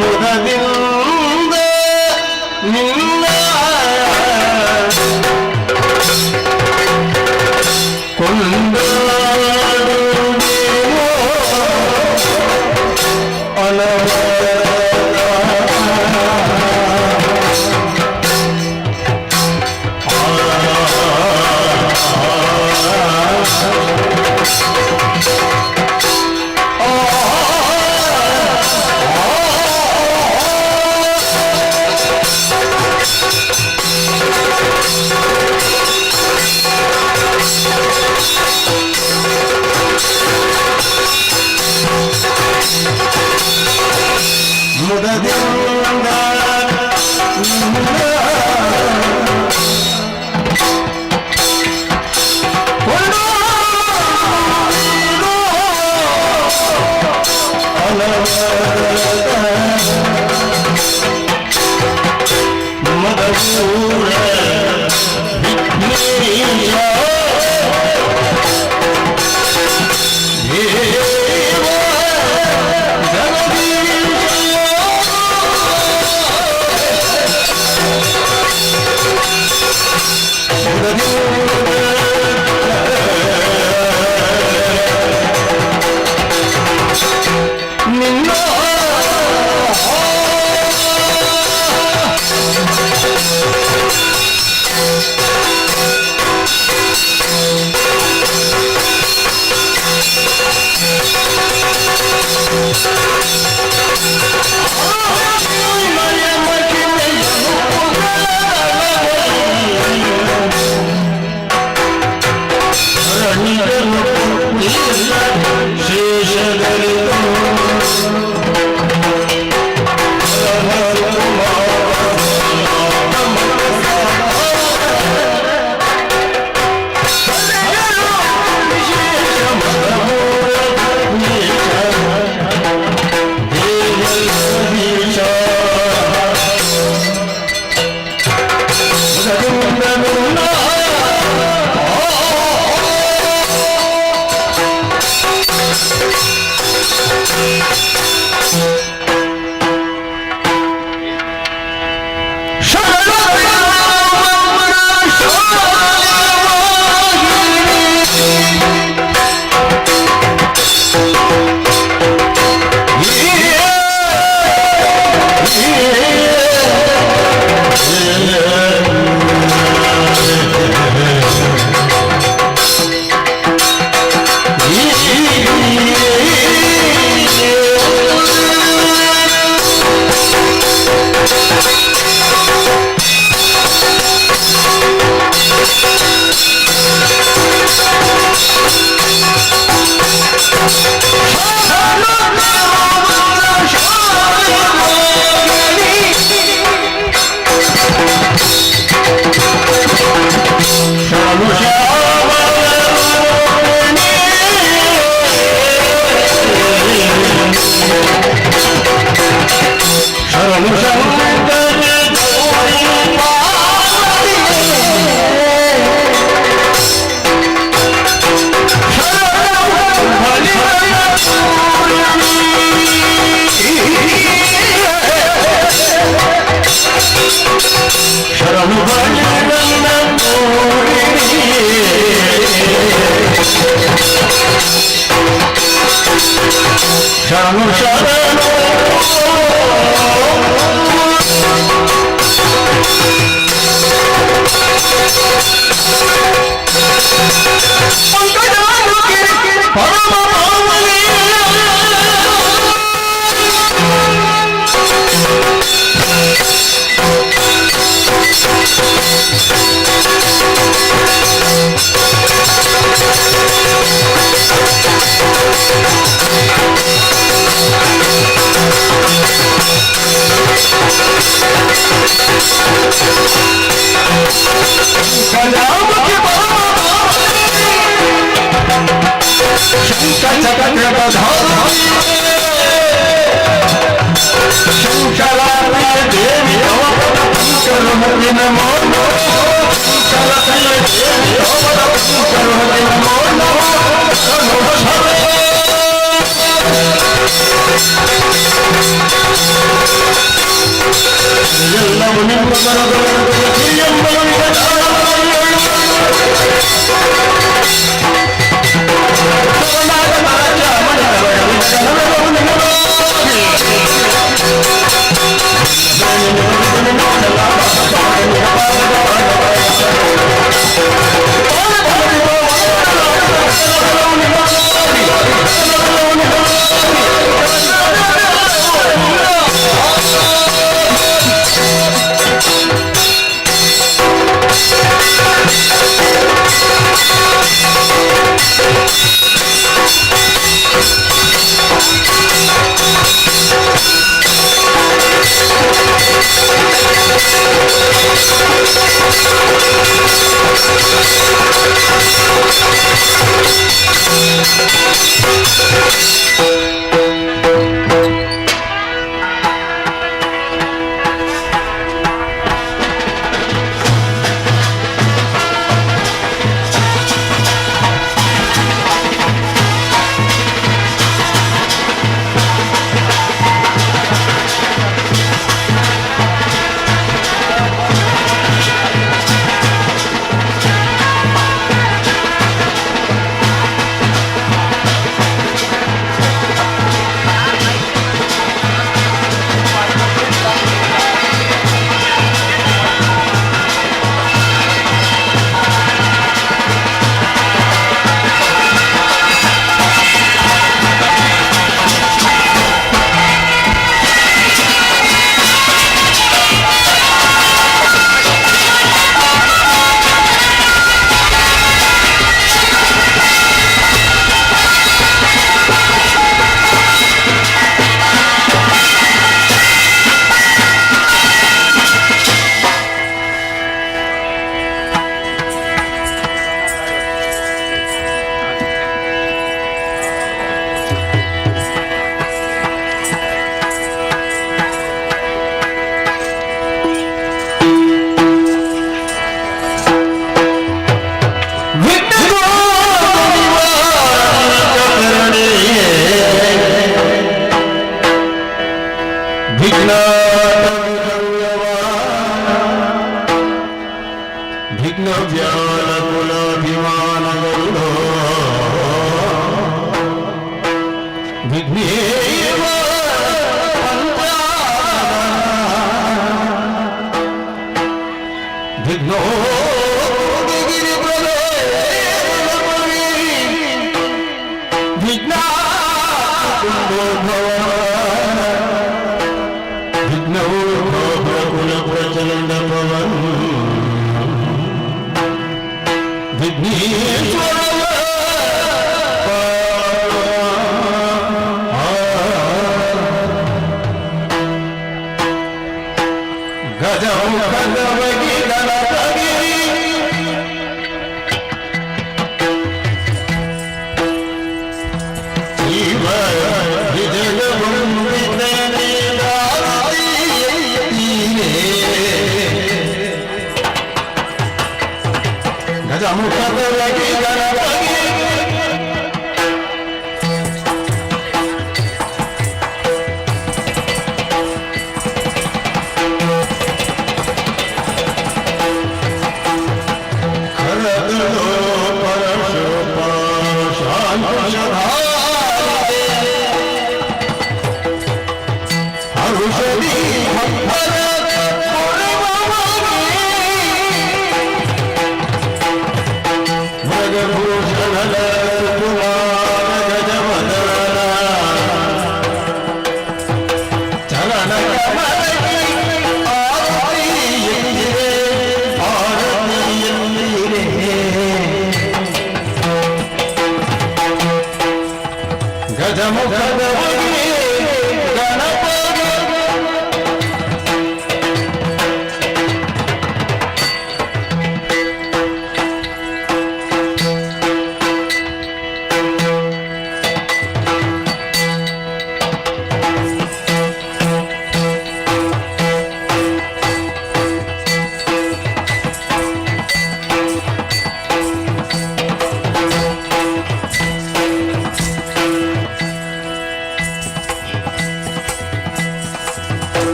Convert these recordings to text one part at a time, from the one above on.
ಮುದದಿಂದ ನಿನ್ನ ಕೊಂಡಾಡುವೆನೋ ಮುದದಿಂದ ಮದಪೂರ Vighnesha Thank you.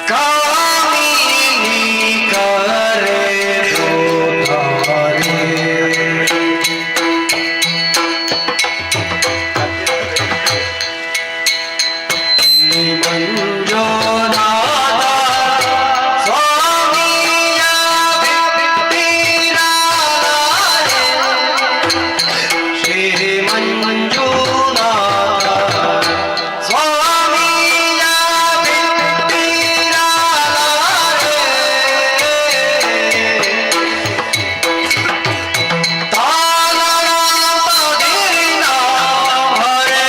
ಕಾಮಿನಿ ಕರೆದು ತಾರೆ ಮಂಜುನಾಥ ಸ್ವಾಮಿಯ ಬಿಟ್ಟಿರಾರೆ ಶ್ರೀ ಮಂಜುನಾಥ ಸ್ವಾಮಿಯ ಬಿಟ್ಟಿರಾರೆ ತಾನನ ಬದಿನ ಹರೇ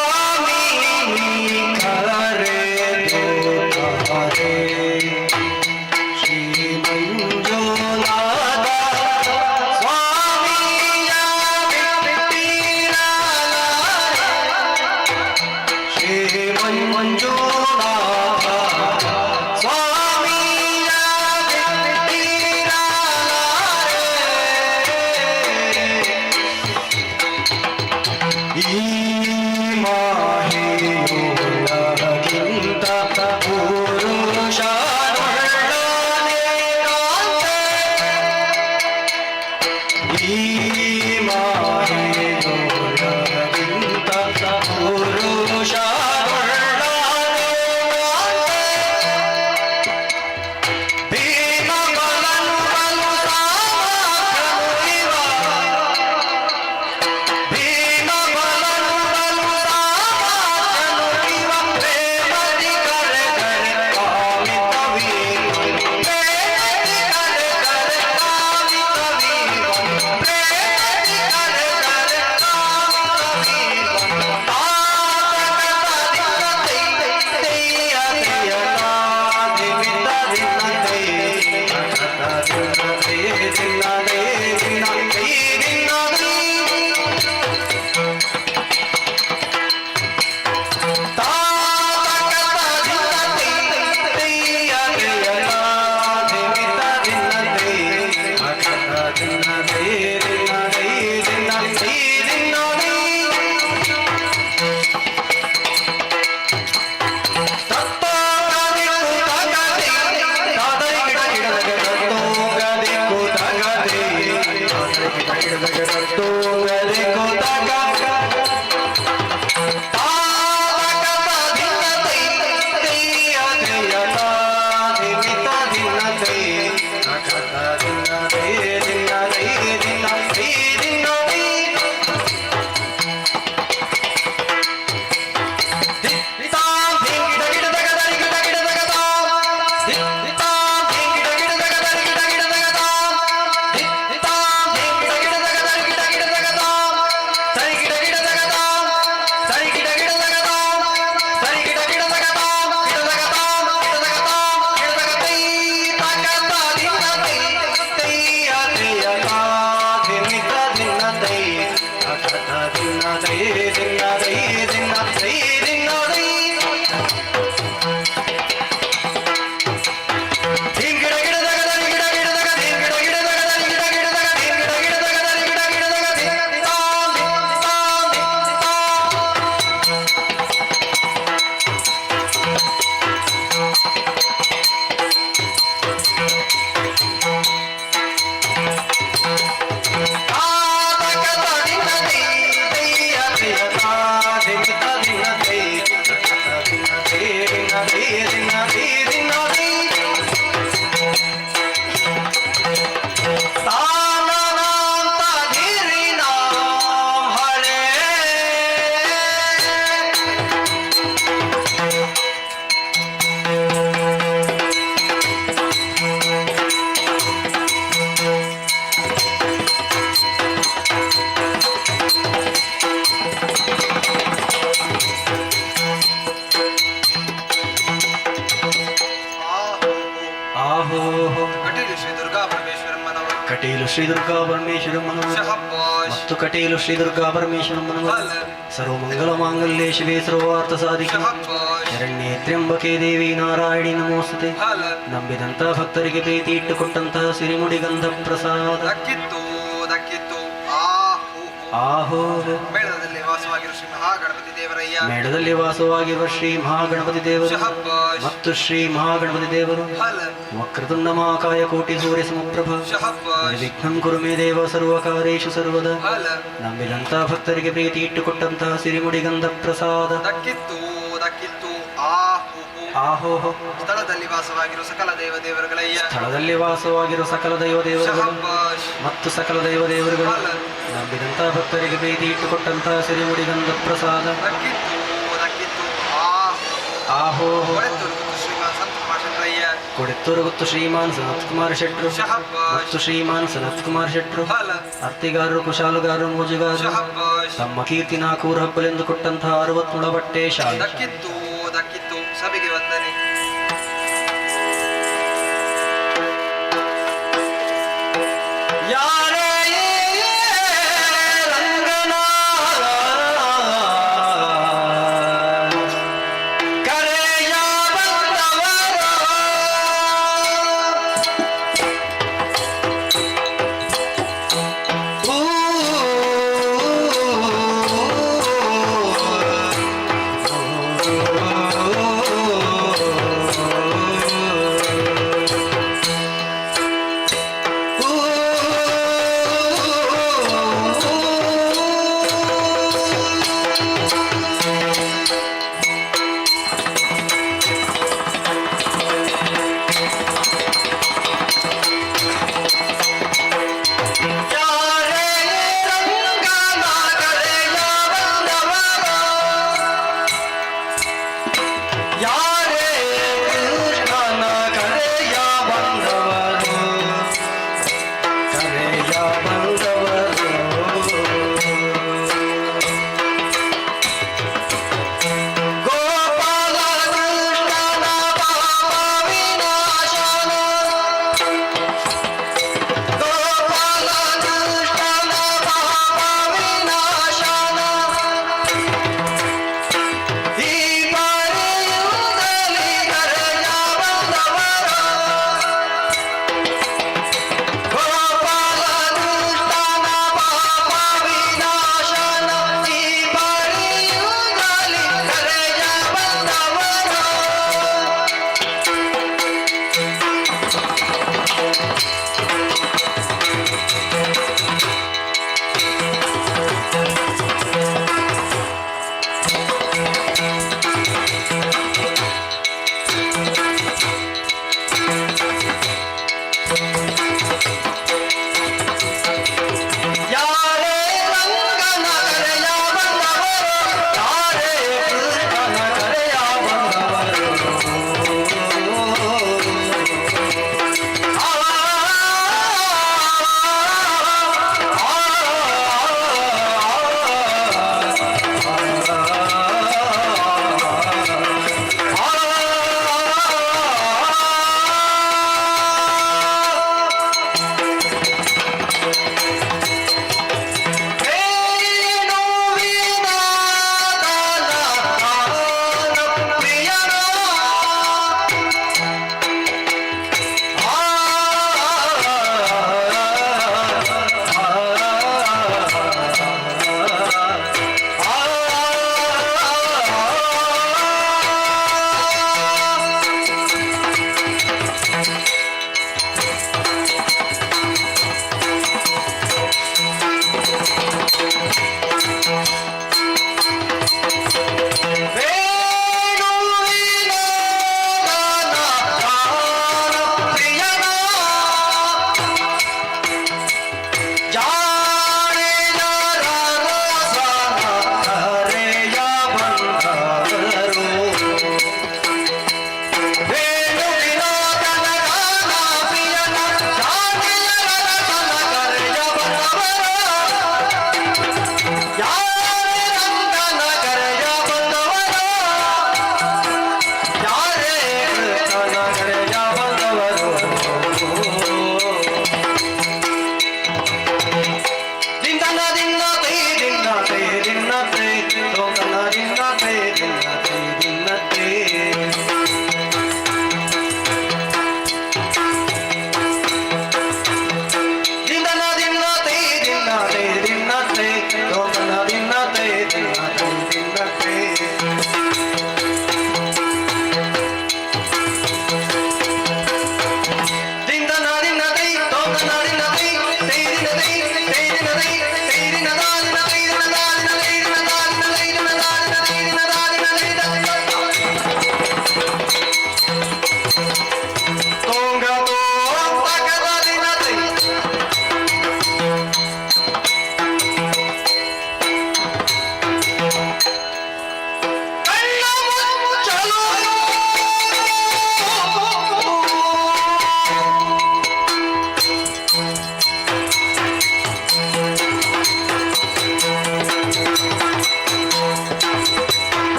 ಕಾಮಿನಿ ಕರೆದು ತಾರೆ ಶ್ರೀ ಮಂಜುನಾಥ ಸ್ವಾಮಿಯ ಬಿಟ್ಟಿರಾರೆ ಶ್ರೀ ಮಂಜುನಾಥ ಸ್ವಾಮಿಯ ಬಿಟ್ಟಿರಾರೆ ಈ ಮಾಹಿಯುಲಗಿಂತ ಪುರುಷನೊಳ್ಳನೆ ಕಾಂತೆ ಈ ಮಾಹಿಯುಲಗಿಂತ ಪುರುಷನೊಳ್ಳನೆ ಕಾಂತೆ ಭೀಮ ಬಲನು ಬಲು ಸಾಮರ್ಥ್ಯನು ಇವ ಭೀಮ ಬಲನು ಬಲು ಸಾಮರ್ಥ್ಯನು ಇವ ಪ್ರೇಮದಿ ಕರೆದರೆ ಕಾಮಿತವೀವ ಪ್ರೇಮದಿ ಕರೆದರೆ ಕಾಮಿತವೀವ ಪ್ರೇಮದಿ ಕರೆದರೆ ಕಾಮಿತವೀವ ಕಟೀಲು ಶ್ರೀ ದುರ್ಗಾ ಪರಮೇಶ್ವರ ಮತ್ತು ಕಟೀಲು ಶ್ರೀ ದುರ್ಗಾ ಪರಮೇಶ್ವರ ಸರ್ವಮಂಗಲ ಮಾಂಗಲ್ಯೇ ಶಿವೆ ಸರ್ವಾರ್ಥ ಸಾಧಿಕೆ ಶರಣ್ಯೇ ತ್ರ್ಯಂಬಕೆ ದೇವಿ ನಾರಾಯಣಿ ನಮೋಸ್ತುತೆ ನಂಬಿದಂತ ಭಕ್ತರಿಗೆ ಪ್ರೀತಿ ಇಟ್ಟುಕೊಟ್ಟಂತಹ ಸಿರಿಮುಡಿ ಗಂಧ ಪ್ರಸಾದ ಆಹೋ ಮೇಳದಲ್ಲಿ ವಾಸವಾಗಿರುವ ಶ್ರೀ ಮಹಾಗಣಪತಿ ದೇವರಯ್ಯ ಮೇಳದಲ್ಲಿ ವಾಸವಾಗಿರುವ ಶ್ರೀ ಮಹಾಗಣಪತಿ ದೇವರು ಮತ್ತು ಶ್ರೀ ಮಹಾಗಣಪತಿ ದೇವರು ವಕ್ರತುಂಡ ಮಹಾಕಾಯ ಕೋಟಿ ಸೂರ್ಯ ಸಮಪ್ರಭ ವಿಘ್ನಂ ಕುರು ಮೇ ದೇವ ಸರ್ವಕಾರೇಶು ಸರ್ವದ ನಂಬಿದಂತ ಭಕ್ತರಿಗೆ ಪ್ರೀತಿ ಇಟ್ಟುಕೊಟ್ಟಂತಹ ಸಿರಿಮುಡಿ ಗಂಧ ಪ್ರಸಾದ ಆಹೋ ಸ್ಥಳದಲ್ಲಿ ವಾಸವಾಗಿರುವ ಸಕಲ ದೇವರುಗಳಯ್ಯ ಸ್ಥಳದಲ್ಲಿ ವಾಸವಾಗಿರುವ ಸಕಲ ದೇವದೇವರುಗಳು ಮತ್ತು ಸಕಲ ದೇವದೇವರುಗಳು ನಂಬಿದಂತಹ ಭಕ್ತರಿಗೆ ಪ್ರೀತಿ ಇಟ್ಟುಕೊಟ್ಟಂತಹ ಸಿರಿಮುಡಿ ಗಂಧ ಪ್ರಸಾದ ಆಹೋ ಕೊಡೆತ್ತೂರು ಗೊತ್ತು ಶ್ರೀಮಾನ್ ಸನತ್ ಕುಮಾರ್ ಶೆಟ್ರು ಮತ್ತು ಶ್ರೀಮಾನ್ ಸನತ್ ಕುಮಾರ್ ಶೆಟ್ರು ಅರ್ತಿಗಾರರು ಕುಶಾಲುಗಾರರು ಮೋಜುಗಾರರು ತಮ್ಮ ಕೀರ್ತಿ ನಾಲ್ಕೂರು ಹಬ್ಬಲೆಂದು ಕೊಟ್ಟಂತಹ 60 ಮುಳ ಬಟ್ಟೆ ಶಾಲೆ ದಕ್ಕಿತ್ತು ಸಭೆಗೆ ವಂದನೆ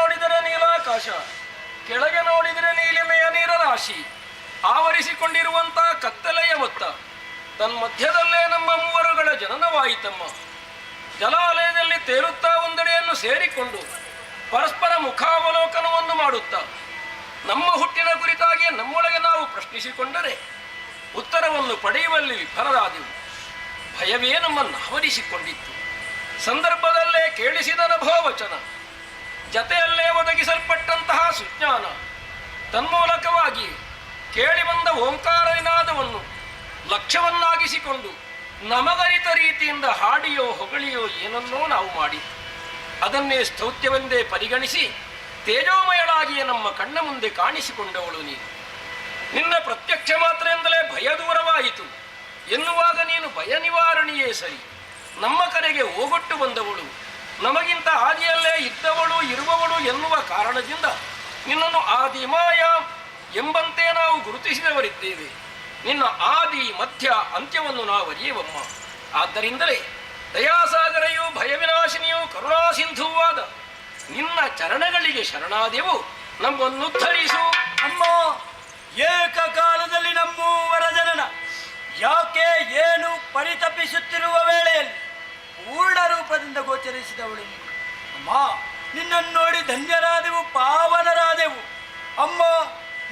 ನೋಡಿದರೆ ನೀಲಾಕಾಶ, ಕೆಳಗೆ ನೋಡಿದರೆ ನೀಲಿಮೆಯ ನೀರ ರಾಶಿ ಆವರಿಸಿಕೊಂಡಿರುವಂತಹ ಕತ್ತಲೆಯ ಮೊತ್ತ. ತನ್ಮಧ್ಯದಲ್ಲೇ ನಮ್ಮ ಮೂವರುಗಳ ಜನನವಾಯಿತಮ್ಮ. ಜಲಾಲಯದಲ್ಲಿ ತೇಲುತ್ತಾ ಒಂದೆಡೆಯನ್ನು ಸೇರಿಕೊಂಡು ಪರಸ್ಪರ ಮುಖಾವಲೋಕನವನ್ನು ಮಾಡುತ್ತಾ ನಮ್ಮ ಹುಟ್ಟಿನ ಕುರಿತಾಗಿ ನಮ್ಮೊಳಗೆ ನಾವು ಪ್ರಶ್ನಿಸಿಕೊಂಡರೆ ಉತ್ತರವನ್ನು ಪಡೆಯುವಲ್ಲಿ ವಿಫಲರಾದೆವು. ಭಯವೇ ನಮ್ಮನ್ನು ಆವರಿಸಿಕೊಂಡಿತ್ತು. ಸಂದರ್ಭದಲ್ಲೇ ಕೇಳಿಸಿದ ನಭೋವಚನ, ಜತೆಯಲ್ಲೇ ಒದಗಿಸಲ್ಪಟ್ಟಂತಹ ಸುಜ್ಞಾನ, ತನ್ಮೂಲಕವಾಗಿ ಕೇಳಿ ಬಂದ ಓಂಕಾರ ನಿನಾದವನ್ನು ಲಕ್ಷ್ಯವನ್ನಾಗಿಸಿಕೊಂಡು ನಮಗರಿತ ರೀತಿಯಿಂದ ಹಾಡಿಯೋ ಹೊಗಳಿಯೋ ಏನನ್ನೋ ನಾವು ಮಾಡಿ ಅದನ್ನೇ ಸ್ತೌತ್ಯವೆಂದೇ ಪರಿಗಣಿಸಿ ತೇಜೋಮಯಳಾಗಿಯೇ ನಮ್ಮ ಕಣ್ಣ ಮುಂದೆ ಕಾಣಿಸಿಕೊಂಡವಳು ನೀನು. ನಿನ್ನ ಪ್ರತ್ಯಕ್ಷ ಮಾತ್ರದಿಂದಲೇ ಭಯ ದೂರವಾಯಿತು ಎನ್ನುವಾಗ ನೀನು ಭಯ ನಿವಾರಣೆಯೇ ಸರಿ. ನಮ್ಮ ಕರೆಗೆ ಓಗೊಟ್ಟು ಬಂದವಳು, ನಮಗಿಂತ ಆದಿಯಲ್ಲೇ ಇದ್ದವಳು ಇರುವವಳು ಎನ್ನುವ ಕಾರಣದಿಂದ ನಿನ್ನನ್ನು ಆದಿಮಾಯ ಎಂಬಂತೆ ನಾವು ಗುರುತಿಸಿದವರಿದ್ದೇವೆ. ನಿನ್ನ ಆದಿ ಮಧ್ಯ ಅಂತ್ಯವನ್ನು ನಾವು ಅರಿಯುವಮ್ಮ. ಆದ್ದರಿಂದಲೇ ದಯಾಸಾಗರೆಯೂ ಭಯವಿನಾಶಿನಿಯೂ ಕರುಣಾಸಿಂಧುವಾದ ನಿನ್ನ ಚರಣಗಳಿಗೆ ಶರಣಾದೆವು. ನಮ್ಮನ್ನುದ್ಧರಿಸು ಅಮ್ಮ. ಏಕಕಾಲದಲ್ಲಿ ನಮ್ಮೂವರ ಜನನ ಯಾಕೆ ಏನು ಪರಿತಪಿಸುತ್ತಿರುವ ವೇಳೆಯಲ್ಲಿ ಪೂರ್ಣ ರೂಪದಿಂದ ಗೋಚರಿಸಿದವಳು ನೀನು ಅಮ್ಮ. ನಿನ್ನನ್ನು ನೋಡಿ ಧನ್ಯರಾದೆವು, ಪಾವನರಾದೆವು ಅಮ್ಮ.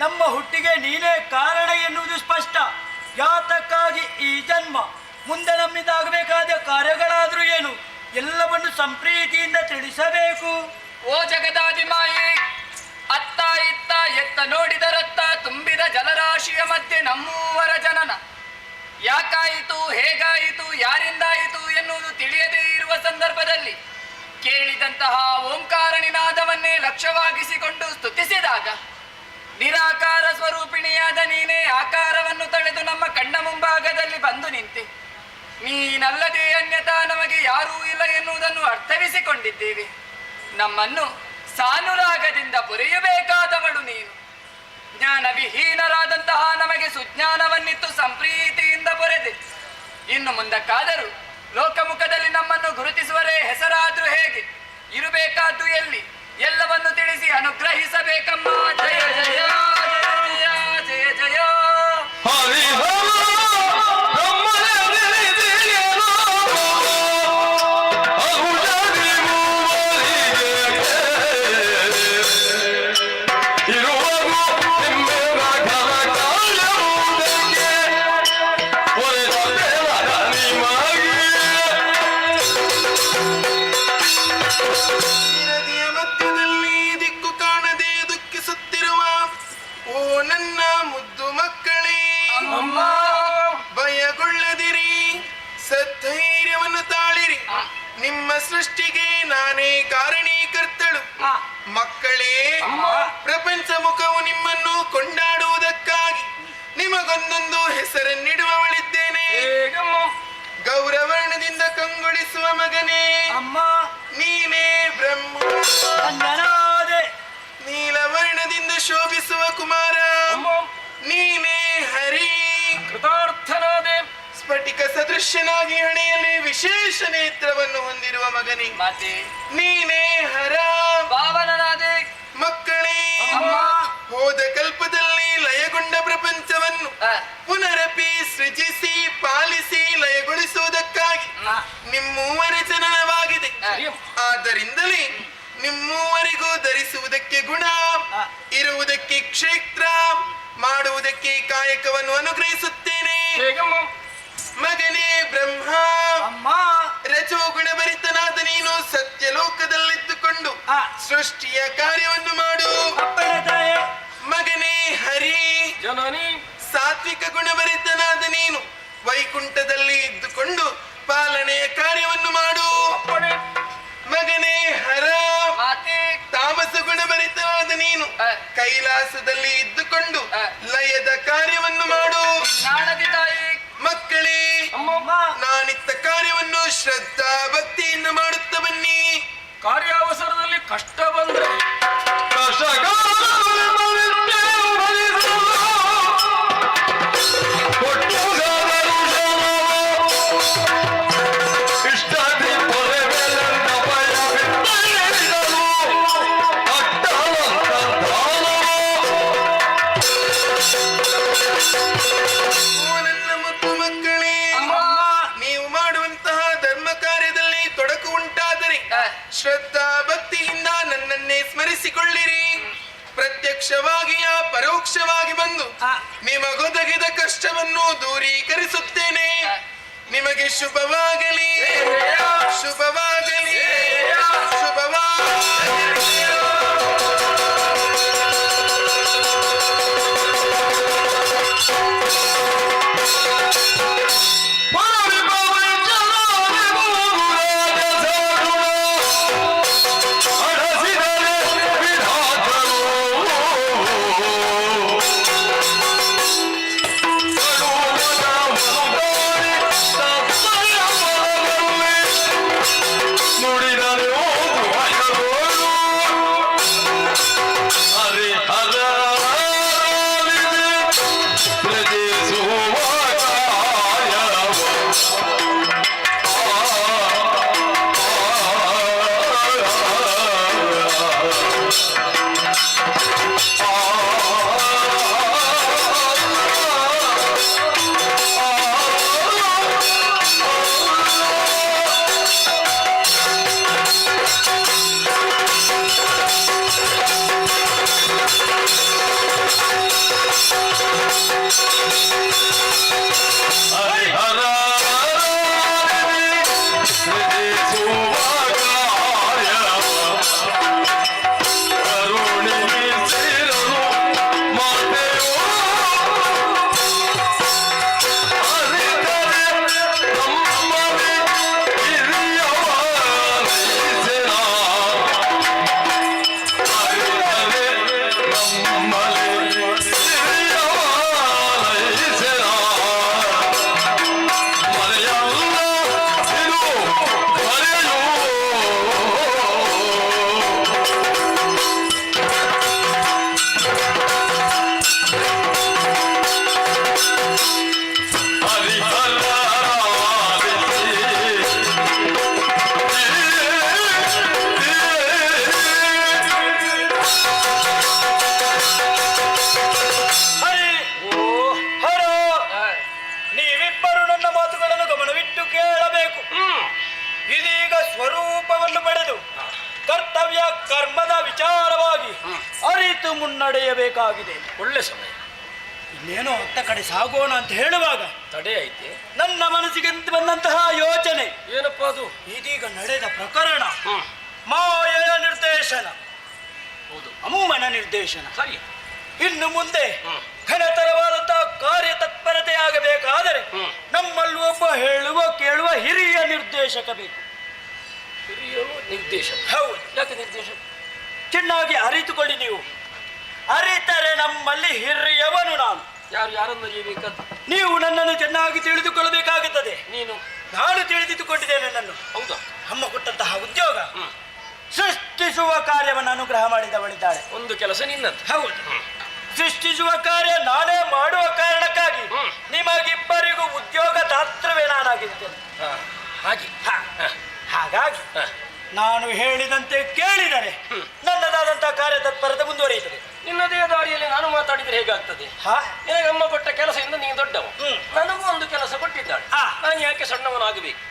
ನಮ್ಮ ಹುಟ್ಟಿಗೆ ನೀನೇ ಕಾರಣ ಎನ್ನುವುದು ಸ್ಪಷ್ಟ. ಯಾತಕ್ಕಾಗಿ ಈ ಜನ್ಮ, ಮುಂದೆ ನಮ್ಮಿಂದಾಗಬೇಕಾದ ಕಾರ್ಯಗಳಾದರೂ ಏನು, ಎಲ್ಲವನ್ನು ಸಂಪ್ರೀತಿಯಿಂದ ತಿಳಿಸಬೇಕು. ಓ ಜಗದಾದಿಮಾಯೇ, ಅತ್ತ ಇತ್ತ ಎತ್ತ ನೋಡಿದರತ್ತ ತುಂಬಿದ ಜಲರಾಶಿಯ ಮಧ್ಯೆ ನಮ್ಮೂವರ ಜನನ ಯಾಕಾಯಿತು, ಹೇಗಾಯಿತು, ಯಾರಿಂದಾಯಿತು ಎನ್ನುವುದು ತಿಳಿಯದೇ ಇರುವ ಸಂದರ್ಭದಲ್ಲಿ ಕೇಳಿದಂತಹ ಓಂಕಾರ ನಿನಾದವನ್ನೇ ಲಕ್ಷ್ಯವಾಗಿಸಿಕೊಂಡು ಸ್ತುತಿಸಿದಾಗ ನಿರಾಕಾರ ಸ್ವರೂಪಿಣಿಯಾದ ನೀನೇ ಆಕಾರವನ್ನು ತಳೆದು ನಮ್ಮ ಕಣ್ಣ ಮುಂಭಾಗದಲ್ಲಿ ಬಂದು ನಿಂತೆ. ನೀನಲ್ಲದೆ ಅನ್ಯತಾ ನಮಗೆ ಯಾರೂ ಇಲ್ಲ ಎನ್ನುವುದನ್ನು ಅರ್ಥವಿಸಿಕೊಂಡಿದ್ದೇವೆ. ನಮ್ಮನ್ನು ಸಾನುರಾಗದಿಂದ ಪೊರೆಯಬೇಕಾದವಳು ನೀನು. ಜ್ಞಾನವಿಹೀನರಾದಂತಹ ನಮಗೆ ಸುಜ್ಞಾನವನ್ನಿತ್ತು ಸಂಪ್ರೀತಿಯಿಂದ ಪೊರೆದೆ. ಇನ್ನು ಮುಂದಕ್ಕಾದರೂ ಲೋಕಮುಖದಲ್ಲಿ ನಮ್ಮನ್ನು ಗುರುತಿಸುವರೇ ಹೆಸರಾದ್ರೂ ಹೇಗೆ, ಇರಬೇಕಾದ್ದು ಎಲ್ಲಿ, ಎಲ್ಲವನ್ನು ತಿಳಿಸಿ ಅನುಗ್ರಹಿಸಬೇಕಮ್ಮ. ಜಯ ಜಯ ಜಯ ಜಯ ಜಯ ಜಯ. ನದಿಯ ಮಧ್ಯದಲ್ಲಿ ದಿಕ್ಕು ಕಾಣದೆ ದುಃಖಿಸುತ್ತಿರುವ ಓ ನನ್ನ ಮುದ್ದು ಮಕ್ಕಳೇ, ಭಯಗೊಳ್ಳದಿರಿ, ಸದ್ಧೈರ್ಯವನ್ನು ತಾಳಿರಿ. ನಿಮ್ಮ ಸೃಷ್ಟಿಗೆ ನಾನೇ ಕಾರಣೀಕರ್ತಳು. ಮಕ್ಕಳೇ, ಪ್ರಪಂಚ ಮುಖವು ನಿಮ್ಮನ್ನು ಕೊಂಡಾಡುವುದಕ್ಕಾಗಿ ನಿಮಗೊಂದೊಂದು ಹೆಸರನ್ನಿಡುವವಳಿದ್ದೇನೆ. ಗೌರವರ್ಣದಿಂದ ಕಂಗೊಳಿಸುವ ಮಗನೇ, ಅಮ್ಮ ನೀನೇ ಬ್ರಹ್ಮ. ಧನ್ಯನಾದೆ. ನೀಲವರ್ಣದಿಂದ ಶೋಭಿಸುವ ಕುಮಾರ, ನೀನೇ ಹರಿ. ಕೃತಾರ್ಥನಾದೆ. ಸ್ಫಟಿಕ ಸದೃಶ್ಯನಾಗಿ ಹಣೆಯಲ್ಲಿ ವಿಶೇಷ ನೇತ್ರವನ್ನು ಹೊಂದಿರುವ ಮಗನೇ, ಮಾತೆ ನೀನೇ ಹರ. ಪಾವನನಾದೆ. ಮಕ್ಕಳೇ, ಹೋದ ಕಲ್ಪದಲ್ಲಿ ಲಯಗೊಂಡ ಪ್ರಪಂಚವನ್ನು ಪುನರಪಿ ಸೃಜಿಸಿ ಪಾಲಿಸಿ ಲಯಗೊಳಿಸುವುದಕ್ಕಾಗಿ ನಿಮ್ಮೂವರ ಜನನವಾಗಿದೆ. ಆದ್ದರಿಂದಲೇ ನಿಮ್ಮೂವರಿಗೂ ಧರಿಸುವುದಕ್ಕೆ ಗುಣ, ಇರುವುದಕ್ಕೆ ಕ್ಷೇತ್ರ, ಮಾಡುವುದಕ್ಕೆ ಕಾಯಕವನ್ನು ಅನುಗ್ರಹಿಸುತ್ತೇನೆ. ಮಗನೇ ಬ್ರಹ್ಮ, ಅಮ್ಮ ರಜೋಗುಣಭರಿತನಾದ ನೀನು ಸತ್ಯಲೋಕದಲ್ಲಿದ್ದುಕೊಂಡು ಸೃಷ್ಟಿಯ ಕಾರ್ಯವನ್ನು ಮಾಡು. ಅಪ್ಪಣೆ ತಾಯೇ. ಮಗನೇ ಹರಿ, ಜನನಿ ಸಾತ್ವಿಕ ಗುಣಭರಿತನಾದ ನೀನು ವೈಕುಂಠದಲ್ಲಿ ಇದ್ದುಕೊಂಡು ಪಾಲನೆಯ ಕಾರ್ಯವನ್ನು ಮಾಡು. ಅಪ್ಪಣೆ. ಮಗನೇ ಹರ, ಮಾತೆ ತಾಮಸ ಗುಣಭರಿತನಾದ ನೀನು ಕೈಲಾಸದಲ್ಲಿ ಇದ್ದುಕೊಂಡು ಲಯದ ಕಾರ್ಯವನ್ನು ಮಾಡು. ನಾಣದಿ ತಾಯಿ. ಮಕ್ಕಳೇ, ನಾನಿತ್ತ ಕಾರ್ಯವನ್ನು ಶ್ರದ್ಧಾ ಭಕ್ತಿಯಿಂದ ಮಾಡುತ್ತಾ ಬನ್ನಿ. ಕಾರ್ಯಾವಸರದಲ್ಲಿ ಕಷ್ಟ ಬಂದ್ರೆ ಇಷ್ಟ ಪ್ರತ್ಯಕ್ಷವಾಗಿ ಪರೋಕ್ಷವಾಗಿ ಬಂದು ನಿಮಗೊದಗಿದ ಕಷ್ಟವನ್ನು ದೂರೀಕರಿಸುತ್ತೇನೆ. ನಿಮಗೆ ಶುಭವಾಗಲಿ, ಶುಭವಾಗಲಿ, ಶುಭವಾಗಲಿ. ಮುನ್ನಡೆಯಬೇಕಾಗಿದೆ. ಒಳ್ಳೆ ಸಮಯ. ಇನ್ನೇನೋ ಅತ್ತ ಕಡೆ ಸಾಗೋಣ ಅಂತ ಹೇಳುವಾಗ ತಡೆ ಐತೆ. ನನ್ನ ಮನಸ್ಸಿಗೆ ಬಂದಂತಹ ಯೋಚನೆ ಏನಪ್ಪ ಅದು? ಇದೀಗ ನಡೆದ ಪ್ರಕರಣ ಮಾಯೆಯ ನಿರ್ದೇಶನ, ಹೌದು, ಅಮ್ಮನ ನಿರ್ದೇಶನ. ಸರಿ. ಇನ್ನು ಮುಂದೆ ಘನತರವಾದಂತಹ ಕಾರ್ಯ ತತ್ಪರತೆಯಾಗಬೇಕಾದರೆ ನಮ್ಮಲ್ಲಿ ಒಬ್ಬ ಹೇಳುವ ಕೇಳುವ ಹಿರಿಯ ನಿರ್ದೇಶಕ ಬೇಕು. ಹಿರಿಯ ನಿರ್ದೇಶಕ? ಹೌದು. ಯಾಕೆ ನಿರ್ದೇಶಕ? ಚೆನ್ನಾಗಿ ಅರಿತುಕೊಳ್ಳಿ ನೀವು. ಅರಿತರೆ ನಮ್ಮಲ್ಲಿ ಹಿರಿಯವನು ನಾನು. ಯಾರನ್ನು ಅರಿಯಬೇಕಾದ? ನೀವು ನನ್ನನ್ನು ಚೆನ್ನಾಗಿ ತಿಳಿದುಕೊಳ್ಳಬೇಕಾಗುತ್ತದೆ. ನಾನು ತಿಳಿದುಕೊಂಡಿದ್ದೇನೆ ನನ್ನನ್ನು. ಹೌದಾ? ಅಮ್ಮ ಕೊಟ್ಟಂತಹ ಉದ್ಯೋಗ ಸೃಷ್ಟಿಸುವ ಕಾರ್ಯವನ್ನು ಅನುಗ್ರಹ ಮಾಡಿದವಳಿದ್ದಾಳೆ. ಒಂದು ಕೆಲಸ ನಿನ್ನದು. ಹೌದು. ಸೃಷ್ಟಿಸುವ ಕಾರ್ಯ ನಾನೇ ಮಾಡುವ ಕಾರಣಕ್ಕಾಗಿ ನಿಮಗಿಬ್ಬರಿಗೂ ಉದ್ಯೋಗ ದಾತ್ರವೇ ನಾನಾಗಿದ್ದೇನೆ. ಹಾಗಾಗಿ ನಾನು ಹೇಳಿದಂತೆ ಕೇಳಿದರೆ ನನ್ನದಾದಂತಹ ಕಾರ್ಯ ತತ್ಪರತೆ ಮುಂದುವರಿಯುತ್ತದೆ. ನಿನ್ನದೇ ದಾರಿಯಲ್ಲಿ ನಾನು ಮಾತಾಡಿದ್ರೆ ಹೇಗಾಗ್ತದೆ? ನಿನಗೆ ಅಮ್ಮ ಕೊಟ್ಟ ಕೆಲಸದಿಂದ ನೀನು ದೊಡ್ಡವ, ನನಗೂ ಒಂದು ಕೆಲಸ ಕೊಟ್ಟಿದ್ದಾಳೆ. ನಾನು ಯಾಕೆ ಸಣ್ಣವನಾಗಬೇಕು?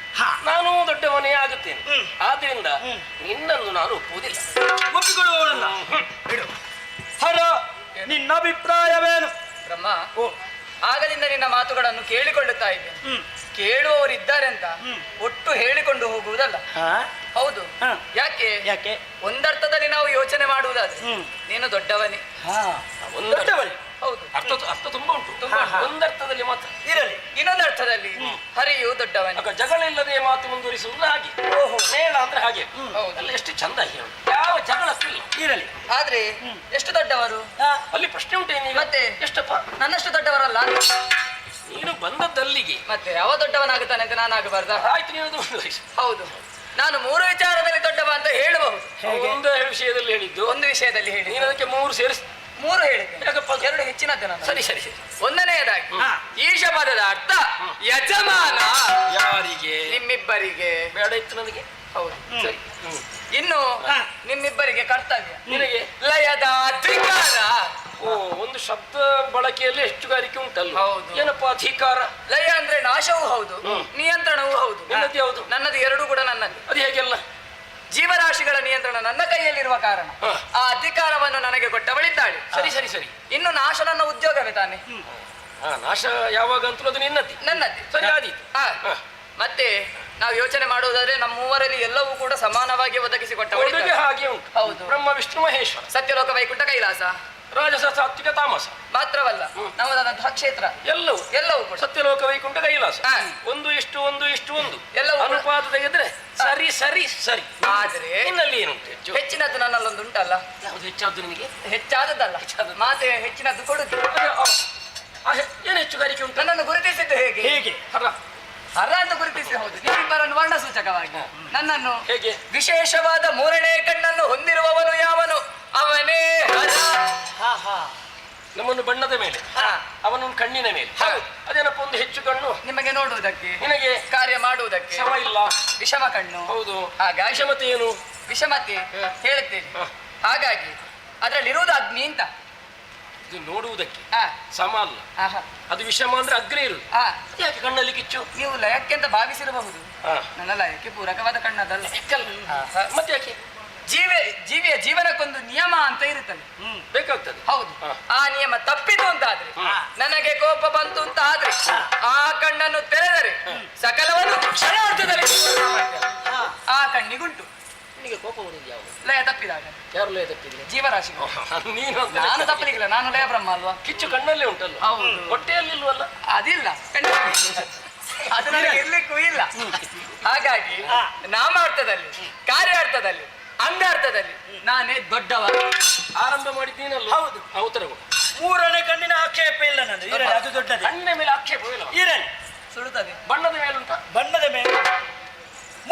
ನಾನು ದೊಡ್ಡವನೇ ಆಗುತ್ತೇನೆ. ಆದ್ರಿಂದ ನಿನ್ನನ್ನು ನಾನು ಒಪ್ಪುವುದಿಲ್ಲ. ಒಪ್ಪಿಕೊಳ್ಳುವವನಲ್ಲ. ಹರ, ನಿನ್ನ ಅಭಿಪ್ರಾಯವೇನು? ಬ್ರಹ್ಮ, ಆಗದಿಂದ ನಿನ್ನ ಮಾತುಗಳನ್ನು ಕೇಳಿಕೊಳ್ಳುತ್ತಾ ಇದ್ದೇನೆ. ಕೇಳುವವರಿದ್ದಾರೆ ಅಂತ ಒಟ್ಟು ಹೇಳಿಕೊಂಡು ಹೋಗುವುದಲ್ಲ. ಹೌದು. ಯಾಕೆ ಒಂದರ್ಥದಲ್ಲಿ ನಾವು ಯೋಚನೆ ಮಾಡುವುದಾದ್ರೆ ನೀನು ದೊಡ್ಡವನೇ. ಹೌದು, ಅರ್ಥ ತುಂಬಾ ಉಂಟು. ಒಂದರ್ಥದಲ್ಲಿ ಮಾತ್ರ ಇರಲಿ, ಇನ್ನೊಂದು ಅರ್ಥದಲ್ಲಿ ಹರಿಯು ದೊಡ್ಡವನೇ. ಜಗಳ ಇಲ್ಲದೆ ಮಾತು ಮುಂದುವರಿಸುವುದು ಹಾಗೆ. ನೇಳ ಅಂದ್ರೆ ಹಾಗೆ. ಹೌದಲ್ಲ? ಎಷ್ಟು ಚಂದ ಹೇಳು. ಯಾವ ಜಗಳಕ್ಕಿಲ್ಲ. ಇರಲಿ. ಆದ್ರೆ ಎಷ್ಟು ದೊಡ್ಡವರು? ಅಲ್ಲಿ ಪ್ರಶ್ನೆ ಉಂಟೇನಿ? ಮತ್ತೆ ಎಷ್ಟಪ್ಪ? ನನ್ನಷ್ಟು ದೊಡ್ಡವರಲ್ಲ. ನೀನು ಬಂದದ್ದಲ್ಲಿಗೆ ಮತ್ತೆ ಯಾವ ದೊಡ್ಡವನಾಗುತ್ತಾನೆ ಅಂತ ನಾನಾಗಬಾರ್ದ? ಆಯ್ತು, ನೀನು ಮುಂದುವರಿಸು. ಹೌದು, ನಾನು 3 ವಿಚಾರದಲ್ಲಿ ದೊಡ್ಡವ ಅಂತ ಹೇಳಬಹುದು. ಒಂದು ವಿಷಯದಲ್ಲಿ ಹೇಳಿದ್ದು, ಒಂದು ವಿಷಯದಲ್ಲಿ ಹೇಳಿ. ನೀನು ಅದಕ್ಕೆ 3 ಸೇರಿಸಿ 3 ಹೇಳಿದ್ದೆ. ಯಾಕಪ್ಪ? 2 ಹೆಚ್ಚಿನದ್ದು ನಾನು. ಸರಿ. ಒಂದನೆಯದಾಗಿ ಈಶ ಪದದ ಅರ್ಥ ಯಜಮಾನ. ಯಾರಿಗೆ? ನಿಮ್ಮಿಬ್ಬರಿಗೆ. ಬೇಡ ಇತ್ತು ನನಗೆ. ಹೌದು, ಸರಿ. ಇನ್ನು ನಿಮ್ಮಿಬ್ಬರಿಗೆ ಕರ್ತವ್ಯ. ನಿನಗೆ ಲಯದ ಅಧಿಕಾರ. ಒಂದು ಶಬ್ದ ಬಳಕೆಯಲ್ಲಿ ಹೆಚ್ಚುಗಾರಿಕೆ ಉಂಟಲ್ಲ? ಹೌದು. ಏನಪ್ಪ ಅಧಿಕಾರ? ಲಯ ಅಂದ್ರೆ ನಾಶವೂ ಹೌದು, ನಿಯಂತ್ರಣವೂ ಹೌದು. ನನ್ನದು ಯಾವುದು? ನನ್ನದು 2 ಕೂಡ ನನ್ನದು. ಅದು ಹೇಗೆಲ್ಲ? ಜೀವರಾಶಿಗಳ ನಿಯಂತ್ರಣ ನನ್ನ ಕೈಯಲ್ಲಿರುವ ಕಾರಣ ಆ ಅಧಿಕಾರವನ್ನು ನನಗೆ ಕೊಟ್ಟವಳಿದ್ದಾಳೆ. ಸರಿ ಸರಿ ಸರಿ. ಇನ್ನು ನಾಶ ನನ್ನ ಉದ್ಯೋಗವೇ ತಾನೆ. ನಾಶ ಯಾವಾಗ ಅಂತಲೂ ಅದು ನಿನ್ನದ್ದಿ. ನನ್ನದ್ದೇ. ಸರಿ ಆದೀತು. ಮತ್ತೆ ನಾವು ಯೋಚನೆ ಮಾಡುವುದಾದ್ರೆ ನಮ್ಮ ಮೂವರಲ್ಲಿ ಎಲ್ಲವೂ ಕೂಡ ಸಮಾನವಾಗಿ ಒದಗಿಸಿಕೊಟ್ಟವಳಿದ್ದಾಳೆ. ಹಾಗೆ ಉಂಟು. ಹೌದು. ಬ್ರಹ್ಮ ವಿಷ್ಣು ಮಹೇಶ್ವರ, ಸತ್ಯಲೋಕ ವೈಕುಂಠ ಕೈಲಾಸ, ರಾಜಸ ಸಾತ್ವಿಕ ತಾಮಸ ಮಾತ್ರವಲ್ಲ ನಮ್ಮದಾದಂತಹ ಕ್ಷೇತ್ರ ಎಲ್ಲವೂ ಕೂಡ ಸತ್ಯಲೋಕ ವೈಕುಂಠ ಕೈಲಾಸ. ಹಾ. ಒಂದು ಇಷ್ಟು ಒಂದು ಇಷ್ಟು ಒಂದು ಎಲ್ಲವೂ ಕೂಡ. ಅನುಪಾತ ತೆಗೆದ್ರೆ ಸರಿ ಸರಿ ಸರಿ. ಆದ್ರೆ ನಿನ್ನಲ್ಲಿ ಏನುಂಟು ಹೆಚ್ಚು? ಹೆಚ್ಚಿನದ್ದು ನನ್ನಲ್ಲೊಂದು ಉಂಟಲ್ಲ. ಯಾವುದು ಹೆಚ್ಚಾದ್ದು ನಿನಗೆ? ಹೆಚ್ಚಾದದ್ದಲ್ಲ, ಮಾತೆ ಹೆಚ್ಚಿನದ್ದು ಕೊಡುದು. ಏನು ಹೆಚ್ಚುಗಾರಿಕೆ ಉಂಟು? ನನ್ನನ್ನು ಗುರುತಿಸಿದ್ದು ಹೇಗೆ? ಹೇಗೆ? ಹರ ಅಂತ ಗುರುತಿಸಿ. ಹೌದು, ನೀವಿಬ್ಬರನ್ನು ವರ್ಣ ಸೂಚಕವಾಗಿ ನನ್ನನ್ನು ಹೇಗೆ? ವಿಶೇಷವಾದ ಮೂರನೇ ಕಣ್ಣನ್ನು ಹೊಂದಿರುವವನು ಯಾವನು ಅವನೇ ಹರ. ನಮ್ಮನ್ನು ಬಣ್ಣದ ಮೇಲೆ, ಅವನನ್ನು ಕಣ್ಣಿನ ಮೇಲೆ. ಅದೇನಪ್ಪ ಒಂದು ಹೆಚ್ಚು ಕಣ್ಣು ನಿಮಗೆ ನೋಡುವುದಕ್ಕೆ, ನಿನಗೆ ಕಾರ್ಯ ಮಾಡುವುದಕ್ಕೆ. ಶ್ರಮ ಇಲ್ಲ. ವಿಷಮ ಕಣ್ಣು. ಹೌದು. ಹಾಗಾಗಿ ವಿಷಮತೆ ಏನು? ವಿಷಮತೆ ಹೇಳುತ್ತೇನೆ. ಹಾಗಾಗಿ ಅದರಲ್ಲಿರುವುದು ಅಗ್ನಿ ಅಂತ. ಇದು ನೋಡುವುದಕ್ಕೆ ಹಾ. ಸಮ ಅಲ್ಲ. ಆಹಾ. ಅದು ವಿಷಮ ಅಂದ್ರೆ ಅಗ್ನಿ ಇರುದು. ಯಾಕೆ ಕಣ್ಣಲ್ಲಿ ಕಿಚ್ಚು? ನೀವು ಲಯಕ್ಕೆ ಅಂತ ಭಾವಿಸಿರಬಹುದು. ನನ್ನ ಲಯಕ್ಕೆ ಪೂರಕವಾದ ಕಣ್ಣದಲ್ಲ. ಮತ್ತೆ ಯಾಕೆ? ಜೀವಿಯ ಜೀವನಕ್ಕೊಂದು ನಿಯಮ ಅಂತ ಇರುತ್ತದೆ. ಬೇಕಾಗ್ತದೆ. ಹೌದು. ಆ ನಿಯಮ ತಪ್ಪಿತು ಅಂತ ಆದ್ರೆ, ನನಗೆ ಕೋಪ ಬಂತು ಅಂತ ಆದ್ರೆ, ಆ ಕಣ್ಣನ್ನು ತೆರೆದರೆ ಸಕಲವನ್ನು ಕ್ಷಣಾರ್ಥದಲ್ಲಿ ಆ ಕಣ್ಣಿಗುಂಟು. ನಿನಗೆ ಕೋಪ ಬರುವುದು ಯಾವುದು? ಲಯ ತಪ್ಪಿದಾಗ. ಯಾರು ಲಯ ತಪ್ಪಿದ್ರೆ? ಜೀವರಾಶಿ. ನೀನು ನಾನು ತಪ್ಪಲಿಕ್ಕಿಲ್ಲ, ನಾನು ಲಯ ಬ್ರಹ್ಮ ಅಲ್ವಾ? ಕಿಚ್ಚು ಕಣ್ಣಲ್ಲೇ ಉಂಟಲ್ಲ. ಹೌದು. ಹೊಟ್ಟೆಯಲ್ಲಿಲ್ವಲ್ಲ? ಅದಿಲ್ಲ, ಅದು ನನಗೆ ಇರ್ಲಿಕ್ಕೂ ಇಲ್ಲ. ಹಾಗಾಗಿ ನಾಮಾರ್ಥದಲ್ಲಿ, ಕಾರ್ಯಾರ್ಥದಲ್ಲಿ, ಅಂಗಾರ್ಥದಲ್ಲಿ ನಾನೇ ದೊಡ್ಡವ. ಆರಂಭ ಮಾಡಿದ್ದೀನಲ್ಲ. ಹೌದು. ಉತ್ತರಗಳು. ಮೂರನೇ ಕಣ್ಣಿನ ಆಕ್ಷೇಪ ಇಲ್ಲ ನಂದು. ಇರಲಿ, ಅದು ದೊಡ್ಡದು. ಕಣ್ಣಿನ ಮೇಲೆ ಆಕ್ಷೇಪವಿಲ್ಲ. ಇರಲಿ. ಸುಡುತ್ತದೆ. ಬಣ್ಣದ ಮೇಲುಂಟ? ಬಣ್ಣದ ಮೇಲೆ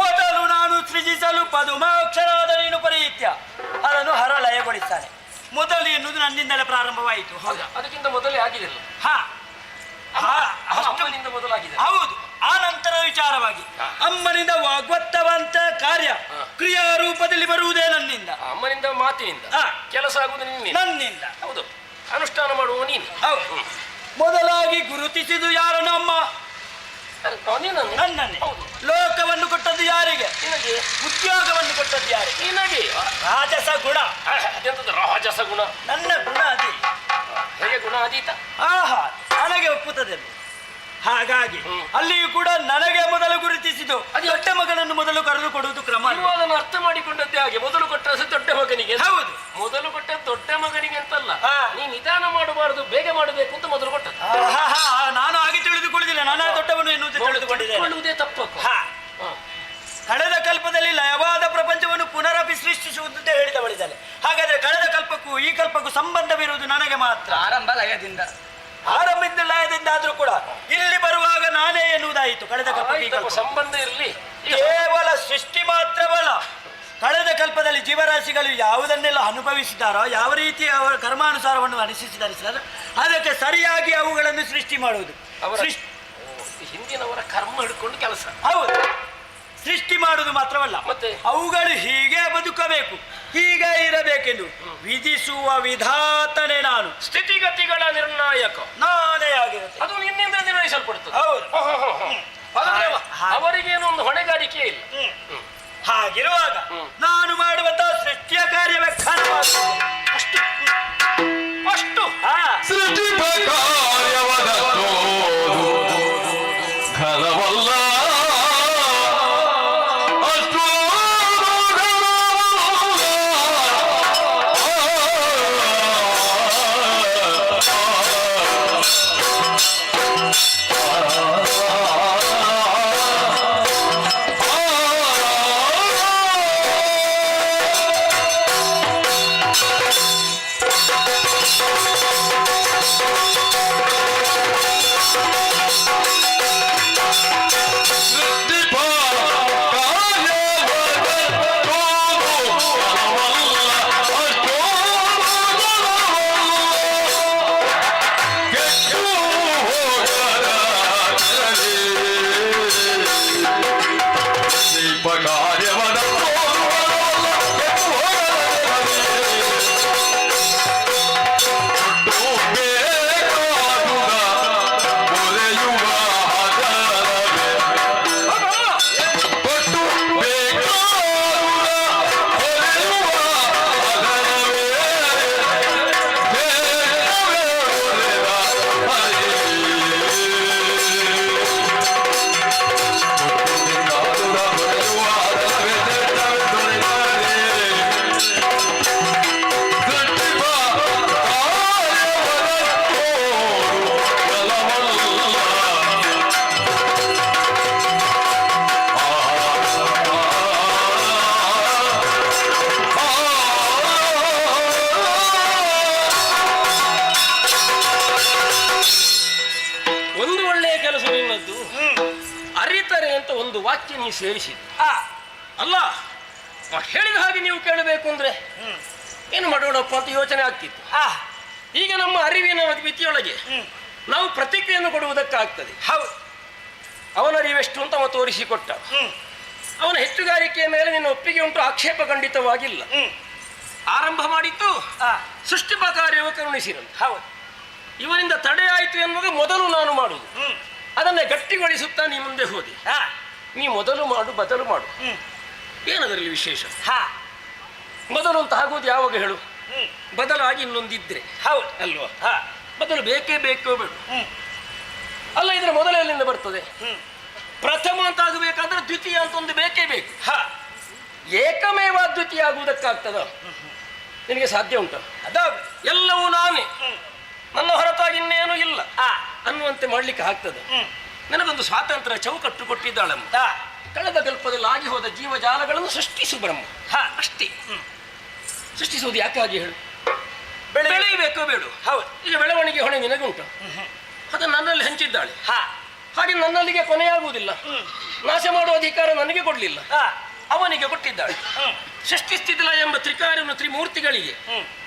ಮೊದಲು ನಾನು ಸೃಜಿಸಲು ಪದುಮಾಕ್ಷರಾದ ನೀನು ಪರಿತ್ಯ ಅದನ್ನು ಹರ ಲಯಗೊಳಿಸ್ತಾನೆ. ಮೊದಲು ಎನ್ನುವುದು ನನ್ನಿಂದಲೇ ಪ್ರಾರಂಭವಾಯಿತು. ಹೌದಾ? ಅದಕ್ಕಿಂತ ಮೊದಲೇ ಆಗಿದೆಲ್ಲ. ಅಮ್ಮನಿಂದ ಮೊದಲಾಗಿದೆ. ಹೌದು. ಆ ನಂತರ ವಿಚಾರವಾಗಿ ಅಮ್ಮನಿಂದ ವಾಗ್ವತ್ತವಂತ ಕಾರ್ಯ ಕ್ರಿಯಾರೂಪದಲ್ಲಿ ಬರುವುದೇ ನನ್ನಿಂದ. ಅಮ್ಮನಿಂದ ಮಾತಿನಿಂದ ಕೆಲಸ ಆಗುವುದು ನನ್ನಿಂದ. ಹೌದು. ಅನುಷ್ಠಾನ ಮಾಡುವ ನೀನು. ಹೌದು. ಮೊದಲಾಗಿ ಗುರುತಿಸಿದು ಯಾರನ್ನು? ಅಮ್ಮ. ನನ್ನನ್ನೇ. ಲೋಕವನ್ನು ಕೊಟ್ಟದ್ದು ಯಾರಿಗೆ? ನಿನಗೆ. ಉದ್ಯೋಗವನ್ನು ಕೊಟ್ಟದ್ದು ಯಾರಿಗೆ? ನಿನಗೆ. ರಾಜಸ ಗುಣ. ಅದೆಂತದ್ದು ರಾಜಸ ಗುಣ? ನನ್ನ ಗುಣ ಅದೇ. ಹೇಗೆ ಗುಣ ಅದೀತ? ಆಹಾ, ನನಗೆ ಒಪ್ಪುತ್ತದೆ. ಹಾಗಾಗಿ ಅಲ್ಲಿಯೂ ಕೂಡ ನನಗೆ ಮೊದಲು ಗುರುತಿಸಿದ್ದು ದೊಡ್ಡ ಮಗನನ್ನು ಮೊದಲು ಕರೆದುಕೊಡುವುದು ಕ್ರಮ. ಅದನ್ನು ಅರ್ಥ ಮಾಡಿಕೊಂಡದ್ದೇ ಹಾಗೆ. ಮೊದಲು ಕೊಟ್ಟದ್ದು ದೊಡ್ಡ ಮಗನಿಗೆ. ಹೌದು. ಮೊದಲು ಕೊಟ್ಟದ್ದು ದೊಡ್ಡ ಮಗನಿಗೆ ಅಂತಲ್ಲ, ನೀ ನಿಧಾನ ಮಾಡಬಾರದು, ಬೇಗ ಮಾಡಬೇಕು ಅಂತ ಮೊದಲು ಕೊಟ್ಟದ್ದು. ನಾನು ಹಾಗೆ ತಿಳಿದುಕೊಳ್ಳುವುದಿಲ್ಲ. ನಾನು ದೊಡ್ಡವನು ಎನ್ನುವುದು ತಿಳಿದುಕೊಂಡಿದ್ದೇನೆ. ತಪ್ಪು. ಕಳೆದ ಕಲ್ಪದಲ್ಲಿ ಲಯವಾದ ಪ್ರಪಂಚವನ್ನು ಪುನರಪಿ ಸೃಷ್ಟಿಸುವುದಂತ ಹೇಳಿದವಳಿದ್ದಾಳೆ. ಹಾಗಾದ್ರೆ ಕಳೆದ ಕಲ್ಪಕ್ಕೂ ಈ ಕಲ್ಪಕ್ಕೂ ಸಂಬಂಧವಿರುವುದು ನನಗೆ ಮಾತ್ರ. ಆರಂಭ ಲಯದಿಂದ. ಆರಂಭಿದ್ದ ಲಯದಿಂದ ಆದ್ರೂ ಕೂಡ ಇಲ್ಲಿ ಬರುವಾಗ ನಾನೇ ಎನ್ನುವುದಾಯಿತು. ಕಳೆದ ಕಲ್ಪ ಸಂಬಂಧ ಇರಲಿ. ಕೇವಲ ಸೃಷ್ಟಿ ಮಾತ್ರವಲ್ಲ, ಕಳೆದ ಕಲ್ಪದಲ್ಲಿ ಜೀವರಾಶಿಗಳು ಯಾವುದನ್ನೆಲ್ಲ ಅನುಭವಿಸಿದಾರೋ, ಯಾವ ರೀತಿ ಅವರ ಕರ್ಮಾನುಸಾರವನ್ನು ಅನುಸರಿಸಿದ್ದಾರೆ ಅದಕ್ಕೆ ಸರಿಯಾಗಿ ಅವುಗಳನ್ನು ಸೃಷ್ಟಿ ಮಾಡುವುದು. ಹಿಂದಿನವರ ಕರ್ಮ ಹಿಡ್ಕೊಂಡು ಕೆಲಸ. ಹೌದು. ಸೃಷ್ಟಿ ಮಾಡುವುದು ಮಾತ್ರವಲ್ಲ, ಮತ್ತೆ ಅವುಗಳು ಹೀಗೆ ಬದುಕಬೇಕು, ಹೀಗೆ ಇರಬೇಕೆಂದು ವಿಧಿಸುವ ವಿಧಾತನೇ ನಾನು. ಸ್ಥಿತಿಗತಿಗಳ ನಿರ್ಣಾಯಕ ನಾನೇ ಆಗಿರುತ್ತೆ. ಅದು ನಿನ್ನಿಂದ ನಿರ್ಣಯಿಸಲ್ಪಡುತ್ತದೆ. ಹೌದು. ಅವರಿಗೇನು ಒಂದು ಹೊಣೆಗಾರಿಕೆ ಇಲ್ಲ. ಹಾಗಿರುವಾಗ ನಾನು ಮಾಡುವಂತಹ ಸೃಷ್ಟಿಯ ಕಾರ್ಯವೇ ಅಷ್ಟು ಅಷ್ಟು ಸೃಷ್ಟಿ ಕಾರ್ಯವದಷ್ಟು ಘನವಲ್ಲ. ಅಂತ ಒಂದು ವಾಕ್ಯ ನೀವು ಸೇರಿಸಿದ್ರಿ. ಅಲ್ಲ, ಹೇಳಿದ ಹಾಗೆ ನೀವು ಕೇಳಬೇಕು ಅಂದ್ರೆ ಏನು ಮಾಡೋಣಪ್ಪ ಅಂತ ಯೋಚನೆ ಆಗ್ತಿತ್ತು. ಈಗ ನಮ್ಮ ಅರಿವಿನ ಮಿತಿಯೊಳಗೆ ನಾವು ಪ್ರತಿಕ್ರಿಯೆಯನ್ನು ಕೊಡುವುದಕ್ಕಾಗ್ತದೆ. ಹೌದು, ಅವನ ಅರಿವೆಷ್ಟು ಅಂತ ಅವ ತೋರಿಸಿಕೊಟ್ಟ. ಅವನ ಹೆಚ್ಚುಗಾರಿಕೆಯ ಮೇಲೆ ನಿನ್ನ ಒಪ್ಪಿಗೆ ಉಂಟು, ಆಕ್ಷೇಪ ಖಂಡಿತವಾಗಿಲ್ಲ. ಆರಂಭ ಮಾಡಿದ್ದು ಸೃಷ್ಟಿಪಕಾರ್ಯವು ಕರುಣಿಸಿರಲು. ಹೌದು, ಇವನಿಂದ ತಡೆ ಆಯಿತು ಎನ್ನುವಾಗ ಮೊದಲು ನಾನು ಮಾಡುವುದು, ಅದನ್ನೇ ಗಟ್ಟಿಗೊಳಿಸುತ್ತಾ ನೀ ಮುಂದೆ ಹೋದೆ. ನೀ ಮೊದಲು ಮಾಡು, ಬದಲು ಮಾಡು, ಏನದರಲ್ಲಿ ವಿಶೇಷ? ಮೊದಲು ಅಂತ ಆಗುವುದು ಯಾವಾಗ ಹೇಳು? ಬದಲಾಗಿ ಇನ್ನೊಂದಿದ್ರೆ. ಹೌದು ಅಲ್ವಾ? ಬದಲು ಬೇಕೇ ಬೇಕೋ ಬೇಡ? ಅಲ್ಲ, ಇದರ ಮೊದಲು ಎಲ್ಲಿಂದ ಬರ್ತದೆ? ಪ್ರಥಮ ಅಂತ ಆಗಬೇಕಾದ್ರೆ ದ್ವಿತೀಯ ಅಂತ ಒಂದು ಬೇಕೇ ಬೇಕು. ಏಕಮೇವ ದ್ವಿತೀಯ ಆಗುವುದಕ್ಕಾಗ್ತದ? ನಿನಗೆ ಸಾಧ್ಯ ಉಂಟ? ಎಲ್ಲವೂ ನಾನೇ, ನನ್ನ ಹೊರತಾಗಿ ಇನ್ನೇನು ಇಲ್ಲ ಅನ್ನುವಂತೆ ಮಾಡ್ಲಿಕ್ಕೆ ಆಗ್ತದೆ? ನನಗೊಂದು ಸ್ವಾತಂತ್ರ್ಯ ಚೌಕಟ್ಟು ಕೊಟ್ಟಿದ್ದಾಳಮ್ಮ. ಕಳೆದ ಕಲ್ಪದಲ್ಲಿ ಆಗಿ ಹೋದ ಜೀವಜಾಲಗಳನ್ನು ಸೃಷ್ಟಿಸು ಬ್ರಹ್ಮ, ಅಷ್ಟೇ. ಸೃಷ್ಟಿಸುವುದು ಯಾಕಾಗಿ ಹೇಳು? ಬೆಳೆಯಬೇಕೋ ಬೇಡು? ಹೌದು. ಈಗ ಬೆಳವಣಿಗೆ ಹೊಣೆ ನಿನಗುಂಟು, ಅದನ್ನು ನನ್ನಲ್ಲಿ ಹಂಚಿದ್ದಾಳೆ. ಹಾಗೆ ನನ್ನಲ್ಲಿಗೆ ಕೊನೆಯಾಗುವುದಿಲ್ಲ. ನಾಶ ಮಾಡುವ ಅಧಿಕಾರ ನನಗೆ ಕೊಡಲಿಲ್ಲ, ಅವನಿಗೆ ಕೊಟ್ಟಿದ್ದಾಳೆ. ಸೃಷ್ಟಿಸ್ಥಿತಿಲ ಎಂಬ ತ್ರಿಕಾರ್ಯವನ್ನು ತ್ರಿಮೂರ್ತಿಗಳಿಗೆ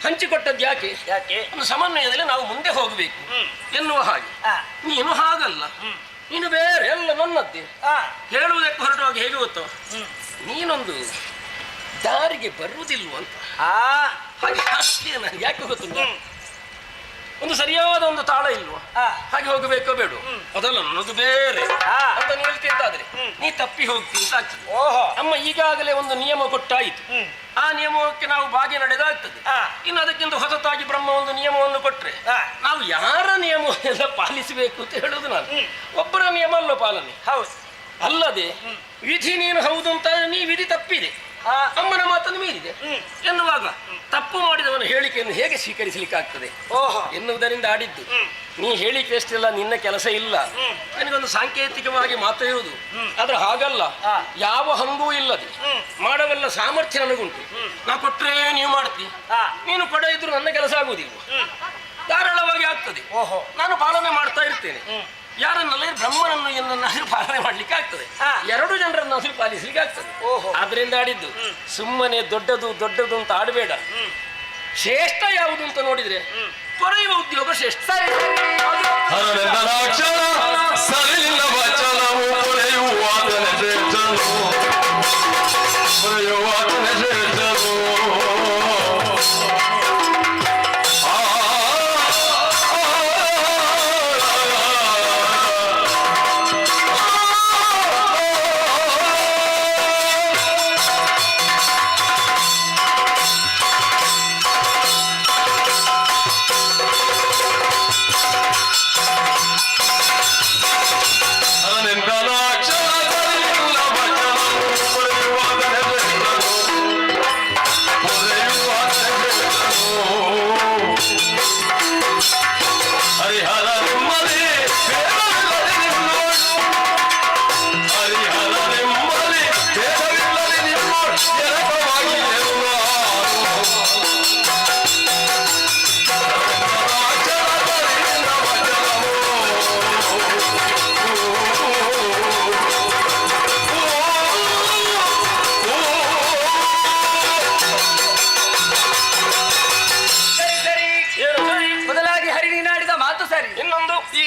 ಹಂಚಿಕೊಟ್ಟದ್ದು ಯಾಕೆ? ಒಂದು ಸಮನ್ವಯದಲ್ಲಿ ನಾವು ಮುಂದೆ ಹೋಗಬೇಕು ಎನ್ನುವ ಹಾಗೆ. ನೀನು ಹಾಗಲ್ಲ, ನೀನು ಬೇರೆ, ಎಲ್ಲ ನನ್ನದ್ದೇ. ಹೇಳುವುದಕ್ಕೆ ಹೊರಟುವಾಗ ಹೇಗೆ ಗೊತ್ತೋ, ನೀನೊಂದು ದಾರಿಗೆ ಬರುವುದಿಲ್ವಂತ. ಹಾಗೆ ನನಗೆ ಯಾಕೆ ಗೊತ್ತುಂಟ, ಒಂದು ಸರಿಯಾದ ಒಂದು ತಾಳ ಇಲ್ವಾ? ಹಾಗೆ ಹೋಗಬೇಕೋ ಬೇಡ? ಅದಲ್ಲ, ನನ್ನದು ಬೇರೆ ಅಂತ ನೀವು ಹೇಳ್ತಿದ್ದಾದ್ರೆ ನೀ ತಪ್ಪಿ ಹೋಗ್ತಿ ಅಂತ ಆಗ್ತದೆ. ಅಮ್ಮ ಈಗಾಗಲೇ ಒಂದು ನಿಯಮ ಕೊಟ್ಟಾಯಿತು, ಆ ನಿಯಮಕ್ಕೆ ನಾವು ಬಾಗಿ ನಡೆದಾಗ್ತದೆ. ಇನ್ನು ಅದಕ್ಕಿಂತ ಹೊಸತಾಗಿ ಬ್ರಹ್ಮ ಒಂದು ನಿಯಮವನ್ನು ಕೊಟ್ರೆ ನಾವು ಯಾರ ನಿಯಮವನ್ನೆಲ್ಲ ಪಾಲಿಸಬೇಕು ಅಂತ ಹೇಳುದು? ನಾನು ಒಬ್ಬರ ನಿಯಮ ಅಲ್ಲ ಪಾಲನೆ. ಹೌದು, ಅಲ್ಲದೆ ವಿಧಿ ನೀನು ಹೌದು ಅಂತ ನೀ ವಿಧಿ ತಪ್ಪಿದೆ, ಅಮ್ಮನ ಮಾತನ್ನು ಮೀರಿದೆ ಎನ್ನುವಾಗ ತಪ್ಪು ಮಾಡಿದವನ ಹೇಳಿಕೆಯನ್ನು ಹೇಗೆ ಸ್ವೀಕರಿಸಲಿಕ್ಕಾಗ್ತದೆ ಎನ್ನುವುದರಿಂದ ಆಡಿದ್ದು. ನೀ ಹೇಳಿಕೆ ಎಷ್ಟಿಲ್ಲ, ನಿನ್ನ ಕೆಲಸ ಇಲ್ಲ, ನನಗೊಂದು ಸಾಂಕೇತಿಕವಾಗಿ ಮಾತಾಡುವುದು. ಆದ್ರೆ ಹಾಗಲ್ಲ, ಯಾವ ಹಂಗೂ ಇಲ್ಲದೆ ಮಾಡವೆಲ್ಲ ಸಾಮರ್ಥ್ಯ ನನಗುಂಟು. ನಾ ಕೊಟ್ರೇ ನೀವು ಮಾಡ್ತಿ, ನೀನು ಕೊಡ ಇದ್ರು ನನ್ನ ಕೆಲಸ ಆಗುವುದಿಲ್ಲ, ಧಾರಾಳವಾಗಿ ಆಗ್ತದೆ. ನಾನು ಪಾಲನೆ ಮಾಡ್ತಾ ಇರ್ತೇನೆ. ಯಾರನ್ನೆಲ್ಲ ಬ್ರಹ್ಮನನ್ನು ಎನ್ನನ್ನಾದ್ರೂ ಪಾಲನೆ ಮಾಡ್ಲಿಕ್ಕೆ ಆಗ್ತದೆ, ಎರಡು ಜನರನ್ನಾದ್ರೂ ಪಾಲಿಸ್ಲಿಕ್ಕೆ ಆಗ್ತದೆ. ಆದ್ರಿಂದ ಆಡಿದ್ದು. ಸುಮ್ಮನೆ ದೊಡ್ಡದು ದೊಡ್ಡದು ಅಂತ ಆಡಬೇಡ. ಶ್ರೇಷ್ಠ ಯಾವುದು ಅಂತ ನೋಡಿದ್ರೆ ಪೊರೆಯುವ ಉದ್ಯೋಗ ಶ್ರೇಷ್ಠ.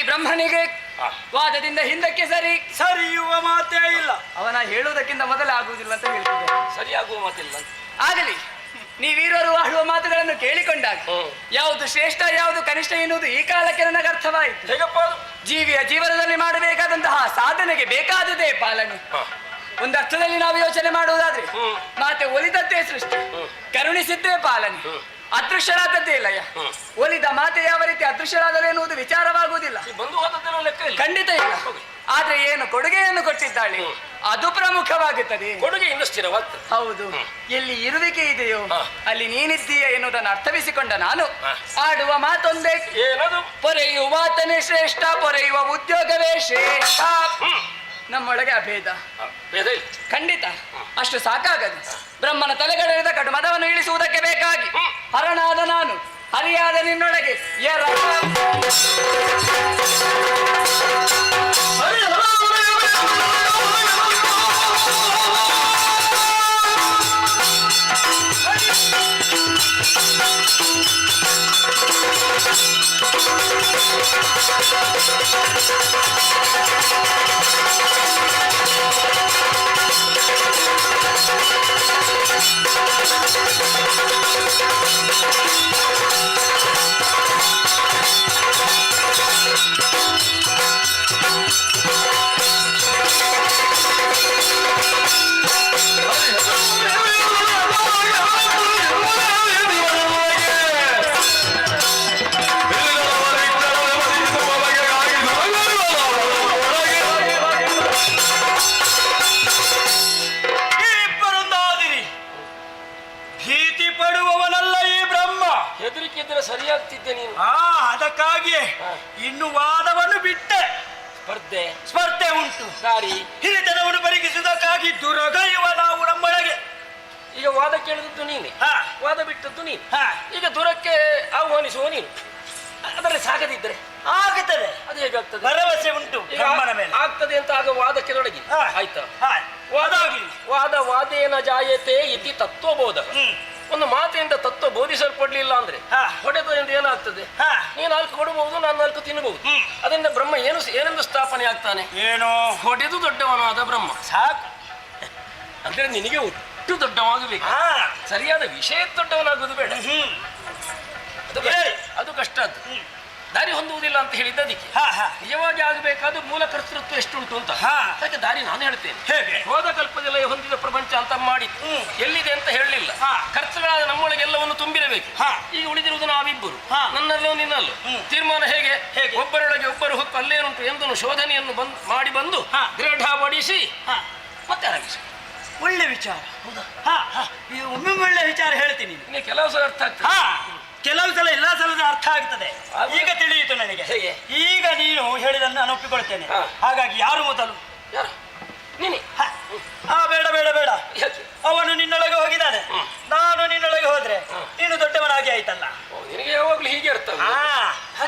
ಬ್ರಹ್ಮನಿಗೆ ವಾದದಿಂದ ಹಿಂದಕ್ಕೆ ಸರಿಯುವ ಮಾತೇ ಇಲ್ಲ. ಅವನ ಹೇಳುವುದಕ್ಕಿಂತ ಮೊದಲು ಆಗುವುದಿಲ್ಲ ಅಂತ ಹೇಳ್ತಿದ್ದೆ. ಸರಿಯಾಗುವ ಮಾತಿಲ್ಲ ಆಗಲಿ, ನೀವೀರರು ಆಡುವ ಮಾತುಗಳನ್ನು ಕೇಳಿಕೊಂಡಾಗ ಯಾವುದು ಶ್ರೇಷ್ಠ ಯಾವುದು ಕನಿಷ್ಠ ಎನ್ನುವುದು ಈ ಕಾಲಕ್ಕೆ ನನಗೆ ಅರ್ಥವಾಯಿತು. ಹೇಗಪ್ಪ? ಜೀವಿಯ ಜೀವನದಲ್ಲಿ ಮಾಡಬೇಕಾದಂತಹ ಸಾಧನೆಗೆ ಬೇಕಾದುದೇ ಪಾಲನೆ. ಒಂದು ಅರ್ಥದಲ್ಲಿ ನಾವು ಯೋಚನೆ ಮಾಡುವುದಾದ್ರೆ ಮಾತೆ ಒಲಿದದ್ದೇ ಸೃಷ್ಟಿ, ಕರುಣಿಸಿದ್ದೇ ಪಾಲನೆ, ಅದೃಶ್ಯರಾದದ್ದೇ ಲಯ. ಒಲಿದ ಮಾತೆ ಯಾವ ರೀತಿ ಅದೃಶ್ಯರಾದರೆ ಎನ್ನುವುದು ವಿಚಾರವಾಗುವುದಿಲ್ಲ, ಖಂಡಿತ ಇಲ್ಲ. ಆದ್ರೆ ಏನು ಕೊಡುಗೆಯನ್ನು ಕೊಟ್ಟಿದ್ದಾಳೆ ಅದು ಪ್ರಮುಖವಾಗುತ್ತದೆ. ಕೊಡುಗೆ ಇನ್ನು ಸ್ಥಿರವಾಗ್ತದೆ. ಹೌದು, ಎಲ್ಲಿ ಇರುವಿಕೆ ಇದೆಯೋ ಅಲ್ಲಿ ನೀನಿದ್ದೀಯ ಎನ್ನುವುದನ್ನು ಅರ್ಥವಿಸಿಕೊಂಡ ನಾನು ಆಡುವ ಮಾತೊಂದೇ, ಏನದು? ಪೊರೆಯುವಾತನೇ ಶ್ರೇಷ್ಠ, ಪೊರೆಯುವ ಉದ್ಯೋಗವೇ ಶ್ರೇಷ್ಠ. ನಮ್ಮೊಳಗೆ ಅಭೇದ ಖಂಡಿತ ಅಷ್ಟು ಸಾಕಾಗದು. ಬ್ರಹ್ಮನ ತಲೆಗಡೆದ ಕಡು ಮದವನ್ನು ಇಳಿಸುವುದಕ್ಕೆ ಬೇಕಾಗಿ ಹರನಾದ ನಾನು, ಹರಿಯಾದ ನಿನ್ನೊಳಗೆ ಹರಿ ಹೇಗಾಗ್ತಿದ್ದೆ ನೀನು? ಅದಕ್ಕಾಗಿಯೇ ಇನ್ನು ವಾದವನ್ನು ಬಿಟ್ಟೆ. ಸ್ಪರ್ಧೆ ಉಂಟು. ದಾರಿ ಹಿರಿತನವನ್ನು ಬರಿಗಿಸುವುದಕ್ಕಾಗಿ ದುರಗೈವ ನಾವು ನಮ್ಮೊಳಗೆ. ಈಗ ವಾದ ಕೇಳಿದದ್ದು ನೀನೆ, ವಾದ ಬಿಟ್ಟದ್ದು ನೀನು. ಈಗ ದುರಕ್ಕೆ ಆಹ್ವಾನಿಸುವ ನೀನು. ಅದರಲ್ಲಿ ಸಾಗದಿದ್ರೆ ಆಗುತ್ತದೆ. ಅದು ಹೇಗಾಗ್ತದೆ? ಭರವಸೆ ಉಂಟು ಬ್ರಹ್ಮನ ಮೇಲೆ. ಆಗ್ತದೆ ಅಂತ ಆಗ ವಾದಕ್ಕೆ ತೊಡಗಿ ಆಯ್ತಾ? ವಾದಾಗಿ ವಾದೇನ ಜಾಯತೆ ಇತಿ ತತ್ವಬೋಧ. ಒಂದು ಮಾತೆಯಿಂದ ತತ್ವ ಬೋಧಿಸಲ್ಪಡ್ಲಿಲ್ಲ ಅಂದ್ರೆ ಹೊಡೆತದಿಂದ ಏನಾಗ್ತದೆ? ನೀನು 4 ಕೊಡಬಹುದು, ನಾನು 4 ತಿನ್ನಬಹುದು. ಅದರಿಂದ ಬ್ರಹ್ಮ ಏನೆಂದು ಸ್ಥಾಪನೆ ಆಗ್ತಾನೆ? ಏನೋ ಹೊಡೆದು ದೊಡ್ಡವನಾದ ಬ್ರಹ್ಮ ಸಾಕು. ಅಂದ್ರೆ ನಿನಗೆ ಒಟ್ಟು ದೊಡ್ಡವಾಗಬೇಕು, ಸರಿಯಾದ ವಿಷಯ ದೊಡ್ಡವನಾಗುವುದು ಬೇಡ. ಅದು ಕಷ್ಟ. ಅದು ದಾರಿ ಹೊಂದುವುದಿಲ್ಲ ಅಂತ ಹೇಳಿದ್ದ ಅದಕ್ಕೆ. ನಿಜವಾಗಿ ಆಗಬೇಕಾದ ಮೂಲ ಕರ್ತೃತ್ವ ಎಷ್ಟುಂಟು ಅಂತ ಅದಕ್ಕೆ ದಾರಿ ನಾನು ಹೇಳ್ತೇನೆ. ಹೇಗೆ? ಹೋದ ಕಲ್ಪದಲ್ಲಿ ಹೊಂದಿದ ಪ್ರಪಂಚ ಅಂತ ಮಾಡಿ ಎಲ್ಲಿದೆ ಅಂತ ಹೇಳಲಿಲ್ಲ. ಕರ್ತೃಗಳಾದ ನಮ್ಮೊಳಗೆ ಎಲ್ಲವನ್ನು ತುಂಬಿರಬೇಕು. ಈಗ ಉಳಿದಿರುವುದು ನಾವಿಬ್ಬರು, ನನ್ನಲ್ಲೂ ನಿನ್ನಲ್ಲೂ. ತೀರ್ಮಾನ ಹೇಗೆ? ಒಬ್ಬರೊಳಗೆ ಒಬ್ಬರು ಹೊತ್ತು ಅಲ್ಲೇನುಂಟು ಎಂದನು ಶೋಧನೆಯನ್ನು ಮಾಡಿ ಬಂದು ದೃಢಪಡಿಸಿ ಮತ್ತೆ ಆರಂಭಿಸಿ. ಒಳ್ಳೆ ವಿಚಾರ. ಇದು ಒಮ್ಮೆ ಒಳ್ಳೆ ವಿಚಾರ ಹೇಳ್ತೀನಿ. ಕೆಲವು ಸಲ ಅರ್ಥ ಆಗ್ತದೆ, ಕೆಲವು ಸಲ ಎಲ್ಲ ಸಲದ ಅರ್ಥ ಆಗ್ತದೆ. ಈಗ ತಿಳಿಯಿತು ನನಗೆ. ಈಗ ನೀನು ಹೇಳಿದನ್ನು ನಾನು ಒಪ್ಪಿಕೊಳ್ತೇನೆ. ಹಾಗಾಗಿ ಯಾರು ಮೊದಲು? ನೀನೆ. ಬೇಡ ಬೇಡ ಬೇಡ, ಅವನು ನಿನ್ನೊಳಗೆ ಹೋಗಿದ್ದಾನೆ, ನಾನು ನಿನ್ನೊಳಗೆ ಹೋದ್ರೆ ನೀನು ದೊಡ್ಡವನಾಗಿ ಆಯ್ತಲ್ಲ. ನಿನಗೆ ಯಾವಾಗ್ಲೂ ಹೀಗೆ ಅರ್ಥ.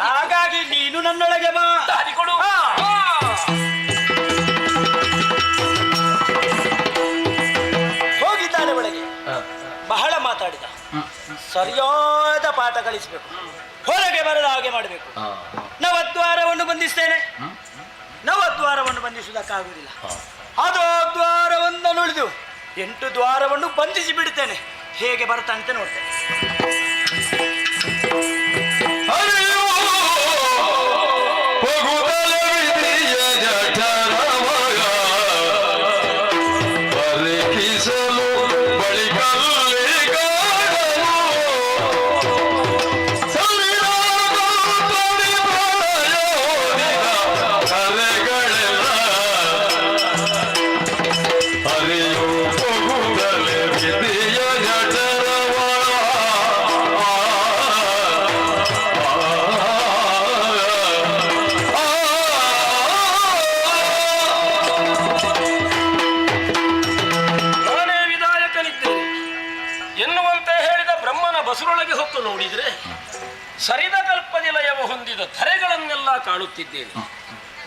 ಹಾಗಾಗಿ ನೀನು ನನ್ನೊಳಗೆ ಬಾ. ದಾರಿ ಕೊಡು. ಹೋಗಿದ್ದಾನೆ ಒಳಗೆ, ಬಹಳ ಮಾತಾಡಿದ. ಸರಿಯಾದ ಪಾಠ ಕಲಿಸಬೇಕು, ಹೊರಗೆ ಬರದ ಹಾಗೆ ಮಾಡಬೇಕು. ನವದ್ವಾರವನ್ನು ಬಂಧಿಸ್ತೇನೆ. ನವದ್ವಾರವನ್ನು ಬಂಧಿಸುವುದಕ್ಕಾಗುವುದಿಲ್ಲ. ಅದು ದ್ವಾರವೊಂದನ್ನು ಉಳಿದು 8 ದ್ವಾರವನ್ನು ಬಂಧಿಸಿ ಬಿಡುತ್ತೇನೆ. ಹೇಗೆ ಬರ್ತಾನಂತೆ ನೋಡ್ತೇನೆ. ಬಸರೊಳಗೆ ಹೊತ್ತು ನೋಡಿದ್ರೆ ಸರಿದ ಕಲ್ಪನಿಲಯವ ಹೊಂದಿದ ಧರೆಗಳನ್ನೆಲ್ಲ ಕಾಣುತ್ತಿದ್ದೇನೆ.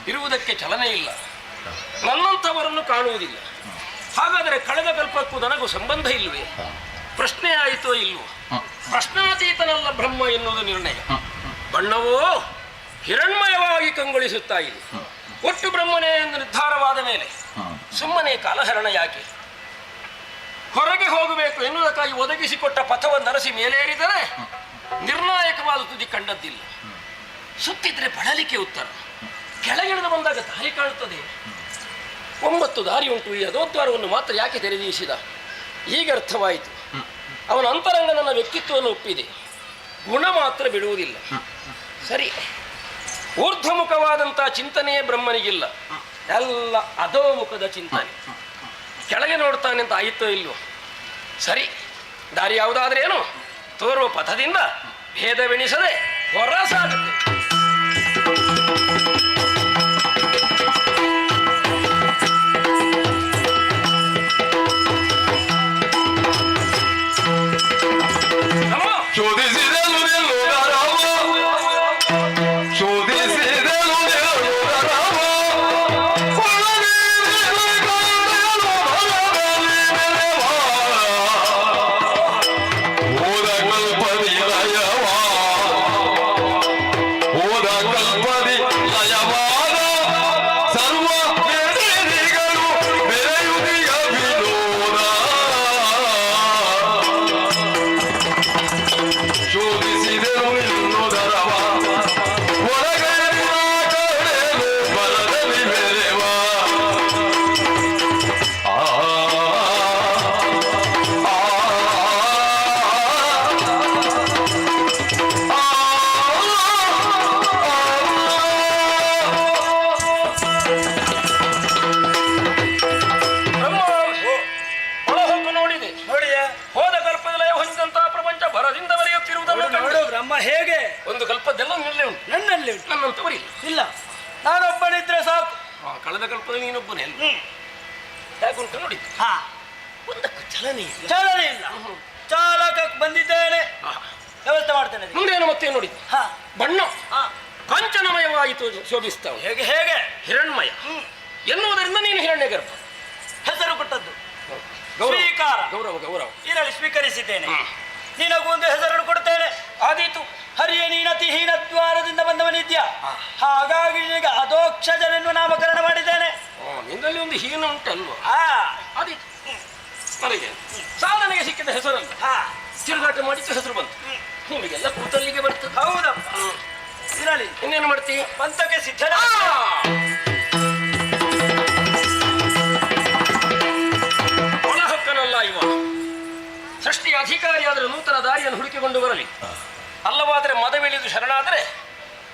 ಇರುವುದಕ್ಕೆ ಚಲನೆ ಇಲ್ಲ, ನನ್ನಂಥವರನ್ನು ಕಾಣುವುದಿಲ್ಲ. ಹಾಗಾದರೆ ಕಳೆದ ಕಲ್ಪಕ್ಕೂ ನನಗೂ ಸಂಬಂಧ ಇಲ್ಲವೇ? ಪ್ರಶ್ನೆ ಆಯಿತೋ ಇಲ್ವೋ? ಪ್ರಶ್ನಾತೀತನಲ್ಲ ಬ್ರಹ್ಮ ಎನ್ನುವುದು ನಿರ್ಣಯ. ಬಣ್ಣವೋ ಹಿರಣ್ಮಯವಾಗಿ ಕಂಗೊಳಿಸುತ್ತಾ ಇದೆ. ಒಟ್ಟು ಬ್ರಹ್ಮನೇ ಎಂದು ನಿರ್ಧಾರವಾದ ಮೇಲೆ ಸುಮ್ಮನೆ ಕಾಲಹರಣ ಯಾಕೆ? ಹೊರಗೆ ಹೋಗಬೇಕು ಎನ್ನುವುದಕ್ಕಾಗಿ ಒದಗಿಸಿಕೊಟ್ಟ ಪಥವನ್ನು ಅರಸಿ ಮೇಲೇರಿದರೆ ನಿರ್ಣಾಯಕವಾದ ತುದಿ ಕಂಡದ್ದಿಲ್ಲ. ಸುತ್ತಿದ್ರೆ ಬಳಲಿಕೆ ಉತ್ತರ. ಕೆಳಗಿಳಿದು ಬಂದಾಗ ದಾರಿ ಕಾಣುತ್ತದೆ. 9 ದಾರಿ ಉಂಟು, ಈ ಅಧೋದ್ವಾರವನ್ನು ಮಾತ್ರ ಯಾಕೆ ತೆರೆದೀಸಿದ? ಈಗ ಅರ್ಥವಾಯಿತು. ಅವನ ಅಂತರಂಗ ನನ್ನ ವ್ಯಕ್ತಿತ್ವವನ್ನು ಒಪ್ಪಿದೆ, ಗುಣ ಮಾತ್ರ ಬಿಡುವುದಿಲ್ಲ. ಸರಿ, ಊರ್ಧ್ವಮುಖವಾದಂತಹ ಚಿಂತನೆಯೇ ಬ್ರಹ್ಮನಿಗಿಲ್ಲ, ಎಲ್ಲ ಅಧೋಮುಖದ ಚಿಂತನೆ. ಕೆಳಗೆ ನೋಡ್ತಾನೆ ಅಂತ ಆಯಿತೋ ಇಲ್ವೋ? ಸರಿ, ದಾರಿ ಯಾವುದಾದ್ರೇನು ತೋರುವ ಪಥದಿಂದ ಭೇದವೆಣಿಸದೆ ಹೊರ ಸಾಗುತ್ತೆ. ಕಲ್ಪದಿ ಲಯ ಒಂದು ಕಲ್ಪದ್ದೆಲ್ಲ ನನ್ನಲ್ಲೇ ಉಂಟು. ನನ್ನಲ್ಲಿ ಉಂಟು. ನನ್ನಂತವರಿ ಇಲ್ಲ, ನಾನೊಬ್ಬನಿದ್ರೆ ಸಾಕು. ಕಳೆದ ಕಲ್ಪದಲ್ಲಿ ನೀನೊಬ್ಬನೇ ಅಲ್ಲ. ಹೇಗುಂಟು ನೋಡಿ. ಹಾ, ಒಂದಕ್ಕೆ ಚಲನೆ ಇಲ್ಲ. ಚಾಲನೆ ಇಲ್ಲ. ಚಾಲಕಕ್ಕೆ ಬಂದಿದ್ದೇನೆ, ವ್ಯವಸ್ಥೆ ಮಾಡ್ತೇನೆ. ಮುಂದೇನು ಮತ್ತೆ ನೋಡಿ. ಹಾ, ಬಣ್ಣ ಹಾ, ಕಾಂಚನಮಯವಾಯಿತು, ಶೋಭಿಸ್ತಾವ. ಹೇಗೆ ಹೇಗೆ ಹಿರಣ್ಮಯ ಎನ್ನುವುದರಿಂದ ನೀನು ಹಿರಣ್ಯ ಗರ್ಭ. ಹೆಸರು ಕೊಟ್ಟದ್ದು ಗೌರವ ಸ್ವೀಕಾರ. ಗೌರವ ಗೌರವ ಇರಲಿ, ಸ್ವೀಕರಿಸಿದ್ದೇನೆ. ನಿನಗೂ ಒಂದು ಹೆಸರನ್ನು ಕೊಡ್ತೇನೆ. ಆದೀತು. ಹರಿಯ ನೀನತಿಹೀನ ದ್ವಾರದಿಂದ ಬಂದವನಿದ್ಯಾ, ಹಾಗಾಗಿ ನಿನಗೆ ಅಧೋಕ್ಷಜನೆನ್ನು ನಾಮಕರಣ ಮಾಡಿದ್ದೇನೆ. ನಿನ್ನಲ್ಲಿ ಒಂದು ಹೀನ ಉಂಟಲ್ವ. ಆ, ಆದೀತು. ನನಗೆ ಸಾಧನೆಗೆ ಸಿಕ್ಕಿದ ಹೆಸರಲ್ಲ. ಹಾ, ತಿರುಗಾಟ ಮಾಡಿದ್ದು ಹೆಸರು ಬಂತು. ನಿಮಗೆಲ್ಲ ಕೂತಲ್ಲಿಗೆ ಬರ್ತದೆ. ಹೌದಪ್ಪ. ಇರಲಿ, ಇನ್ನೇನು ಮಾಡ್ತೀವಿ. ಪಂಥಕ್ಕೆ ಸಿದ್ಧನ. ಒಳಹಕ್ಕನಲ್ಲ ಇವ. ಸೃಷ್ಟಿಯ ಅಧಿಕಾರಿಯಾದರೆ ನೂತನ ದಾರಿಯನ್ನು ಹುಡುಕಿಕೊಂಡು ಬರಲಿ. ಅಲ್ಲವಾದರೆ ಮದವೆಳಿದು ಶರಣಾದರೆ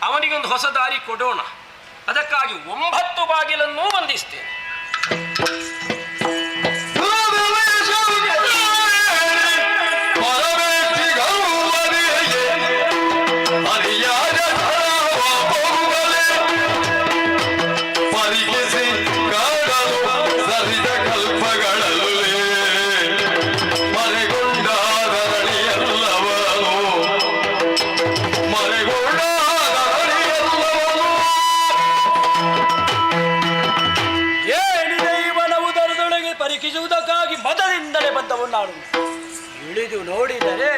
ಅವನಿಗೊಂದು ಹೊಸ ದಾರಿ ಕೊಡೋಣ. ಅದಕ್ಕಾಗಿ 9 ಬಾಗಿಲನ್ನೂ ಬಂಧಿಸ್ತೇನೆ. ಪರೀಕ್ಷಿಸುವುದಕ್ಕಾಗಿ ಮದದಿಂದಲೇ ಬಂದವನು ನಾನು. ಇಳಿದು ನೋಡಿದರೆ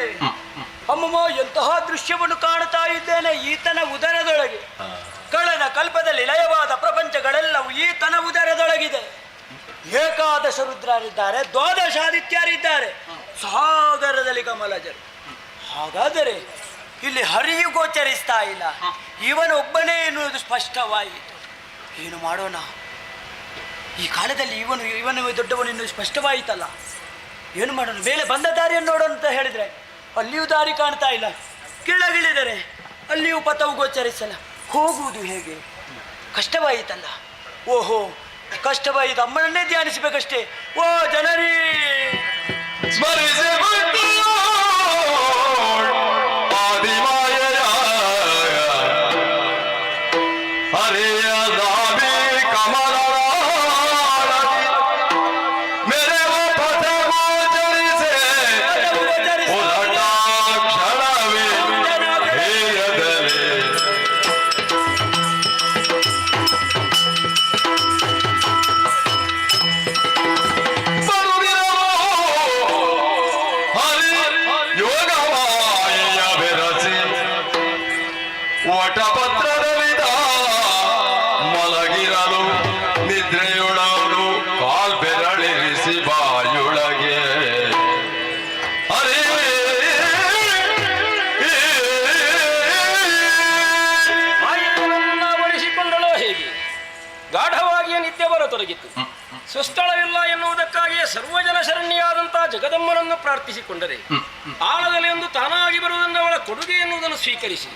ಅಮ್ಮಮ್ಮ, ಎಂತಹ ದೃಶ್ಯವನ್ನು ಕಾಣುತ್ತಾ ಇದ್ದೇನೆ. ಈತನ ಉದರದೊಳಗೆ ಕಳೆದ ಕಲ್ಪದಲ್ಲಿ ಲಯವಾದ ಪ್ರಪಂಚಗಳೆಲ್ಲವೂ ಈತನ ಉದರದೊಳಗಿದೆ. ಏಕಾದಶ ರುದ್ರರಿದ್ದಾರೆ, ದ್ವಾದಶಾದಿತ್ಯರಿದ್ದಾರೆ, ಸಾಗರದಲ್ಲಿ ಕಮಲಜರು. ಹಾಗಾದರೆ ಇಲ್ಲಿ ಹರಿಯು ಗೋಚರಿಸ್ತಾ ಇಲ್ಲ, ಇವನೊಬ್ಬನೇ ಎನ್ನುವುದು ಸ್ಪಷ್ಟವಾಯಿತು. ಏನು ಮಾಡೋಣ? ಈ ಕಾಲದಲ್ಲಿ ಇವನು ದೊಡ್ಡವನು ಇನ್ನು ಸ್ಪಷ್ಟವಾಯಿತಲ್ಲ. ಏನು ಮಾಡೋಣ? ಮೇಲೆ ಬಂದ ದಾರಿಯನ್ನು ನೋಡೋಣ ಅಂತ ಹೇಳಿದರೆ ಅಲ್ಲಿಯೂ ದಾರಿ ಕಾಣ್ತಾ ಇಲ್ಲ. ಕೆಳಗಿಳಿದರೆ ಅಲ್ಲಿಯೂ ಪಥವು ಗೋಚರಿಸಲ್ಲ. ಹೋಗುವುದು ಹೇಗೆ? ಕಷ್ಟವಾಯಿತಲ್ಲ. ಓಹೋ, ಕಷ್ಟವಾಯಿತು. ಅಮ್ಮನನ್ನೇ ಧ್ಯಾನಿಸಬೇಕಷ್ಟೇ. ಓ ಜನರೇ, ವಟಪತ್ರದಲ್ಲಿದ ಮಲಗಿರಲು ನಿದ್ರೆಯೊಳಲು ಕಾಲ್ಬೆರಳಿರಿಸಿ ಬಾಯೊಳಗೆ ಬಳಸಿಕೊಂಡಳೋ ಹೇಗೆ? ಗಾಢವಾಗಿಯೇ ನಿತ್ಯ ಬರತೊಡಗಿತ್ತು. ಸುಸ್ಥಳವಿಲ್ಲ ಎನ್ನುವುದಕ್ಕಾಗಿಯೇ ಸರ್ವಜನ ಶರಣ್ಯಾದಂತಹ ಜಗದಮ್ಮನನ್ನು ಪ್ರಾರ್ಥಿಸಿಕೊಂಡರೆ ಆಳದಲ್ಲಿ ಒಂದು ತಾನಾಗಿ ಬರುವುದನ್ನು ಅವಳ ಕೊಡುಗೆ ಎನ್ನುವುದನ್ನು ಸ್ವೀಕರಿಸಿ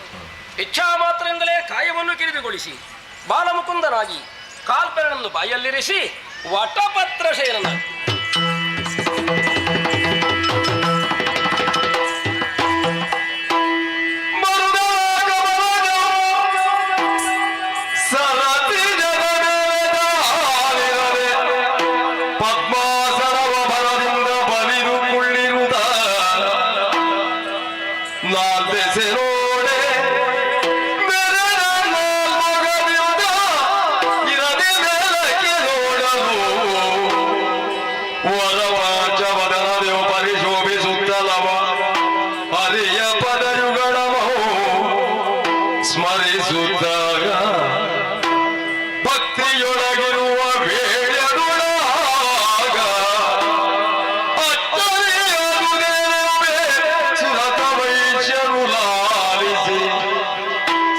ಇಚ್ಛಾ ಮಾತ್ರದಿಂದಲೇ ಕಾಯವನ್ನು ಕಿರಿದುಗೊಳಿಸಿ ಬಾಲಮುಕುಂದನಾಗಿ ಕಾಲ್ಬೆರಳನ್ನು ಬಾಯಲ್ಲಿರಿಸಿ ವಟಪತ್ರ ಶಯನನ ಸ್ಮರಿಸುತ್ತಾಗ ಭಕ್ತಿಯೊಳಗಿರುವ ವೇಳೆಯೊಳಗ ಅಚ್ಚರಿಯಾಗುವುದೇನುವೆ ಸುರತ ವೈಶ್ಯರು ಲಾಲಿಸಿ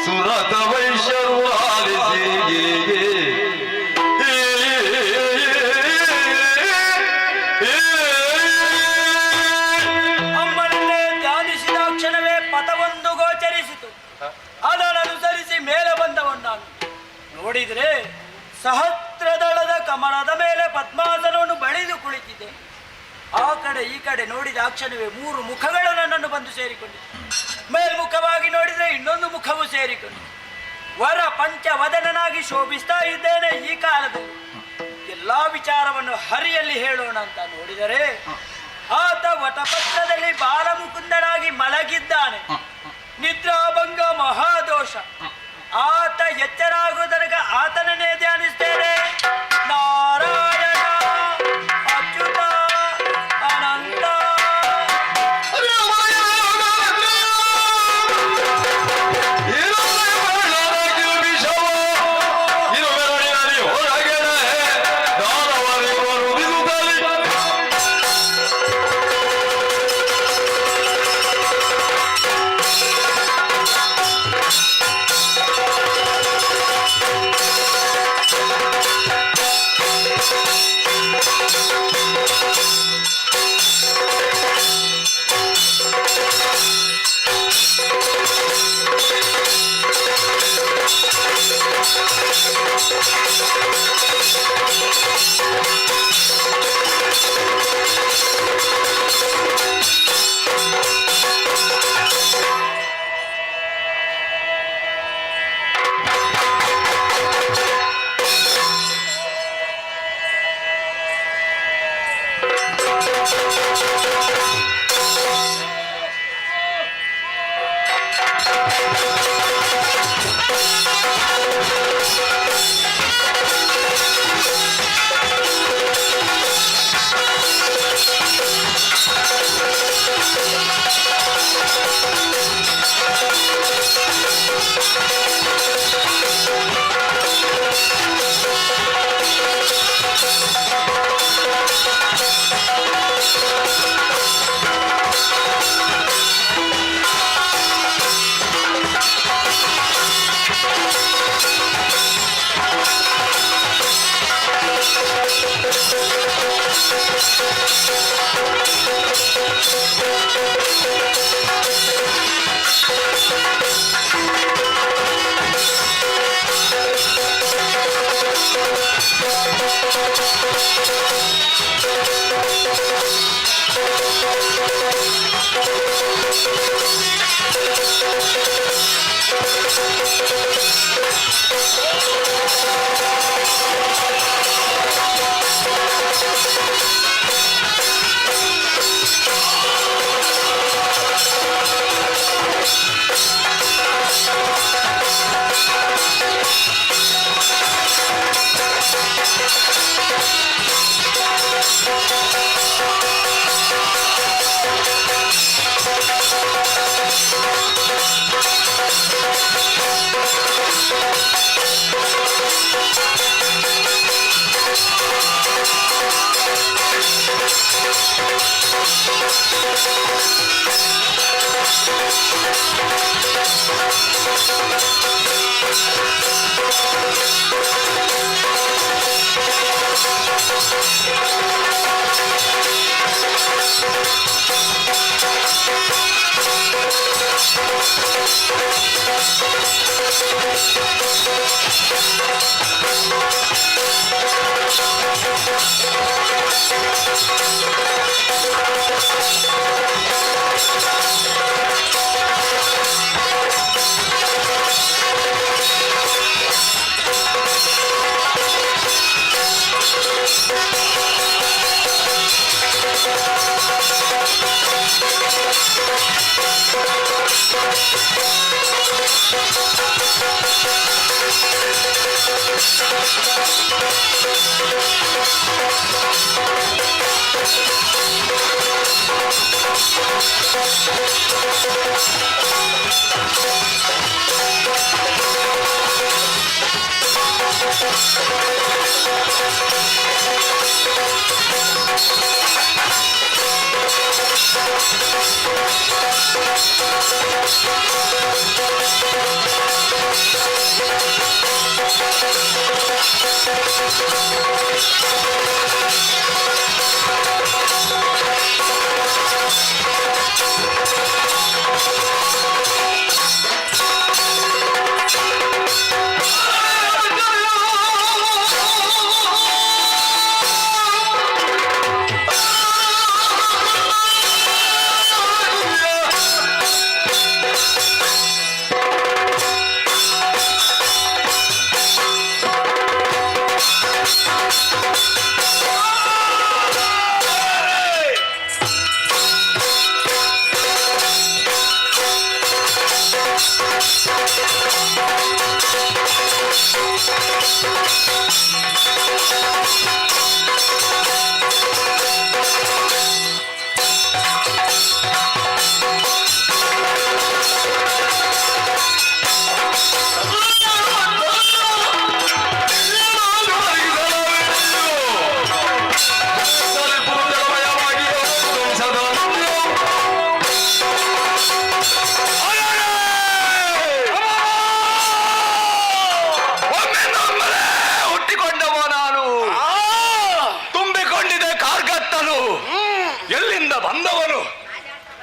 ಸುರತ ವೈಶ್ಯರು ಲಾಲಿಸಿ ಅಮ್ಮನನ್ನೇ ಧ್ಯಾನಿಸಿದ ಕ್ಷಣವೇ ಪಥವೊಂದು ಗೋಚರಿಸಿತು. ಅದನ್ನನುಸರಿಸಿ ಮೇಲೆ ಬಂದವನು ನಾನು. ನೋಡಿದರೆ ಸಹಸ್ರದಳದ ಕಮಲದ ಮೇಲೆ ಪದ್ಮಾಸನವನ್ನು ಬಳಿದು ಕುಳಿತಿದೆ. ಆ ಈ ಕಡೆ ನೋಡಿದ ಆ ಕ್ಷಣವೇ 3 ಮುಖಗಳು ನನ್ನನ್ನು ಬಂದು ಸೇರಿಕೊಂಡಿವೆ. ಮೇಲ್ಮುಖವಾಗಿ ನೋಡಿದರೆ ಇನ್ನೊಂದು ಮುಖವು ಸೇರಿಕೊಂಡಿದೆ. ವರ ಪಂಚವದನನಾಗಿ ಶೋಭಿಸ್ತಾ ಇದ್ದೇನೆ. ಈ ಕಾಲದಲ್ಲಿ ಎಲ್ಲಾ ವಿಚಾರವನ್ನು ಹರಿಯಲ್ಲಿ ಹೇಳೋಣ ಅಂತ ನೋಡಿದರೆ ಆತ ವಟಪತ್ರದಲ್ಲಿ ಬಾಲಮುಕುಂದನಾಗಿ ಮಲಗಿದ್ದಾನೆ. ನಿದ್ರಾಭಂಗ ಮಹಾದೋಷ. ಆತ ಎಚ್ಚರಾಗುವುದರಗ ಆತನನ್ನೇ ಧ್ಯಾನಿಸ್ತೇನೆ. ನಾರಾಯಣ ಅಚ್ಯುತ ಅನಂತ.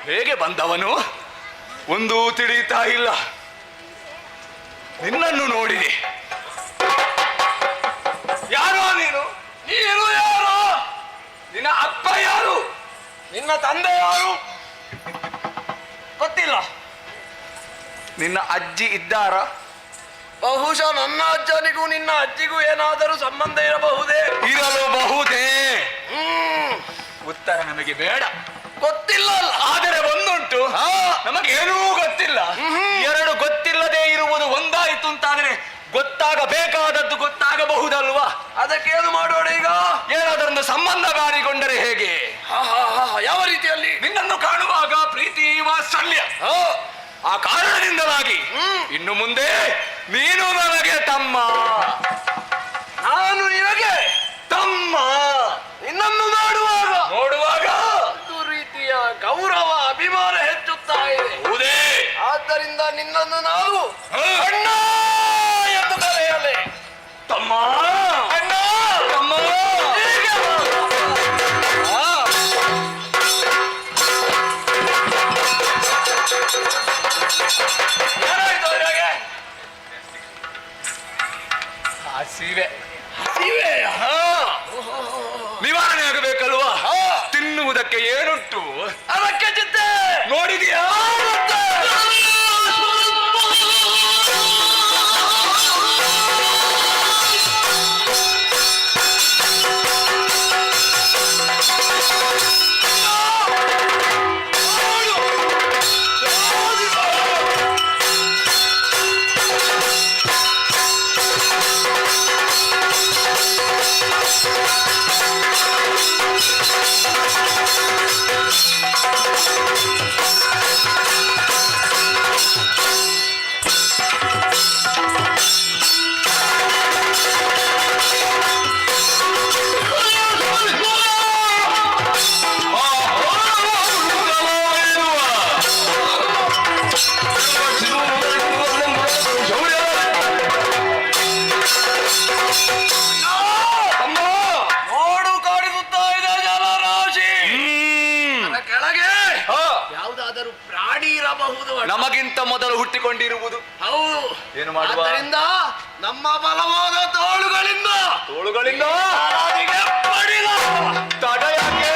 ಹೇಗೆ ಬಂದವನು ಒಂದು ತಿಳಿಯುತ್ತಾ ಇಲ್ಲ. ನಿನ್ನನ್ನು ನೋಡಿದೆ. ಯಾರೋ ನೀನು? ನೀನು ಯಾರು? ನಿನ್ನ ಅಪ್ಪ ಯಾರು? ನಿನ್ನ ತಂದೆ ಯಾರು? ಗೊತ್ತಿಲ್ಲ. ನಿನ್ನ ಅಜ್ಜಿ ಇದ್ದಾರ? ಬಹುಶಃ ನನ್ನ ಅಜ್ಜನಿಗೂ ನಿನ್ನ ಅಜ್ಜಿಗೂ ಏನಾದರೂ ಸಂಬಂಧ ಇರಬಹುದೇ? ಇರಲಬಹುದೇ? ಉತ್ತರ ನಮಗೆ ಬೇಡ, ಗೊತ್ತಿಲ್ಲ. ಆದರೆ ಒಂದುಂಟು, ನಮಗೇನೂ ಗೊತ್ತಿಲ್ಲ. ಎರಡು ಗೊತ್ತಿಲ್ಲದೆ ಇರುವುದು ಒಂದಾಯಿತು ಅಂತಾದ್ರೆ ಗೊತ್ತಾಗಬೇಕಾದದ್ದು ಗೊತ್ತಾಗಬಹುದಲ್ವಾ? ಅದಕ್ಕೇನು ಮಾಡೋಣ ಈಗ? ಏನಾದರೊಂದು ಸಂಬಂಧ ಬಾರಿಕೊಂಡರೆ ಹೇಗೆ? ಯಾವ ರೀತಿಯಲ್ಲಿ? ನಿನ್ನನ್ನು ಕಾಣುವಾಗ ಪ್ರೀತಿ ವಾತ್ಸಲ್ಯ, ಆ ಕಾರಣದಿಂದಲಾಗಿ ಇನ್ನು ಮುಂದೆ ನೀನು ನನಗೆ ತಮ್ಮ, ನಾನು ನಿನಗೆ ತಮ್ಮ. ನಿನ್ನನ್ನು ನೋಡುವಾಗ ಒಂದು ರೀತಿಯ ಗೌರವ ಅಭಿಮಾನ ಹೆಚ್ಚುತ್ತಾ ಇದೆ. ಹೌದೇ? ಆದ್ದರಿಂದ ನಿನ್ನನ್ನು ನಾವು ಅಣ್ಣ ಎಂದು ಕರೆಯಲೇ. ತಮ್ಮ, ಅಣ್ಣ, ತಮ್ಮ. ಏನಾಯ್ತು ಅವರಿಗೆ? ಹಸಿವೆ. ನಿವಾರಣೆ ಆಗಬೇಕಲ್ವಾ? ತಿನ್ನುವುದಕ್ಕೆ ಏನುಂಟು? ಅದಕ್ಕೆ ಚಿತ್ತೆ ನೋಡಿದೆಯಾ? ನಮಗಿಂತ ಮೊದಲು ಹುಟ್ಟಿಕೊಂಡಿರುವುದು. ಹೌದು. ಏನು ಮಾಡುವ? ಆದ್ದರಿಂದ ನಮ್ಮ ಬಲವಾದ ತೋಳುಗಳಿಂದ ಪಡಿಲ ತಡ ಯಾಕೆ?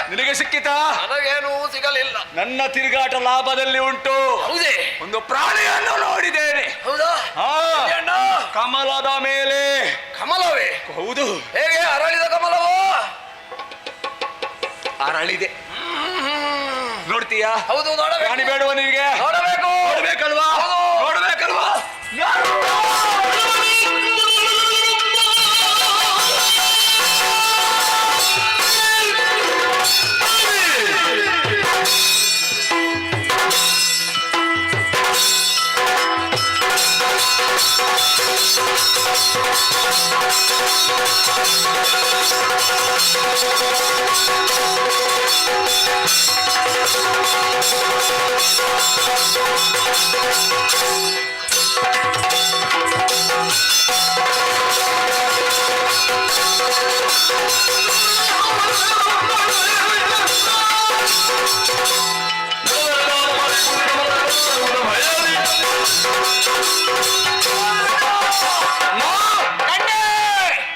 ನಿನಗೆ ಸಿಕ್ಕಿತಾ? ನನಗೇನೂ ಸಿಗಲಿಲ್ಲ. ನನ್ನ ತಿರುಗಾಟ ಲಾಭದಲ್ಲಿ ಉಂಟು. ಹೌದೇ? ಒಂದು ಪ್ರಾಣಿಯನ್ನು ನೋಡಿದ್ದೇನೆ. ಹೌದಾ? ಹಾ, ಅಣ್ಣ, ಕಮಲದ ಮೇಲೆ. ಕಮಲವೇ? ಹೌದು, ಹೇಗೆ ಅರಳಿದ ಕಮಲವೋ? ಅರಳಿದೆ. ನೋಡ್ತೀಯಾ? ಹೌದು, ನೋಡಬೇಕು. ಪ್ರಾಣಿ ಬೇಡವ ನಿನಗೆ? ನೋಡಬೇಕು. ನೋಡ್ಬೇಕಲ್ವಾ? ನೋಡ್ಬೇಕಲ್ವಾ?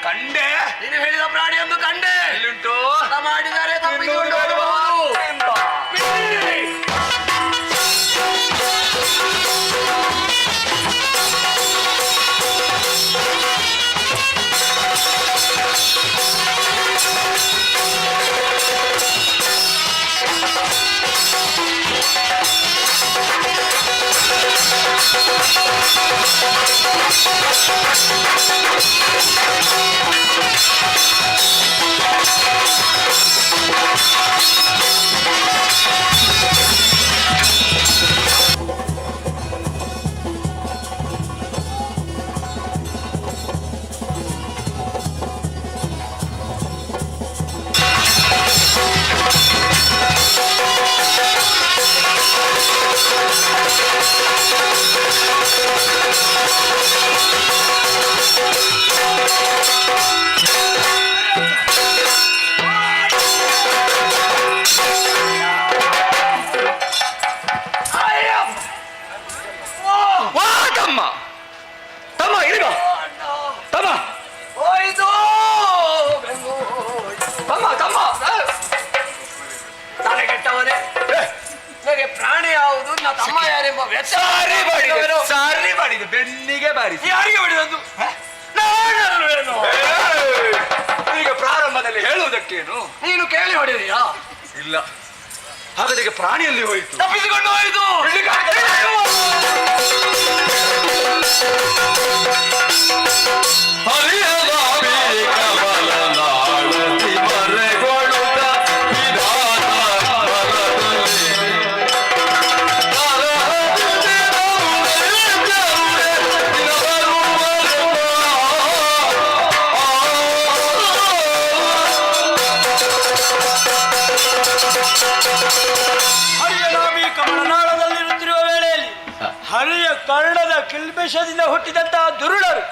ಕಂಡೆ? ನೀನು ಹೇಳಿದ ಪ್ರಾಣಿಯೊಂದು ಕಂಡೆ. ಎಲ್ಲಿಂಟು? ಹಠ ಮಾಡಿದರೆ ತಪ್ಪಿಸಿಕೊಂಡು ಹೋಗಬಹುದು. ವಾ ತಮ್ಮ, ತಮ್ಮ ಇಳಿಗ, ತಮ್ಮ ಹೋಯ್ತು. ತಮ್ಮ ತಮ್ಮ. ತಲೆ ಕೆಟ್ಟವನೇ. ನನಗೆ ಪ್ರಾಣಿ ಯಾವುದು, ನನ್ನ ತಮ್ಮ ಯಾರೆಂಬ ಸಾರಿ ಮಾಡಿದೆ, ಸಾರಿ ಮಾಡಿದೆ, ಬೆನ್ನಿಗೆ ಬಾರಿಸಿ. ಯಾರಿಗೆ ಹೊಡೆದದ್ದು? ನಾನಲ್ವೇನು? ಈಗ ಪ್ರಾರಂಭದಲ್ಲಿ ಹೇಳುವುದಕ್ಕೇನು? ನೀನು ಕೇಳಿ ಹೊಡೆದೆಯಾ? ಇಲ್ಲ. ಹಾಗಾದ್ರೆ ಪ್ರಾಣಿಯಲ್ಲಿ ಹೋಯಿತು, ತಪ್ಪಿಸಿಕೊಂಡು ಹೋಯ್ತು. ಹರಿಯನಾಭಿ ಕಮಲನಾಳದಲ್ಲಿರುತ್ತಿರುವ ವೇಳೆಯಲ್ಲಿ ಹರಿಯ ಕರ್ಣದ ಕಿಲ್ಬಿಷದಿಂದ ಹುಟ್ಟಿದಂತಹ ದುರುಳರು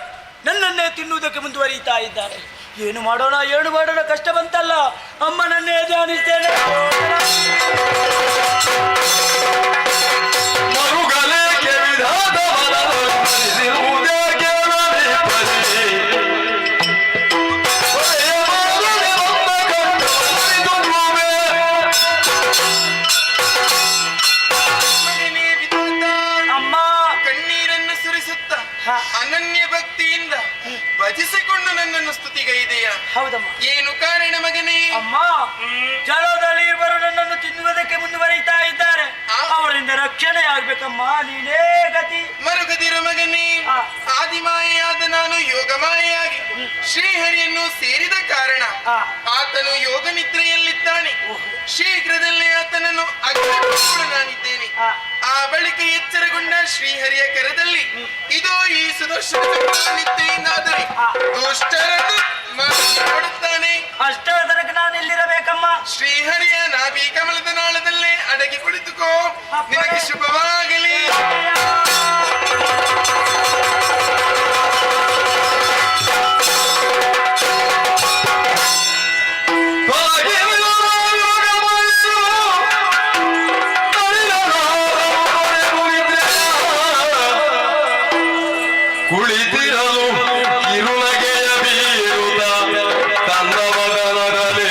ನನ್ನನ್ನೇ ತಿನ್ನುವುದಕ್ಕೆ ಮುಂದುವರಿಯುತ್ತಾ ಇದ್ದಾರೆ. ಏನು ಮಾಡೋಣ ಕಷ್ಟ ಬಂತಲ್ಲ. ಅಮ್ಮನನ್ನೇ ಧ್ಯಾನಿಸ್ತೇನೆ. ಅಮ್ಮ ಕಣ್ಣೀರನ್ನು ಸುರಿಸುತ್ತ ಅನನ್ಯ ಭಕ್ತಿಯಿಂದ ಭಜಿಸಿಕೊಂಡು ನನ್ನನ್ನು ಸ್ತುತಿಗೈದೆಯಾ? ಹೌದಮ್ಮ. ಏನು ಕಾರಣ ಮಗನೇ? ಅಮ್ಮ, ಜಲದಲ್ಲಿ ಇಬ್ಬರು ನನ್ನನ್ನು ತಿನ್ನುವುದಕ್ಕೆ ಮುಂದುವರಿತಾ ಇದ್ದಾರೆ. ಅವರಿಂದ ರಕ್ಷಣೆ ಆಗ್ಬೇಕಮ್ಮ, ನೀನೇ ಗತಿ. ಮರುಗದಿರು ಮಗನೇ, ಆದಿಮಾಯೆಯಾದ ನಾನು ಯೋಗಮಾಯೆಯಾಗಿ ಶ್ರೀಹರಿಯನ್ನು ಸೇರಿದ ಕಾರಣ ಆತನು ಯೋಗ ನಿದ್ರೆಯಲ್ಲಿದ್ದಾನೆ. ಶೀಘ್ರದಲ್ಲೇ ಆತನನ್ನು ಅಗ್ನಿಪೂರ್ಣ ನಾನಿದ್ದೇನೆ. ಆ ಬಳಿಕ ಎಚ್ಚರಗೊಂಡ ಶ್ರೀಹರಿಯ ಕರದಲ್ಲಿ ಇದೋ ಈ ಸುದರ್ಶನ ನಿದ್ದೆಯಿಂದಾದರೆ ದುಷ್ಟರನ್ನು ಮಾಡಿಕೊಡುತ್ತಾನೆ. ಅಷ್ಟರ ತನಕ ನಾನು ಎಲ್ಲಿರಬೇಕಮ್ಮ? ಶ್ರೀಹರಿಯ ನಾಭಿ ಕಮಲದ ನಾಳದಲ್ಲೇ ಅಡಗಿ ಕುಳಿತುಕೋ. ನಿನಗೆ ಶುಭವಾಗಲಿ. ಕುಳಿತಿರಲು ಇರುಳಗೆಯ ಬೀರುತ್ತ ತನ್ನ ಮಗನರಲೇ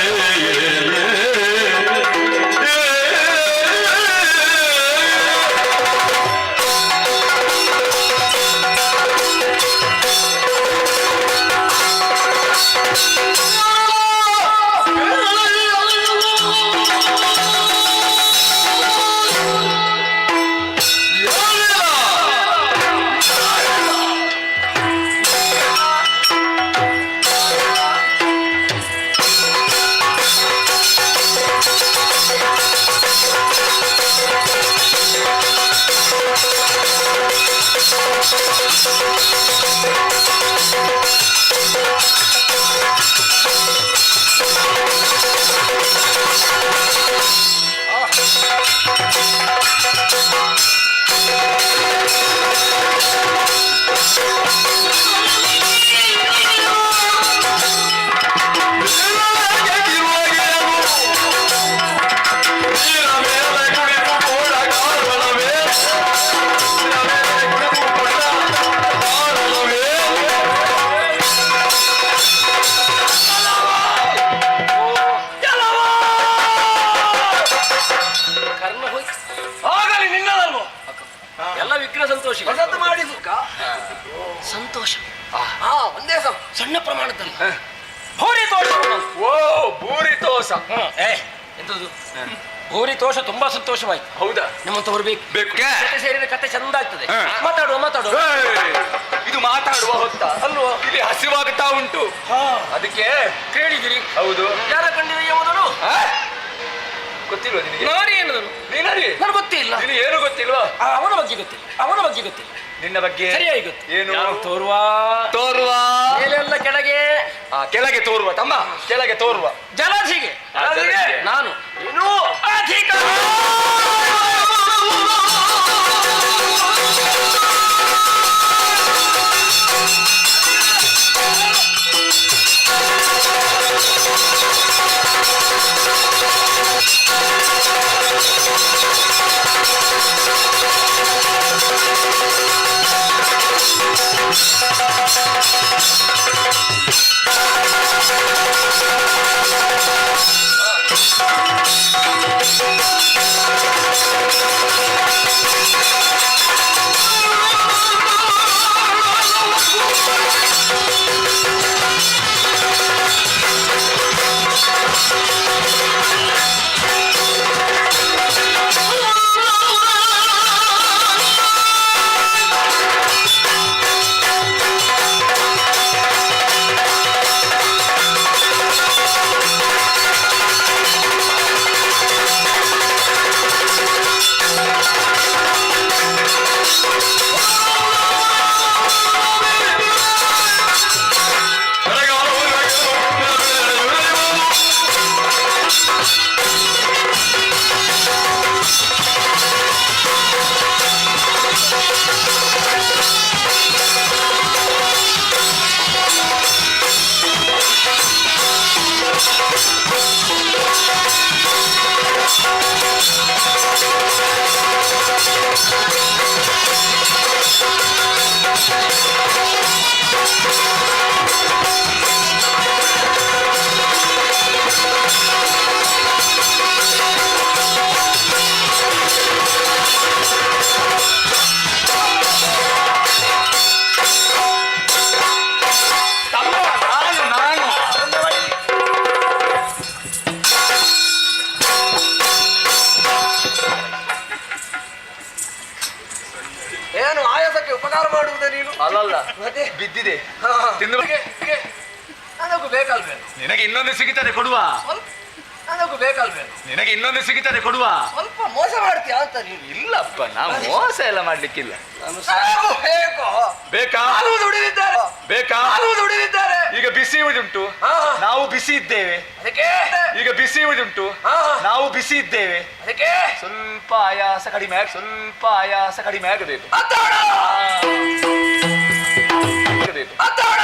ಮಾಡಿಸುವುದಿಲ್ಲ ಸಂತೋಷ. ಹೊಸತು ಮಾಡಿಸುಕ ಸಂತೋಷ ಒಂದೇ ಸಮ ಸಣ್ಣ ಪ್ರಮಾಣದಲ್ಲಿ ಭೂರಿ ತೋಷ. ಓ ಭೂರಿ ತೋಷ. ಎಂತದ್ದು ಭೂರಿ ತೋಷ? ತುಂಬಾ ಸಂತೋಷವಾಯ್ತು. ಹೌದಾ? ನಿಮ್ಮಂತವ್ರು ಬೇಕು. ಬೇಕು. ಜೊತೆ ಸೇರಿದ ಕತೆ ಚಂದ ಆಗ್ತದೆ. ಮಾತಾಡುವ ಇದು ಮಾತಾಡುವ ಹೊತ್ತ ಅಲ್ವೋ? ಇಲ್ಲಿ ಹಸಿವಾಗ್ತಾ ಉಂಟು, ಅದಕ್ಕೆ ಕೇಳಿದಿರಿ? ಹೌದು. ಯಾರ ಕಂಡಿದೆಯ ಮೊದಲು? ಗೊತ್ತಿಲ್ವಾ ನಿನಗೆ? ನಾರಿ ಏನದನು? ನೀನರಿ? ನನಗೆ ಗೊತ್ತಿಲ್ಲ. ನಿನಗೆ ಏನು ಗೊತ್ತಿಲ್ವಾ? ಅವನ ಬಗ್ಗೆ ಗೊತ್ತಿಲ್ಲ. ನಿನ್ನ ಬಗ್ಗೆ ಸರಿಯಾಗಿ ಗೊತ್ತು. ಏನು? ತೋರುವ ಮೇಲೆಲ್ಲ ಕೆಳಗೆ. ಕೆಳಗೆ ತೋರುವ ತಮ್ಮ, ಕೆಳಗೆ ತೋರುವ ಜಲಧಿಗೆ ನಾನು ಇನ್ನೂ ಅಧಿಕ. ಏನು ಆಯಾಸಕ್ಕೆ ಉಪಕಾರ ಮಾಡುವುದ ನೀನು? ಅಲ್ಲಲ್ಲ, ಮತ್ತೆ ಬಿದ್ದಿದೆ. ತಿನ್ನು. ನನಗೂ ಬೇಕಲ್ವೇನು? ನಿನಗೆ ಇನ್ನೊಂದು ಸಿಗುತ್ತದೆ ಕೊಡುವ. ನನಗೂ ಬೇಕಲ್ವೇನು? ನಿನಗೆ ಇನ್ನೊಂದು ಸಿಗುತ್ತದೆ ಕೊಡುವ. ಸ್ವಲ್ಪ ಮೋಸ ಮಾಡ್ತೀಯ ಅಂತ ನೀನು. ಇಲ್ಲಪ್ಪ, ನಾವು ಮೋಸ ಎಲ್ಲ ಮಾಡ್ಲಿಕ್ಕಿಲ್ಲ. ನನಗೂ ಬೇಕು. ಬೇಕಾ? ಹಾಲು ದುಡಿದಿದ್ದಾರೆ. ಬೇಕಾ? ಹಾಲು ದುಡಿದಿದ್ದಾರೆ. ಈಗ ಬಿಸಿ ಉಂಟು, ನಾವು ಬಿಸಿ ಇದ್ದೇವೆ. ಅದಕ್ಕೆ ಈಗ ಬಿಸಿ ಉಂಟು, ನಾವು ಬಿಸಿ ಇದ್ದೇವೆ. ಅದಕ್ಕೆ ಸ್ವಲ್ಪ ಆಯಾಸ ಕಡಿಮೆ ಆಗಬೇಕು. ಅತ್ತಾಡ ಅತ್ತಾಡ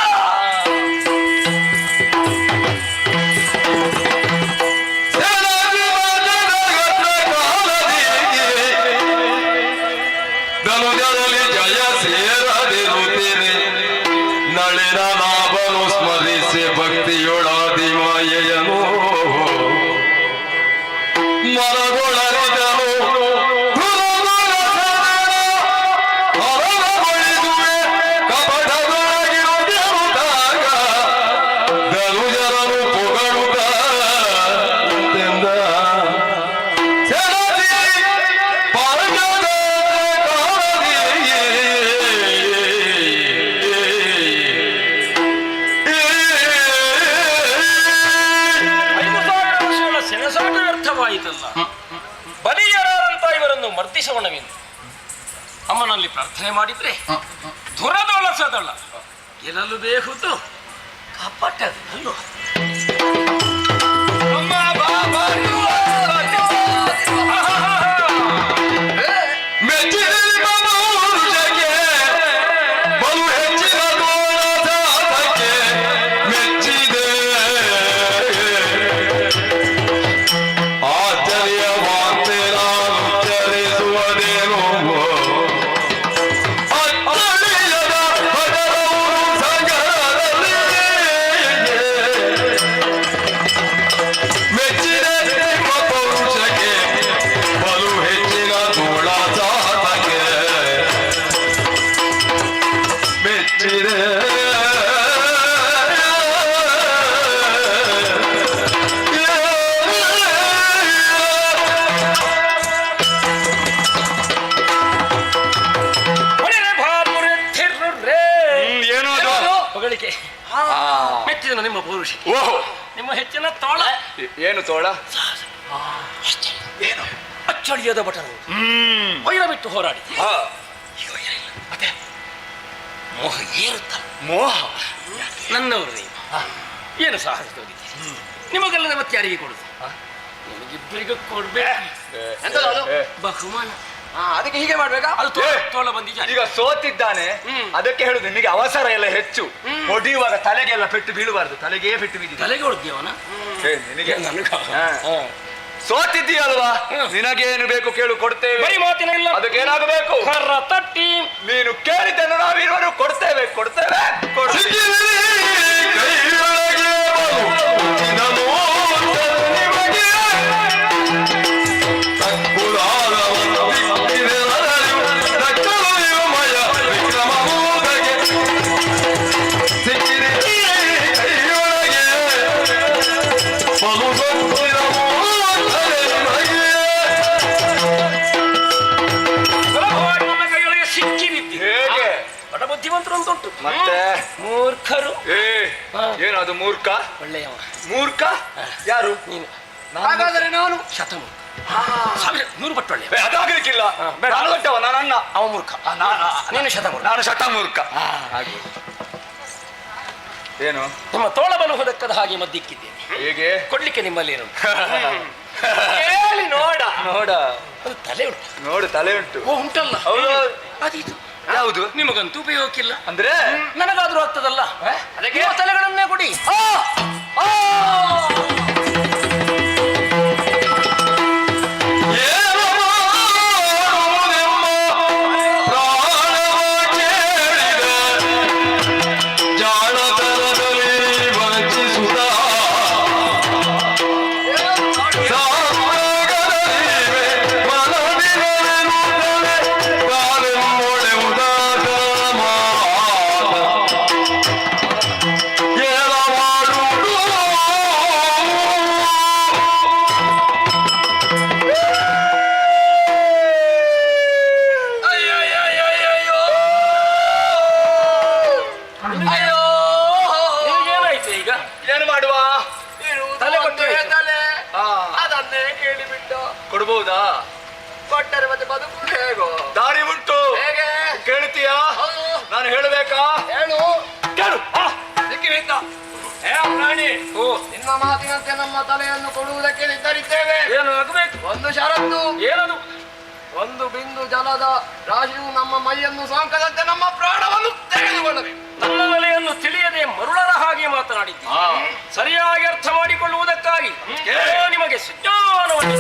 ಜಯ ಸೇರದಿರುತ್ತೇನೆ ನಳಿನ ನಾಭನು ಸ್ಮರಿಸಿ ಭಕ್ತಿಯೊಳಾದಿ ಮಾಯೆಯನು ಮರಗೊಳರಿದನು ಹೊರಗೊಳಿದುವೆ ಕಪಟವಾಗಿರುವುದಾಗ ಧನುಜರನು ಪೊಗಳುತ್ತ ಬಲಿಯರಾರಂತ ಇವರನ್ನು ಮರ್ದಿಸೋಣವೆಂದು ಅಮ್ಮನಲ್ಲಿ ಪ್ರಾರ್ಥನೆ ಮಾಡಿದ್ರೆ ದುರದೊಳಸದಳ ಗೆಲ್ಲಲು ಬೇಹುದು ಕಪಟದಲ್ಲೂ ಮೆಚ್ಚಿದೆ ನಿಮ್ಮ ಪೌರುಷ, ಓಹೋ, ನಿಮ್ಮ ಹೆಚ್ಚಿನ ತೋಳ. ಏನು ತೋಳ? ಏನು ಅಚ್ಚಳಿಯದ ಭಟರು ವೈರ ಬಿಟ್ಟು ಹೋರಾಡಿ ಈಗ ವೈರ ಇಲ್ಲ. ಮತ್ತೆ ಮೋಹ ಏರುತ್ತ. ಮೋಹ ನನ್ನವರು ನೀವು ಏನು ಸಾಹಸ ತೋರಿದ್ದೀರಿ? ನಿಮಗೆಲ್ಲದ ಮತ್ತೆ ಯಾರಿಗೆ ಕೊಡುದು? ನಿಮಗಿಬ್ಬರಿಗೂ ಕೊಡ್ಬೇಕು ಬಹುಮಾನ. ಅದಕ್ಕೆ ಹೀಗೆ ಮಾಡ್ಬೇಕಾ? ಅದು ತೋಳ ಬಂದಿದ್ದಾರೆ. ಈಗ ಸೋತಿದ್ದಾನೆ, ಅದಕ್ಕೆ ಹೇಳುದು ನಿನಗೆ ಅವಸರ ಎಲ್ಲ ಹೆಚ್ಚು. ಹೊಡಿಯುವಾಗ ತಲೆಗೆಲ್ಲ ಪೆಟ್ಟು ಬೀಳಬಾರ್ದು, ತಲೆಗೆ ಪೆಟ್ಟು ಬಿದ್ದಿದೆ. ತಲೆಗೆ ಹೊಡೆದೇವನ ನಿನಗೆ ಸೋತಿದ್ದೀಯಲ್ವಾ, ನಿನಗೇನು ಬೇಕು ಕೇಳು, ಕೊಡ್ತೇವೆ. ಬರೀ ಮಾತಿನ ಇಲ್ಲ, ಅದಕ್ಕೇನಾಗಬೇಕು? ಕರ್ರ ತಟ್ಟಿ ನೀನು ಕೇಳಿದ್ದನ್ನು ನಾವಿರುವರು ಕೊಡ್ತೇವೆ ಕೊಡ್ತೇವೆ. ಬುದ್ಧಿವಂತರು ಅಂತ ಉಂಟು, ಮತ್ತೆ ಮೂರ್ಖರು. ಏನದು ಮೂರ್ಖ? ಒಳ್ಳೆಯವ. ಮೂರ್ಖ ಯಾರು? ನೀನು. ಹಾಗಾದರೆ ನಾನು ಶತಮೂರ್ಖ. 100 ಪಟ್ಟು ಒಳ್ಳೆಯ. ಅದಾಗಲಿಕ್ಕಿಲ್ಲ, ನಾನು ದೊಡ್ಡವ, ನಾನು ಅಣ್ಣ. ಅವ ಮೂರ್ಖ, ನೀನು ಶತಮೂರ್ಖ. ನಾನು ಶತಮೂರ್ಖ. ಏನು ನಿಮ್ಮ ತೋಳ ಬಲುವುದಕ್ಕದ ಹಾಗೆ ಮದ್ದಿಕ್ಕಿದ್ದೇನೆ. ಹೇಗೆ ಕೊಡ್ಲಿಕ್ಕೆ ನಿಮ್ಮಲ್ಲಿ ಏನು ಹೇಳಿ ನೋಡ. ನೋಡ, ಅದು ತಲೆ ಉಂಟು. ನೋಡು ತಲೆ ಉಂಟು. ಓ ಉಂಟಲ್ಲ, ಹೌದು. ಅದಿದು ಯಾವುದು? ನಿಮಗಂತೂ ಉಪಯೋಗಕ್ಕಿಲ್ಲ, ಅಂದ್ರೆ ನನಗಾದ್ರೂ ಆಗ್ತದಲ್ಲ. ಅದಕ್ಕೆ ತಲೆಗಳನ್ನೇ ಕೊಡಿ. ಕೊಡ್ಬಹುದಾ? ಕೊಟ್ಟರೆ ಮತ್ತೆ ಬದುಕು ಹೇಗೋ? ದಾರಿ ಉಂಟು. ಹೇಗೆ ಕೇಳ್ತೀಯಾ? ನಾನು ಹೇಳಬೇಕಾ? ಹೇಳು. ಕೇಳು. ದಿಕ್ಕಿನಿಂದ ಪ್ರಾಣಿ, ನಿನ್ನ ಮಾತಿನಂತೆ ನಮ್ಮ ತಲೆಯನ್ನು ಕೊಡುವುದಕ್ಕೆ ನಿರ್ಧರಿದ್ದೇವೆ. ಏನು ಆಗಬೇಕು? ಒಂದು ಷರತ್ತು. ಏನದು? ಒಂದು ಬಿಂದು ಜಲದ ರಾಶಿಯು ನಮ್ಮ ಮೈಯನ್ನು ಸಾಂಕದಂತೆ ನಮ್ಮ ಪ್ರಾಣವನ್ನು ತೆಗೆದುಕೊಳ್ಳಬೇಕು. ನನ್ನ ನೆಲೆಯನ್ನು ತಿಳಿಯದೆ ಮರುಳರ ಹಾಗೆ ಮಾತನಾಡಿದ್ದೀನಿ. ಸರಿಯಾಗಿ ಅರ್ಥ ಮಾಡಿಕೊಳ್ಳುವುದಕ್ಕಾಗಿ ನಿಮಗೆ ಸುಜ್ಞಾನವನ್ನು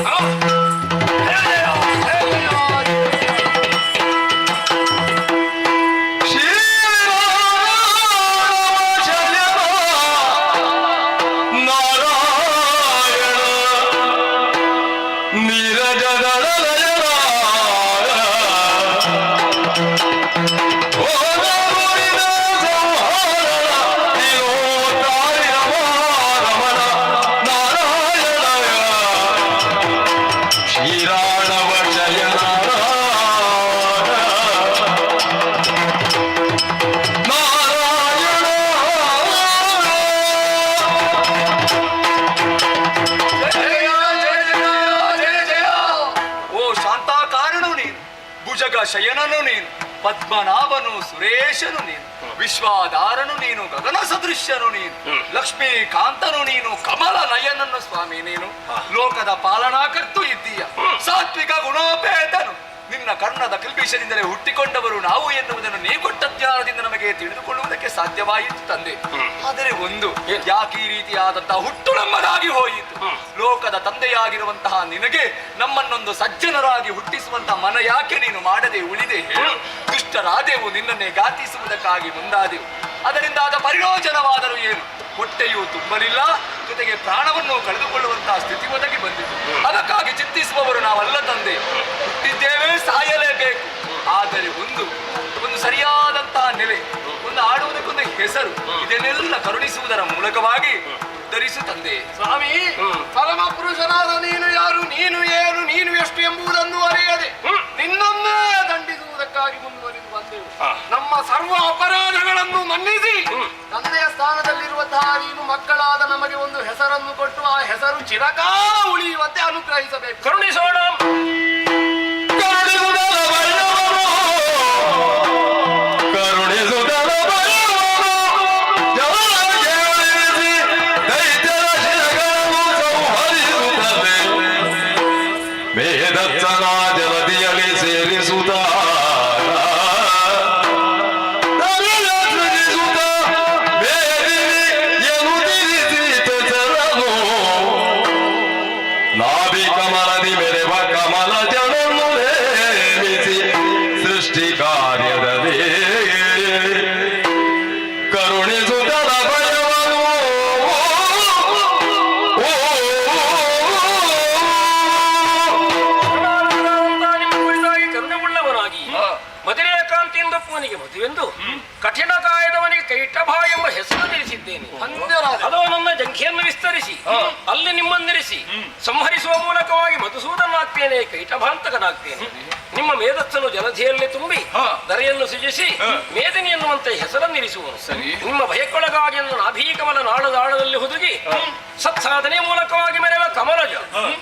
ಶಯನನು ನೀನು, ಪದ್ಮನಾಭನು ಸುರೇಶನು ನೀನು, ವಿಶ್ವಾಧಾರನು ನೀನು, ಗಗನ ಸದೃಶ್ಯನು ನೀನು, ಲಕ್ಷ್ಮೀಕಾಂತನು ನೀನು, ಕಮಲ ನಯನನ್ನು ಸ್ವಾಮಿ ನೀನು, ಲೋಕದ ಪಾಲನಾಕರ್ತು ಇದ್ದೀಯ, ಸಾತ್ವಿಕ ಗುಣೋಪೇತನು. ನಿನ್ನ ಕರ್ಣದ ಕಿಲ್ಬಿಷದಿಂದಲೇ ಹುಟ್ಟಿಕೊಂಡವರು ನಾವು ಎನ್ನುವುದನ್ನು ನೀ ಕೊಟ್ಟ ಜ್ಞಾನದಿಂದ ನಮಗೆ ತಿಳಿದುಕೊಳ್ಳುವುದಕ್ಕೆ ಸಾಧ್ಯವಾಯಿತು ತಂದೆ. ಆದರೆ ಒಂದು, ಯಾಕೆ ಈ ರೀತಿಯಾದಂತಹ ಹುಟ್ಟು ನಮ್ಮದಾಗಿ ಹೋಯಿತು? ಲೋಕದ ತಂದೆಯಾಗಿರುವಂತಹ ನಿನಗೆ ನಮ್ಮನ್ನೊಂದು ಸಜ್ಜನರಾಗಿ ಹುಟ್ಟಿಸುವಂತಹ ಮನ ಯಾಕೆ ನೀನು ಮಾಡದೆ ಉಳಿದೆ ಹೇಳು? ದುಷ್ಟರಾದೆವು, ನಿನ್ನನ್ನೇ ಘಾತಿಸುವುದಕ್ಕಾಗಿ ಮುಂದಾದೆವು, ಅದರಿಂದ ಆದ ಪರಿಯೋಜನವಾದರೂ ಏನು? ಹೊಟ್ಟೆಯೂ ತುಂಬಲಿಲ್ಲ, ಜೊತೆಗೆ ಪ್ರಾಣವನ್ನು ಕಳೆದುಕೊಳ್ಳುವಂತಹ ಸ್ಥಿತಿ ಒದಗಿ ಬಂದಿತು. ಅದಕ್ಕಾಗಿ ಚಿಂತಿಸುವವರು ನಾವಲ್ಲ ತಂದೆ. ಹುಟ್ಟಿದ್ದೇವೆ, ಸಾಯಲೇಬೇಕು. ಆದರೆ ಒಂದು ಸರಿಯಾದಂತಹ ನೆಲೆ, ಒಂದು ಆಡುವುದಕ್ಕೊಂದು ಹೆಸರು, ಇದನ್ನೆಲ್ಲ ಕರುಣಿಸುವುದರ ಮೂಲಕವಾಗಿ ಧರಿಸು ತಂದೆ. ಸ್ವಾಮಿ, ಪರಮ ಪುರುಷನಾದ ನೀನು ಯಾರು, ನೀನು ಏನು, ನೀನು ಎಷ್ಟು ಎಂಬುದನ್ನು ಅರಿಯದೆ ನಿನ್ನನ್ನೇ ದಂಡಿಸುವುದಕ್ಕಾಗಿ ಮುಂದುವರಿದು ಬಂದೆವು. ನಮ್ಮ ಸರ್ವ ಅಪರಾಧಗಳನ್ನು ಮನ್ನಿಸಿ ತಂದೆಯ ಸ್ಥಾನದಲ್ಲಿರುವ ಸ್ವತಃ ನೀನು ಮಕ್ಕಳಾದ ನಮಗೆ ಒಂದು ಹೆಸರನ್ನು ಕೊಟ್ಟು ಆ ಹೆಸರು ಚಿರಕಾಲ ಉಳಿಯುವಂತೆ ಅನುಗ್ರಹಿಸಬೇಕು. ಕರುಣಿಸೋಣ. ಜಲದಿಯಲ್ಲಿ ಸೇರಿಸುತ್ತ ನಾಭಿ ಕಮಲದಿ ಮೆರೆವ ಕಮಲ ಜನನ್ನು ನೇಮಿಸಿ ಸೃಷ್ಟಿ ಕಾರ್ಯದಲ್ಲಿ ಕರುಣಿಸುತ್ತಲ ಭಯವನು ನಿಮ್ಮ ಕುರಿತಾಗಿ ಕರುಣೆಯುಳ್ಳವನಾಗಿ ಮದುವೆಯ ಕಾಂತಿಯಿಂದ ಪೂನಿಗೆ ಮದುವೆಂದು ಕಠಿಣ ಕಾಯದವನಿಗೆ ಕೈಟಭ ಎಂಬ ಹೆಸರು ತಿಳಿಸಿದ್ದೇನೆ. ಅದು ನನ್ನ ಜಂಖೆಯನ್ನು ವಿಸ್ತರಿಸಿ ಅಲ್ಲಿ ನಿಮ್ಮನ್ನಿರಿಸಿ ಸಂಹರಿಸುವ ಮೂಲಕವಾಗಿ ಮಧುಸೂದನಾಗ್ತೇನೆ, ಕೈಟಭಾಂತಕನಾಗ್ತೇನೆ. ನಿಮ್ಮ ಮೇಧಸ್ಸನ್ನು ಜಲಧಿಯಲ್ಲಿ ತುಂಬಿ ದರೆಯನ್ನು ಸೃಜಿಸಿ ಮೇದಿನಿ ಎನ್ನುವಂತೆ ಹೆಸರನ್ನಿರಿಸುವನು. ನಿಮ್ಮ ಭಯಕ್ಕೊಳಗಾಗಿ ನಾಭೀಕಮಲ ನಾಳದಾಳದಲ್ಲಿ ಹುದುಗಿ ಸತ್ಸಾಧನೆ ಮೂಲಕವಾಗಿ ಮೆರೆವ ಕಮಲಜ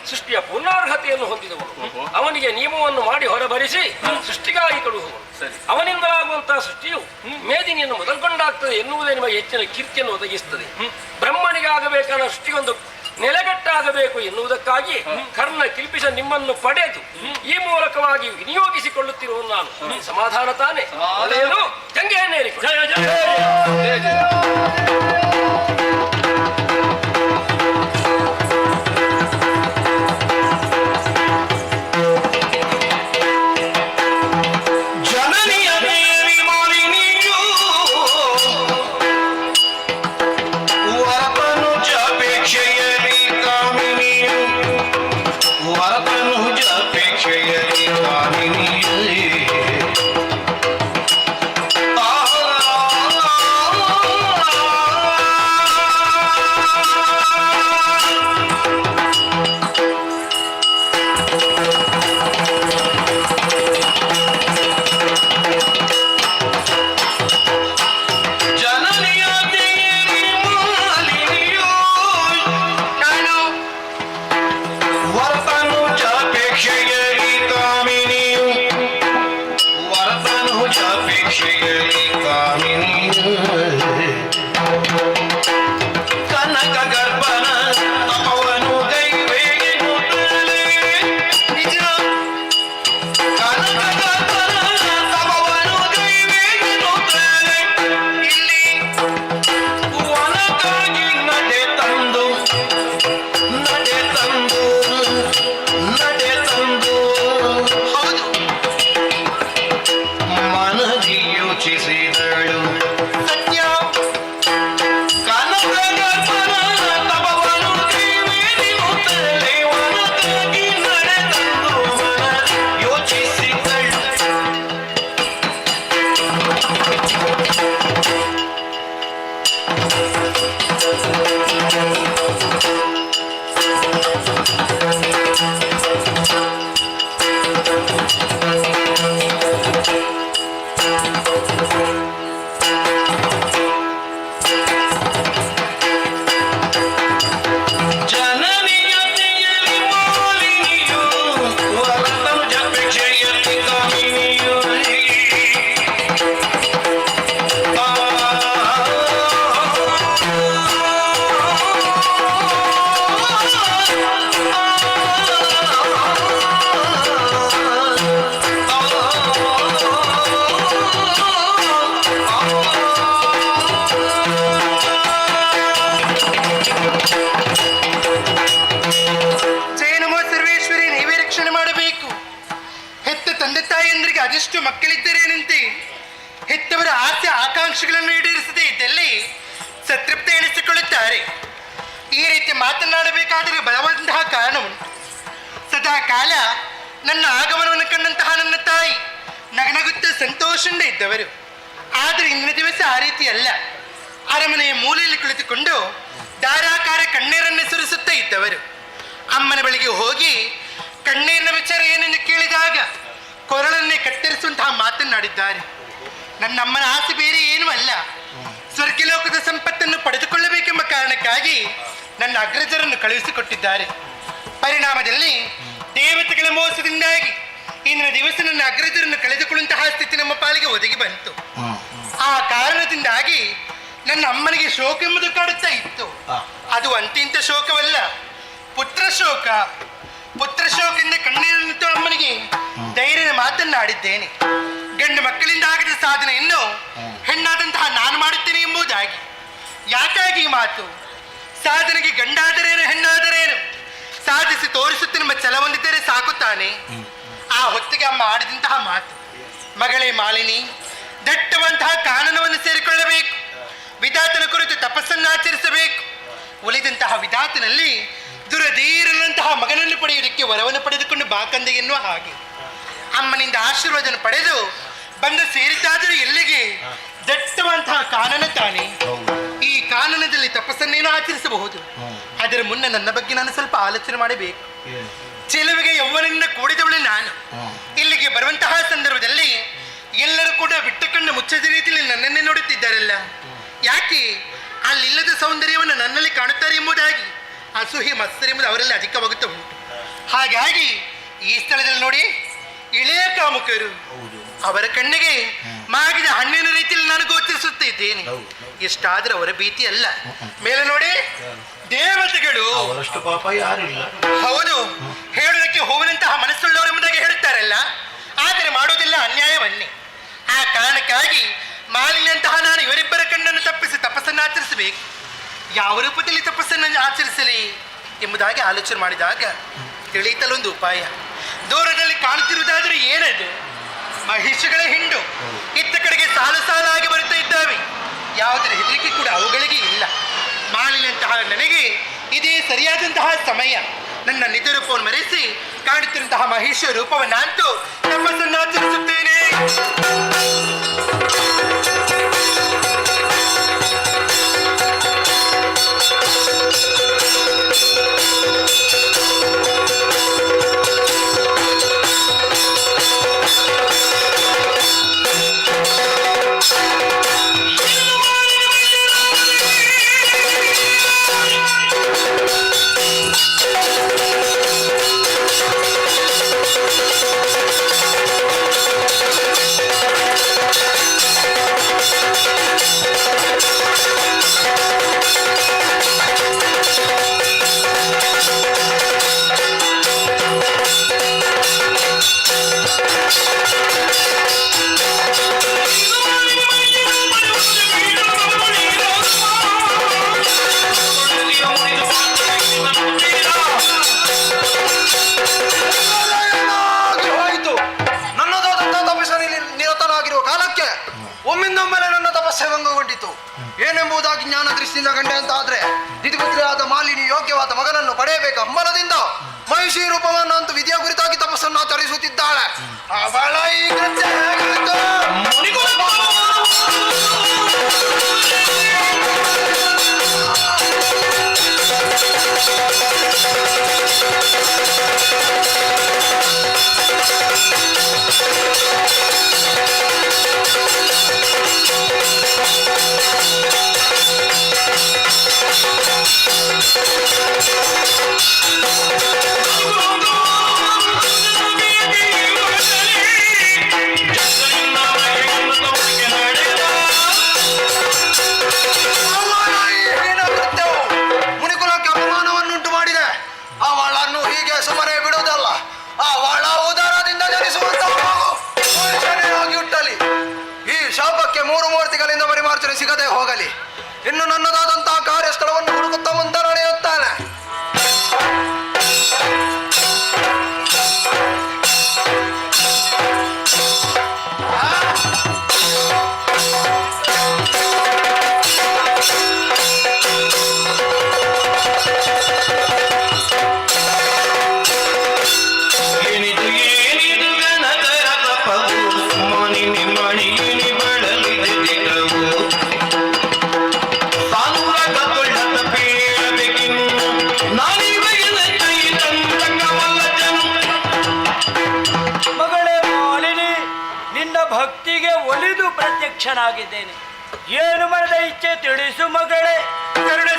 ಸೃಷ್ಟಿಯ ಪೂರ್ಣಾರ್ಹತೆಯನ್ನು ಹೊಂದಿದವನು. ಅವನಿಗೆ ನಿಯಮವನ್ನು ಮಾಡಿ ಹೊರಬರಿಸಿ ಸೃಷ್ಟಿಗಾಗಿ ಕೊಡುವವನು. ಅವನಿಂದಲಾಗುವಂತಹ ಸೃಷ್ಟಿಯು ಮೇದಿನಿಯನ್ನು ಮೊದಲ್ಗೊಂಡಾಗ್ತದೆ ಎನ್ನುವುದೇ ನಿಮಗೆ ಹೆಚ್ಚಿನ ಕೀರ್ತಿಯನ್ನು ಒದಗಿಸುತ್ತದೆ. ಬ್ರಹ್ಮನಿಗೆ ಆಗಬೇಕಾದ ಸೃಷ್ಟಿಗೊಂದು ನೆಲೆಗಟ್ಟಾಗಬೇಕು ಎನ್ನುವುದಕ್ಕಾಗಿ ಕರ್ಣ ಕಿಲ್ಪಿಸ ನಿಮ್ಮನ್ನು ಪಡೆದು ಈ ಮೂಲಕವಾಗಿ ವಿನಿಯೋಗಿಸಿಕೊಳ್ಳುತ್ತಿರುವ ನಾನು. ಸಮಾಧಾನ ತಾನೆ? ಅದೇನು ಜಂಗೆಯನ್ನೇರಿ ಜಯ ಜಯ. ಅದೆಷ್ಟು ಮಕ್ಕಳಿದ್ದರೇನಂತೆ ಹೆತ್ತವರ ಆಸೆ ಆಕಾಂಕ್ಷೆಗಳನ್ನು ಈಡೇರಿಸದೇ ಇದ್ದಲ್ಲಿ ಸಂತೃಪ್ತಿ ಎನಿಸಿಕೊಳ್ಳುತ್ತಾರೆ. ಈ ರೀತಿ ಮಾತನಾಡಬೇಕಾದರೆ ಬಲವಂತಹ ಕಾರಣವುಂಟು. ಸದಾ ಕಾಲ ನನ್ನ ಆಗಮನವನ್ನು ಕಂಡಂತಹ ನನ್ನ ತಾಯಿ ನಗನಗುತ್ತ ಸಂತೋಷದಿಂದ ಇದ್ದವರು. ಆದರೆ ಇಂದಿನ ದಿವಸ ಆ ರೀತಿ ಅಲ್ಲ. ಅರಮನೆಯ ಮೂಲೆಯಲ್ಲಿ ಕುಳಿತುಕೊಂಡು ಧಾರಾಕಾರ ಕಣ್ಣೀರನ್ನು ಸುರಿಸುತ್ತಾ ಇದ್ದವರು ಅಮ್ಮನ ಬಳಿಗೆ ಹೋಗಿ ಕಣ್ಣೀರಿನ ವಿಚಾರ ಏನೆಂದು ಕೇಳಿದಾಗ ಕೊರಳನ್ನೇ ಕತ್ತರಿಸುವಂತಹ ಮಾತನ್ನಾಡಿದ್ದಾರೆ. ನನ್ನಮ್ಮನ ಆಸೆ ಬೇರೆ ಏನೂ ಅಲ್ಲ. ಸ್ವರ್ಗಲೋಕದ ಸಂಪತ್ತನ್ನು ಪಡೆದುಕೊಳ್ಳಬೇಕೆಂಬ ಕಾರಣಕ್ಕಾಗಿ ನನ್ನ ಅಗ್ರಜರನ್ನು ಕಳುಹಿಸಿಕೊಟ್ಟಿದ್ದಾರೆ. ಪರಿಣಾಮದಲ್ಲಿ ದೇವತೆಗಳ ಮೋಸದಿಂದಾಗಿ ಇಂದಿನ ದಿವಸ ನನ್ನ ಅಗ್ರಜರನ್ನು ಕಳೆದುಕೊಳ್ಳುವಂತಹ ಸ್ಥಿತಿ ನಮ್ಮ ಪಾಲಿಗೆ ಒದಗಿ ಬಂತು. ಆ ಕಾರಣದಿಂದಾಗಿ ನನ್ನ ಅಮ್ಮನಿಗೆ ಶೋಕ ಎಂಬುದು ಕಾಡುತ್ತಾ ಇತ್ತು. ಅದು ಅಂತಿಂತ ಶೋಕವಲ್ಲ, ಪುತ್ರ ಶೋಕ. ಪುತ್ರ ಶೋಕದಿಂದ ಕಣ್ಣೀರಿನಿಂದ ಅಮ್ಮನಿಗೆ ಧೈರ್ಯದ ಮಾತನ್ನಾಡಿದ್ದೇನೆ. ಗಂಡು ಮಕ್ಕಳಿಂದ ಆಗದ ಸಾಧನೆಯನ್ನು ಹೆಣ್ಣಾದಂತಹ ನಾನು ಮಾಡುತ್ತೇನೆ ಎಂಬುದಾಗಿ. ಯಾಕಾಗಿ ಈ ಮಾತು? ಸಾಧನೆಗೆ ಗಂಡಾದರೇನು ಹೆಣ್ಣಾದರೇನು ಸಾಧಿಸಿ ತೋರಿಸುತ್ತೆನೆಂಬ ಛಲ ಹೊಂದಿದ್ದರೆ ಸಾಕು ತಾನೆ. ಆ ಹೊತ್ತಿಗೆ ಅಮ್ಮ ಆಡಿದಂತಹ ಮಾತು, ಮಗಳೇ ಮಾಲಿನಿ, ದಟ್ಟವಂತಹ ಕಾನನವನ್ನು ಸೇರಿಕೊಳ್ಳಬೇಕು, ವಿಧಾತನ ಕುರಿತು ತಪಸ್ಸನ್ನು ಆಚರಿಸಬೇಕು, ಉಳಿದಂತಹ ವಿಧಾತನಲ್ಲಿ ದುರಧೀರನಂತಹ ಮಗನನ್ನು ಪಡೆಯುವುದಕ್ಕೆ ವರವನ್ನು ಪಡೆದುಕೊಂಡು ಬಾಕಂದೆ ಎನ್ನುವ ಹಾಗೆ ಅಮ್ಮನಿಂದ ಆಶೀರ್ವಾದವನ್ನು ಪಡೆದು ಬಂದು ಸೇರಿದ್ದಾದರೂ ಎಲ್ಲಿಗೆ? ದಟ್ಟವಂತಹ ಕಾನನ ತಾನೆ. ಈ ಕಾನನದಲ್ಲಿ ತಪಸ್ಸನ್ನೇನೋ ಆಚರಿಸಬಹುದು, ಅದರ ಮುನ್ನ ನನ್ನ ಬಗ್ಗೆ ನಾನು ಸ್ವಲ್ಪ ಆಲೋಚನೆ ಮಾಡಬೇಕು. ಚೆಲುವಿಗೆ ಯೌವನದಿಂದ ಕೂಡಿದವಳು ನಾನು. ಇಲ್ಲಿಗೆ ಬರುವಂತಹ ಸಂದರ್ಭದಲ್ಲಿ ಎಲ್ಲರೂ ಕೂಡ ಬಿಟ್ಟ ಕಣ್ಣು ಮುಚ್ಚದ ರೀತಿಯಲ್ಲಿ ನನ್ನನ್ನೇ ನೋಡುತ್ತಿದ್ದಾರಲ್ಲ, ಯಾಕೆ? ಅಲ್ಲಿಲ್ಲದ ಸೌಂದರ್ಯವನ್ನು ನನ್ನಲ್ಲಿ ಕಾಣುತ್ತಾರೆ ಎಂಬುದಾಗಿ ಅಸೂಹೆ ಮತ್ಸರ ಎಂಬುದು ಅವರಲ್ಲಿ ಅಧಿಕವಾಗುತ್ತಾ ಉಂಟು. ಹಾಗಾಗಿ ಈ ಸ್ಥಳದಲ್ಲಿ ನೋಡಿ, ಇಳೆಯ ಕಾಮುಕರು, ಅವರ ಕಣ್ಣಿಗೆ ಮಾಗಿದ ಹಣ್ಣಿನ ರೀತಿಯಲ್ಲಿ ನಾನು ಗೋಚರಿಸುತ್ತಿದ್ದೇನೆ. ಎಷ್ಟಾದ್ರೂ ಅವರ ಭೀತಿ ಅಲ್ಲ. ಮೇಲೆ ನೋಡಿ, ದೇವತೆಗಳು ಪಾಪ ಯಾರಿಲ್ಲ. ಹೌದು, ಹೇಳುವುದಕ್ಕೆ ಹೂವಿನಂತಹ ಮನಸ್ಸುಳ್ಳವರು ಎಂಬುದಾಗಿ ಹೇಳುತ್ತಾರಲ್ಲ, ಆದರೆ ಮಾಡುವುದಿಲ್ಲ ಅನ್ಯಾಯವನ್ನೇ. ಆ ಕಾರಣಕ್ಕಾಗಿ ಮಾಲಿನ್ಯಂತಹ ನಾನು ಇವರಿಬ್ಬರ ಕಣ್ಣನ್ನು ತಪ್ಪಿಸಿ ತಪಸ್ಸನ್ನು ಆಚರಿಸಬೇಕು. ಯಾವ ರೂಪದಲ್ಲಿ ತಪಸ್ಸನ್ನು ಆಚರಿಸಲಿ ಎಂಬುದಾಗಿ ಆಲೋಚನೆ ಮಾಡಿದಾಗ ತಿಳಿತಲೊಂದು ಉಪಾಯ. ದೂರದಲ್ಲಿ ಕಾಣುತ್ತಿರುವುದಾದರೆ ಏನದು? ಮಹಿಷಗಳ ಹಿಂಡು ಇತ್ತ ಕಡೆಗೆ ಸಾಲು ಸಾಲಾಗಿ ಬರುತ್ತಾ ಇದ್ದಾವೆ. ಯಾವುದರ ಹೆದರಿಕೆ ಕೂಡ ಅವುಗಳಿಗೆ ಇಲ್ಲ. ಮಾಲಿನ್ಯಂತಹ ನನಗೆ ಇದೇ ಸರಿಯಾದಂತಹ ಸಮಯ. ನನ್ನ ನಿಜ ರೂಪವನ್ನು ಮರೆಸಿ ಕಾಣುತ್ತಿರುವಂತಹ ಮಹಿಷ ರೂಪವನ್ನಂತೂ ತಪಸ್ಸನ್ನು ಆಚರಿಸುತ್ತೇನೆ. ಒಮ್ಮಿಂದೊಮ್ಮೆಲೆ ನನ್ನ ತಪಸ್ಸೆ ಭಂಗಗೊಂಡಿತು. ಏನೆಂಬುದಾಗಿ ಜ್ಞಾನ ದೃಷ್ಟಿಯಿಂದ ಗಂಡೆ ಅಂತಾದ್ರೆ ನಿಧಿಪುತ್ರಿಯಾದ ಮಾಲಿನಿ ಯೋಗ್ಯವಾದ ಮಗನನ್ನು ಪಡೆಯಬೇಕು ಹಂಬಲದಿಂದ ಮಹಿಷಿ ರೂಪವನ್ನಂತೂ ವಿಧಿಯ ಕುರಿತಾಗಿ ತಪಸ್ಸನ್ನು ಆಚರಿಸುತ್ತಿದ್ದಾಳೆ. ಅವಳ ಈ ಕೃತ್ಯ ಹೇಗಾಯಿತು? ಮುನಿಕುಲಕ್ಕೆ ಅಪಮಾನವನ್ನುಂಟು ಮಾಡಿದೆ. ಅವಳನ್ನು ಹೀಗೆ ಸುಮ್ಮನೆ ಬಿಡುವುದಲ್ಲ. ಅವಳ ಉದರದಿಂದ ಜನಿಸುವಂತಾಗಿ ಹುಟ್ಟಲಿ. ಈ ಶಾಪಕ್ಕೆ 3 ಮೂರ್ತಿಗಳಿಂದ ಪರಿಮಾರ್ಜನೆ ಸಿಗದೆ ಹೋಗಲಿ. ಇನ್ನು ನನ್ನದಾದಂತಹ ಕಾರ್ಯಸ್ಥಳವನ್ನು ಹುಡುಕುತ್ತಾ ಮುಂದೆ ನಡೆಯುತ್ತಾನೆ. ಮಗಳೇ ಮಾಲಿನಿ, ನಿನ್ನ ಭಕ್ತಿಗೆ ಒಲಿದು ಪ್ರತ್ಯಕ್ಷನಾಗಿದ್ದೇನೆ. ಏನು ಮನದ ಇಚ್ಛೆ ತಿಳಿಸು ಮಗಳೇ. ಕರುಣ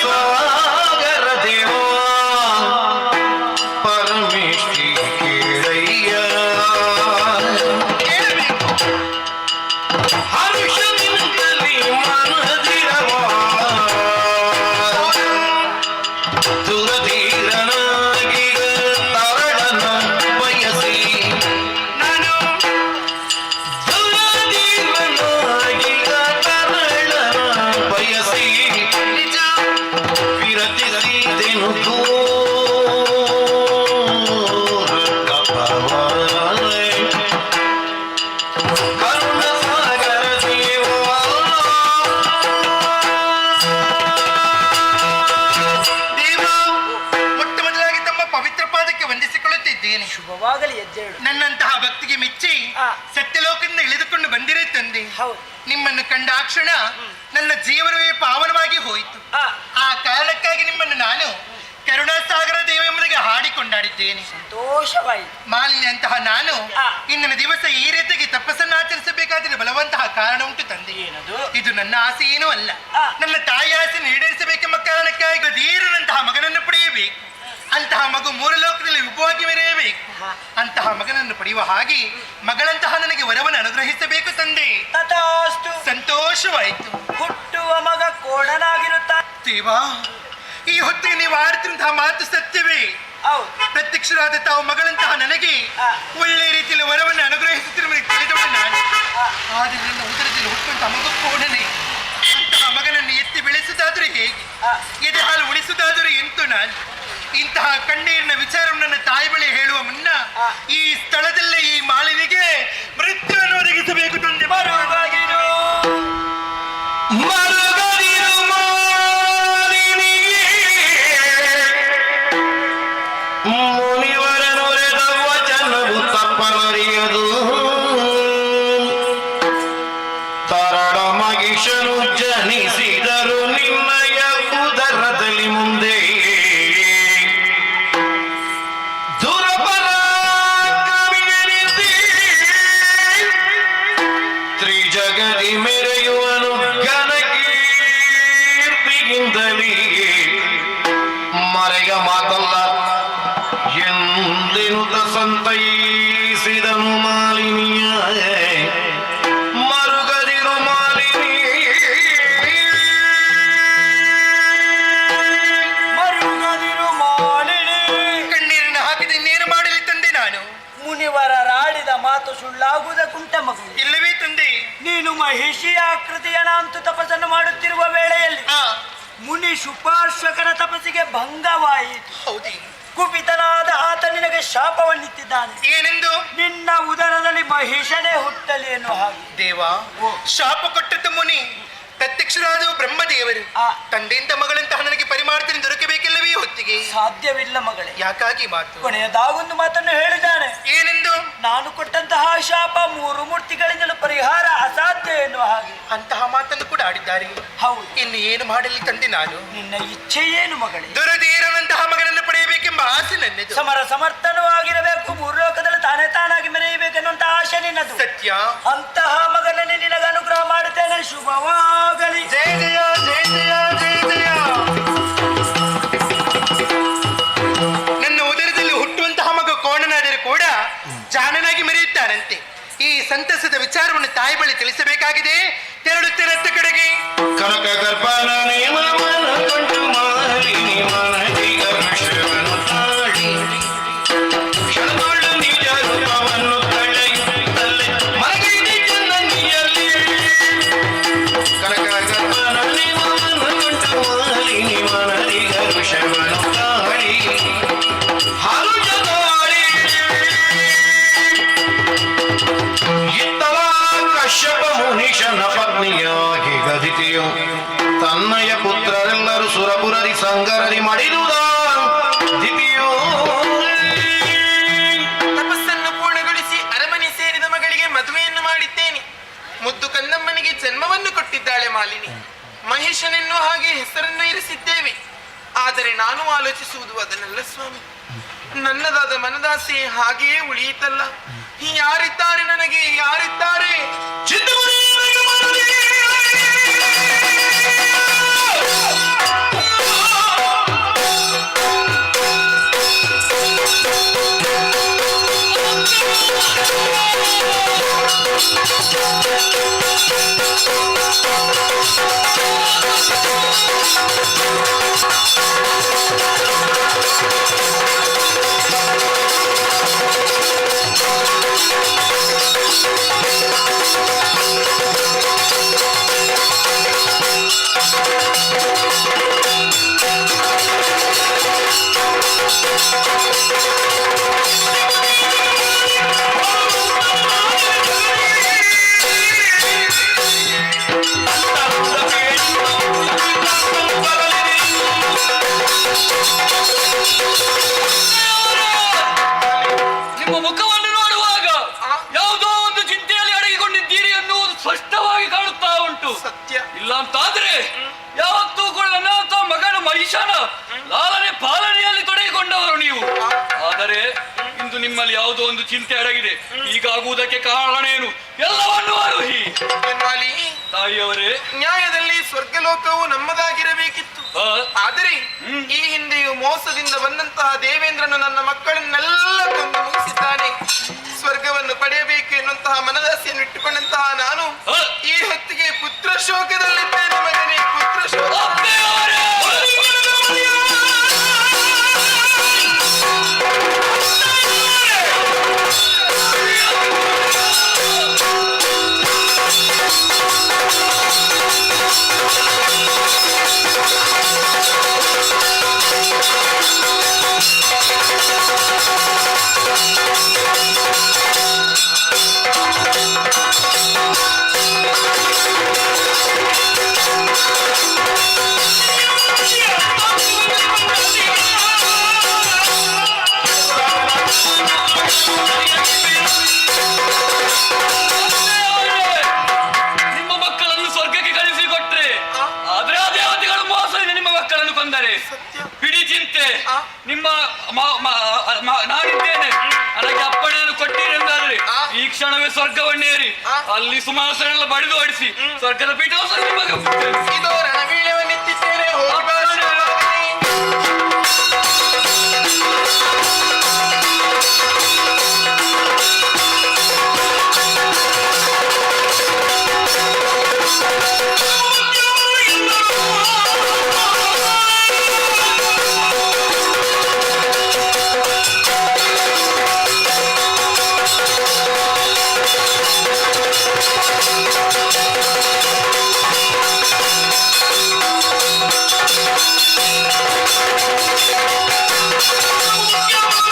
ಸಾಗರ ದೇವ ಪರಮೇಶ್ವರಿ ಕೇಳಯ್ಯ ಹರುಷದಿಂದಲೇ ಮನದಿರವ ದುರಧೀರನಾಗಿ ತರಳನ ಬಯಸಿ ನಾನು ದುರಧೀರನಾಗಿ ತರಳನ ಬಯಸಿ ನಿಜ ವಿರತಿಸಿದೆನು ಕರುಣ ಸಾಗರ ದೇವ ದೇವ, ಮೊಟ್ಟ ಮೊದಲಾಗಿ ತಮ್ಮ ಪವಿತ್ರ ಪಾದಕ್ಕೆ ವಂದಿಸಿಕೊಳ್ಳುತ್ತಿದ್ದೇನೆ. ಶುಭವಾಗಲಿ ಹೆಜ್ಜೆಗಳು. ನನ್ನಂತಹ ಭಕ್ತಿಗೆ ಮೆಚ್ಚಿ ಆ. ಸತ್ಯಲೋಕದಿಂದ ಇಳಿದುಕೊಂಡು ಬಂದಿರೇ ತಂದೆ. ಹೌದು. ನಿಮ್ಮನ್ನು ಕಂಡ ಆ ಕ್ಷಣ ನನ್ನ ಜೀವನವೇ ಪಾವನವಾಗಿ ಹೋಯಿತು. ಆ. ಆ ಕಾರಣಕ್ಕಾಗಿ ನಿಮ್ಮನ್ನು ನಾನು ಕರುಣಾಸಾಗರ ದೇವ ಎಂಬುದಾಗಿ ಹಾಡಿಕೊಂಡಾಡಿದ್ದೇನೆ. ಸಂತೋಷವಾಯಿತು. ಮಾಲಿನ್ಯ ಅಂತಹ ನಾನು ಆ. ಇಂದಿನ ದಿವಸ ಈ ರೀತಿಗೆ ತಪಸ್ಸನ್ನು ಆಚರಿಸಬೇಕಾದರೆ ಬಲವಂತಹ ಕಾರಣ ಉಂಟು ತಂದೆ. ಏನದು? ಇದು ನನ್ನ ಆಸೆ ಏನೂ ಅಲ್ಲ. ಆ. ನನ್ನ ತಾಯಿ ಆಸೆ ಈಡೇರಿಸಬೇಕೆಂಬ ಕಾರಣಕ್ಕಾಗಿ ಧೀರನಂತಹ ಮಗನನ್ನು ಪಡೆಯಬೇಕು. ಅಂತಹ ಮಗು ಮೂರು ಲೋಕದಲ್ಲಿ ವಿಭವಾಗಿ ಮೆರೆಯಬೇಕು. ಅಂತಹ ಮಗನನ್ನು ಪಡೆಯುವ ಹಾಗೆ ಮಗಳಂತಹ ನನಗೆ ವರವನ್ನು ಅನುಗ್ರಹಿಸಬೇಕು ತಂದೆ. ತಥಾಸ್ತು. ಸಂತೋಷವಾಯಿತು. ಹುಟ್ಟುವ ಮಗ ಕೋಡನಾಗಿರುತ್ತಾನೆ. ದೇವಾ, ಈ ಹೊತ್ತಿಗೆ ನೀವು ಆಡ್ತಿರುವಂತಹ ಮಾತು ಸತ್ಯವೇ? ಹೌದು. ಪ್ರತ್ಯಕ್ಷರಾದ ತಾವು ಮಗಳಂತಹ ನನಗೆ ಆ. ಒಳ್ಳೆಯ ರೀತಿಯಲ್ಲಿ ವರವನ್ನು ಅನುಗ್ರಹಿಸುತ್ತಿರುವುದಕ್ಕೆ ತಿಳಿದವಳು ನಾನು. ಆದರೆ ನನ್ನ ಉದರದಲ್ಲಿ ಹುಟ್ಟುವಂತಹ ಮಗು ಕೋಡನೆ. ಅಂತಹ ಮಗನನ್ನು ಎತ್ತಿ ಬೆಳೆಸುವುದಾದರೂ ಹೇಗೆ? ಎದೆ ಹಾಲು ಉಳಿಸುವುದಾದರೂ ಎಂತು ನಾನು? ಇಂತಹ ಕಣ್ಣೀರಿನ ವಿಚಾರವನ್ನು ನನ್ನ ತಾಯಿ ಬಳಿ ಹೇಳುವ ಮುನ್ನ ಈ ಸ್ಥಳದಲ್ಲೇ ಈ ಮಾಲಿನಿಗೆ ಮೃತ್ಯುವನ್ನು ಒದಗಿಸಬೇಕು ತಂದೆ. ಬರುವಾಗಿರು. ಮರುಗದಿರು ಮಾಲಿನಿಗೆ ಮುನಿವರನೊರೆದ ವಚನವು ತಪ್ಪನರಿಯದು ತರಳ ಮಗಿಷನು ಜನಿಸಿದರು ನಿನ್ನಯ ಉದರದಲ್ಲಿ ಮುಂದೆ ದುರಪರಾಕ್ರಮಿಗಳಿಸಿ ತ್ರಿಜಗದಿ ಮೆರೆಯುವನು ಘನಕೀರ್ತಿಗಿಂತಲೀ ಮರೆಯ ಮಾತಲ್ಲ ಎಂದೆನುತ ಸಂತೈಸಿದನು ಮಾಲಿನಿಯ ಮರುಗದಿರು ಮಾಲಿನಿ ಮರುಗದಿರು ಮಾಲಿನಿ. ಕಣ್ಣೀರನ್ನು ಹಾಕಿದ ಇನ್ನೇನು ಮಾಡಲಿ ತಂದೆ ನಾನು? ಮುನಿವರ ರಾಡಿದ ಮಾತು ಸುಳ್ಳಾಗುವುದ ಕುಂಟ ಮಗು. ಇಲ್ಲವೇ ತಂದೆ? ನೀನು ಮಹಿಷಿಯ ಆಕೃತಿಯನ ಅಂತೂ ತಪಸ್ಸನ್ನು ಮಾಡುತ್ತಿರುವ ವೇಳೆಯಲ್ಲಿ ಆ, ಮುನಿ ಶುಪಾರ್ಶಕನ ತಪಸ್ಸಿಗೆ ಭಂಗವಾಯಿತು. ಹೌದೇ? ಕುಪಿತನಾದ ಆತ ನಿನಗೆ ಶಾಪವನ್ನಿತ್ತಿದ್ದಾನೆ. ಏನೆಂದು? ನಿನ್ನ ಉದರದಲ್ಲಿ ಮಹಿಷನೇ ಹುಟ್ಟಲಿ ಎನ್ನುವ ಹಾಗೆ. ದೇವ, ಶಾಪ ಕೊಟ್ಟದ್ದು ಮುನಿ, ಪ್ರತ್ಯಕ್ಷರಾದ ಬ್ರಹ್ಮದೇವರು. ಆ. ತಂದೆಯಿಂದ ಮಗಳಂತಹ ನನಗೆ ಪರಿಮಾರ್ತೀನಿ ದೊರಕಬೇಕಿಲ್ಲವೇ ಹೊತ್ತಿಗೆ? ಸಾಧ್ಯವಿಲ್ಲ ಮಗಳೇ. ಯಾಕಾಗಿ ಮಾತು? ಕೊನೆಯದಾಗೊಂದು ಮಾತನ್ನು ಹೇಳಿದ್ದಾನೆ. ಏನೆಂದು? ನಾನು ಕೊಟ್ಟಂತಹ ಶಾಪ 3 ಮೂರ್ತಿಗಳಿಂದಲೂ ಪರಿಹಾರ ಅಸಾಧ್ಯ ಎನ್ನುವ ಹಾಗೆ. ಅಂತಹ ಮಾತನ್ನು ಕೂಡ ಆಡಿದ್ದಾರೆ. ಹೌದು. ಇನ್ನು ಏನು ಮಾಡಲಿ ತಂದೆ ನಾನು? ನಿನ್ನ ಇಚ್ಛೆ ಏನು ಮಗಳೇ? ದುರಧೀರನಂತಹ ಮಗನನ್ನು ಪಡೆಯಬೇಕೆಂಬ ಆಸೆ ನನ್ನದು. ಸಮರ್ಥನೂ ಆಗಿರಬೇಕು, 3 ಲೋಕದಲ್ಲಿ ತಾನೇ ತಾನಾಗಿ ಮೆರೆಯಬೇಕೆನ್ನುವಂತ ಆಶೆ ನಿನ್ನದು. ಸತ್ಯ. ಅಂತಹ ಮಗನನ್ನು ನಿನಗೆ ಅನುಗ್ರಹ ಮಾಡುತ್ತೇನೆ. ಶುಭವಾಗಲಿ. ಜಯ ಜಯ ಜಯ ಜಯ ಜಯ ಜಯ. ನನ್ನ ಉದರದಲ್ಲಿ ಹುಟ್ಟುವಂತಹ ಮಗ ಕೋಣನಾದರೂ ಕೂಡ ಜಾಣನಾಗಿ ಮೆರೆಯುತ್ತಾನಂತೆ. ಈ ಸಂತಸದ ವಿಚಾರವನ್ನು ತಾಯಿ ಬಳಿ ತಿಳಿಸಬೇಕಾಗಿದೆ. ತೆರಳುತ್ತೇನತ್ತ ಕಡೆಗೆ. ಕನಕ ಗರ್ಭನ ನೇಮನ ಕೊಂಡು ಮಾಲಿನಿ ಮನದಿಗ ವಿಷಯವನ್ನು ತಾಳಿ ಕ್ಷಣದೊಳ್ಳು ನಿಜ ರೂಪವನ್ನು ತಳೆಯುತ್ತಲೇ ಮಲಗಿದೆ ಚನ್ನನಿಯಲ್ಲಿ ಕನಕ ಗರ್ಭನ ನೇಮನ ಕೊಂಡು ಮಾಲಿನಿ ಮನದಿಗ ವಿಷಯವನ್ನು ತಾಳಿ ಹಾಲು ಜಗಾಳಿ ಇತ್ತಲ ಕಶ್ಯಪ ಮುನೀಶನ ಪತ್ನಿಯಾಗಿ ಗದಿತೆಯು ತನ್ನಯ ಪುತ್ರರೆಲ್ಲರೂ ಸುರಪುರದಿ ಸಂಗರದಿ ಮಾಡಿದುದ ದಿತಿಯೋ ತಪಸ್ಸನ್ನು ಪೂರ್ಣಗೊಳಿಸಿ ಅರಮನೆ ಸೇರಿದ ಮಗಳಿಗೆ ಮದುವೆಯನ್ನು ಮಾಡಿದ್ದೇನೆ. ಮುದ್ದು ಕನ್ನಮ್ಮನಿಗೆ ಜನ್ಮವನ್ನು ಕೊಟ್ಟಿದ್ದಾಳೆ ಮಾಲಿನಿ. ಮಹೇಶನೆನ್ನೋ ಹಾಗೆ ಹೆಸರನ್ನು ಇರಿಸಿದ್ದೇವೆ. ಆದರೆ ನಾನು ಆಲೋಚಿಸುವುದು ಅದನ್ನೆಲ್ಲ ಸ್ವಾಮಿ. ನನ್ನದಾದ ಮನದಾಸೆ ಹಾಗೆಯೇ ಉಳಿಯಿತಲ್ಲ. ಯಾರಿದ್ದಾರೆ ನನಗೆ? ಯಾರಿದ್ದಾರೆ? ಚಿತ್ತಮುನಿ ಯಾವುದೋ ಒಂದು ಚಿಂತೆಯಲ್ಲಿ ಅಡಗಿಕೊಂಡಿದ್ದೀರಿ ಎನ್ನುವುದು ಸ್ಪಷ್ಟವಾಗಿ ಕಾಣುತ್ತಾ ಉಂಟು. ಸತ್ಯ. ಇಲ್ಲ ಅಂತಾದ್ರೆ ಯಾವತ್ತೂ ಕೂಡ ನನ್ನ ಮಗನ ಮಹಿಷನ ಲಾಲನೆ ಪಾಲನೆಯಲ್ಲಿ ತೊಡಗಿಕೊಂಡವರು ನೀವು. ಆದರೆ ಇಂದು ನಿಮ್ಮಲ್ಲಿ ಯಾವುದೋ ಒಂದು ಚಿಂತೆ ಅಡಗಿದೆ. ಹೀಗಾಗುವುದಕ್ಕೆ ಕಾರಣವೇನು? ಎಲ್ಲವನ್ನು ಆರೋಹಿ ಮಾಲಿ, ತಾಯಿಯವರೇ. ನ್ಯಾಯದಲ್ಲಿ ಸ್ವರ್ಗಲೋಕವು ನಮ್ಮದಾಗಿರಬೇಕಿತ್ತು. ಆದರೆ ಈ ಹಿಂದೆಯೂ ಮೋಸದಿಂದ ಬಂದಂತಹ ದೇವೇಂದ್ರನು ನನ್ನ ಮಕ್ಕಳನ್ನೆಲ್ಲ ಕೊಂದು ಮುಗಿಸಿದ್ದಾನೆ. ಸ್ವರ್ಗವನ್ನು ಪಡೆಯಬೇಕು ಎನ್ನುವಂತಹ ಮನದಾಸೆಯನ್ನು ಇಟ್ಟುಕೊಂಡಂತಹ ನಾನು ಈ ಹೊತ್ತಿಗೆ ಪುತ್ರ ಶೋಕದಲ್ಲಿದ್ದೇನೆ ಮಗನೇ, ಪುತ್ರ ಶೋಕ. ನಿಮ್ಮ ಮಕ್ಕಳನ್ನು ಸ್ವರ್ಗಕ್ಕೆ ಕಳಿಸಿಕೊಟ್ರೆ ಆದ್ರೆ ಆ ದೇವತೆಗಳು ಮೋಸದಿಂದ ನಿಮ್ಮ ಮಕ್ಕಳನ್ನು ಕೊಂದರೆ ಬಿಡಿ ಚಿಂತೆ. ನಿಮ್ಮ ನಾನಿದ್ದೇನೆ, ನನಗೆ ಅಪ್ಪಣೆಯನ್ನು ಕೊಟ್ಟಿರೆಂದಾದ್ರೆ ಈ ಕ್ಷಣವೇ ಸ್ವರ್ಗವನ್ನೇರಿ ಅಲ್ಲಿ ಸುಮಾಸನೆಲ್ಲ ಬಡಿದು ಹೊಡಿಸಿ ಸ್ವರ್ಗದ ಪೀಠವನ್ನು ನಿಮಗೆ ಇದೋ ರಣವೀಳ್ಯವನ್ನಿತ್ತಿದ್ದೇನೆ, ಹೋಗಿ ಬಾ ಶಿವಮೊಗ್ಗನೇ. Yeah.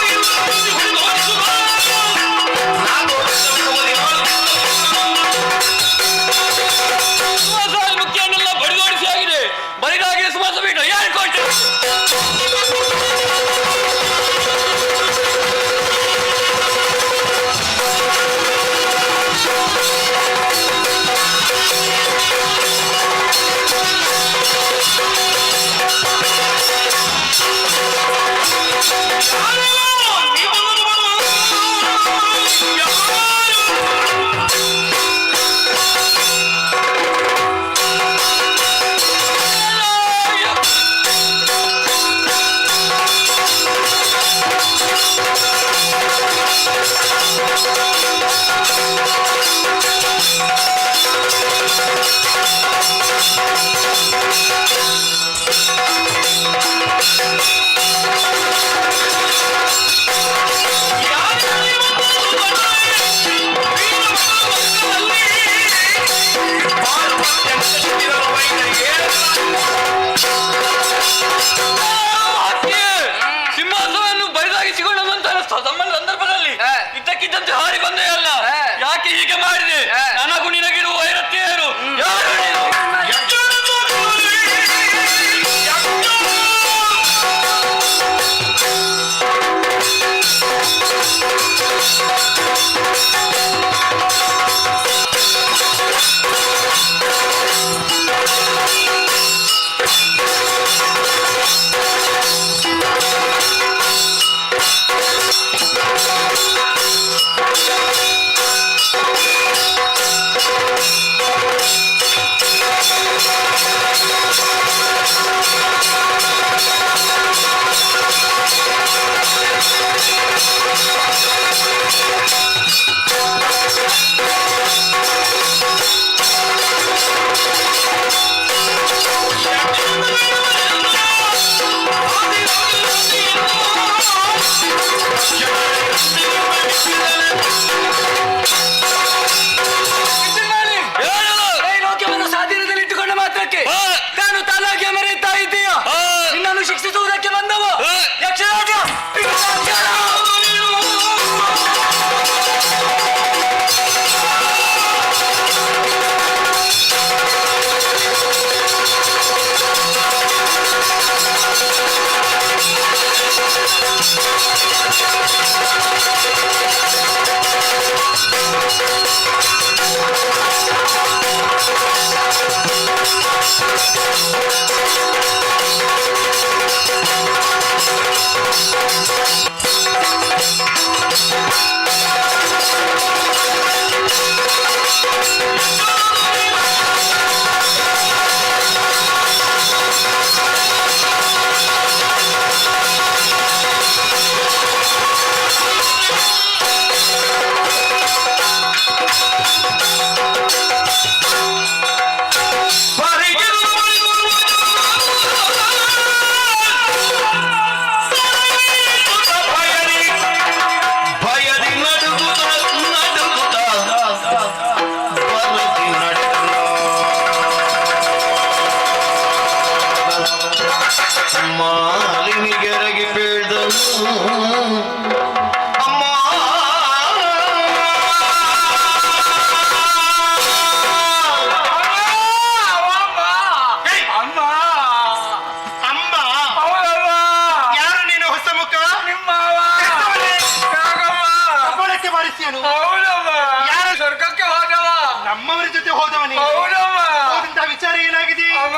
ಅಮ್ಮ ಅಮ್ಮ ಅಮ್ಮ ಹೌದಮ್ಮ ಯಾರು ನೀನು ಹೊಸ ಮುಖ ನಿಮ್ಮವ ಕಪಾಳಕ್ಕೆ ಬಾರಿಸಿಯನು ಹೌದಮ್ಮ ಯಾರು ಸ್ವರ್ಗಕ್ಕೆ ಹೋದವ ನಮ್ಮವರ ಜೊತೆ ಹೋದವನೇ ಹೌದಮ್ಮ ಹೋದಂತಹ ವಿಚಾರ ಏನಾಗಿದೆ ಅಮ್ಮ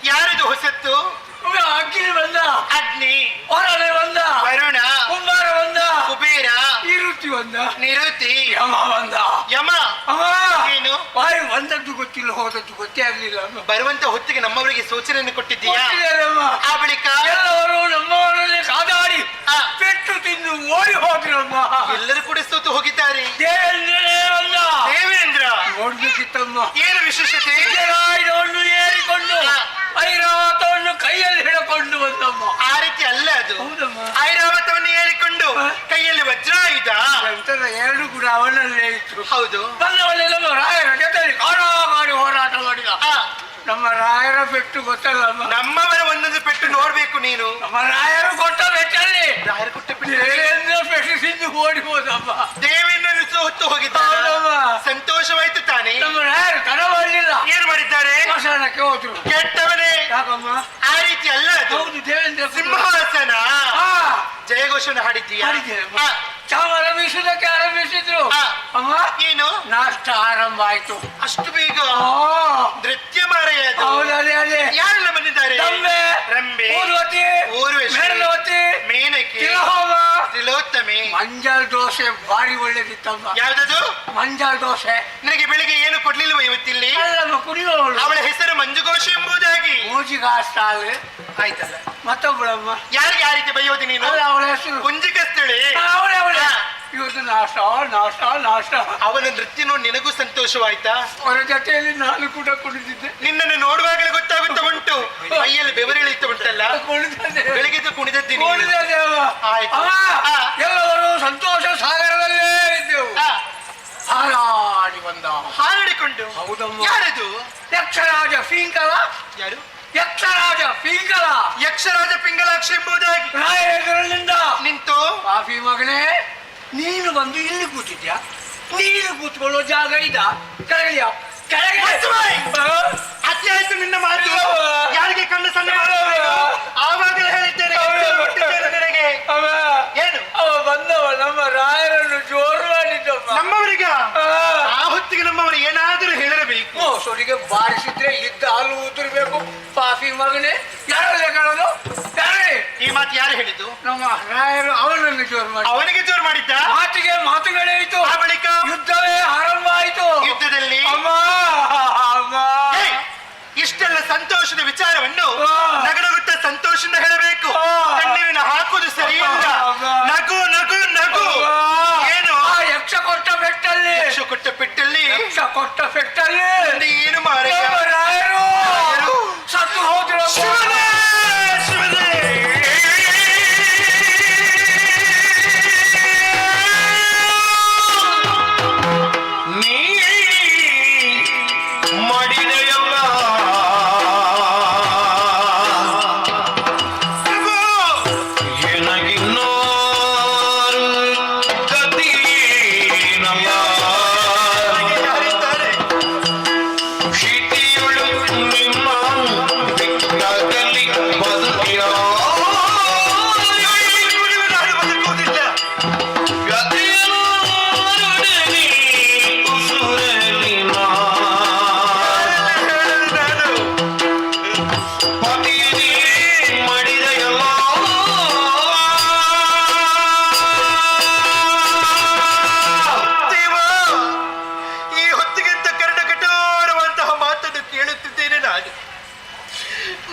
ಯಾರಿದು ಹೊಸತ್ತು? ಅಗ್ನಿ ಬಂದ, ಅಗ್ನಿ, ಹೊರಳೆ ಬಂದ, ವರುಣ, ಕುಂಬಾರ ಬಂದ, ಕುಬೇರ, ನಿರುತಿ ಬಂದ, ನಿರುತಿ, ಯಮ ಬಂದ. ಯಮ. ಅಮ್ಮ ಏನು? ಬಾಯಿ ಬಂದದ್ದು ಗೊತ್ತಿಲ್ಲ, ಹೋದದ್ದು ಗೊತ್ತೇ ಆಗ್ಲಿಲ್ಲ. ಬರುವಂತ ಹೊತ್ತಿಗೆ ನಮ್ಮವರಿಗೆ ಸೂಚನೆಯನ್ನು ಕೊಟ್ಟಿದ್ದೀಯಾ? ಕೊಟ್ಟಿದ್ದಾರಮ್ಮ. ಆ ಬಳಿಕ ಎಲ್ಲವರು ನಮ್ಮವರಲ್ಲಿ ಕಾದಾಡಿ ಪೆಟ್ಟು ತಿಂದು ಓಡಿ ಹೋದ್ರಮ್ಮ. ಎಲ್ಲರೂ ಕೂಡ ಸೋತು ಹೋಗಿದ್ದಾರೆ. ದೇವೇಂದ್ರನೇ ಬಂದ. ದೇವೇಂದ್ರ ನೋಡ್ಬೇಕಿತ್ತಮ್ಮ. ಏನು ವಿಶೇಷತೆ? ಜಲಾಯುಧವನ್ನು ಏರಿಕೊಂಡು ಐರಾವತವನ್ನು ಕೈಯಲ್ಲಿ ಹಿಡಕೊಂಡು ಬಂದಮ್ಮ. ಆ ರೀತಿ ಅಲ್ಲ ಅದು. ಹೌದಮ್ಮ. ಐರಾವತವನ್ನು ಏರಿಕೊಂಡು ಕೈಯಲ್ಲಿ ವಜ್ರಾಯುಧ ನಂತರ ಎರಡು ಕೂಡ ಅವನಲ್ಲೇ ಇತ್ತು. ಹೌದು. ಬಂದವಲ್ಲಿ ನಮ್ಮ ರಾಯರ ಜೊತೆಯಲ್ಲಿ ಕಾಡಾಗಾಡಿ ಹೋರಾಟ ಮಾಡಿದ. ನಮ್ಮ ರಾಯರ ಪೆಟ್ಟು ಗೊತ್ತಲ್ಲಮ್ಮ. ನಮ್ಮವರ ಒಂದೊಂದು ಪೆಟ್ಟು ನೋಡ್ಬೇಕು ನೀನು. ನಮ್ಮ ರಾಯರು ಕೊಟ್ಟ ಪೆಟ್ಟಲ್ಲಿ ರಾಯರು ಕೊಟ್ಟ ಪೆಟ್ಟು ದೇವೇಂದ್ರ ಪೆಟ್ಟು ಸಿದ್ದು ಓಡಿ ಹೋದಮ್ಮ. ದೇವೇಂದ್ರ ಹೊತ್ತು ಹೋಗಿದ್ದಾರೆ. ಸಂತೋಷವಾಯ್ತು ತಾನೇ? ನಮ್ಮ ರಾಯರು ತಡ ಮಾಡಲಿಲ್ಲ. ಏನ್ ಮಾಡಿದ್ದಾರೆ? ಸ್ಮಶಾನಕ್ಕೆ ಹೋದ್ರು. ಕೆಟ್ಟವನೇ. ಯಾಕಮ್ಮ? ಆ ರೀತಿ ಅಲ್ಲ ಅದು. ಹೌದು, ದೇವೇಂದ್ರ ಸಿಂಹಾಸನ ಜಯಘೋಷನ ಹಾಡಿದ್ದೀಯಾ? ಚಾಮರ ಬೀಸುವುದಕ್ಕೆ ಆರಂಭಿಸಿದ್ರು. ಅಮ್ಮ ಏನು? ನಾಷ್ಟ ಆರಂಭ ಆಯ್ತು. ಅಷ್ಟು ಬೇಗ ನೃತ್ಯ ಮಾರಾಯ ಅದು. ಹೌದು, ಅದೇ ಅದೇ. ಯಾರೆಲ್ಲ ಬಂದಿದ್ದಾರೆ? ರಂಬೆ, ರಂಬೆ, ಊರ್ವತಿ, ಊರ್ವಶಿ, ಮೇಣವತಿ, ಮೇನಕೆ, ತಿಲೋಮ, ತ್ರಿಲೋತ್ತಮೆ. ಮಂಜಾಲ್ ದೋಸೆ ಭಾರಿ ಒಳ್ಳೇದಿತ್ತಮ್ಮ. ಯಾವ್ದದು? ಮಂಜಾಲ್ ದೋಸೆ. ನಿನಗೆ ಬೆಳಿಗ್ಗೆ ಏನು ಕೊಡ್ಲಿಲ್ವ ಇವತ್ತಿಲ್ಲಿ? ಅಲ್ಲಮ್ಮ, ಕುಡಿಯೋಳು. ಅವಳ ಹೆಸರು ಮಂಜುಘೋಷ ಎಂಬುದಾಗಿ. ಮೂಜಿಗಾಸ್ತಾಳೆ. ಆಯ್ತಲ್ಲ. ಮತ್ತೊಬ್ಬಳಮ್ಮ. ಯಾರಿಗೆ ಆ ರೀತಿ ಬೈಯೋದು ನೀನು? ಅಲ್ಲ, ಅವಳ ಹೆಸರು ಕುಂಜಿಕಸ್ತಳೆ. ಅವಳೇ ಅವಳೇ. ಇವತ್ತು ನಾಷ್ಟ ನಾಷ್ಟ ನಾಷ್ಟ. ಅವನ ನೃತ್ಯ ನೋಡಿ ನಿನಗೂ ಸಂತೋಷವಾಯ್ತಾ? ಅವರ ಜೊತೆಯಲ್ಲಿ ನಾನು ಕೂಡ ಕುಡಿದಿದ್ದೆ. ನಿನ್ನನ್ನು ನೋಡುವಾಗಲೇ ಗೊತ್ತಾಗುತ್ತಾ ಉಂಟು, ಮೈಯಲ್ಲಿ ಬೆವರಿಳಿತಾ ಉಂಟಲ್ಲ. ಬೆಳಗ್ಗೆ ಕುಣಿದದ್ದೀನಿ. ಆಯ್ತು. ಎಲ್ಲವರು ಸಂತೋಷ ಸಾಗರದಲ್ಲೇ ಇದ್ದೆವು. ಹಾರಾಡಿ ಬಂದ. ಹಾರಾಡಿಕೊಂಡು. ಹೌದಮ್ಮ. ಯಾರದು? ಯಕ್ಷರಾಜ ಫೀಂಕಲ. ಯಾರು? ಯಕ್ಷರಾಜ ಪಿಂಗಲ ಯಕ್ಷರಾಜ ಪಿಂಗಲಾಕ್ಷ ಎಂಬುದಾಗಿ ರಾಯ ಎದುರಿನಿಂದ ನಿಂತು ಪಾಪಿ ಮಗನೇ, ನೀನು ಬಂದು ಇಲ್ಲಿ ಕೂತಿದ್ಯಾ? ನೀನು ಕೂತ್ಕೊಳ್ಳೋ ಜಾಗ ಇದ? ಕೆಳಗಿದ್ಯಾ? ಕೆಳಗೆ ಅತಿ ಆಯ್ತು ನಿನ್ನ ಮಾತು. ಯಾರಿಗೆ ಕಣ್ಣು ಸಣ್ಣ ಆವಾಗಲೇ ಹೇಳಿದ್ದೇನೆ, ನನಗೆ ಏನು ಅವ ಬಂದವ ನಮ್ಮ ರಾಯರನ್ನು ಜೋರು ಮಾಡಿದ್ದಮ್ಮ. ನಮ್ಮವರಿಗ ಆ ಹೊತ್ತಿಗೆ ನಮ್ಮವರು ಏನಾದರೂ ಹೇಳಿರಬೇಕು. ಸೊಡಿಗೆ ಬಾರಿಸಿದ್ರೆ ಇದ್ದ ಹಾಲು ಉದುರ್ಬೇಕು. ಪಾಪಿ ಮಗನೇ, ಯಾರಲ್ಲೇ ಕಾಣೋದು? ಈ ಮಾತು ಯಾರು ಹೇಳಿದ್ದು? ನಮ್ಮ ರಾಯರು ಅವನನ್ನು ಜೋರು ಮಾಡಿ. ಅವನಿಗೆ ಜೋರು ಮಾಡಿದ್ದ? ಮಾತಿಗೆ ಮಾತುಗಳಾಯಿತು. ಆ ಬಳಿಕ ಯುದ್ಧವೇ ಆರಂಭ ಆಯಿತು. ಯುದ್ಧದಲ್ಲಿ ಅಮ್ಮ ಅಮ್ಮ ಇಷ್ಟೆಲ್ಲ ಸಂತೋಷದ ವಿಚಾರವನ್ನು ನಗನಗುತ್ತ ಸಂತೋಷದಿಂದ ಹೇಳಬೇಕು. ಕಣ್ಣೀರಿನ ಹಾಕುವುದು ಸರಿಯಿಲ್ಲ. ನಗು ನಗು ನಗು. ಏನು? ಆ ಯಕ್ಷ ಕೊಟ್ಟ ಪೆಟ್ಟಲ್ಲಿ, ಯಕ್ಷ ಕೊಟ್ಟ ಪೆಟ್ಟಲ್ಲಿ, ಯಕ್ಷ ಕೊಟ್ಟ ಪೆಟ್ಟಲ್ಲಿ ಏನು ಮಾರ ರಾಯರು ಸತ್ತು ಹೋದ್ರು. ಶಿವನೇ ಶಿವನೇ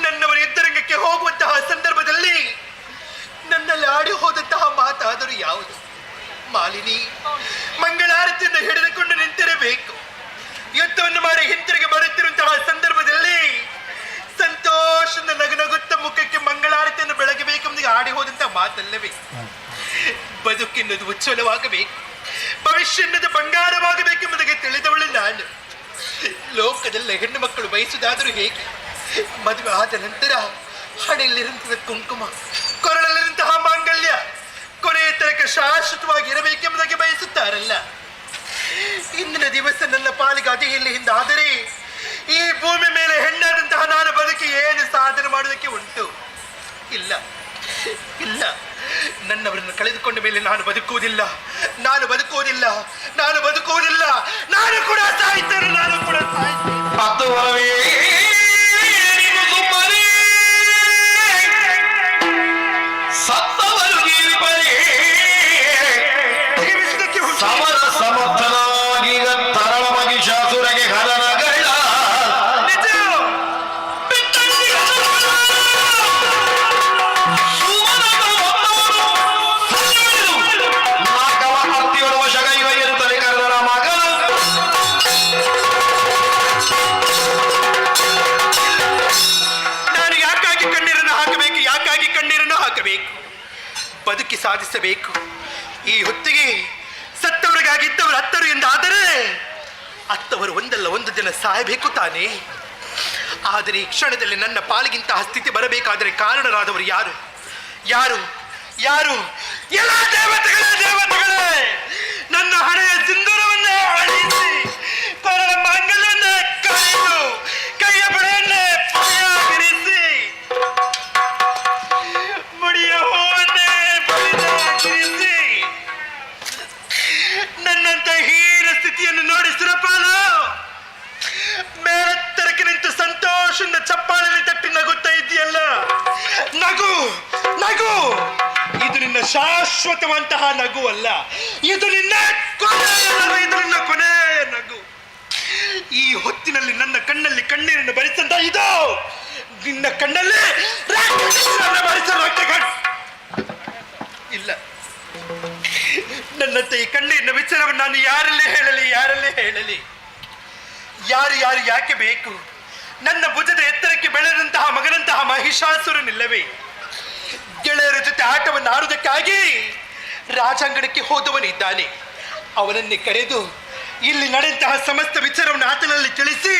ನನ್ನವರ ಎತ್ತರಂಗಕ್ಕೆ ಹೋಗುವಂತಹ ಸಂದರ್ಭದಲ್ಲಿ ನನ್ನಲ್ಲಿ ಆಡಿ ಹೋದಂತಹ ಮಾತಾದರೂ ಯಾವುದು? ಮಾಲಿನಿ ಮಂಗಳಾರತಿಯನ್ನು ಹಿಡಿದುಕೊಂಡು ನಿಂತಿರಬೇಕು. ಯುದ್ಧವನ್ನು ಮಾಡಿ ಹಿಂತಿರುಗಿ ಬರುತ್ತಿರುವಂತಹ ಸಂದರ್ಭದಲ್ಲಿ ಸಂತೋಷದ ನಗುನಗುತ್ತ ಮುಖಕ್ಕೆ ಮಂಗಳಾರತಿಯನ್ನು ಬೆಳಗಬೇಕೆಂದು ಆಡಿ ಹೋದಂತಹ ಮಾತಲ್ಲವೇ? ಬದುಕೆನ್ನುವುದು ಉಜ್ವಲವಾಗಬೇಕು, ಭವಿಷ್ಯ ಎನ್ನುವುದು ಬಂಗಾರವಾಗಬೇಕೆಂಬುದಕ್ಕೆ ತಿಳಿದವಳು ನಾನು. ಲೋಕದಲ್ಲಿ ಹೆಣ್ಣು ಮಕ್ಕಳು ಬಯಸುವುದಾದರೂ ಹೇಗೆ? ಮದುವೆ ಆದ ನಂತರ ಹಣೆಯಲ್ಲಿರುವಂತಹ ಕುಂಕುಮ, ಕೊರಳಲ್ಲಿರುವಂತಹ ಮಾಂಗಲ್ಯ ಕೊನೆಯ ತನಕ ಶಾಶ್ವತವಾಗಿ ಇರಬೇಕೆಂಬುದಾಗಿ ಬಯಸುತ್ತಾರಲ್ಲ. ಇಂದಿನ ದಿವಸ ನನ್ನ ಪಾಲಿಗೆ ಅದೇಹಿಂದ ಆದರೆ ಈ ಭೂಮಿ ಮೇಲೆ ಹೆಣ್ಣಾದಂತಹ ನಾನು ಬದುಕಿ ಏನು ಸಾಧನೆ ಮಾಡುವುದಕ್ಕೆ ಉಂಟು? ಇಲ್ಲ ಇಲ್ಲ, ನನ್ನವರನ್ನು ಕಳೆದುಕೊಂಡ ಮೇಲೆ ನಾನು ಬದುಕುವುದಿಲ್ಲ, ನಾನು ಬದುಕುವುದಿಲ್ಲ, ನಾನು ಬದುಕುವುದಿಲ್ಲ. ನಾನು ಕೂಡ ಸಾಯ್ತೇನೆ, ನಾನು ಕೂಡ ಸಾಯ್ತೇನೆ. ಸಮರ ಸಮರ್ಥನಾಗಿ ತರಳ ಮಹಿಷಾಸುರಗೆ ಹರನಗಳ ನಾಗವ ಹತ್ತಿಯೊಳ ವಶಗೈವ ಎನ್ನುತ್ತಲೇ ಕರೆದನ ಮಗ. ನಾನು ಯಾಕಾಗಿ ಕಣ್ಣೀರನ್ನು ಹಾಕಬೇಕು? ಯಾಕಾಗಿ ಕಣ್ಣೀರನ್ನು ಹಾಕಬೇಕು? ಬದುಕಿ ಸಾಧಿಸಬೇಕು. ಈ ಹೊತ್ತಿಗೆ ಸತ್ತವರಿಗಾಗಿದ್ದವರು ಹತ್ತರು ಎಂದಾದರೆ ಹತ್ತವರು ಒಂದಲ್ಲ ಒಂದು ದಿನ ಸಾಯಬೇಕು ತಾನೇ. ಆದರೆ ಈ ಕ್ಷಣದಲ್ಲಿ ನನ್ನ ಪಾಲಿಗಿಂತಹ ಸ್ಥಿತಿ ಬರಬೇಕಾದರೆ ಕಾರಣರಾದವರು ಯಾರು? ಯಾರು ಯಾರು? ಎಲ್ಲ ದೇವತೆಗಳೇ, ದೇವತೆಗಳೇ, ನನ್ನ ಹಣೆಯ ಸಿಂಧೂರವನ್ನೇ ಅಳಿಸಿ, ಕೊರಳ ಮಾಂಗಲ್ಯವನ್ನೇ ಕಳೆದು, ಕೈಯ ಬಳೆಯನ್ನೇ ಪಡೆಯಾಗಿರಿಸಿ, ಮುಡಿಯ ಹೂವನ್ನೇ ಬಳಿದಾಗಿರಿಸಿ, ನನ್ನಂತ ಹೀನ ಸ್ಥಿತಿಯನ್ನು ನೋಡಿ ಸುರಪಾಲು ಮೇಲೆತ್ತರಕ್ಕೆ ನಿಂತು ಸಂತೋಷದಿಂದ ಚಪ್ಪಾಳೆಯಲ್ಲಿ ತಟ್ಟಿ ನಗುತ್ತಾ ಇದೆಯಲ್ಲ. ನಗು ನಗು, ಇದು ನಿನ್ನ ಶಾಶ್ವತವಂತಹ ನಗು ಅಲ್ಲ, ಇದು ನಿನ್ನ ಕೊನೆಯ ನಗು, ಇದು ನಿನ್ನ ಕೊನೆಯ ನಗು. ಈ ಹೊತ್ತಿನಲ್ಲಿ ನನ್ನ ಕಣ್ಣಲ್ಲಿ ಕಣ್ಣೀರನ್ನು ಬರಿಸಂತ ಇದು ನಿನ್ನ ಕಣ್ಣಲ್ಲಿ ಬರಿಸಲು ಇಲ್ಲ. ನನ್ನಂತ ಈ ಕಣ್ಣಿನ ವಿಚಾರವನ್ನು ನಾನು ಯಾರಲ್ಲೇ ಹೇಳಲಿ, ಯಾರಲ್ಲೇ ಹೇಳಲಿ? ಯಾರು ಯಾರು ಯಾಕೆ ಬೇಕು? ನನ್ನ ಭುಜದ ಎತ್ತರಕ್ಕೆ ಬೆಳೆದಂತಹ ಮಗನಂತಹ ಮಹಿಷಾಸುರನಿಲ್ಲವೇ? ಗೆಳೆಯರ ಜೊತೆ ಆಟವನ್ನು ಆಡುವುದಕ್ಕಾಗಿ ರಾಜಾಂಗಣಕ್ಕೆ ಹೋದವನಿದ್ದಾನೆ. ಅವನನ್ನೇ ಕರೆದು ಇಲ್ಲಿ ನಡೆದಂತಹ ಸಮಸ್ತ ವಿಚಾರವನ್ನು ಆತನಲ್ಲಿ ತಿಳಿಸಿ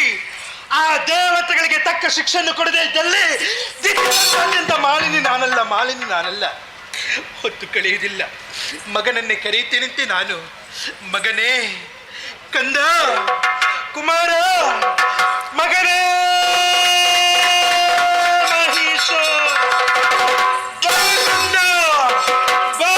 ಆ ದೇವತೆಗಳಿಗೆ ತಕ್ಕ ಶಿಕ್ಷೆಯನ್ನು ಕೊಡದೇ ಇದ್ದಲ್ಲಿ ದಿಕ್ಕಿನ ಮಾಲಿನಿ ನಾನಲ್ಲ. ಹೊತ್ತು ಕಳೆಯುವುದಿಲ್ಲ. ಮಗನನ್ನೇ ಕರೆಯುತ್ತೇನಂತೆ ನಾನು. ಮಗನೇ, ಕಂದ, ಕುಮಾರ, ಮಗನೇ ಮಹೇಶ, ಕಂದ, ಬಾ.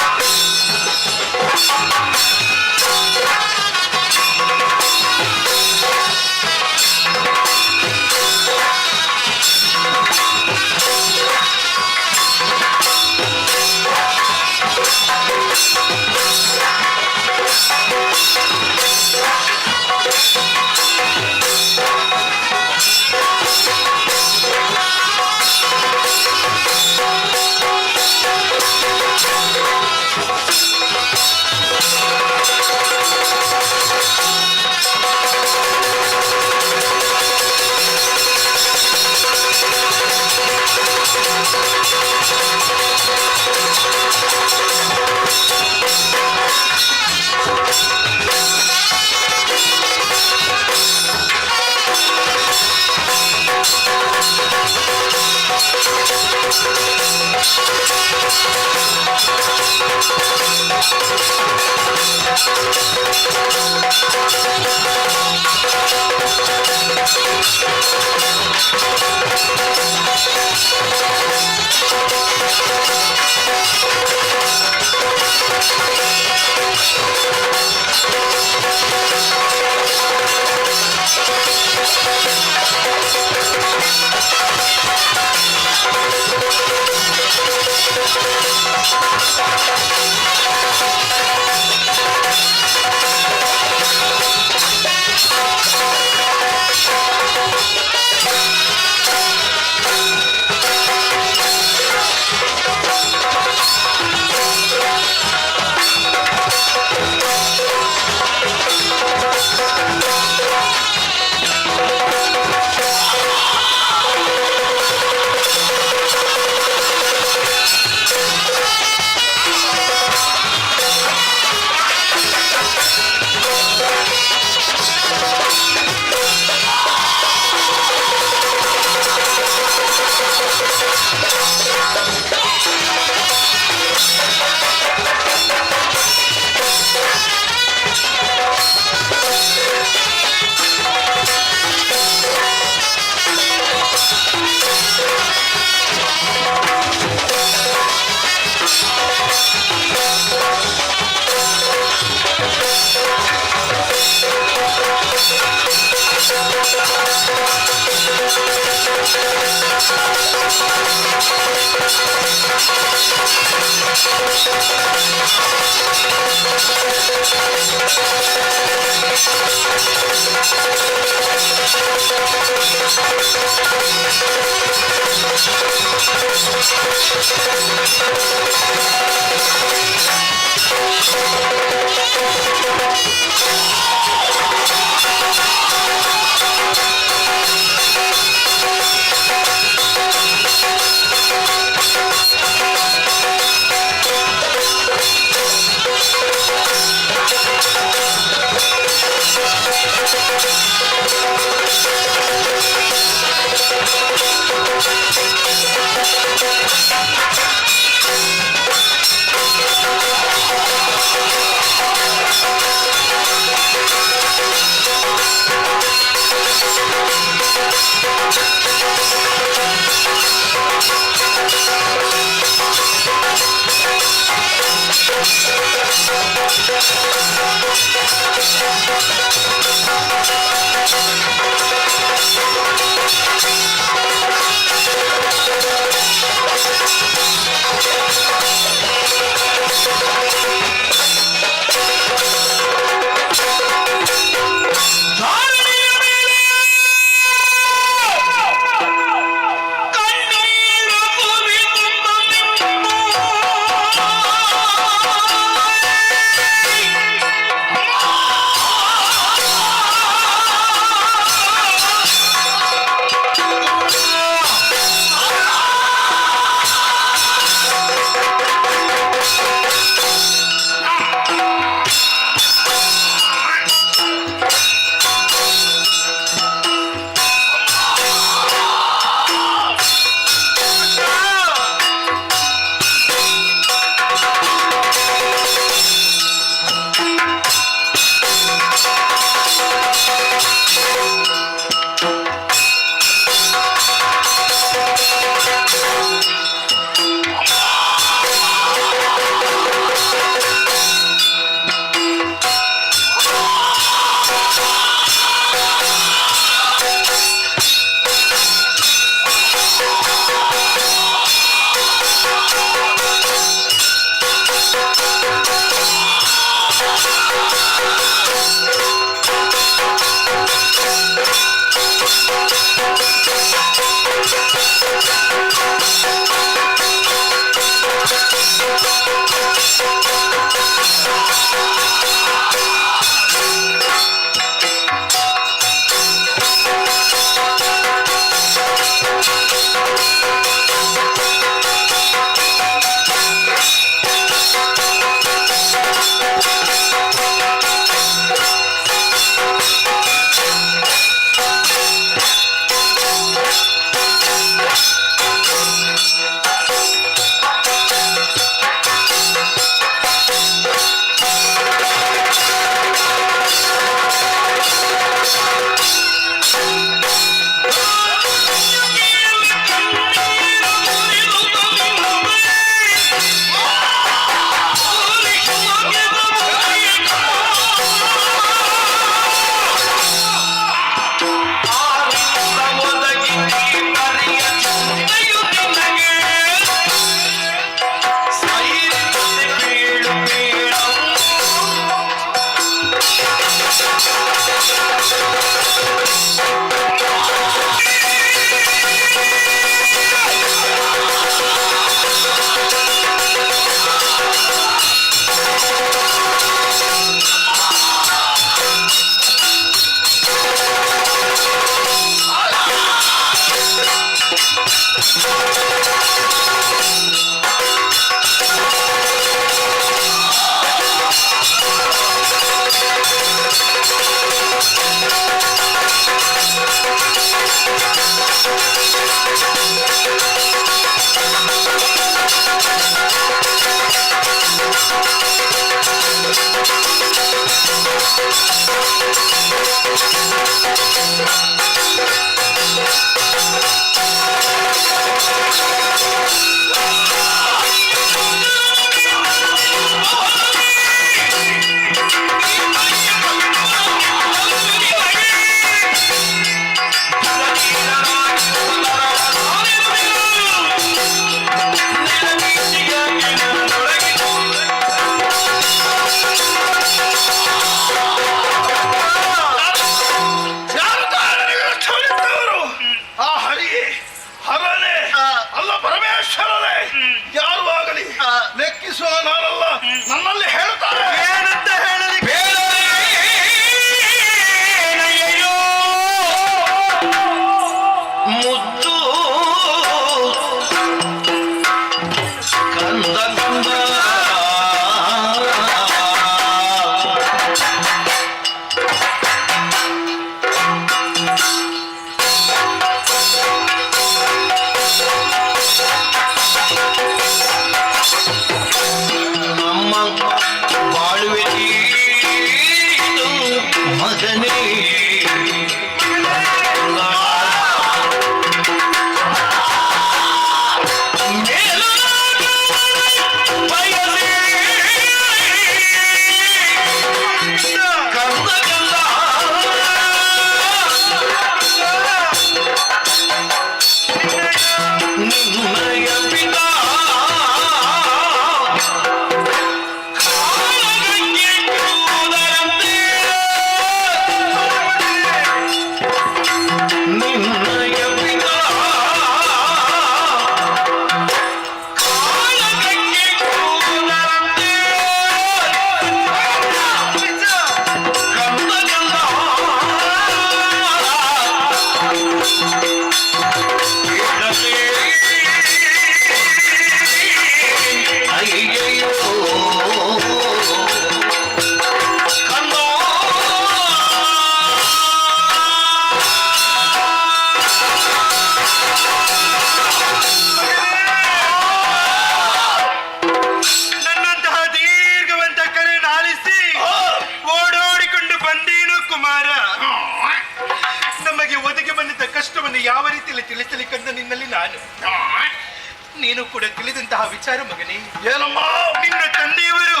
ನೀನು ಕೂಡ ತಿಳಿದಂತಹ ವಿಚಾರ ಮಗನೇ. ಏನಮ್ಮ? ನಿನ್ನ ತಂದೆಯವರು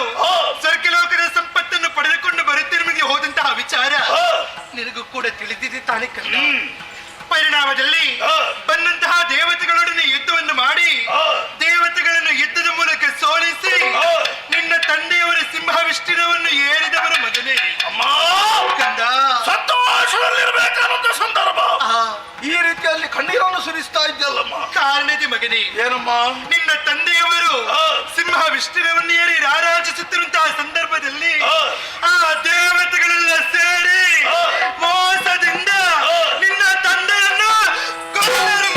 ಸ್ವರ್ಗಲೋಕದ ಸಂಪತ್ತನ್ನು ಪಡೆದುಕೊಂಡು ಬರುತ್ತಿರುವಿಗೆ ಹೋದಂತಹ ವಿಚಾರ ನಿನಗೂ ಕೂಡ ತಿಳಿದಿದೆ ತಾನೇ ಕಣ್ಣ. ಪರಿಣಾಮದಲ್ಲಿ ಬಂದಂತಹ ದೇವತೆಗಳೊಡನೆ ಯುದ್ಧವನ್ನು ಮಾಡಿ ದೇವತೆಗಳನ್ನು ಯುದ್ಧದ ಮೂಲಕ ಸೋಲಿಸಿ ನಿನ್ನ ತಂದೆಯವರ ಸಿಂಹವಿಷ್ಟಿರವನ್ನು ಏರಿದವರ ಮಗನೇ. ಅಮ್ಮ ಕಂದ, ಸಂತೋಷದಲ್ಲಿರಬೇಕಾದಂತ ಸಂದರ್ಭ ಈ ರೀತಿಯಲ್ಲಿ ಕಣ್ಣೀರನ್ನು ಸುರಿಸ್ತಾ ಇದ್ದಲ್ಲಮ್ಮ. ಕಾರಣದಿ ಮಗನೇ. ಏನಮ್ಮ? ನಿನ್ನ ತಂದೆಯವರು ಸಿಂಹ ವೃಷ್ಟಿರವನ್ನು ಏರಿ ರಾರಾಜಿಸುತ್ತಿರುವಂತಹ ಸಂದರ್ಭದಲ್ಲಿ ಆ ದೇವತೆಗಳೆಲ್ಲ ಸೇರಿ ಮೋಸದಿಂದ ನಿನ್ನ ತಂದೆಯನ್ನು ಕೊಂದರು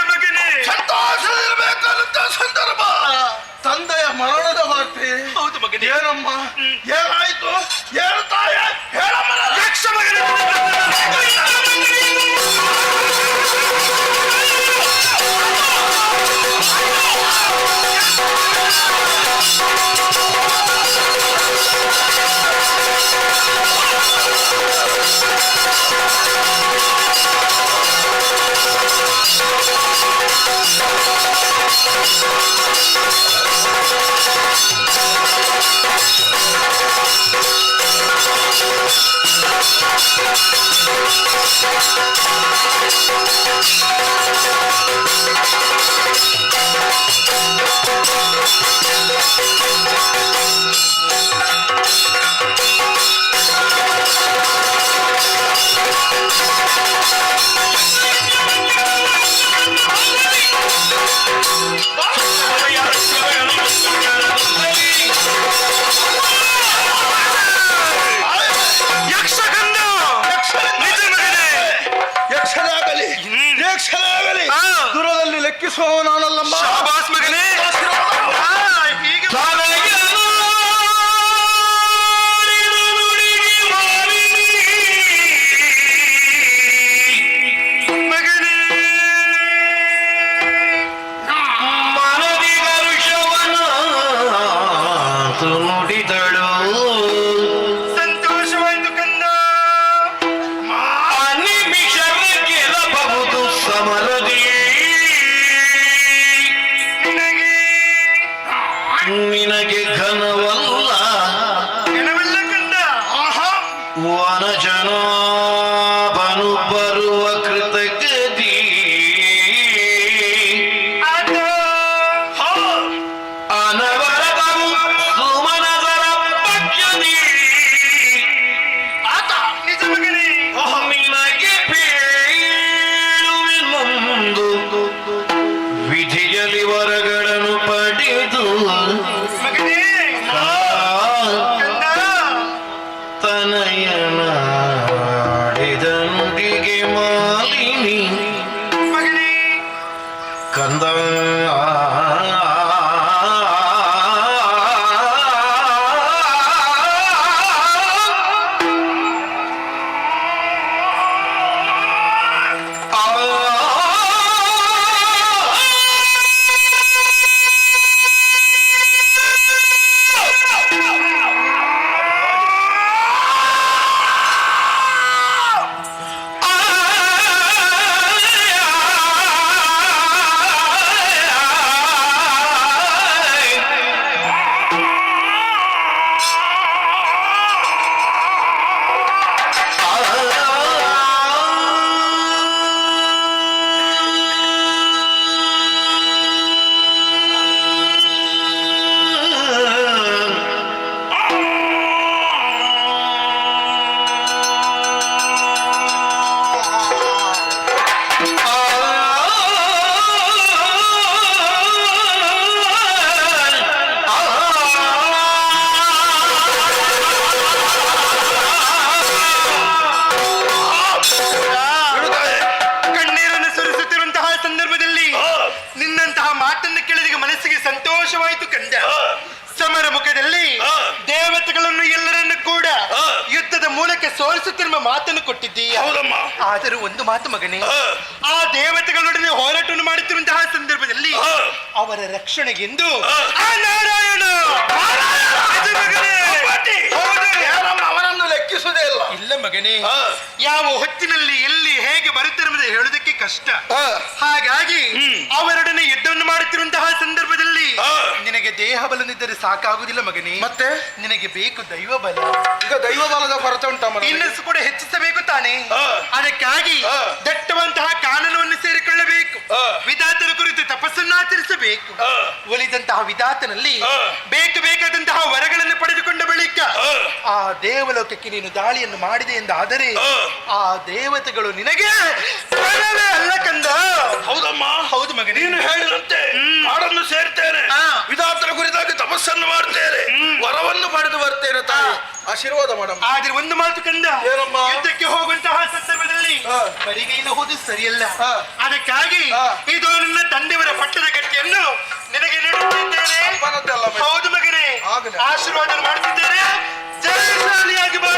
ಮಗನೇ. ತಂದೆಯ ಮರಣದ ವಾರ್ತೆ. ಹೌದು ಮಗನೇ. ಏನಮ್ಮ, ಏನಾಯ್ತು? ಏನು ತಾಯ ಹೇಳಮ್ಮ. ಯಕ್ಷ ಮಗನೇ. ದೂರದಲ್ಲಿ ಲೆಕ್ಕಿಸುವ ನಾನಲ್ಲಮ್ಮ. ಮಗನೇ. ಸಂತೋಷವಾಯ್ತು ಕಂದ. ನಿನಗೆ ಘನವಲ್ಲ ಘನವಲ್ಲ ಕಂದ. ವನಜನಾಭನು ಬರುವ ಕೃತಜ್ಞತಿ ಅನವರತವು ಸುಮನಸರ ಪಕ್ಷದಿ ನಿಜ ಮಗನೇ. ನಿನಗೆ ಬೇಳುವೆ ಮುಂದು ವಿಧಿಯಲ್ಲಿ ವರಗಳನ್ನು ಪಡೆದು ಮಗನೇ. ತನಯನಾಡಿದನುಡಿಗೆ ಮಾಲಿನಿ ಮಗನೇ. ಕಂದ ಮಾತನ್ನು ಕೇಳಿದಾಗ ಮನಸ್ಸಿಗೆ ಸಂತೋಷವಾಯಿತು ಕಂದ. ಸಮರ ಮುಖದಲ್ಲಿ ದೇವತೆಗಳನ್ನು ಎಲ್ಲರನ್ನು ಕೂಡ ಯುದ್ಧದ ಮೂಲಕ ಸೋಲಿಸುತ್ತಿರುವ ಮಾತನ್ನು ಕೊಟ್ಟಿದ್ದೀಯ. ಆದರೂ ಒಂದು ಮಾತು ಮಗನೇ, ಆ ದೇವತೆಗಳೊಡನೆ ಹೋರಾಟವನ್ನು ಮಾಡುತ್ತಿರುವಂತಹ ಸಂದರ್ಭದಲ್ಲಿ ಅವರ ರಕ್ಷಣೆಗೆಂದು ಆ ನಾರಾಯಣ ಅವರನ್ನು ಲೆಕ್ಕಿಸುವುದೇ ಇಲ್ಲ. ಇಲ್ಲ ಮಗನೇ, ಯಾವ ಹೊತ್ತಿನಲ್ಲಿ ಎಲ್ಲಿ ಹೇಗೆ ಬರುತ್ತಿರುವುದು ಹೇಳುವುದಕ್ಕೆ ಕಷ್ಟ. ಹಾಗಾಗಿ ಅವರೊಡನೆ ಯುದ್ಧವನ್ನು ಮಾಡುತ್ತಿರುವಂತಹ ಸಂದರ್ಭದಲ್ಲಿ ನಿನಗೆ ದೇಹ ಬಲನಿದ್ದರೆ ಸಾಕಾಗುವುದಿಲ್ಲ ಮಗನೇ. ಮತ್ತೆ ನಿನಗೆ ಬೇಕು ದೈವ ಬಲ. ಈಗ ದೈವ ಬಲದ ಕೊರತೆ ಉಂಟ ಇನ್ನಷ್ಟು ಕೂಡ ಹೆಚ್ಚಿಸಬೇಕು ತಾನೆ. ಅದಕ್ಕಾಗಿ ದಟ್ಟವಂತಹ ಕಾನನವನ್ನು ಸೇರಿಕೊಳ್ಳಬೇಕು. ವಿಧಾತರ ಕುರಿತು ತಪಸ್ಸನ್ನು ಆಚರಿಸಬೇಕು. ಒಲಿದಂತಹ ವಿಧಾತನಲ್ಲಿ ಬೇಕಾದಂತಹ ವರಗಳನ್ನು ಪಡೆದುಕೊಂಡ ಬಳಿಕ ಆ ದೇವಲೋಕಕ್ಕೆ ನೀನು ದಾಳಿಯನ್ನು ಮಾಡಿದೆ ಎಂದಾದರೆ ಆ ದೇವತೆಗಳು ನಿನಗೆ ಬರವೇ ಅಲ್ಲ ಕಂದ. ಹೌದಮ್ಮ, ಹೌದು ಮಗನೇ, ನೀನು ಹೇಳಿದಂತೆ ಕಾಡನ್ನು ಸೇರ್ತೇನೆ, ವಿಧಾತರ ಕುರಿತಾಗಿ ತಪಸ್ಸನ್ನು ಮಾಡ್ತೇನೆ, ವರವನ್ನು ಪಡೆದು ಬರ್ತೇನೆ ತಾಯಿ, ಆಶೀರ್ವಾದ ಮಾಡಮ್ಮ. ಆದ್ರೆ ಒಂದು ಮಾತು ಕಂದ, ಏನಮ್ಮ? ಯುದ್ಧಕ್ಕೆ ಹೋಗುವಂತಹ ಸಂದರ್ಭದಲ್ಲಿ ಬರಿಗೈನ ಹೋದು ಸರಿಯಲ್ಲ. ಅದಕ್ಕಾಗಿ ಇದು ನನ್ನ ತಂದೆಯವರ ಪಟ್ಟದ ಗಟ್ಟಿಯನ್ನು ನಿನಗೆ ನೀಡುತ್ತಿದ್ದೇನೆ. ಹೌದು ಮಗನೇ, ಆಶೀರ್ವಾದ ಮಾಡುತ್ತಿದ್ದೇನೆ. ಜಯಶಾಲಿಯಾಗಿ ಬಾ.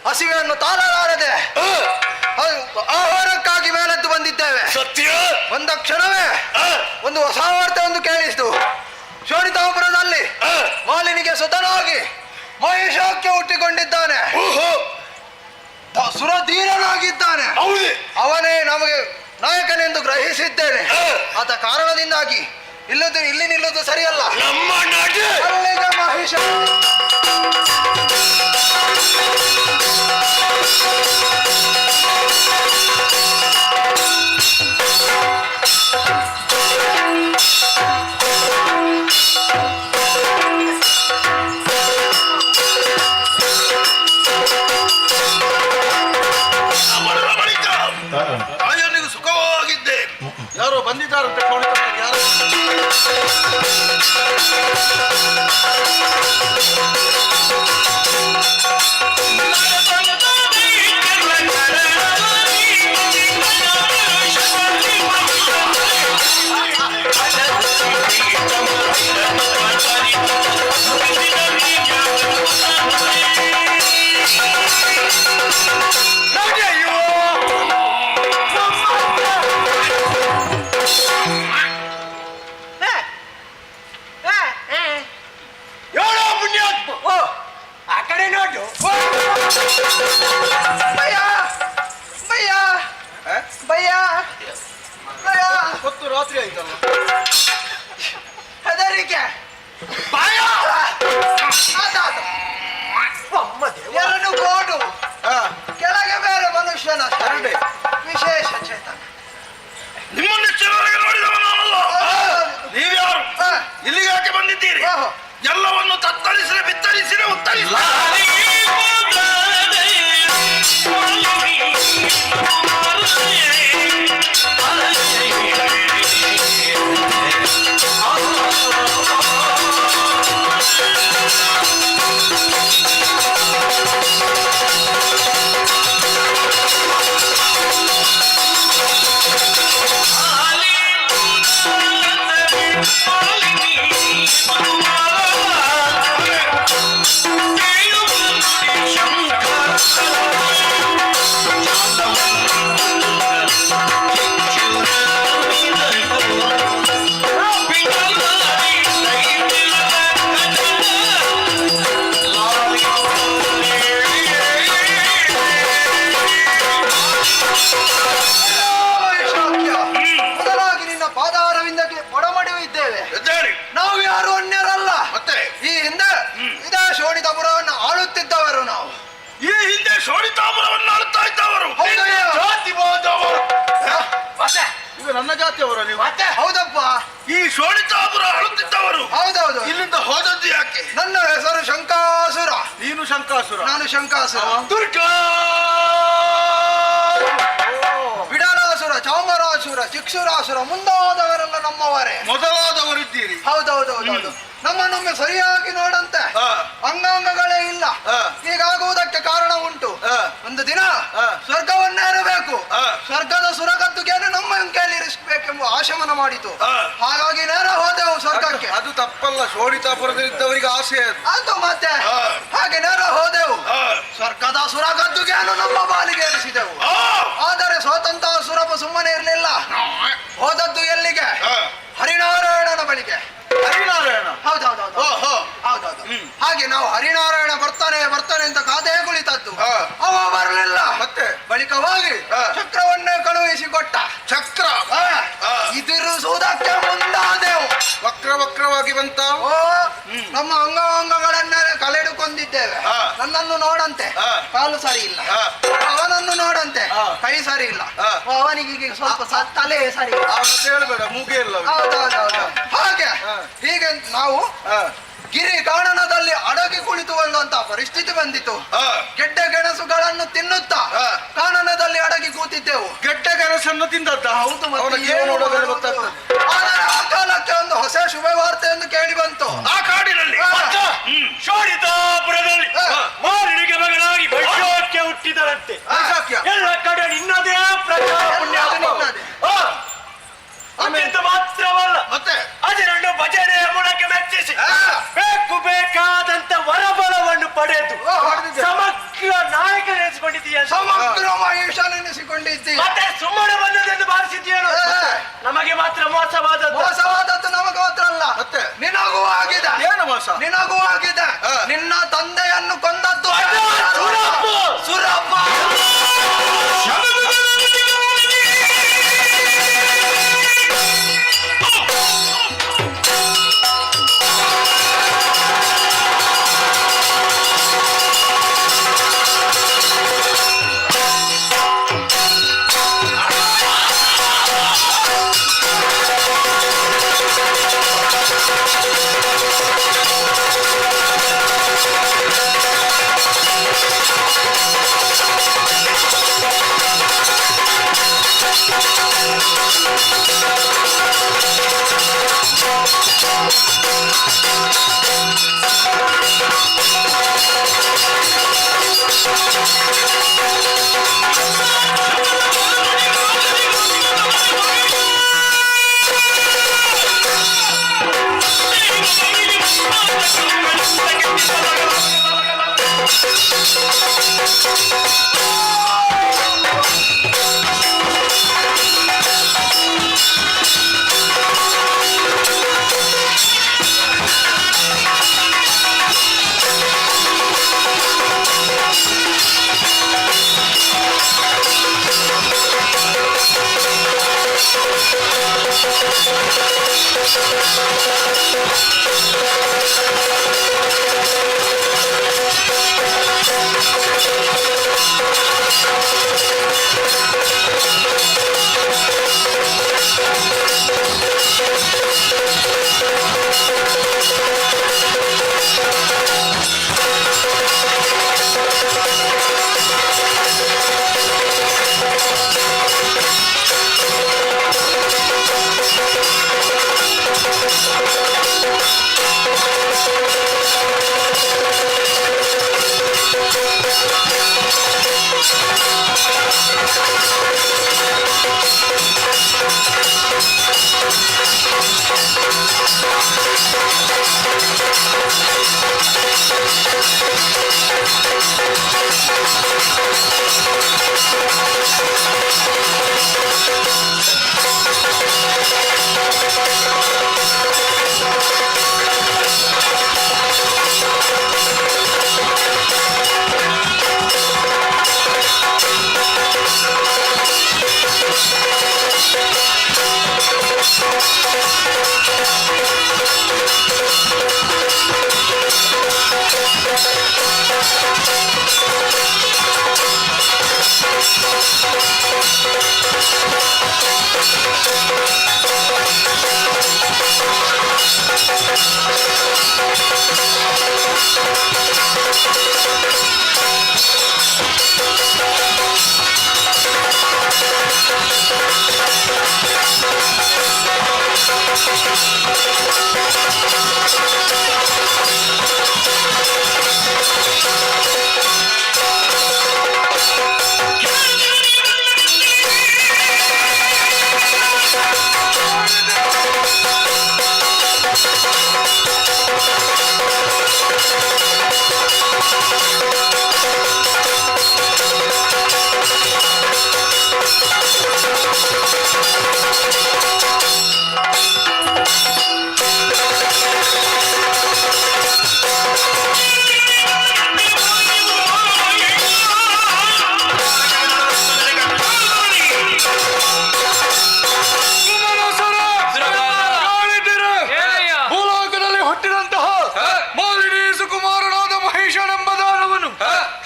ಹಸಿವೆಯನ್ನು ತಾಳಲಾರದೆ ಆಹಾರಕ್ಕಾಗಿ ಮೇಲೆದ್ದು ಬಂದಿದ್ದೇವೆ. ಸತ್ಯ ಒಂದ ಕ್ಷಣವೇ ಒಂದು ಹೊಸ ವಾರ್ತೆಯೊಂದು ಕೇಳಿಸಿತು. ಶೋಣಿತಾಪುರದಲ್ಲಿ ಮಾಲಿನಿಗೆ ಸುತನಾಗಿ ಮಹಿಷಾಖ್ಯ ಹುಟ್ಟಿಕೊಂಡಿದ್ದಾನೆ. ಅಸುರ ಧೀರನಾಗಿದ್ದಾನೆ. ಹೌದೇ? ಅವನೇ ನಮಗೆ ನಾಯಕನೆಂದು ಗ್ರಹಿಸಿದ್ದೇನೆ. ಆದ ಕಾರಣದಿಂದಾಗಿ ಇಲ್ಲಿ ನಿಲ್ಲುವುದು ಸರಿಯಲ್ಲ. ನಮ್ಮ ನಾಟೆ ಅಲ್ಲಿಗೆ ಮಹಿಷ ಬರುವ ಬಳಿಕ ತಾಯಿಯೊಂದಿಗೆ ಸುಖವಾಗಿದ್ದೆ. ಯಾರೋ ಬಂದಿದ್ದಾರಂತೆ ಕೋಣಿತಕ್ಕೆ. ಯಾರು? ಹೇಳೋ ಪುಣ್ಯಾತ್ಮ. ಓ ಆ ಕಡೆ ನೋಡು. ಭಯ ಭಯ ಭಯ ಭಯ ಹೊತ್ತು ರಾತ್ರಿ ಆಯ್ತಲ್ಲ. ಹೆದರಿಕೆ ಬಾಯ ಆತಾತ. ಎರಡು ಗೋಡು ಕೆಳಗೆ ಬೇರೆ ಮನುಷ್ಯನ ಶರಣೆ ವಿಶೇಷ ಚೇತನ. ನಿಮ್ಮನ್ನು ಚೆನ್ನಾಗಿ ನೋಡಿದವ ನಾನಲ್ಲ. ನೀವ್ಯಾರು? ಇಲ್ಲಿಗೆ ಯಾಕೆ ಬಂದಿದ್ದೀರಿ? ಓಹೋ. ಎಲ್ಲವನ್ನು ತತ್ತರಿಸಿರೆ ಬಿತ್ತರಿಸಿರೆ ಉತ್ತರಿಸಿರೆ ಮೊದಲಾಗಿ ನಿನ್ನ ಪಾದಾರವಿಂದಕ್ಕೆ ಒಡಮಡಿವು ಇದ್ದೇವೆ. ಎದ್ದೇಳಿ. ನಾವು ಯಾರು ಅನ್ಯರಲ್ಲ. ಮತ್ತೆ ಈ ಹಿಂದೆ ಇದೇ ಶೋಣಿತಪುರವನ್ನು ಆಳುತ್ತಿದ್ದವರು ನಾವು. ಈ ಹಿಂದೆ ಶೋಣಿತಾಪುರವನ್ನು ಆಳುತ್ತಾ ಇದ್ದವರು. ಹೌದಯ್ಯ. ಜಾತಿ ಬಾಂಧವರು. ಈಗ ನನ್ನ ಜಾತಿಯವರು ನೀವು? ಹೌದಪ್ಪ. ಈ ಶೋಣಿತಾಪುರ ಆಳುತ್ತಿದ್ದವರು ಹೌದೌದು. ಇಲ್ಲಿಂದ ಹೋದದ್ದು ಯಾಕೆ? ನನ್ನ ಹೆಸರು ಶಂಕಾಸುರ. ನೀನು ಶಂಕಾಸುರ. ನಾನು ಶಂಕಾಸುರ. ದುರ್ಗಾ ಬಿಡಲಾಸುರ, ಚಾಮರಾಸುರ, ಚಿಕ್ಷುರಾಸುರ ಮುಂದಾದವರೆಲ್ಲ ನಮ್ಮವರೇ. ಮೊದಲಾದವರಿದ್ದೀರಿ. ಹೌದೌದೌದೌದು. ನಮ್ಮನ್ನೊಮ್ಮೆ ಸರಿಯಾಗಿ ನೋಡಂತೆ. ಅಂಗಾಂಗಗಳೇ ಇಲ್ಲ. ಹೀಗಾಗುವುದಕ್ಕೆ ಕಾರಣ ಉಂಟು. ಒಂದು ದಿನ ಸ್ವರ್ಗವನ್ನೇರಬೇಕು. ಸ್ವರ್ಗದ ಸುರಗದ್ದುಗೆಯನ್ನು ನಮ್ಮ ಅಂಕೆಯಲ್ಲಿ ಇರಿಸಬೇಕೆಂಬ ಆಶಮನ ಮಾಡಿತು. ಹಾಗಾಗಿ ನೇರ ಹೋದೆವು ಸ್ವರ್ಗಕ್ಕೆ. ಅದು ತಪ್ಪಲ್ಲ. ಶೋಣಿತಾಪುರದಲ್ಲಿದ್ದವರಿಗೆ ಆಸೆ ಅದು. ಅದು ಮತ್ತೆ ಹಾಗೆ ನೇರ ಹೋದೆವು. ಸ್ವರ್ಗದ ಸುರಗದ್ದುಗೆಯನ್ನು ನಮ್ಮ ಬಾಲಿಗೆ ಇರಿಸಿದೆವು. ಆದರೆ ಸ್ವತಂತ್ರ ಸುರಪ ಸುಮ್ಮನೆ ಇರಲಿಲ್ಲ. ಹೋದದ್ದು ಎಲ್ಲಿಗೆ? ಹರಿನಾರಾಯಣನ ಬಳಿಗೆ. ಹರಿನಾರಾಯಣ. ಹೌದೌದೌದು. ಹೌದೌದು. ಹಾಗೆ ನಾವು ಹರಿನಾರಾಯಣ ಬರ್ತಾನೆ ಅಂತ ಕಾದೇ ಕುಳಿತದ್ದು. ಅವ ಬರಲಿಲ್ಲ. ಮತ್ತೆ ಬಳಿಕವಾಗಿ ಚಕ್ರವನ್ನೇ ಕಳುಹಿಸಿಕೊಟ್ಟ. ಚಕ್ರ ಇದಿರಿಸುವುದಕ್ಕೆ ಮುಂದಾದೆವು. ವಕ್ರವಾಗಿ ಬಂತ. ಓ ನಮ್ಮ ಅಂಗಾಂಗಗಳನ್ನೇ ಕಳೆದುಕೊಂಡಿದ್ದೇವೆ. ನನ್ನನ್ನು ನೋಡಂತೆ ಕಾಲು ಸರಿ ಇಲ್ಲ. ಅವನನ್ನು ನೋಡಂತೆ ಕೈ ಸರಿ ಇಲ್ಲ. ಅವನಿಗೆ ಸ್ವಲ್ಪ ತಲೆ ಸರಿ ಇಲ್ಲ. ಹೇಳ್ಬೇಡ, ಮೂಗೆ ಇಲ್ಲ. ಹೌದೌದೌದು. ಹಾಗೆ ಹೀಗೆ ನಾವು ಗಿರಿ ಕಾನನದಲ್ಲಿ ಅಡಗಿ ಕುಳಿತುಕೊಳ್ಳುವಂತ ಪರಿಸ್ಥಿತಿ ಬಂದಿತು. ಗೆಡ್ಡೆ ಗೆಣಸುಗಳನ್ನು ತಿನ್ನುತ್ತಾ ಕಾನನದಲ್ಲಿ ಅಡಗಿ ಕೂತಿದ್ದೆವು. ಗೆಡ್ಡೆ ಗೆಣಸನ್ನು ತಿಂದದ್ದ. ಹೌದು. ಅವನ ಜೀವ ನೋಡೋದ್ರೆ ಗೊತ್ತಾಗ್ತದೆ. ಆದರೆ ಆ ಕಾಲಕ್ಕೆ ಒಂದು ಹೊಸ ಶುಭ ವಾರ್ತೆಯನ್ನು ಕೇಳಿ ಬಂತು. ಆ ಕಾಡಿನಲ್ಲಿ ಶೋಣಿತಾಪುರದಲ್ಲಿ ಮಾರನಿಗೆ ಮಗನಾಗಿ ವೈಶಾಖ್ಯ ಹುಟ್ಟಿದರಂತೆ. ಎಲ್ಲ ಕಡೆ ನಿನ್ನದೇ ಪ್ರಚಾರ ಪುಣ್ಯ. ಅತ್ಯಂತ ಮಾತ್ರವಲ್ಲ, ಮತ್ತೆ ಅದರನ್ನು ಭಜನೆಯ ಮೂಲಕ ಮೆಚ್ಚಿಸಿ ಬೇಕಾದಂತ ವರಬಲವನ್ನು ಪಡೆದು ಸಮಗ್ರ ನಾಯಕನೆನಿಸಿಕೊಂಡಿದ್ದೀಯ. ಸಮಗ್ರ ಮಹೇಶನೆನಿಸಿಕೊಂಡಿದ್ದಿ. ಮತ್ತೆ ಸುಮ್ಮನೆ ಬಂದದೆಂದು ಭಾವಿಸಿದ್ದೀಯನು. ನಮಗೆ ಮಾತ್ರ ಮೋಸವಾದದ್ದು ನಮಗೆ ಮಾತ್ರ ಅಲ್ಲ, ಮತ್ತೆ ನಿನಗೂ ಆಗಿದೆ. ಏನು ಮೋಸ? ನಿನಗೂ ಆಗಿದೆ. ನಿನ್ನ ತಂದೆಯನ್ನು ಕೊಂದದ್ದು ಸುರಪ್ಪ.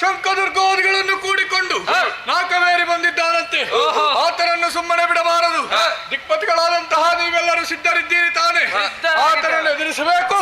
ಶಂಕದುರ್ಗಾದಿಗಳನ್ನು ಕೂಡಿಕೊಂಡು ನಾಕವೇರಿ ಬಂದಿದ್ದಾನಂತೆ. ಆತನನ್ನು ಸುಮ್ಮನೆ ಬಿಡಬಾರದು. ದಿಕ್ಪತಿಗಳಾದಂತಹ ನೀವೆಲ್ಲರೂ ಸಿದ್ಧರಿದ್ದೀರಿ ತಾನೆ? ಆತನನ್ನು ಎದುರಿಸಬೇಕು.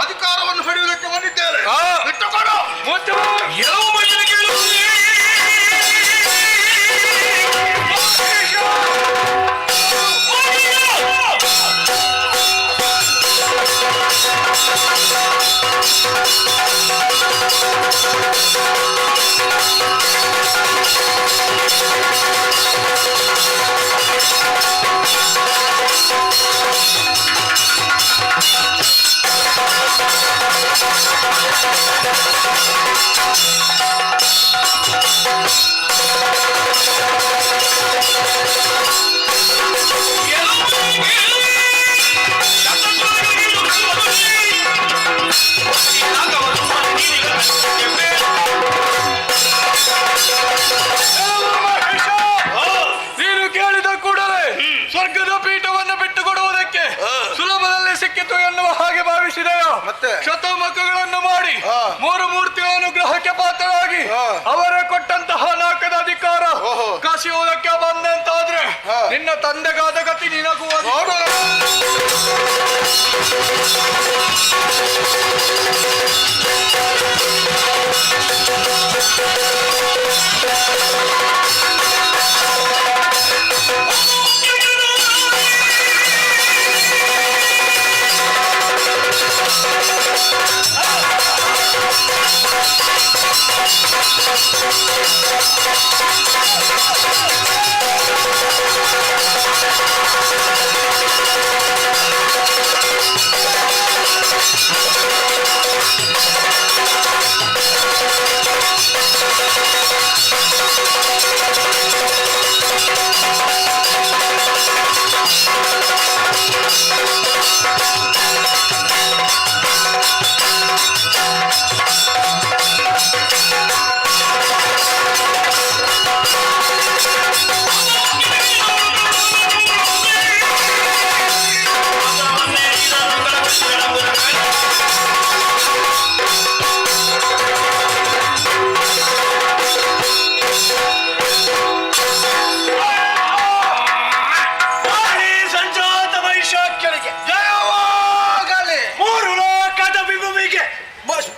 ಅಧಿಕಾರವನ್ನು ಹೊಡೆಯುವುದಕ್ಕೆ ಬಂದಿದ್ದೇನೆ. ಬಿಟ್ಟುಕೊಡು. ನೀನು ಕೇಳಿದ ಕೂಡಲೇ ಸ್ವರ್ಗದ ಪೀಠವನ್ನು ಬಿಟ್ಟುಕೊಡುವುದಕ್ಕೆ ಸುಲಭದಲ್ಲಿ ಸಿಕ್ಕಿತು ಎನ್ನುವ ಹಾಗೆ ಭಾವಿಸಿದೆಯೋ? ಮತ್ತೆ? ಶತಮುಖಗಳನ್ನು ಮಾಡಿ ಮೂರು ಮೂರ್ತಿಯ ಅನುಗ್ರಹಕ್ಕೆ ಪಾತ್ರರಾಗಿ ಅವರೇ ಕೊಟ್ಟಂತಹ ನಾಲ್ಕದ ಅಧಿಕಾರ ಕಸಿಯುವುದಕ್ಕೆ ಬಂದಂತಾದ್ರೆ ನಿನ್ನ ತಂದೆಗಾದ ಗತಿ ನಿನಗೂ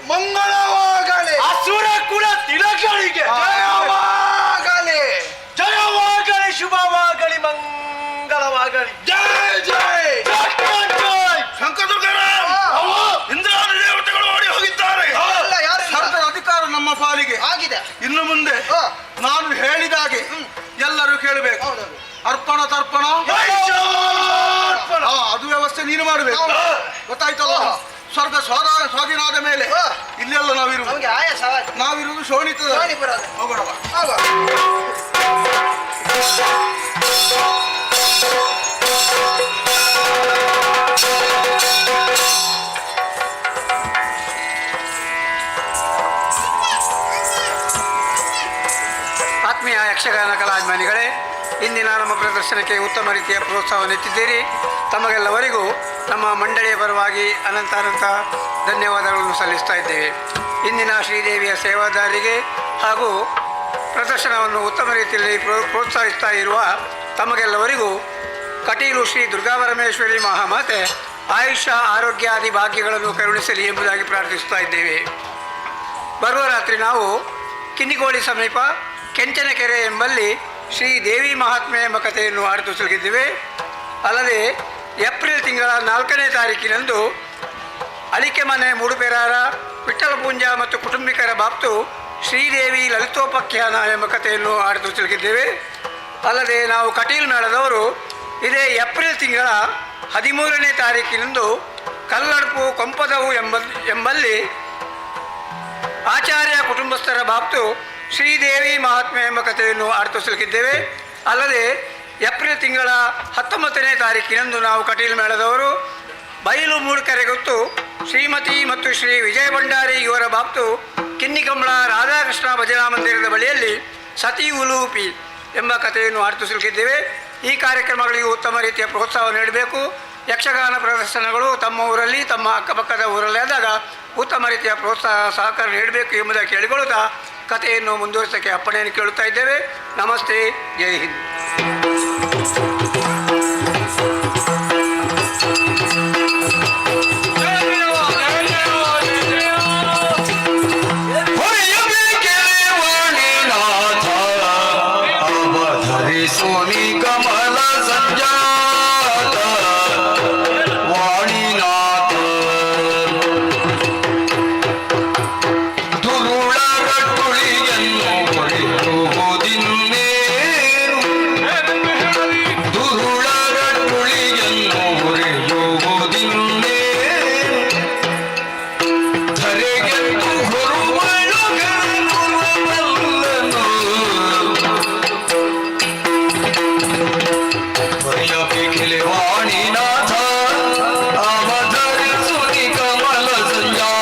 ಮಂಗಳವಾಗಲಿ. ಅಸುರ ಕುಲ ತಿಲಕಳಿಗೆ ಜಯವಾಗಲಿ. ಜಯವಾಗಲಿ, ಶುಭವಾಗಲಿ, ಮಂಗಳವಾಗಲಿ. ಜಯ ಜಯ. ಶಂಕದುರ್ಗರ ಇಂದ್ರಾದಿ ದೇವತೆಗಳು ಓಡಿ ಹೋಗಿದ್ದಾರೆ. ಸರ್ಕಾರ ಅಧಿಕಾರ ನಮ್ಮ ಪಾಲಿಗೆ ಆಗಿದೆ. ಇನ್ನು ಮುಂದೆ ನಾನು ಹೇಳಿದಾಗೆ ಎಲ್ಲರೂ ಕೇಳಬೇಕು. ಅರ್ಪಣ ತರ್ಪಣ ಅದು ವ್ಯವಸ್ಥೆ ನೀನು ಮಾಡಬೇಕು. ಗೊತ್ತಾಯ್ತಲ್ಲ? ಸ್ವರ್ಗ ಸ್ವಾಧೀನ ಆದ ಮೇಲೆ ಇಲ್ಲೆಲ್ಲ ನಾವಿರುವುದು ನಮಗೆ ಆಯಾಸ ಆಯ್ತು. ನಾವಿರುವುದು ಶೋಣಿತದ ಶೋಣಿಪುರದ. ಹೋಗೋಣವಾ? ಆತ್ಮೀಯ ಯಕ್ಷಗಾನ ಕಲಾಭಿಮಾನಿಗಳೇ, ಇಂದಿನ ನಮ್ಮ ಪ್ರದರ್ಶನಕ್ಕೆ ಉತ್ತಮ ರೀತಿಯ ಪ್ರೋತ್ಸಾಹ ನೀಡುತ್ತಿದ್ದೀರಿ. ತಮಗೆಲ್ಲವರಿಗೂ ನಮ್ಮ ಮಂಡಳಿಯ ಪರವಾಗಿ ಅನಂತ ಧನ್ಯವಾದಗಳನ್ನು ಸಲ್ಲಿಸ್ತಾ ಇದ್ದೇವೆ. ಇಂದಿನ ಶ್ರೀದೇವಿಯ ಸೇವಾದಾರರಿಗೆ ಹಾಗೂ ಪ್ರದರ್ಶನವನ್ನು ಉತ್ತಮ ರೀತಿಯಲ್ಲಿ ಪ್ರೋತ್ಸಾಹಿಸ್ತಾ ಇರುವ ತಮಗೆಲ್ಲವರಿಗೂ ಕಟೀಲು ಶ್ರೀ ದುರ್ಗಾಪರಮೇಶ್ವರಿ ಮಹಾಮಾತೆ ಆಯುಷ್ಯ ಆರೋಗ್ಯಾದಿ ಭಾಗ್ಯಗಳನ್ನು ಕರುಣಿಸಲಿ ಎಂಬುದಾಗಿ ಪ್ರಾರ್ಥಿಸ್ತಾ ಇದ್ದೇವೆ. ಬರುವ ರಾತ್ರಿ ನಾವು ಕಿನ್ನಿಗೋಳಿ ಸಮೀಪ ಕೆಂಚನಕೆರೆ ಎಂಬಲ್ಲಿ ಶ್ರೀ ದೇವಿ ಮಹಾತ್ಮೆ ಎಂಬ ಕಥೆಯನ್ನು ಆಡಿತು ತಿಳಿದಿದ್ದೇವೆ. ಅಲ್ಲದೆ ಏಪ್ರಿಲ್ ತಿಂಗಳ 4ನೇ ತಾರೀಕಿನಂದು ಅಳಿಕೆಮನೆ ಮೂಡುಬೆರಾರ ವಿಠ್ಠಲ ಪೂಂಜ ಮತ್ತು ಕುಟುಂಬಿಕರ ಬಾಪ್ತು ಶ್ರೀದೇವಿ ಲಲಿತೋಪಾಖ್ಯಾನ ಎಂಬ ಕಥೆಯನ್ನು ಆಡಿತು ತಿಳಿದಿದ್ದೇವೆ. ಅಲ್ಲದೆ ನಾವು ಕಟೀಲ್ ಮೇಳದವರು ಇದೇ ಏಪ್ರಿಲ್ ತಿಂಗಳ 13ನೇ ತಾರೀಕಿನಂದು ಕಲ್ಲಡ್ಪು ಕೊಂಪದವು ಎಂಬಲ್ಲಿ ಆಚಾರ್ಯ ಕುಟುಂಬಸ್ಥರ ಬಾಪ್ತು ಶ್ರೀದೇವಿ ಮಹಾತ್ಮೆ ಎಂಬ ಕಥೆಯನ್ನು ಆಡ್ತು ಸಿಲುಕಿದ್ದೇವೆ. ಅಲ್ಲದೆ ಏಪ್ರಿಲ್ ತಿಂಗಳ 19ನೇ ತಾರೀಕಿನಂದು ನಾವು ಕಟೀಲ್ ಮೇಳದವರು ಬಯಲು ಮೂಡುಕೆರೆಗೊತ್ತು ಶ್ರೀಮತಿ ಮತ್ತು ಶ್ರೀ ವಿಜಯ ಭಂಡಾರಿ ಇವರ ಬಾಪ್ತು ಕಿನ್ನಿಕಂಬಳ ರಾಧಾಕೃಷ್ಣ ಭಜನಾ ಮಂದಿರದ ಬಳಿಯಲ್ಲಿ ಸತಿ ಉಲೂಪಿ ಎಂಬ ಕಥೆಯನ್ನು ಆಡ್ತು ಸಿಲುಕಿದ್ದೇವೆ. ಈ ಕಾರ್ಯಕ್ರಮಗಳಿಗೆ ಉತ್ತಮ ರೀತಿಯ ಪ್ರೋತ್ಸಾಹ ನೀಡಬೇಕು. ಯಕ್ಷಗಾನ ಪ್ರದರ್ಶನಗಳು ತಮ್ಮ ಊರಲ್ಲಿ ತಮ್ಮ ಅಕ್ಕಪಕ್ಕದ ಊರಲ್ಲಿ ಆದಾಗ ಉತ್ತಮ ರೀತಿಯ ಪ್ರೋತ್ಸಾಹ ಸಹಕಾರ ನೀಡಬೇಕು ಎಂಬುದಾಗಿ ಕೇಳಿಕೊಳ್ಳುತ್ತಾ ಕಥೆಯನ್ನು ಮುಂದುವರಿಸೋಕ್ಕೆ ಅಪ್ಪಣೆಯನ್ನು ಕೇಳುತ್ತಾ ಇದ್ದೇವೆ. ನಮಸ್ತೆ, ಜೈ ಹಿಂದ್. ಸೋನಿ ಕಮಲ ಸಂಜಾತ ವಾಣಿನಾಥ ದುರುಳರಟ್ಟುಳಿಯನ್ನು ಹೊಡೆಯುವುದಿನ್ನೇನು ದುರುಳರಟ್ಟುಳಿಯನ್ನು ಹೊರೆಯುವುದಿನ್ನೇನು ಧರೆಗೆಂದು ಹೊರುವಳುಗಳನ್ನು ವಾಣಿನಾಥ ಅವಧರಿಸುನಿ ಕಮಲ ಸಂಜಾತ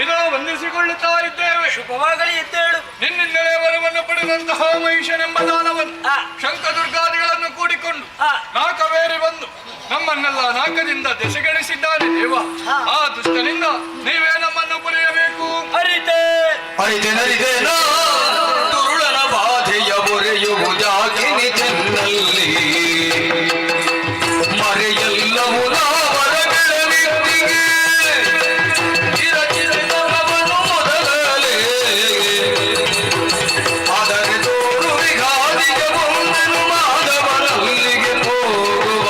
ಇದೋ ವಂದಿಸಿಕೊಳ್ಳುತ್ತಾ ಇದ್ದೇವೆ. ಶುಭವಾಗಲಿ ಎದ್ದೇಳು. ನಿನ್ನಿಂದಲೇ ವರವನ್ನು ಪಡೆದಂತಹ ಮಹಿಷನೆಂಬ ದಾನವನ್ನು ಶಂಕದುರ್ಗಾದಿಗಳನ್ನು ಕೂಡಿಕೊಂಡು ನಾಕವೇರಿ ಬಂದು ನಮ್ಮನ್ನೆಲ್ಲ ನಾಕದಿಂದ ದೆಸೆಗೆಡಿಸಿದ್ದಾನೆ ದೇವ. ಆ ದುಷ್ಟನಿಂದ ನೀವೇ ನಮ್ಮನ್ನು ಪಡೆಯಬೇಕು. ಅರಿತೆನರಿದೇನೋ ದುರುಳನ ಬಾಧೆಯ ಬೊರೆಯುವುದಾಗಿ ನಿಜನಲ್ಲಿ ಮರೆಯೆಲ್ಲವೂ ನಾವರಗಳನಿಟ್ಟಿಗೆ ಚಿರಚಿರವನು ಮೊದಲೇ ಆದರೆ ತೋರು ವಿಘಾದಿಗೆ ಮುಂದೆನು ಮಾಧವನಲ್ಲಿಗೆ ಹೋಗುವ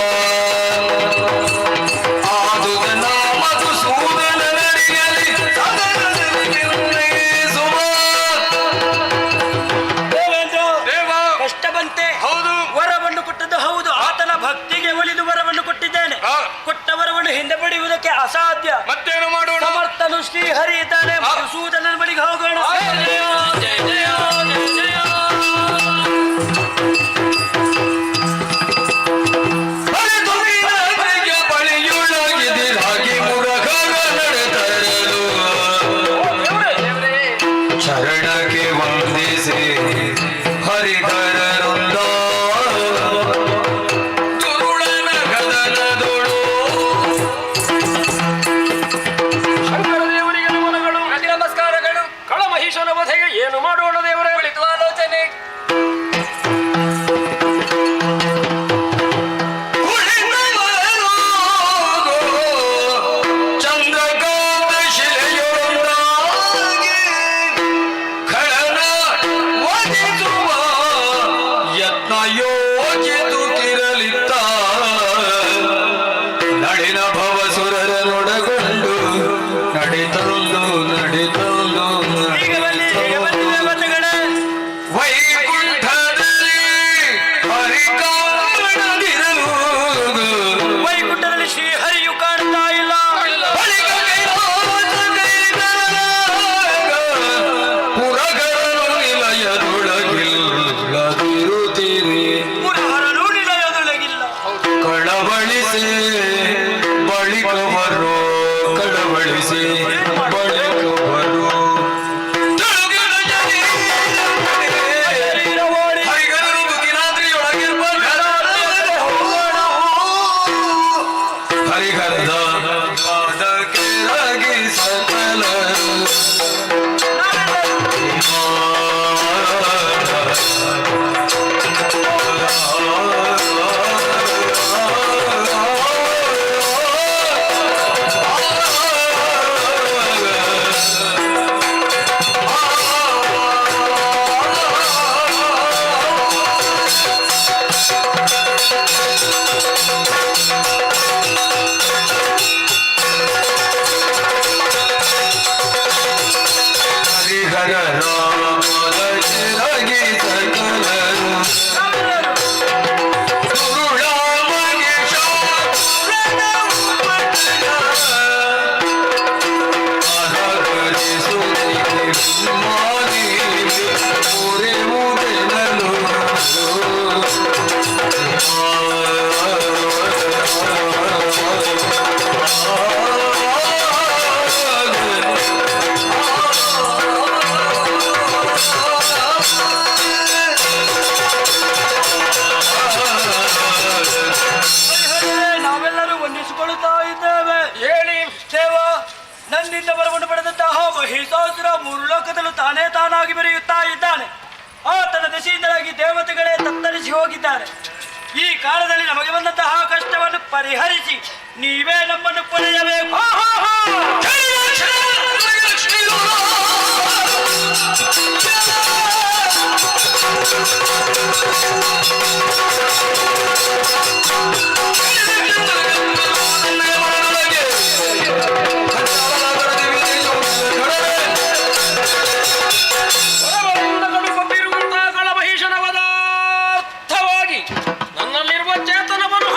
ಆದುದ ನಾಮದು ಸೂದನ ನಡಿಯಲಿ ದೇವ, ಕಷ್ಟ ಬಂತೆ. ಹೌದು. ವರವನ್ನು ಕೊಟ್ಟದ್ದು ಹೌದು. ಆತನ ಭಕ್ತಿಗೆ ಒಲಿದು ವರವನ್ನು ಕೊಟ್ಟಿದ್ದೇನೆ. ಕೊಟ್ಟ ವರವನ್ನು ಹಿಂದೆ ಪಡೆಯುವುದಕ್ಕೆ ಅಸಾಧ್ಯ. ಮತ್ತೇನು ಮಾಡೋಣ? ಸಮರ್ಥನು ಶ್ರೀಹರಿ ಇದ್ದಾನೆ. ಮಧುಸೂದನನ ಬಳಿಗೆ ಹೋಗೋಣ. ಶರಣಕ್ಕೆ ವಂದಿಸಿ ಹರಿಧರರುಂದ ತುರುಳನ ಗದನದೊಳು ಶಂಕರ ದೇವರಿಗೆ ನಮನಗಳು, ನಮಸ್ಕಾರಗಳು. ಕಳಮಹಿಷನ ವಧೆಗೆ ಏನು ಮಾಡೋಣ ದೇವರೇ? ಕುಳಿತು ಆಲೋಚನೆ. ಚಂದ್ರಕಾಂತ ಶಿಲೆಯೊಂದಾಗಿ ಖಳನ ವಧಿಸುವ ಯತ್ನ ಯೋಚಿಸುತ್ತಿರಲಿತ್ತ ನಳಿನ ಭವಸುರರನೊಡಗೊಂಡು ನಡೆತಂದು ಈಗ ಬನ್ನಿ, ಈಗ ಬಂದಿವೆ ಬಂಧುಗಳೇ. ನಾವೆಲ್ಲರೂ ವಂದಿಸಿಕೊಳ್ಳುತ್ತಾ ಇದ್ದೇವೆ. ಹೇಳಿ ದೇವ, ನನ್ನಿಂದ ವರವನ್ನು ಪಡೆದಂತಹ ಮಹಿಷಾಸುರ ಮೂರು ಲೋಕದಲ್ಲೂ ತಾನೇ ತಾನಾಗಿ ಬೆರೆಯುತ್ತಾ ಇದ್ದಾನೆ. ಆತನ ದಶೆಯಿಂದಲಾಗಿ ದೇವತೆಗಳೇ ತತ್ತರಿಸಿ ಹೋಗಿದ್ದಾರೆ. ಈ ಕಾಲದಲ್ಲಿ ನಮಗೆ ಬಂದಂತಹ ಕಷ್ಟವನ್ನು ಪರಿಹರಿಸಿ ನೀವೇ ನಮ್ಮನ್ನು ಪಡೆಯಬೇಕು. ನನ್ನಲ್ಲಿರುವ ಚೇತನವನ್ನು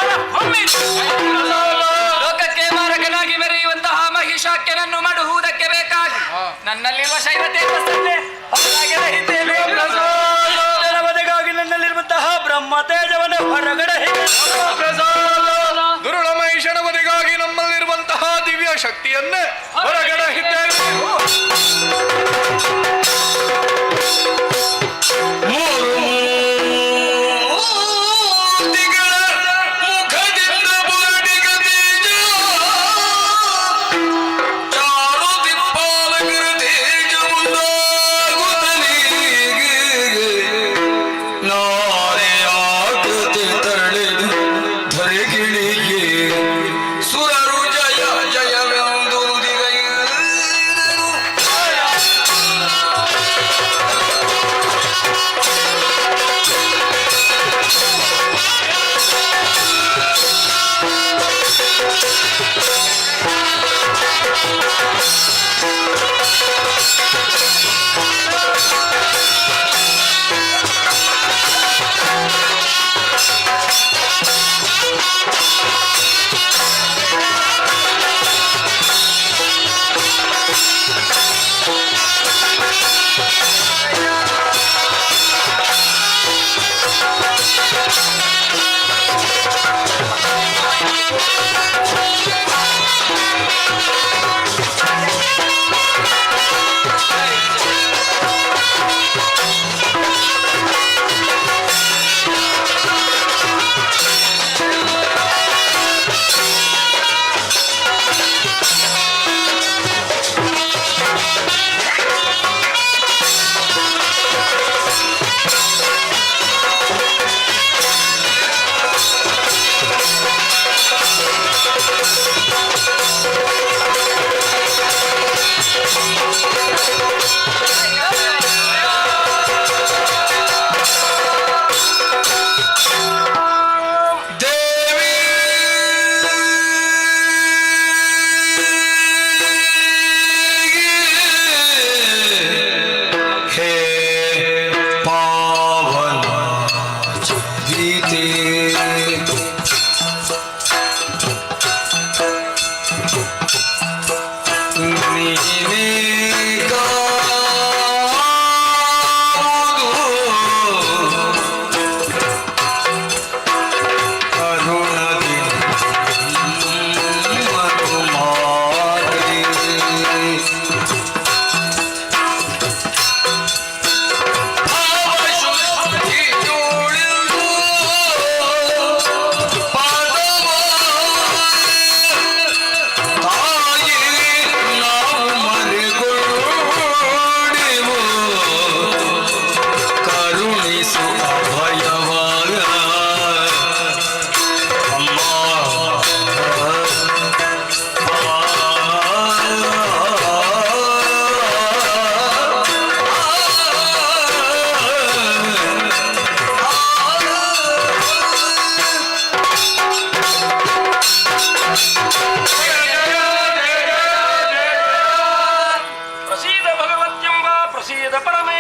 ಲೋಕಕ್ಕೆ ಮಾರಕನಾಗಿ ಮೆರೆಯುವಂತಹ ಮಹಿಷಾಕ್ಯನನ್ನು ಮಾಡುವುದಕ್ಕೆ ಬೇಕಾಗಿ ನನ್ನಲ್ಲಿರುವ ಶೈವ ತೇಜಸ್ಸನ್ನೇ ವಧೆಗಾಗಿ ನನ್ನಲ್ಲಿರುವಂತಹ ಬ್ರಹ್ಮ ತೇಜವನ್ನು ಹೊರಗಡೆ ದುರುಳ ಮಹಿಷನ ವಧೆಗಾಗಿ ನಮ್ಮಲ್ಲಿರುವಂತಹ ದಿವ್ಯ ಶಕ್ತಿಯನ್ನೇ ಹೊರಗಡೆ ಇದ್ದೇವೆ. ಸುರರು ಜಯ ಜಯವೆಂದು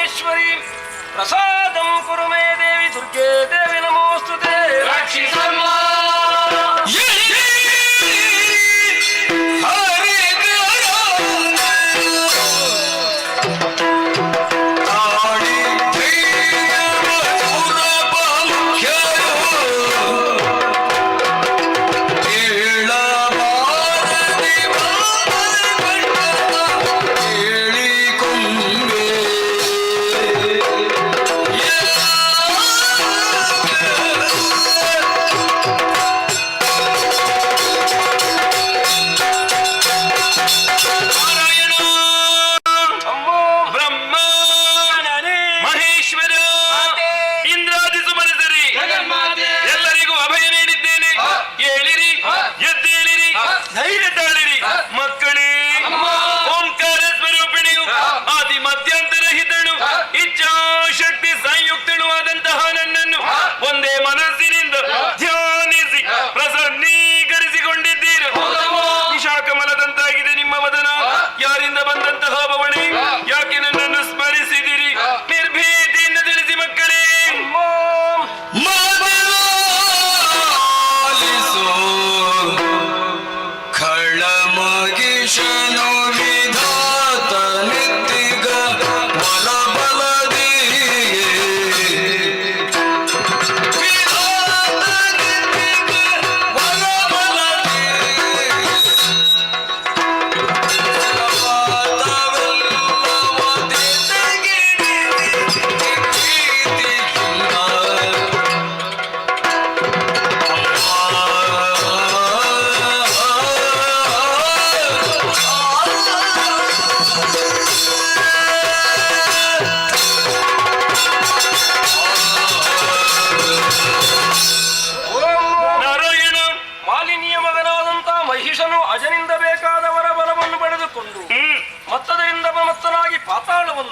ಪರಮೇಶ್ವರಿ ಪ್ರಸಾದಂ ಕುರು ಮೇ ದೇವಿ ದುರ್ಗೆ ದೇವಿ ನಮೋಸ್ತುತೆ ರಕ್ಷಿಸಮ್ಮ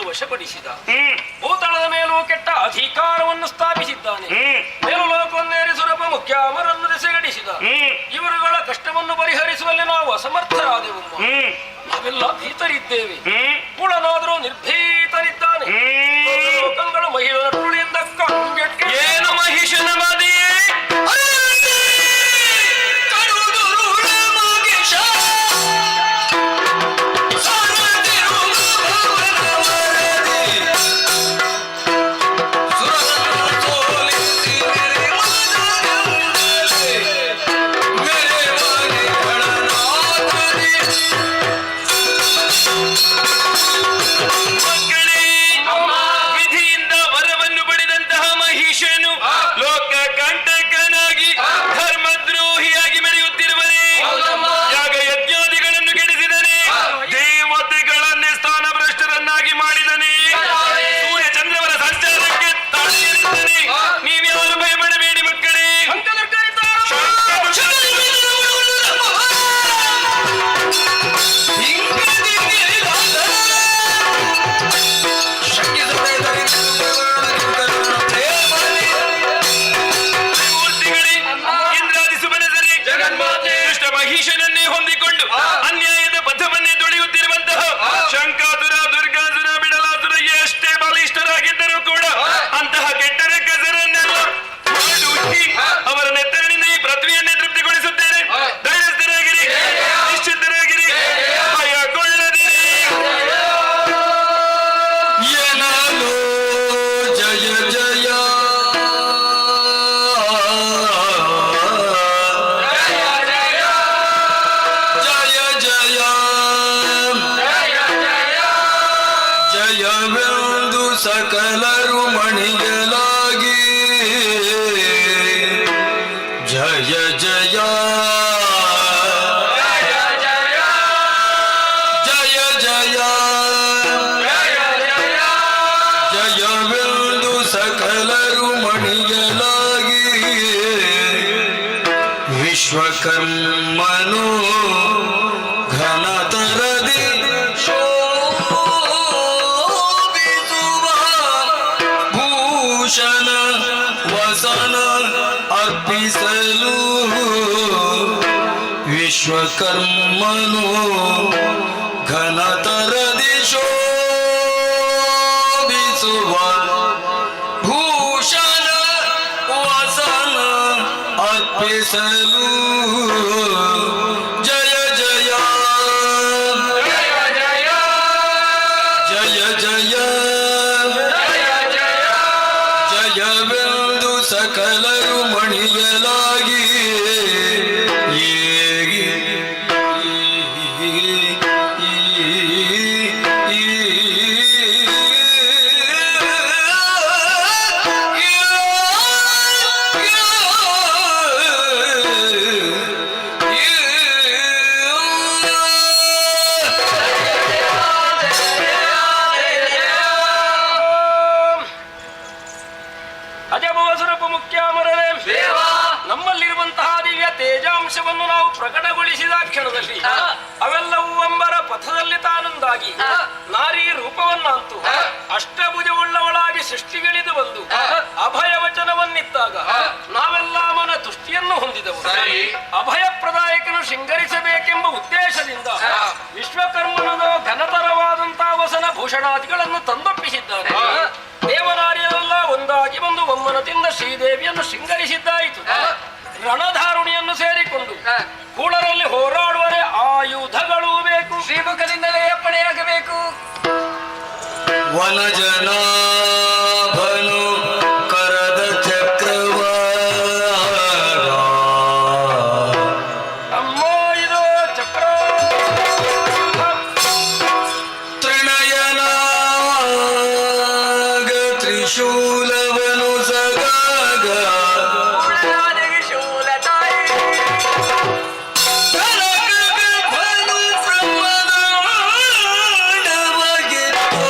ವಶಪಡಿಸಿದ ಭೂತಳದ ಮೇಲೂ ಕೆಟ್ಟ ಅಧಿಕಾರವನ್ನು ಸ್ಥಾಪಿಸಿದ್ದಾನೆ. ಮೇಲುಲೋಕವನ್ನೇರಿಸುರಪ ಮುಖ್ಯಾಮರನ್ನು ದೆಸೆಗಡಿಸಿದ. ಇವರುಗಳ ಕಷ್ಟವನ್ನು ಪರಿಹರಿಸುವಲ್ಲಿ ನಾವು ಅಸಮರ್ಥರಾದೆವು. ನಾವೆಲ್ಲ ಭೀತರಿದ್ದೇವೆ. ಕುಳನಾದರೂ ನಿರ್ಭೀತರಿದ್ದಾನೆ. ಲೋಕಗಳು ಮಹಿಳೆಯ ತುಳಿಯಿಂದ ಕಂಗೆಟ್ಟಿ ಏನು ಮಹಿಷನ ಮಾದೆಯೇ ಸಕಲರು ಮಣಿಯಲಾಗಿ ಜಯ ಜಯ ಜಯ ಜಯ ಜಯವೆಂದು ಸಕಲರು ಮಣಿಯಲಾಗಿ ವಿಶ್ವಕರ್ಮನು ಘನತರದಿ ಭೂಷಣ ವಸನ ಅರ್ಪಿಸಲು ವಿಶ್ವಕರ್ಮನು ಘನತರದಿ ಶೋಭಿಸಲು ತೋರಿಸುವ ಭೂಷಣ ವಸನ ಅರ್ಪಿಸಲು ಜಯ ಜಯ ಜಯ ಜಯ ಜಯವೆಂದು ಸಕಲರು ಮಣಿಯಲಾಗಿ ಏಗಿ ಅಜಭವಸ್ವರೂಪ ಮುಖ್ಯಾಮರರೇ, ನಮ್ಮಲ್ಲಿರುವಂತಹ ದಿವ್ಯ ತೇಜಾಂಶವನ್ನು ನಾವು ಪ್ರಕಟಗೊಳಿಸಿದ ಕ್ಷಣದಲ್ಲಿ ಅವೆಲ್ಲವೂ ಅಂಬರ ಪಥದಲ್ಲಿ ತಾನೊಂದಾಗಿ ನಾರಿ ರೂಪವನ್ನಂತೂ ಅಷ್ಟಭುಜವುಳ್ಳವಳಾಗಿ ಸೃಷ್ಟಿಗಿಳಿದು ಬಂದು ಅಭಯ ವಚನವನ್ನಿತ್ತಾಗ ನಾವೆಲ್ಲ ಮನ ತುಷ್ಟಿಯನ್ನು ಹೊಂದಿದವು. ಅಭಯ ಪ್ರದಾಯಕನು ಶೃಂಗರಿಸಬೇಕೆಂಬ ಉದ್ದೇಶದಿಂದ ವಿಶ್ವಕರ್ಮನದ ಘನತರವಾದಂತಹ ವಸನ ಭೂಷಣಾದಿಗಳನ್ನು ತಂದೊಪ್ಪಿಸಿದ್ದಾನೆ. ದೇವನಾರಿಯರೆಲ್ಲ ಒಂದಾಗಿ ಬಂದು ಒಮ್ಮನದಿಂದ ಶ್ರೀದೇವಿಯನ್ನು ಶೃಂಗರಿಸಿದ್ದಾಯಿತು. ರಣಧಾರುಣಿಯನ್ನು ಸೇರಿಕೊಂಡು ಕೂಳರಲ್ಲಿ ಹೋರಾಡುವರೆ ಆಯುಧಗಳು ಬೇಕು. ಶ್ರೀಮುಖದಿಂದಲೇ ಅಪ್ಪಣೆಯಾಗಬೇಕು. ವನಜನಾಭನು ಕರದ ಚಕ್ರವ ಅಮ್ಮ ಇದು ಚಕ್ರ ತ್ರಿನಯನಾಗ ತ್ರಿಶೂಲವನು ಸಗಾಗ ಉಳ್ಳಾದಿಗೆ ಶೂಲತಾಯಿ ಕನಕಗರ್ಭನು ಬ್ರಹ್ಮದಾಂಡವಗಿತ್ತು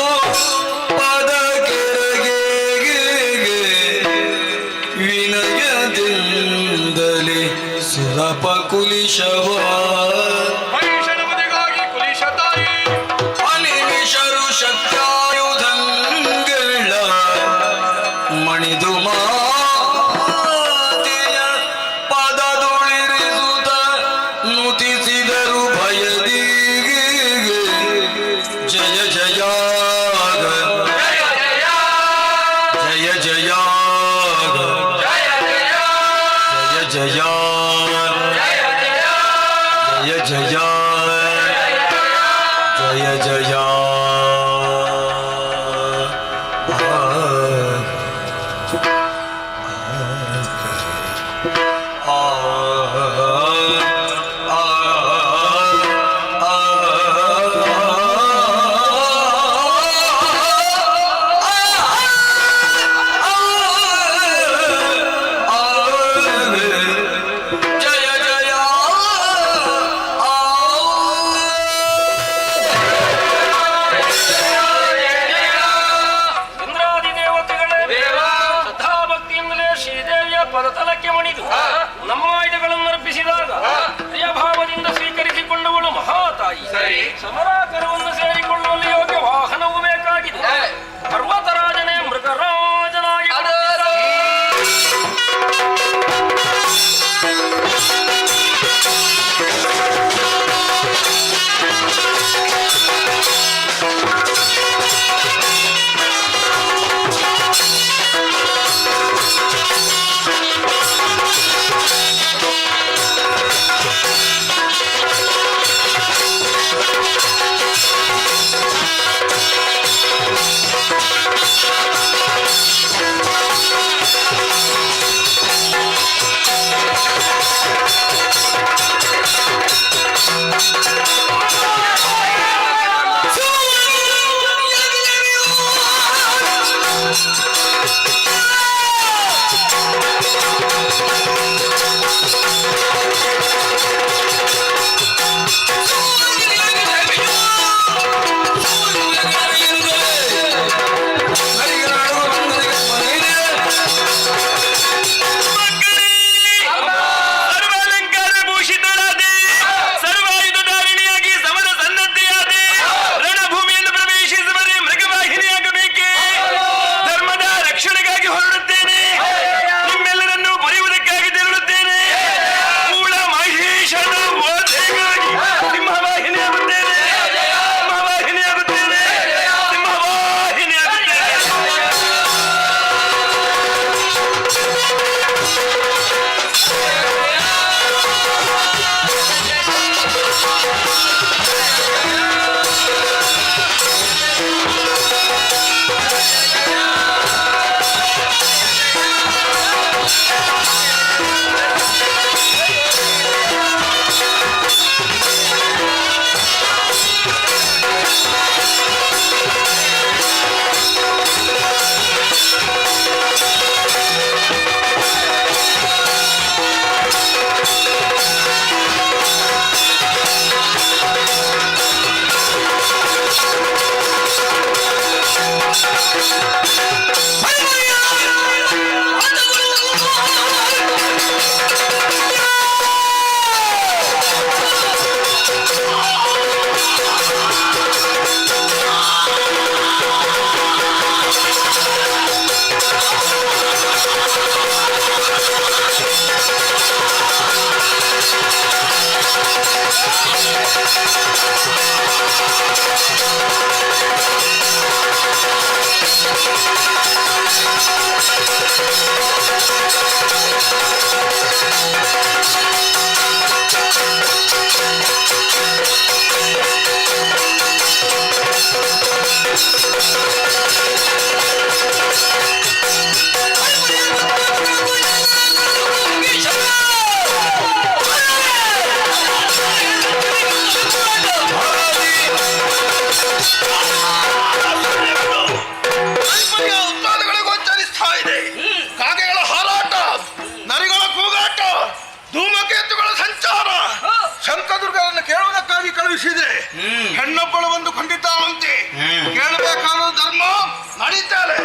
ಪದ ಕೆರಗೆಗೆ ವಿನಯದಿಂದಲೇ ಸುರಪ ಕುಲಿಶವ ಅನಿಮಿಷರು ಶಕ್ತಾಯುಧಂಗಳ ಮಣಿದು ಮಾತೆಯ ಪದದೊಳಿರಿಸುತ್ತ ನುತಿಸಿದರು ಭಯದಿಗೆ ಜಯ ಜಯಾಗ ಜಯ ಜಯಾಗ ಜಯ ಜಯ ಜಯ ಜಯ ಜಯ ಜಯ ಉತ್ಪಾದಗಳಿಗೆ ಗೋಚರಿಸ್ತಾ ಇದೆ. ಕಾಗೆಗಳ ಹಾರಾಟ, ನರಿಗಳ ಕೂಗಾಟ, ಧೂಮಕೇತುಗಳ ಸಂಚಾರ. ಶಂಕದುರ್ಗವನ್ನು ಕೇಳುವುದಕ್ಕಾಗಿ ಕಳುಹಿಸಿದೆ. ಹೆಣ್ಣೊಬ್ಬಳು ಬಂದು ಕೊಂಡಿದ್ದಾಳಂತೆ. ಕೇಳಬೇಕಾದ ಧರ್ಮ ನಡೀತಾಳೆ.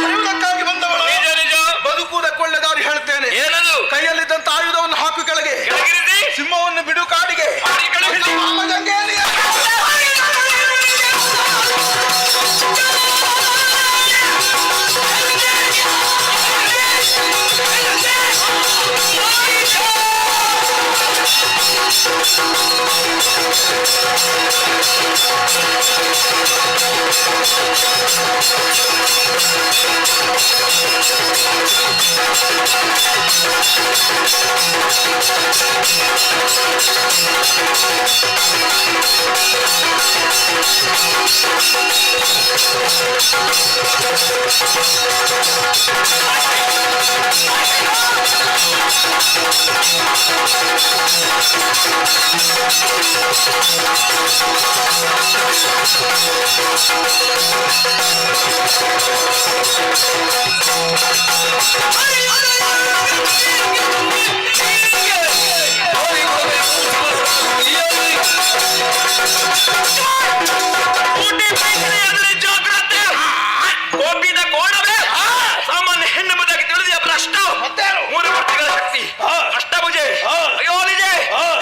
ಹರಿವುದಕ್ಕಾಗಿ ಬಂದವಳು ಬದುಕುವುದಕ್ಕೆ ಒಳ್ಳೆ ದಾರಿ ಹೇಳ್ತೇನೆ. ಏನದು? ಕೈಯಲ್ಲಿದ್ದಂತ ಆಯುಧವನ್ನು ಹಾಕು ಕೆಳಗೆ, ಸಿಂಹವನ್ನು ಬಿಡು ಕಾಡಿಗೆ. ರಾಮಗಂಗೆಯಲ್ಲಿ ಸಾಮಾನ್ಯ ಹೆಣ್ಣು ಮುದ್ದಾಗಿ ತಿಳಿದಿಯ ಭ್ರಷ್ಟ. ಮೂರು ಮೂರ್ತಿಗಳ ಶಕ್ತಿ ಅಷ್ಟಭುಜೆ ಅಯೋನಿಜೆ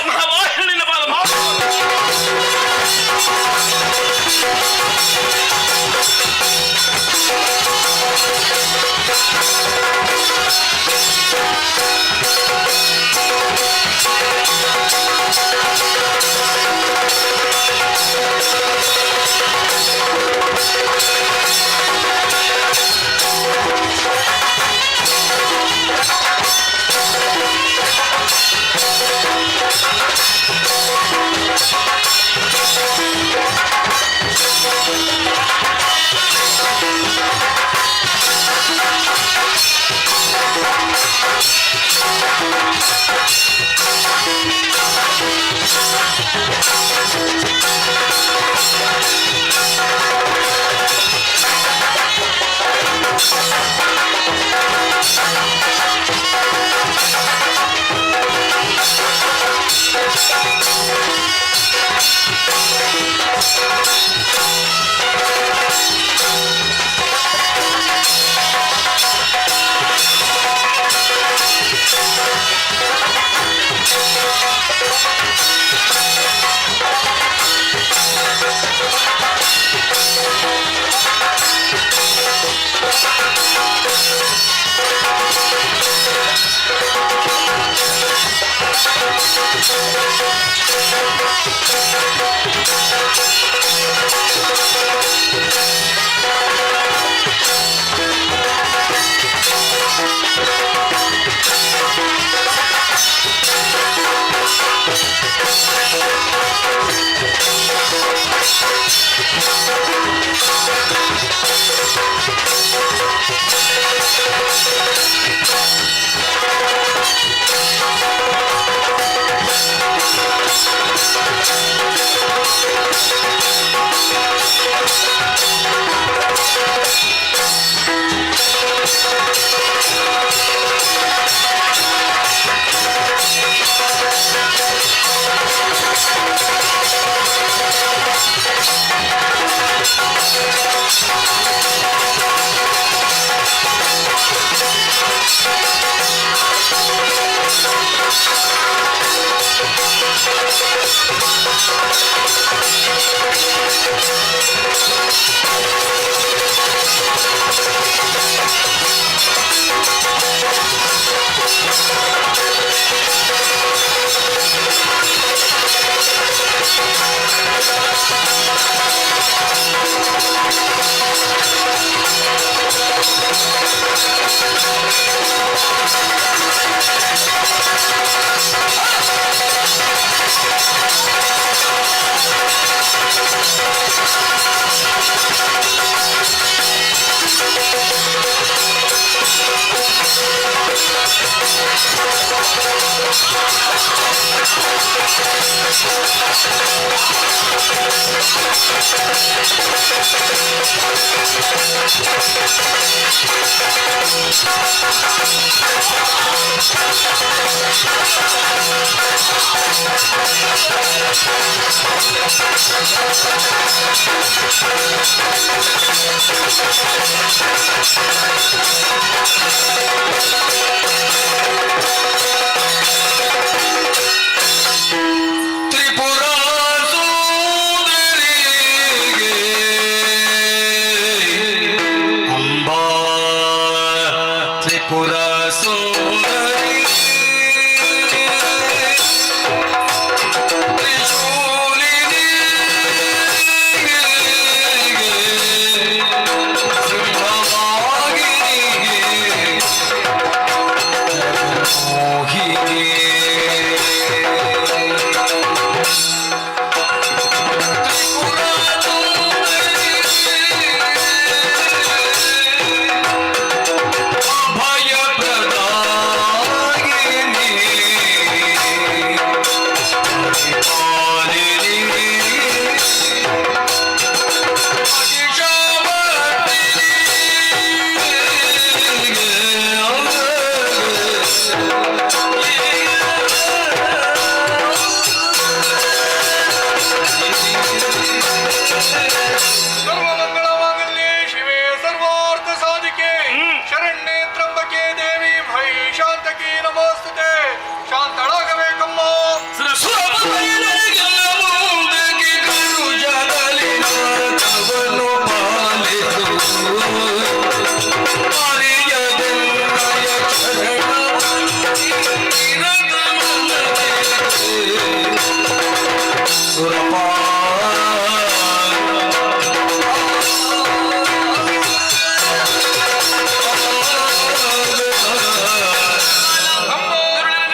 ಮಹಾವಾಹಿನಿನ ಬಾಲ ತ್ರಿಪುರಾ ಸುಂದರಿಗೆ ಅಂಬಾ ತ್ರಿಪುರಾ ಸುಂದರಿ ತ್ರಿಶೂಲಿನಿ ಸರ್ವಮಂಗಳಮಾಂಗಲ್ಯೆ ಶಿವೆ ಸರ್ವಾರ್ಥ ಸಾಧಿಕೆ ಶರಣ್ಯೆ ತ್ರ್ಯಂಬಕೆ ದೇವಿ ಭೈ ಶಾಂತಕಿ ನಮೋಸ್ತುತೆ ಶಾಂತಳಾಗಬೇಕಮ್ಮ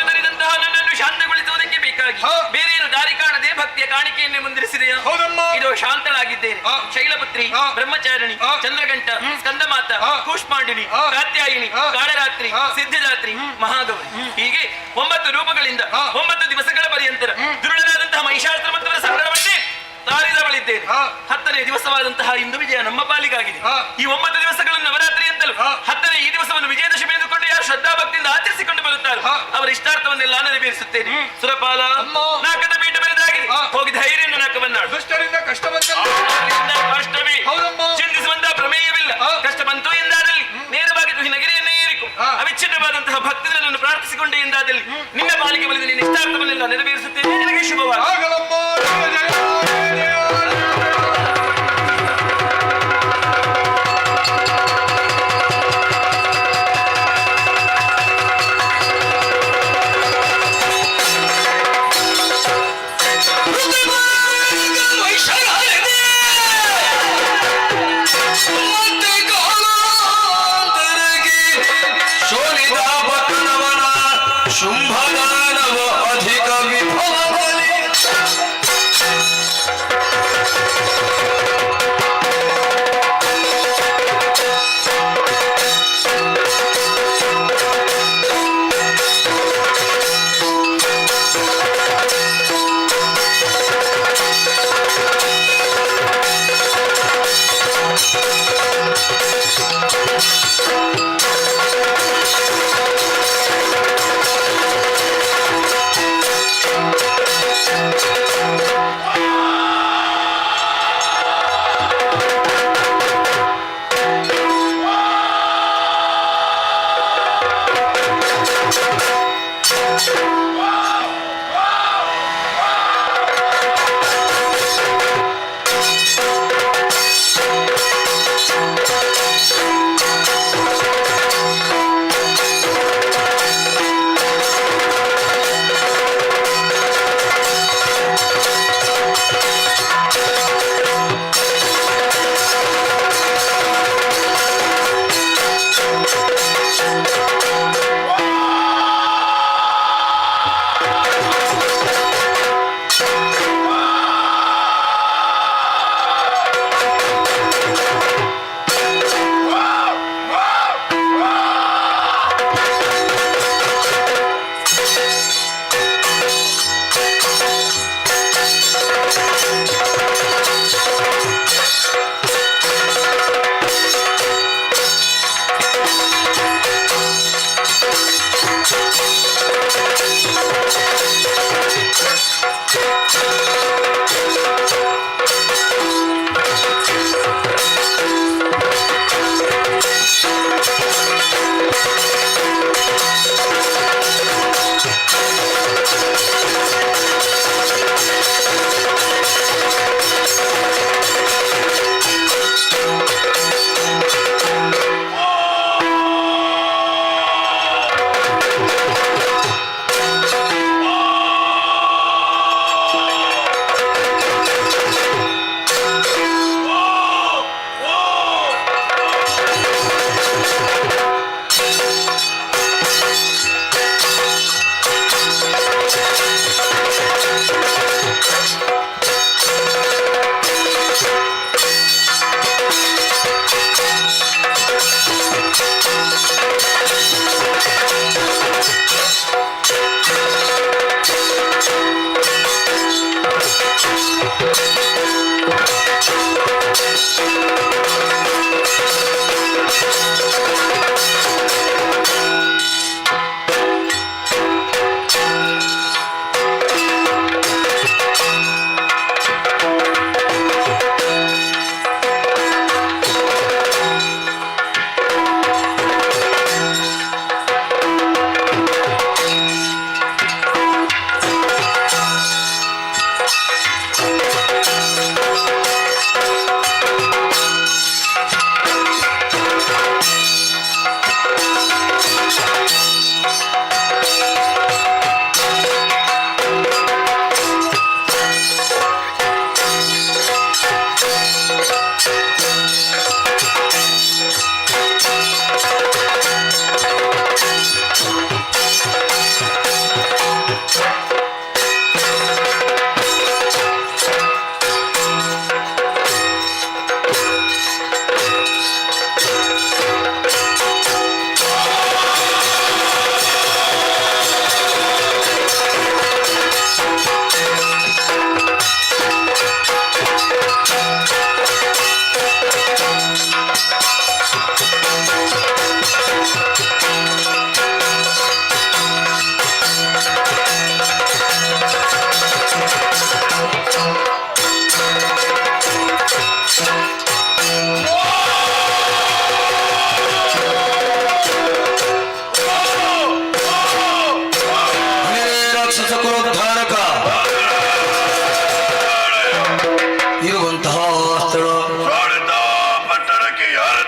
ದುರ್ನಂತಹ ನನ್ನನ್ನು ಶಾಂತಗೊಳಿಸುವುದಕ್ಕೆ ಬೇಕಾಗಿ ಬೇರೇನು ದಾರಿ ಕಾಣದೆ ಭಕ್ತಿಯ ಕಾಣಿಕೆಯನ್ನೇ ಮುಂದಿರಿಸಿದೆಯಾ? ಹೌದಮ್ಮ. ಇದು ಶಾಂತಳಾಗಿದ್ದೇನೆ. ಶೈಲಪುತ್ರಿ, ಬ್ರಹ್ಮಚಾರಿಣಿ, ಚಂದ್ರಗಂಟ, ಸ್ಕಂದಮಾತ, ಕೂಷ್ಮಾಂಡಿನಿ, ಕಾತ್ಯಾಯಿನಿ, ಕಾಳರಾತ್ರಿ, ಸಿದ್ಧದಾತ್ರಿ, ಮಹಾಗೌರಿ ಹೀಗೆ 9 ರೂಪಗಳಿಂದ 9 ದಿವಸಗಳ ಪರ್ಯಂತರ ದುರುಳನಾದಂತಹ ಮಹಿಷಾಸುರ ಮಂತ್ರರ ಸಂಗ್ರಹವನ್ನೇ ತಾರಿದವಳಿದ್ದೇನೆ. 10ನೇ ದಿವಸವಾದಂತಹ ಇಂದು ವಿಜಯ ನಮ್ಮ ಪಾಲಿಗಾಗಿದೆ. ಈ 9 ದಿವಸಗಳನ್ನು ನವರಾತ್ರಿ ಅಂತಲೂ 10ನೇ ಈ ದಿವಸವನ್ನು ವಿಜಯದಶಮಿ ಎಂದುಕೊಂಡು ಯಾರು ಶ್ರದ್ಧಾಭಕ್ತಿಯಿಂದ ಆಚರಿಸಿಕೊಂಡು ಬರುತ್ತಾರೆ ಅವರ ಇಷ್ಟಾರ್ಥವನ್ನೆಲ್ಲ ನೆರವೇರಿಸುತ್ತೇನೆ. ಸುರಪಾಲ ನಾಕದ ಪೀಠ ಬೆಳೆದಾಗಿದೆ. ಹೋಗಿ ಧೈರ್ಯದಿಂದ ನಾಕ ಬಂದಾಳು. ದುಷ್ಟರಿಂದ ಕಷ್ಟ ಕಷ್ಟವೇ ಚಿಂತಿಸುವಂತಹ ಪ್ರಮೇಯವಿಲ್ಲ. ಕಷ್ಟ ಬಂತು ಎಂದಾದಲ್ಲಿ ನೇರವಾಗಿ ನಗಿರಿಯನ್ನೇ ಏರಿಕು. ಅವಿಚ್ಛಿನ್ನವಾದಂತಹ ಭಕ್ತರನ್ನು ಪ್ರಾರ್ಥಿಸಿಕೊಂಡೆ ಎಂದಾದಲ್ಲಿ ನಿನ್ನ ಪಾಲಿಗೆ ಬಲಿದ ನಿನ್ನ ಇಷ್ಟಾರ್ಥವನ್ನೆಲ್ಲ ನೆರವೇರಿಸುತ್ತೇನೆ. ನಿನಗೆ ಶುಭವಾಗಿ ಶುಂಭದಾನವ ಅಧಿಕ ವಿಭವದಲ್ಲಿ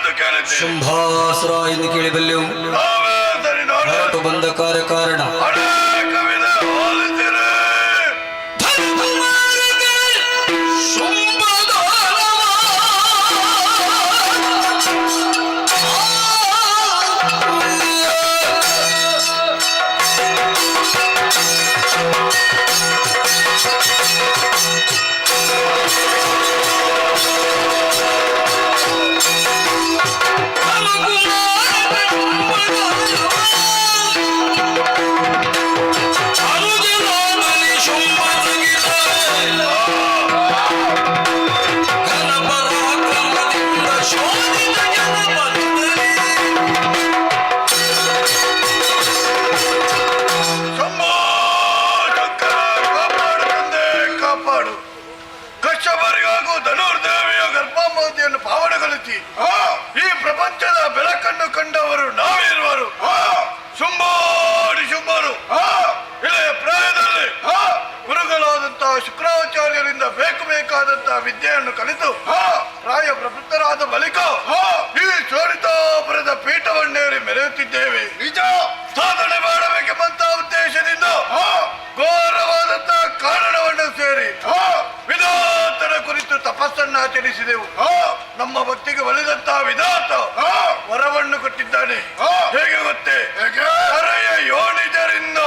ಎಂದು ಕೇಳಿದ್ದೆ. ಶುಂಭಾಸುರ ಎಂದು ಕೇಳಿಬಲ್ಲೆವು. ನಾವೇ ಸರಿ ನೋಡಿ ಹೊರಟು ಬಂದ ಕಾರಣ ಅನೇಕ ವಿಧ ಹೋಲಿಸಿರೆ. ಶಂಭೋ ಶಂಕರ, ಕಾಪಾಡು ತಂದೆ, ಕಾಪಾಡು. ಕಶ್ಯಪರಿಗಾಗೂ ಧನುರ್ದೇವಿಯ ಗರ್ಭಾಂಬೋಧಿಯನ್ನು ಪಾವನಗೊಳಿಸಿ ಈ ಪ್ರಪಂಚದ ಬೆಳಕನ್ನು ಕಂಡವರು ನಾವಿರುವರು. ಶುಂಭೋಡಿ ಶುಂಭರು ಇಳೆಯ ಪ್ರಾಯದಲ್ಲಿ ಗುರುಗಳಾದಂತಹ ಶುಕ್ರಾಚಾರ್ಯರಿಂದ ಬೇಕಾದಂತಹ ವಿದ್ಯೆಯನ್ನು ಕಲಿತು ಪ್ರಾಯ ಪ್ರಬುದ್ಧರಾದ ಬಳಿಕ ಈ ಚೋಡಿತಾಪುರದ ಪೀಠವನ್ನೇರಿ ಮೆರೆಯುತ್ತಿದ್ದೇವೆ. ನಿಜ ಸಾಧನೆ ಮಾಡಬೇಕೆಂಬಂತಹ ಉದ್ದೇಶದಿಂದ ಘೋರವಾದಂತಹ ಕಾರಣವನ್ನು ಸೇರಿ ವಿಧಾತನ ಕುರಿತು ತಪಸ್ಸನ್ನು ಆಚರಿಸಿದೆವು. ನಮ್ಮ ಭಕ್ತಿಗೆ ಒಲಿದಂತಹ ವಿಧಾತ ವರವನ್ನು ಕೊಟ್ಟಿದ್ದಾನೆ. ಹೇಗೆ ಗೊತ್ತೇ? ಕರೆಯ ಯೋನಿಜರಿಂದ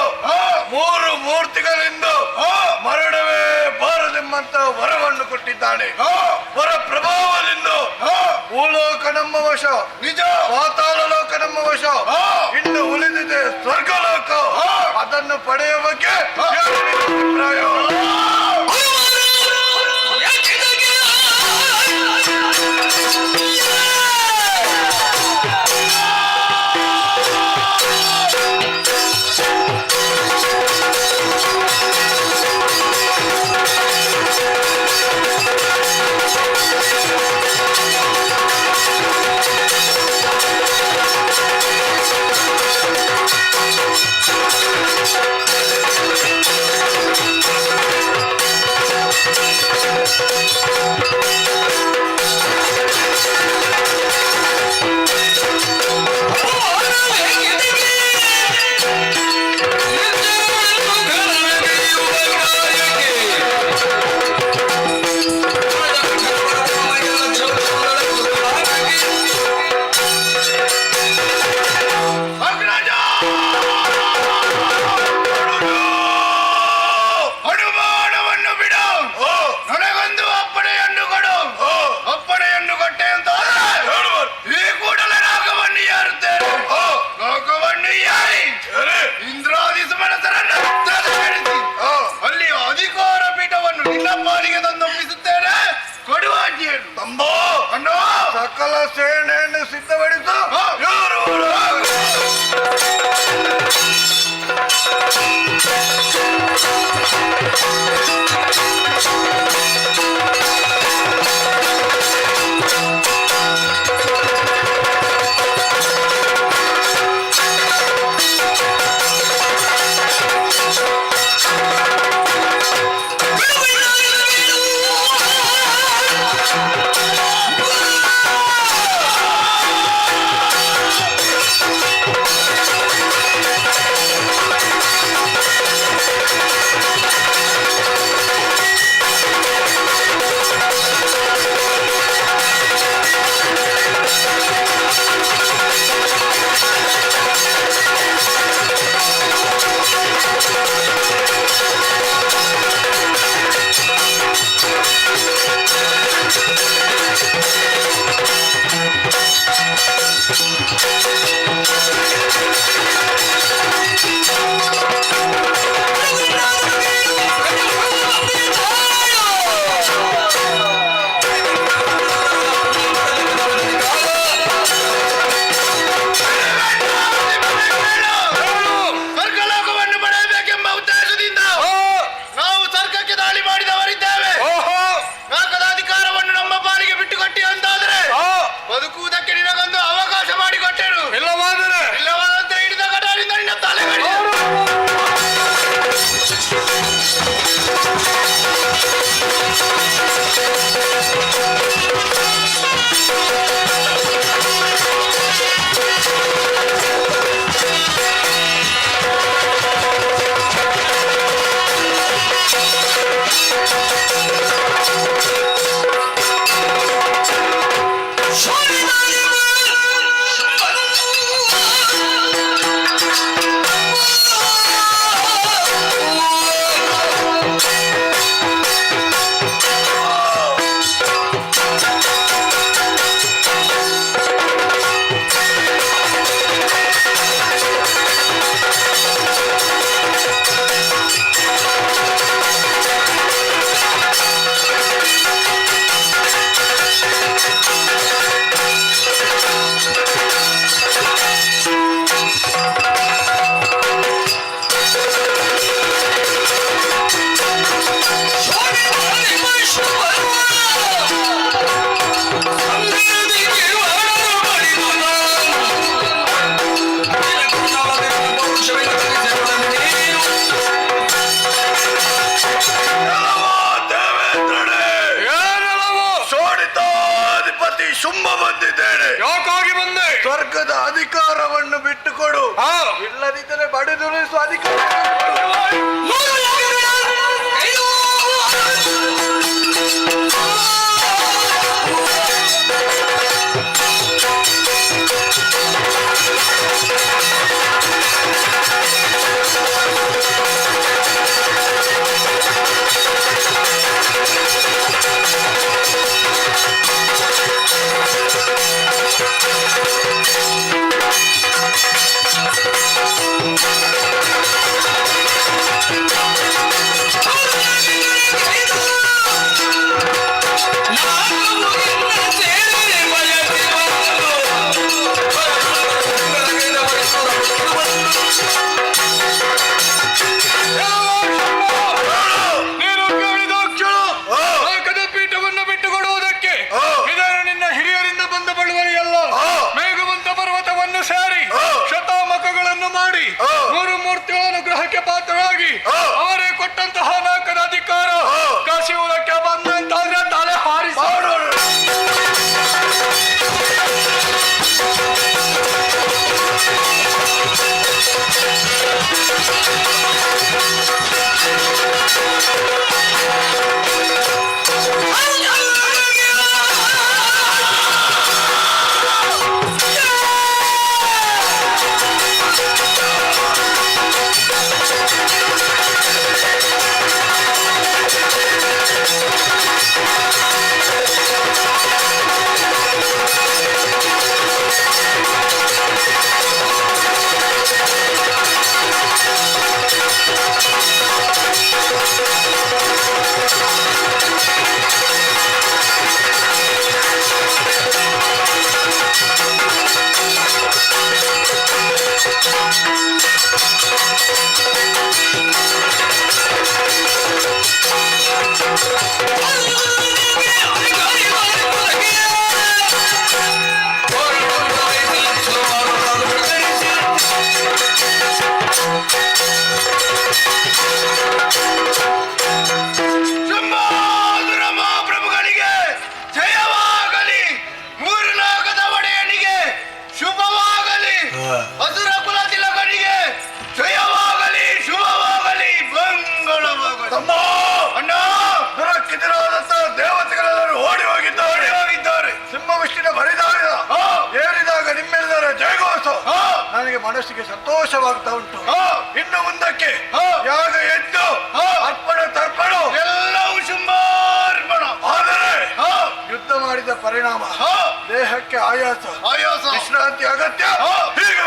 3 ಮೂರ್ತಿಗಳಿಂದ ಮರಣವೇ ಬಾರದೆಂಬಂತ ವರವನ್ನು ಕೊಟ್ಟಿದ್ದಾನೆ. ವರ ಪ್ರಭಾವದಿಂದ ಭೂಲೋಕ ನಮ್ಮ ವಶ, ನಿಜ ಪಾತಾಳ ಲೋಕ ನಮ್ಮ ವಶ, ಇನ್ನು ಉಳಿದಿದೆ ಸ್ವರ್ಗಲೋಕ. ಅದನ್ನು ಪಡೆಯುವ ಬಗ್ಗೆ ಅಭಿಪ್ರಾಯ. ಸುಮ್ಮ ಬಂದಿದ್ದೇನೆ. ಯಾಕಾಗಿ ಬಂದೆ? ಸ್ವರ್ಗದ ಅಧಿಕಾರವನ್ನು ಬಿಟ್ಟುಕೊಡು. ಇಲ್ಲದಿದ್ದರೆ ಬಡಿದುರಿಸುವ ಅಧಿಕಾರ. ಅವರೇ ಕೊಟ್ಟಂತಹ ನಾಲ್ಕರ ಅಧಿಕಾರ ಕಾಶಿಯುವುದಕ್ಕೆ ಬಂದಂತಾದ್ರೆ ತಲೆ ಹಾರಿಸಿ ದೇವತೆಗಳೆಲ್ಲರೂ ಓಡಿ ಹೋಗಿದ್ದಾರೆ. ಸಿಂಹವಿಷ್ಟಿನ ಬರಿದಾಗ ಏರಿದಾಗ ನಿಮ್ಮೆಲ್ಲರ ಜಯಘೋಷ ನನಗೆ ಮನಸ್ಸಿಗೆ ಸಂತೋಷವಾಗ್ತಾ ಉಂಟು. ಇನ್ನು ಮುಂದಕ್ಕೆ ಯಾಗ ಎದ್ದು ಅರ್ಪಣ ತರ್ಪಣ ಎಲ್ಲವೂ ಶುಂಭಾರ್ಪಣ. ಆದರೆ ಯುದ್ಧ ಮಾಡಿದ ಪರಿಣಾಮ ದೇಹಕ್ಕೆ ಆಯಾಸ ವಿಶ್ರಾಂತಿ ಅಗತ್ಯ. ಹೀಗೆ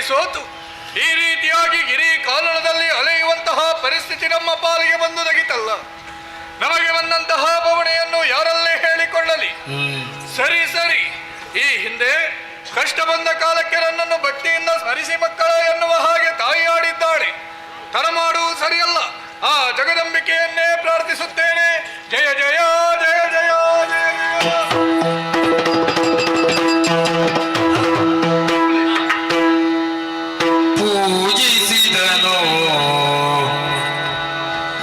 ಸೋತು ಈ ರೀತಿಯಾಗಿ ಗಿರಿ ಕಾನನದಲ್ಲಿ ಅಲೆಯುವಂತಹ ಪರಿಸ್ಥಿತಿ ನಮ್ಮ ಪಾಲಿಗೆ ಬಂದುದಗಿತಲ್ಲ. ನಮಗೆ ಬಂದಂತಹ ಬವಣೆಯನ್ನು ಯಾರಲ್ಲೇ ಹೇಳಿಕೊಳ್ಳಲಿ. ಸರಿ ಈ ಹಿಂದೆ ಕಷ್ಟ ಬಂದ ಕಾಲಕ್ಕೆ ನನ್ನನ್ನು ಬಟ್ಟೆಯಿಂದ ಸ್ಮರಿಸಿ ಮಕ್ಕಳ ಎನ್ನುವ ಹಾಗೆ ತಾಯಿ ಆಡಿದ್ದಾಳೆ. ತರ ಮಾಡುವುದು ಸರಿಯಲ್ಲ. ಆ ಜಗದಂಬಿಕೆಯನ್ನೇ ಪ್ರಾರ್ಥಿಸುತ್ತೇನೆ. ಜಯ ಜಯ ಜಯ ಜಯ ಜಯ ಜಯ. ಪೂಜಿಸಿದನು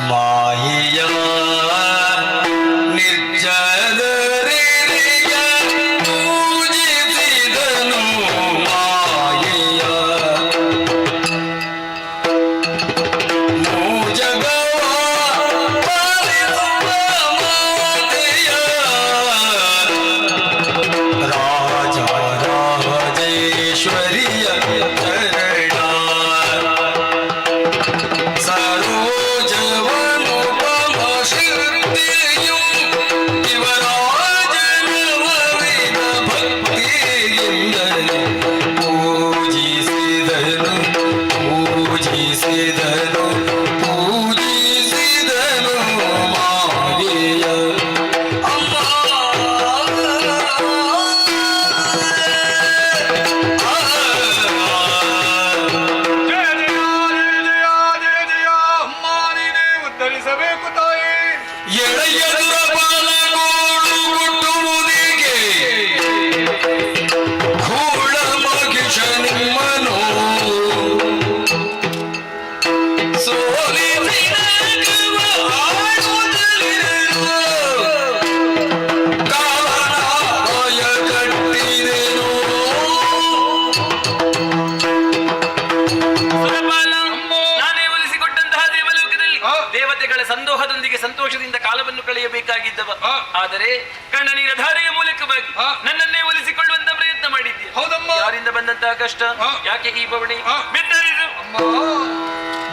ಮಾಯಿಯ ನಿರ್ಜಲರಿಗೆ ಪೂಜಿಸಿದನು ಮಾಯಿಯ ಮೂಜಗವ ಎಳೆಯದುರ ಪಾಲಗೋಡು ಗುಟ್ಟುವುದಿಗೆ ಕೂಳ ಮಗಿಷ ನಿಮ್ಮನು ಸೋಲಿಸಿದ ಗವ ಆಡುವುದರಿಲ್ಲ. ಕಾಲನಾಯ ಕಟ್ಟಿದೆನು ಸುರಪಾಲ, ನಾನೇ ಒಲಿಸಿಕೊಟ್ಟಂತಹ ದೇವಲೋಕದಲ್ಲಿ ದೇವತೆಗಳ ಸಂದೋಹದೊಂದಿಗೆ ಸಂತೋಷದಿಂದ ಕಾಲವನ್ನು ಕಳೆಯಬೇಕಾಗಿದ್ದವ. ಆದರೆ ಕಣ್ಣ ನೀರ ಧಾರೆಯ ಮೂಲಕವಾಗಿ ನನ್ನನ್ನೇ ಒಲಿಸಿಕೊಳ್ಳುವಂತ ಪ್ರಯತ್ನ ಮಾಡಿದ್ದೆ. ಹೌದಮ್ಮ. ಯಾರಿಂದ ಬಂದಂತಹ ಕಷ್ಟ? ಯಾಕೆ ಈ ಬವಣೆ? ಬಿತ್ತರಿಸು.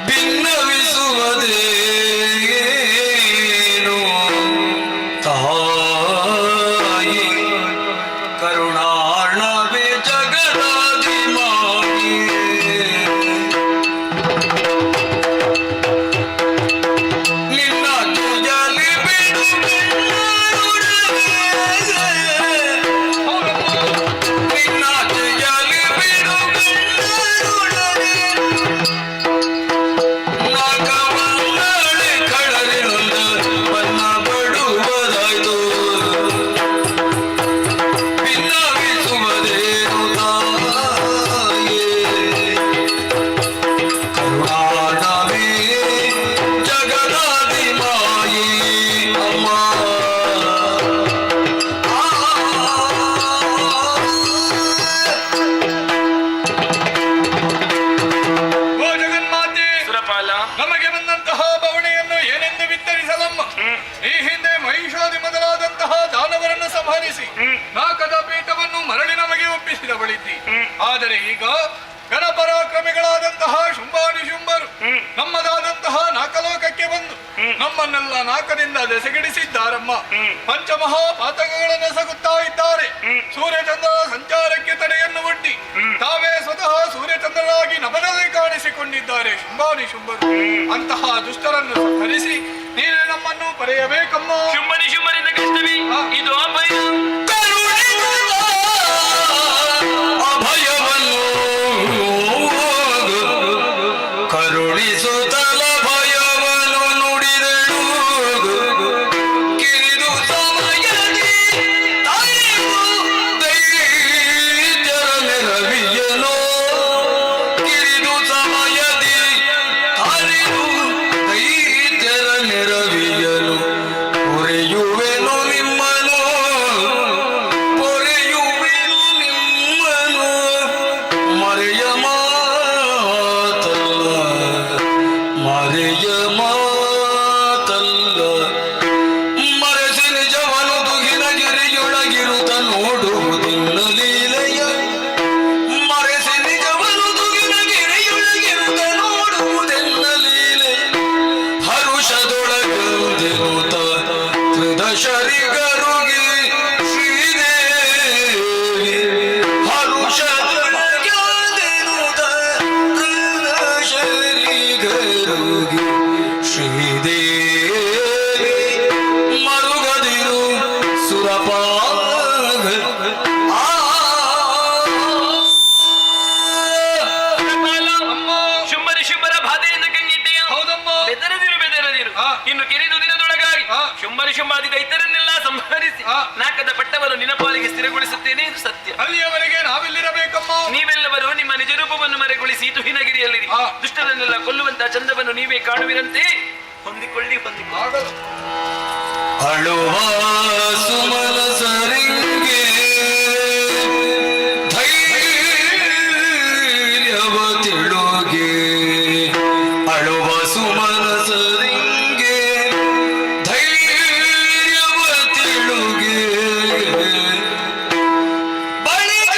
ಭಿನ್ನವಿಸುವುದೇನು ತಾಯಿ ಕರುಣಾರ್ಣವೇ ಜಗದಾದಿ ಮಾಯಿ ನಿನ್ನ ತುಜಲಿ ಬಿಡು ನಿನ್ನ ತುಜಲಿ ಬಿಡು ನಾಗವನ್ನಳೆ ಕಳರಿನೊಂದ ಬನ್ನ ಬಡುವುದಾಯ್ತು ಭಿನ್ನವಿಸುವುದೇನು ತಾಯೇ ಕರುಣಾನವೇ ಜಗದಾದಿ ಮಾಯಿ ಅಮ್ಮ ಓ ಜಗನ್ಮಾತೆ, ಸುರಪಾಲ, ನಮಗೆ ಬಂದಂತಹ ಬವಣೆಯನ್ನು ಏನೆಂದು ವಿತ್ತರಿಸಲಮ್ಮ. ಈ ಹಿಂದೆ ಮಹಿಷಾದಿ ಮೊದಲಾದಂತಹ ದಾನವರನ್ನು ಸಂಹರಿಸಿ ನಾಕದ ಪೀಠವನ್ನು ಮರಳಿ ನಮಗೆ ಒಪ್ಪಿಸಿದ ಬಳಿದ್ದಿ. ಆದರೆ ಈಗ ಘನಪರಾಕ್ರಮಿಗಳಾದಂತಹ ಶುಂಭಾನಿಶುಂಭರು ನಮ್ಮದಾದಂತಹ ನಾಕಲೋಕಕ್ಕೆ ಬಂದು ನಮ್ಮನ್ನೆಲ್ಲ ನಾಕದಿಂದ ದೆಸೆಗಿಡಿಸಿದ್ದಾರಮ್ಮ. ಪಂಚಮಹಾಪಾತಕಗಳನ್ನು ಎಸಗುತ್ತಾ ಇದ್ದಾರೆ. ಸೂರ್ಯಚಂದ್ರನ ಸಂಚಾರಕ್ಕೆ ತಡೆಯನ್ನು ಒಡ್ಡಿ ತಾವೇ ಸ್ವತಃ ಸೂರ್ಯಚಂದ್ರರಾಗಿ ನಭದಲ್ಲಿ ಕಾಣಿಸಿಕೊಂಡಿದ್ದಾರೆ ಶುಂಭಾನಿಶುಂಭರು. ಅಂತಹ ದುಷ್ಟರನ್ನು ಸಂಹರಿಸಿ ನೀನು ನಮ್ಮನ್ನು ಪಡೆಯಬೇಕಮ್ಮ. ಶುಂಭನಿ ಶುಂಭರಿಂದ ಕಷ್ಟವೇ ಇದು ಅಭಯ. ಅಭಯವನ್ನು ಕರುಣಿಸುತ್ತಲ ಭಯವನ್ನು ನುಡಿದಳು ಕಿರಿದು ಸಮಯದಿ ತಾಯಿಗೂ ದೈತ್ಯರ ನೆರವಿಯನು ಕಿರಿದು ಸಮಯದಿ ತಾಯಿಗೂ ದೈತ್ಯರ ನೆರವಿಯನು ಪೊರೆಯುವೆನು ನಿಮ್ಮನು ಪೊರೆಯುವೆನು ನಿಮ್ಮನು ಮರೆಯ ಮಾತಲ್ಲ ಮರೆಯ ಮಾತಲ್ಲ ಮರೆಸಿ ನಿಜವನು ತುಗಿನ ಗಿರಿಯೊಳಗಿರುತ್ತ ನೋಡುವುದಿನ್ನ ಲೀಲೆಯ ಮರೆಸಿ ನಿಜವನು ತುಗಿನ ಗಿರಿಯೊಳಗಿರುತ್ತ ನೋಡುವುದೆನ್ನ ಲೀಲೆ ಹರುಷದೊಳಗಂದಿರುತ್ತ ತ್ರಿದಶರಿಗರುಗಿ ಶ್ರೀದೇವಿ ಹರುಷದೊಳಗಂದಿರುತ್ತ ತ್ರಿದಶರಿಗರುಗಿ ಶ್ರೀದೇವಿ ಮರುಗದಿರು ಸುರಪಾಗ ಸುರಪಾಲ, ಶುಂಭನಿ ಶುಂಭರ ಬಾಧೆಯಿಂದ ಕಂಗಿಟ್ಟೆಯ. ಹೌದಮ್ಮ. ಬೆದರದಿರು ಬೆದರದಿರು. ಇನ್ನು ಕಿರಿದು ದಿನದೊಳಗಾಗಿ ಶುಂಭನಿ ಶುಂಭಾದಿ ದೈತ್ಯರನ್ನೆಲ್ಲ ಸಂಹರಿಸಿ ನಾಕದ ಪಟ್ಟವನ್ನು ನಿನ್ನ ಪಾಲಿಗೆ ಸ್ಥಿರಗೊಳಿಸುತ್ತೇನೆ. ಇದು ಸತ್ಯ. ಅಲ್ಲಿಯವರೆಗೆ ನಾವೆಲ್ಲಿರಬೇಕಮ್ಮ. ನೀವೆಲ್ಲವರು ನಿಮ್ಮ ನಿಜ ರೂಪವನ್ನು ಮರೆಗೊಳಿಸಿ ತುಹಿನಗಿರಿಯಲ್ಲಿರಿ. ದುಷ್ಟರನ್ನೆಲ್ಲ ಕೊಲ್ಲುವಂತ ಚಂದವನ್ನು ನೀವೇ ಕಾಣುವಿರಂತೆ. ಹೊಂದಿಕೊಳ್ಳಿ ಹೊಂದಿಕೊಳ್ಳಿ. ಅಳುವ ಸುಮಲ ಸರಿಂಗೆ ಧೈರ್ಯವ ತಿಳುಗೆ ಅಳುವ ಸುಮಲ ಸರಿಂಗೆ ಧೈರ್ಯವ ತಿಳುಗೆ ಬಳಿಗ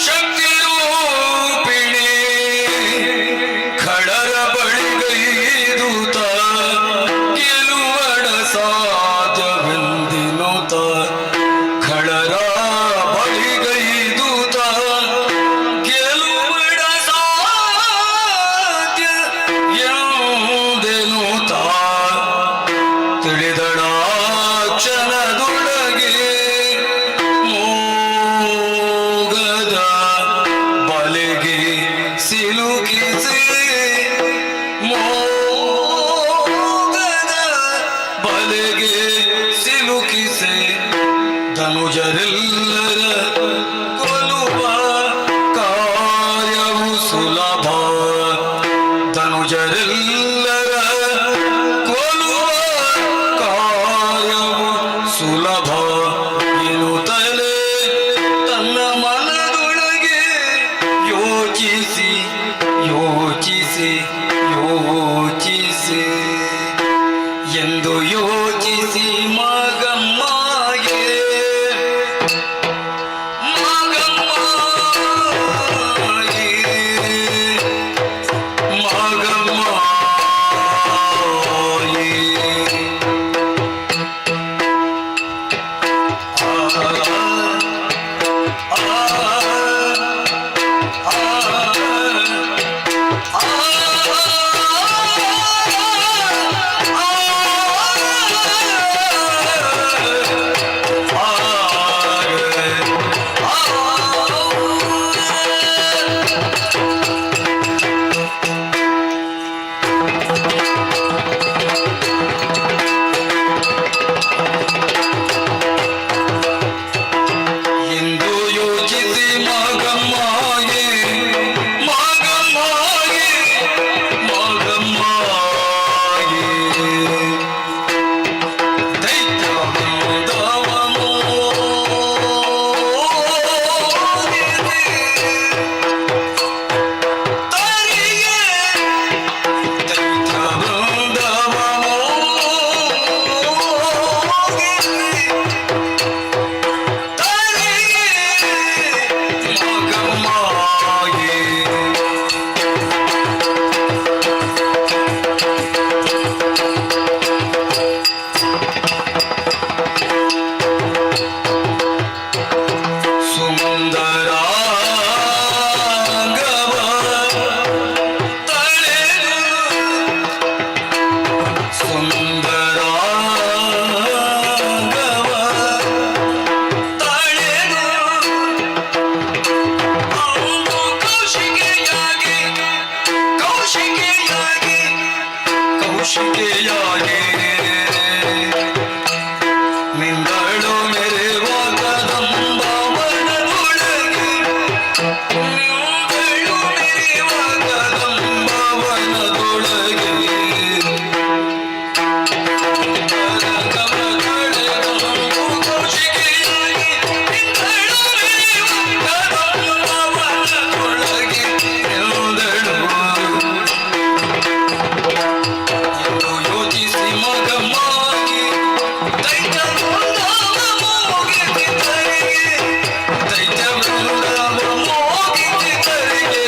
ಶಕ್ತಿ ರೂಪಿಣಿ ಖಡರ ಬಳಿಗೈದುತ ಗೆಲುವಡ ಸಾಧ್ಯವೆಂದಿನುತ ಖಡರ ಬಳಿಗೈದುತ ಗೆಲುವಡ ಸಾಧ್ಯ ಎಂದೆನುತ ತಿಳಿದಳ ಕ್ಷಣದೊಳಗೆ ಮೋಗದ ಬಲೆಗೆ ಸಿಲುಕಿಸಿ ಮೋಗದ ಬಲೆಗೆ ಸಿಲುಕಿಸೆ ಧನುಜರೆಲ್ಲರ ಕೊಲುವ ಕಾರ್ಯವು ಸುಲಭ ಧನುಜರೆಲ್ಲರ ಕೊಲುವ ಕಾರ್ಯವು ಸುಲಭ ಎನ್ನುತ್ತಲೇ ತನ್ನ ಮನದೊಳಗೆ ಯೋಚಿಸಿ ಯೋಚಿಸಿ ಯೋಚಿಸಿ ಎಂದು ಯೋಚಿಸಿ ಮಗಮ್ಮಗೆ ಎಂದು ಯೋಚಿಸಿ ಮಗಮ್ಮಗೆ ಮಗಮ್ಮಗೆ ಮಗಮ್ಮಗೆ ದೈತ್ಯ ಬೃಂದವನು ತರಿಗೆ ದೈತ್ಯ ಬೃಂದವನು ಸುಂದರಾಂಗವ ತಳೆದು ಸುಂದರಾಂಗವ ತಳೆದು ಅವನು ಕೌಶಿಕೆಯಾಗಿ ಕೌಶಿಕೆಯಾಗಿ ಕೌಶಿಕೆಯಾಗಿ ನಿಂದಳು ಮೆರೆವ ಕದಂಬವನದೊಳಗೆ ನಿಂದಳು ಮೆರೆವ ಕದಂಬವನದೊಳಗೆ ಕೌಶಿಕೆಯಾಗಿ ನಿಂದಳು ಮೆರೆವ ಕದಂಬವನದೊಳಗೆ ನಿಂದಳು ಎಂದು ಯೋಚಿಸಿ ಮಗಮ್ಮಗೆ ದೈತ್ಯ ಬೃಂದವ ಮೋಗಿಸಿದರಿಗೆ ದೈತ್ಯ ಬೃಂದವ ಮೋಗಿಸಿದರಿಗೆ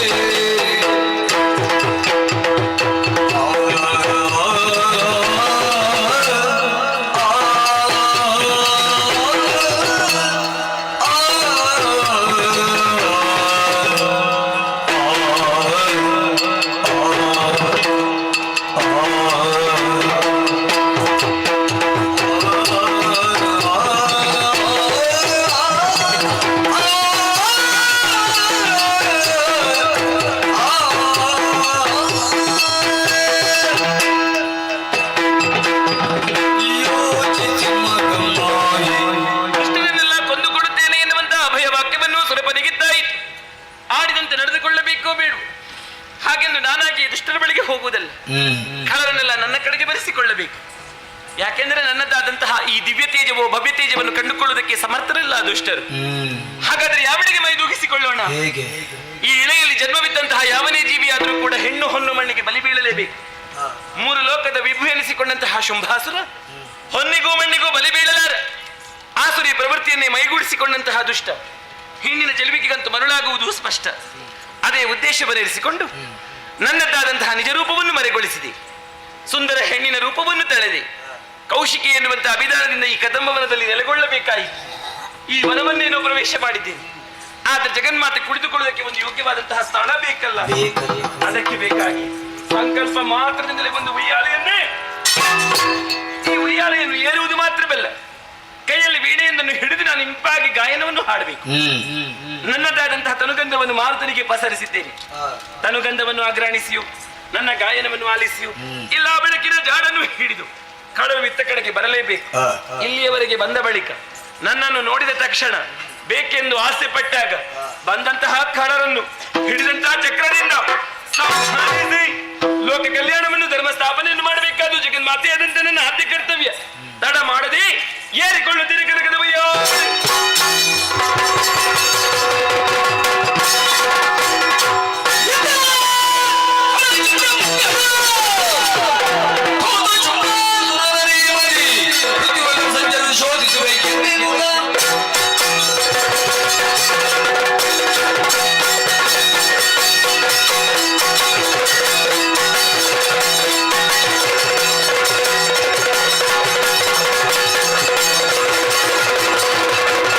ಯೋಚಿಸಿ ಮಗಮ್ಮಗೆ ಕೃಷ್ಣನನ್ನೆಲ್ಲ ಕೊಂದು ಕೊಡುತ್ತೇನೆ ಎನ್ನುವಂತಹ ಅಭಯ ವಾಕ್ಯವನ್ನು ಸುರಪನಿಗಿದ್ದಾಯಿತು. ಆಡಿದಂತೆ ನಡೆದುಕೊಳ್ಳಬೇಕೋ ಬೇಡ ಹಾಗೆಂದು ನಾನಾಗಿ ದುಷ್ಟರ ಬಳಿಗೆ ಹೋಗುವುದಲ್ಲ, ಖಳರನ್ನೆಲ್ಲ ನನ್ನ ಕಡೆಗೆ ಬರೆಸಿಕೊಳ್ಳಬೇಕು. ಯಾಕೆಂದ್ರೆ ನನ್ನದಾದಂತಹ ಈ ದಿವ್ಯ ತೇಜವೋ ಭವ್ಯ ತೇಜವನ್ನು ಕಂಡುಕೊಳ್ಳುವುದಕ್ಕೆ ಸಮರ್ಥರಲ್ಲ ದುಷ್ಟರು. ಹಾಗಾದ್ರೆ ಯಾವಳಿಗೆ ಮೈದೂಗಿಸಿಕೊಳ್ಳೋಣ? ಹೇಗೆ ಈ ಇಳೆಯಲ್ಲಿ ಜನ್ಮವಿದ್ದಂತಹ ಯಾವನೇ ಜೀವಿಯಾದರೂ ಕೂಡ ಹೆಣ್ಣು ಹೊನ್ನು ಮಣ್ಣಿಗೆ ಬಲಿ ಬೀಳಲೇಬೇಕು. ಮೂರು ಲೋಕದ ವಿಭು ಎನಿಸಿಕೊಂಡಂತಹ ಶುಂಭಾಸುರ ಹೊನ್ನಿಗೂ ಮಣ್ಣಿಗೂ ಬಲಿ ಬೀಳಲಾರ. ಆಸುರಿ ಪ್ರವೃತ್ತಿಯನ್ನೇ ಮೈಗೂಡಿಸಿಕೊಂಡಂತಹ ದುಷ್ಟ ಹೆಣ್ಣಿನ ಚೆಲುವಿಕೆಗಂತೂ ಮರುಳಾಗುವುದು ಸ್ಪಷ್ಟ. ಅದೇ ಉದ್ದೇಶವನ್ನಿರಿಸಿಕೊಂಡು ನನ್ನದಾದಂತಹ ನಿಜ ರೂಪವನ್ನು ಮರೆಗೊಳಿಸಿದೆ. ಸುಂದರ ಹೆಣ್ಣಿನ ರೂಪವನ್ನು ತಳೆದೆ. ಕೌಶಿಕಿ ಎನ್ನುವಂತಹ ಅಭಿಧಾನದಿಂದ ಈ ಕದಂಬವನದಲ್ಲಿ ನೆಲೆಗೊಳ್ಳಬೇಕಾಯಿತು. ಈ ವನವನ್ನೇನೋ ಪ್ರವೇಶ ಮಾಡಿದ್ದೇನೆ. ಆದ್ರೆ ಜಗನ್ಮಾತೆ ಕುಳಿತುಕೊಳ್ಳುವುದಕ್ಕೆ ಒಂದು ಯೋಗ್ಯವಾದಂತಹ ಸ್ಥಳ ಬೇಕಲ್ಲ. ಅದಕ್ಕೆ ಬೇಕಾಗಿ ಸಂಕಲ್ಪ ಮಾತ್ರದಿಂದಲೇ ಒಂದು ಉಯ್ಯಾಲೆಯನ್ನೇ, ಈ ಉಯ್ಯಾಲೆಯನ್ನು ಏರುವುದು ಮಾತ್ರವಲ್ಲ, ಕೈಯಲ್ಲಿ ವೀಣೆಯೊಂದನ್ನು ಹಿಡಿದು ನಾನು ಇಂಪಾಗಿ ಗಾಯನವನ್ನು ಹಾಡಬೇಕು. ನನ್ನದಾದಂತಹ ತನುಗಂಧವನ್ನು ಮಾರುತನಿಗೆ ಪಸರಿಸಿದ್ದೇನೆ. ತನುಗಂಧವನ್ನು ಅಗ್ರಾಣಿಸಿಯು ನನ್ನ ಗಾಯನವನ್ನು ಆಲಿಸಿಯು ಇಲ್ಲ ಬೆಳಕಿನ ಜಾಡನ್ನು ಹಿಡಿದು ಕಳವು ಇತ್ತ ಕಡೆಗೆ ಬರಲೇಬೇಕು. ಇಲ್ಲಿಯವರೆಗೆ ಬಂದ ಬಳಿಕ ನನ್ನನ್ನು ನೋಡಿದ ತಕ್ಷಣ ಬೇಕೆಂದು ಆಸೆ ಪಟ್ಟಾಗ ಬಂದಂತಹ ಕಳರನ್ನು ಹಿಡಿದಂತಹ ಚಕ್ರದಿಂದ ಸಂಹರಿಸಿ ಲೋಕ ಕಲ್ಯಾಣವನ್ನು ಧರ್ಮ ಸ್ಥಾಪನೆಯನ್ನು ಮಾಡಬೇಕಾದ ಜಗನ್ಮಾತೆಯಾದಂತ ನನ್ನ ಆದ್ಯ ಕರ್ತವ್ಯ. ತಡ ಮಾಡದೆ ಏರಿಕೊಳ್ಳುತ್ತೀರಿ ಕನಕದವಯ್ಯ. ಿ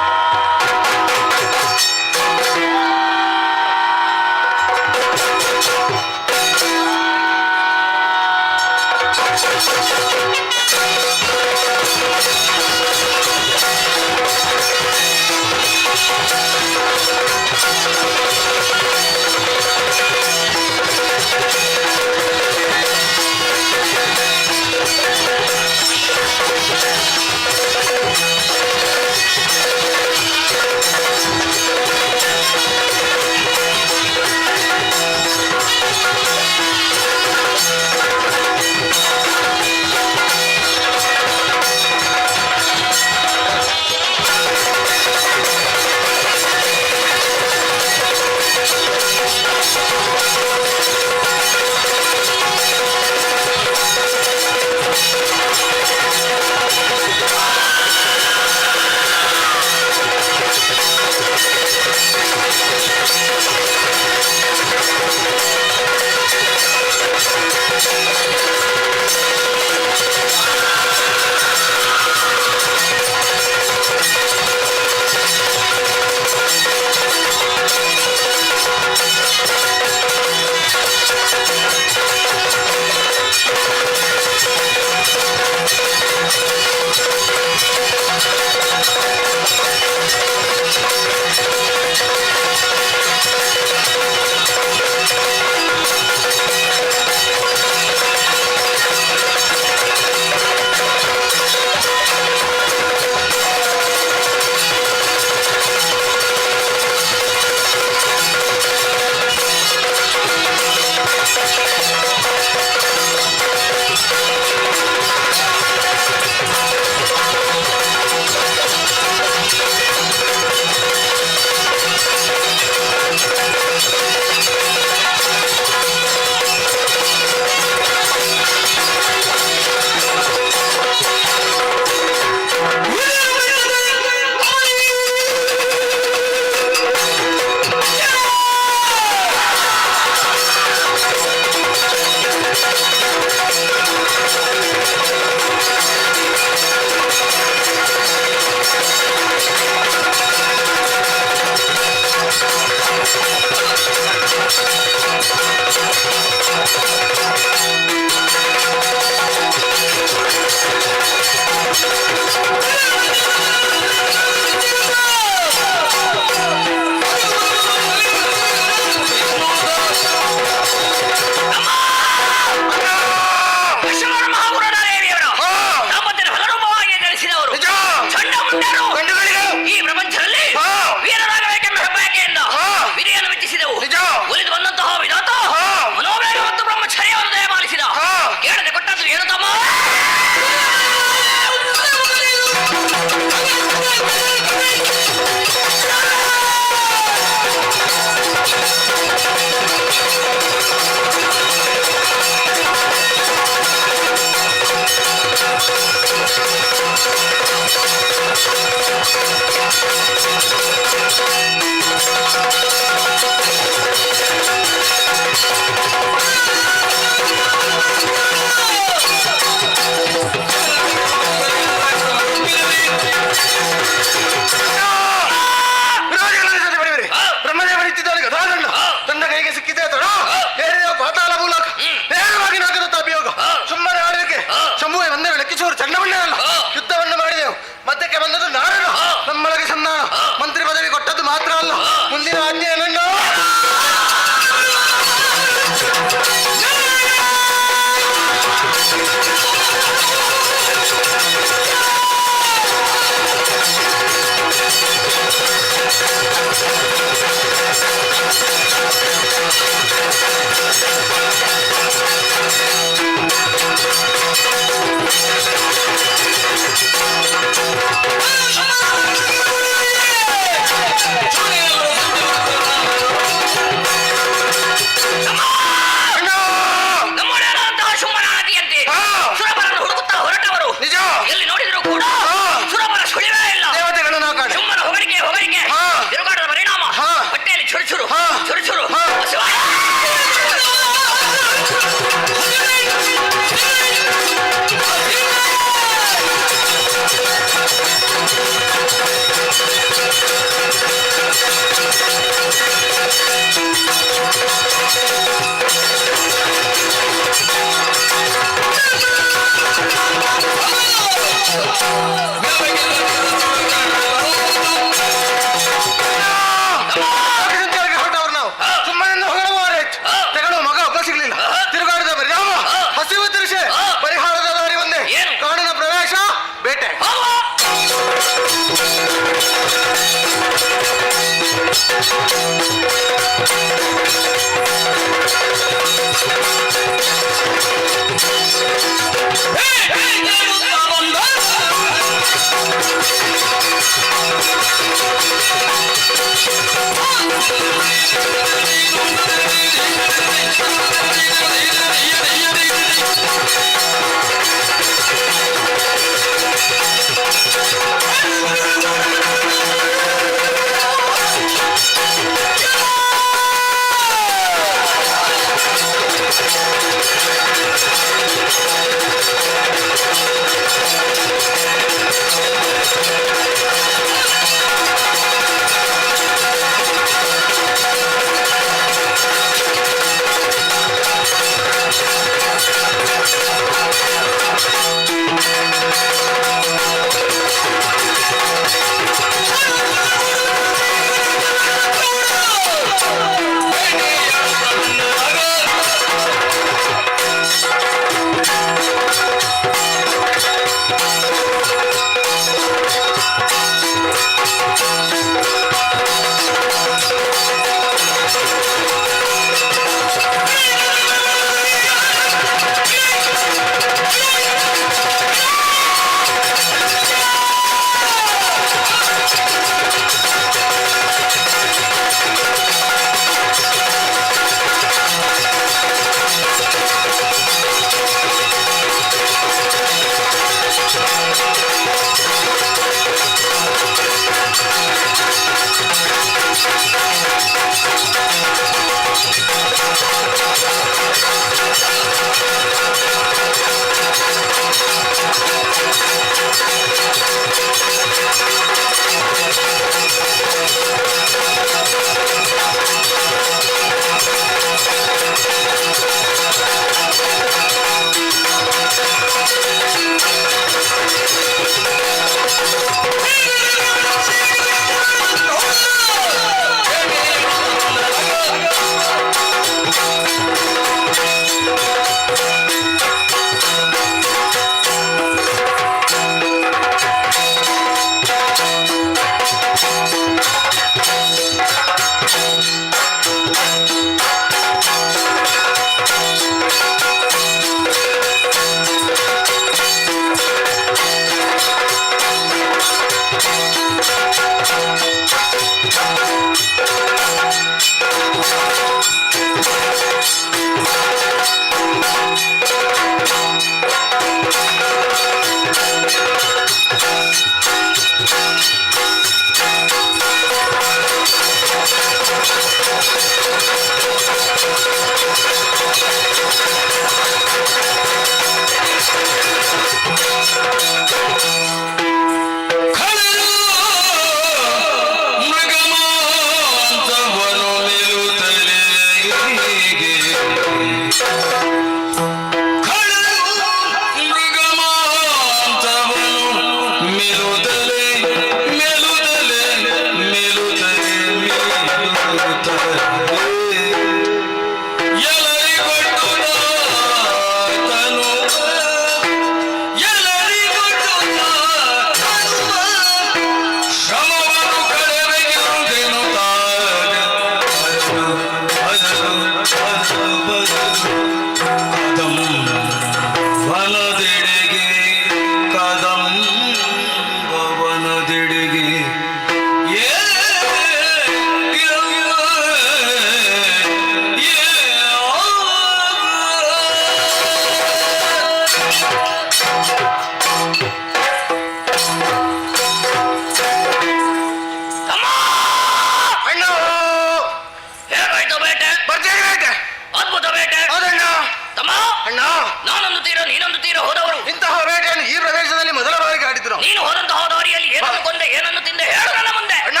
ಅಣ್ಣ, ನಾನೊಂದು ತೀರ ನೀನೊಂದು ತೀರ ಹೋದವರು. ಇಂತಹ ಬೇಟೆಯನ್ನು ಈ ಪ್ರದೇಶದಲ್ಲಿ ಮೊದಲ ಬಾರಿಗೆ ಆಡಿದ್ರು. ನೀನು ಹೋದಂತಹ ದಾರಿಯಲ್ಲಿ ಏನನ್ನು ಕೊಂದೆ ಏನನ್ನು ತಿಂದೆ ಹೇಳು ನನ್ನ ಮುಂದೆ. ಅಣ್ಣ,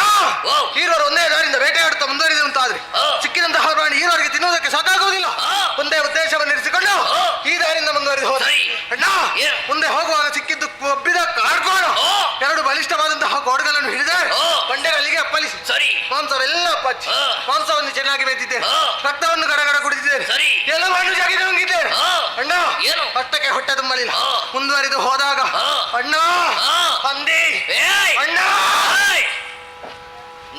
ಓ. ಹೀರೋರು ಒಂದೇ ದಾರಿಯಿಂದ ಬೇಟೆಯಾಡುತ್ತಾ ಮುಂದುವರಿದೆ ಅಂತಾದ್ರೆ ಸಿಕ್ಕಿದಂತಹ ಪ್ರಾಣಿ ಹೀರೋರಿಗೆ ತಿನ್ನುವುದಕ್ಕೆ ಸಾಕಾಗುವುದಿಲ್ಲ. ಒಂದೇ ಉದ್ದೇಶವನ್ನು ಇರಿಸಿಕೊಂಡು ಈ ದಾರಿಯಿಂದ ಮುಂದುವರಿದು ಹೋದ. ಸರಿ. ಅಣ್ಣ, ಏನು? ಮುಂದೆ ಹೋಗುವಾಗ ಸಿಕ್ಕಿದ್ದು ಕೊಬ್ಬಿದ ಕಾಡ್ಕೋಣ. ಎರಡು ಬಲಿಷ್ಠವಾದಂತಹ ಗೋಡುಗಳನ್ನು ಹಿಡಿದೆ ಬಂಡೆಗಳಿಗೆ ಅಪ್ಪಳಿಸಿ ಸರಿ. ಮಾಂಸವೆಲ್ಲ ಅಪ್ಪಚ್ಚಿ ಮಾಂಸವನ್ನು ಚೆನ್ನಾಗಿ ಬೇಯ್ತಿದ್ದೇನೆ. ರಕ್ತವನ್ನು ಗಡಗಡ ಕುಡಿದಿದ್ದೇನೆ. ಸರಿ. ಎಲ್ಲವನ್ನು ಜಗಿದು ನುಂಗಿದ್ದೇನೆ. ಅಣ್ಣ, ಏನು? ಅಷ್ಟಕ್ಕೆ ಹೊಟ್ಟೆ ತುಂಬಲಿಲ್ಲ. ಮುಂದುವರಿದು ಹೋದಾಗ ಅಣ್ಣ ಹಂದಿ ಏಯ್! ಅಣ್ಣ, ಏಯ್!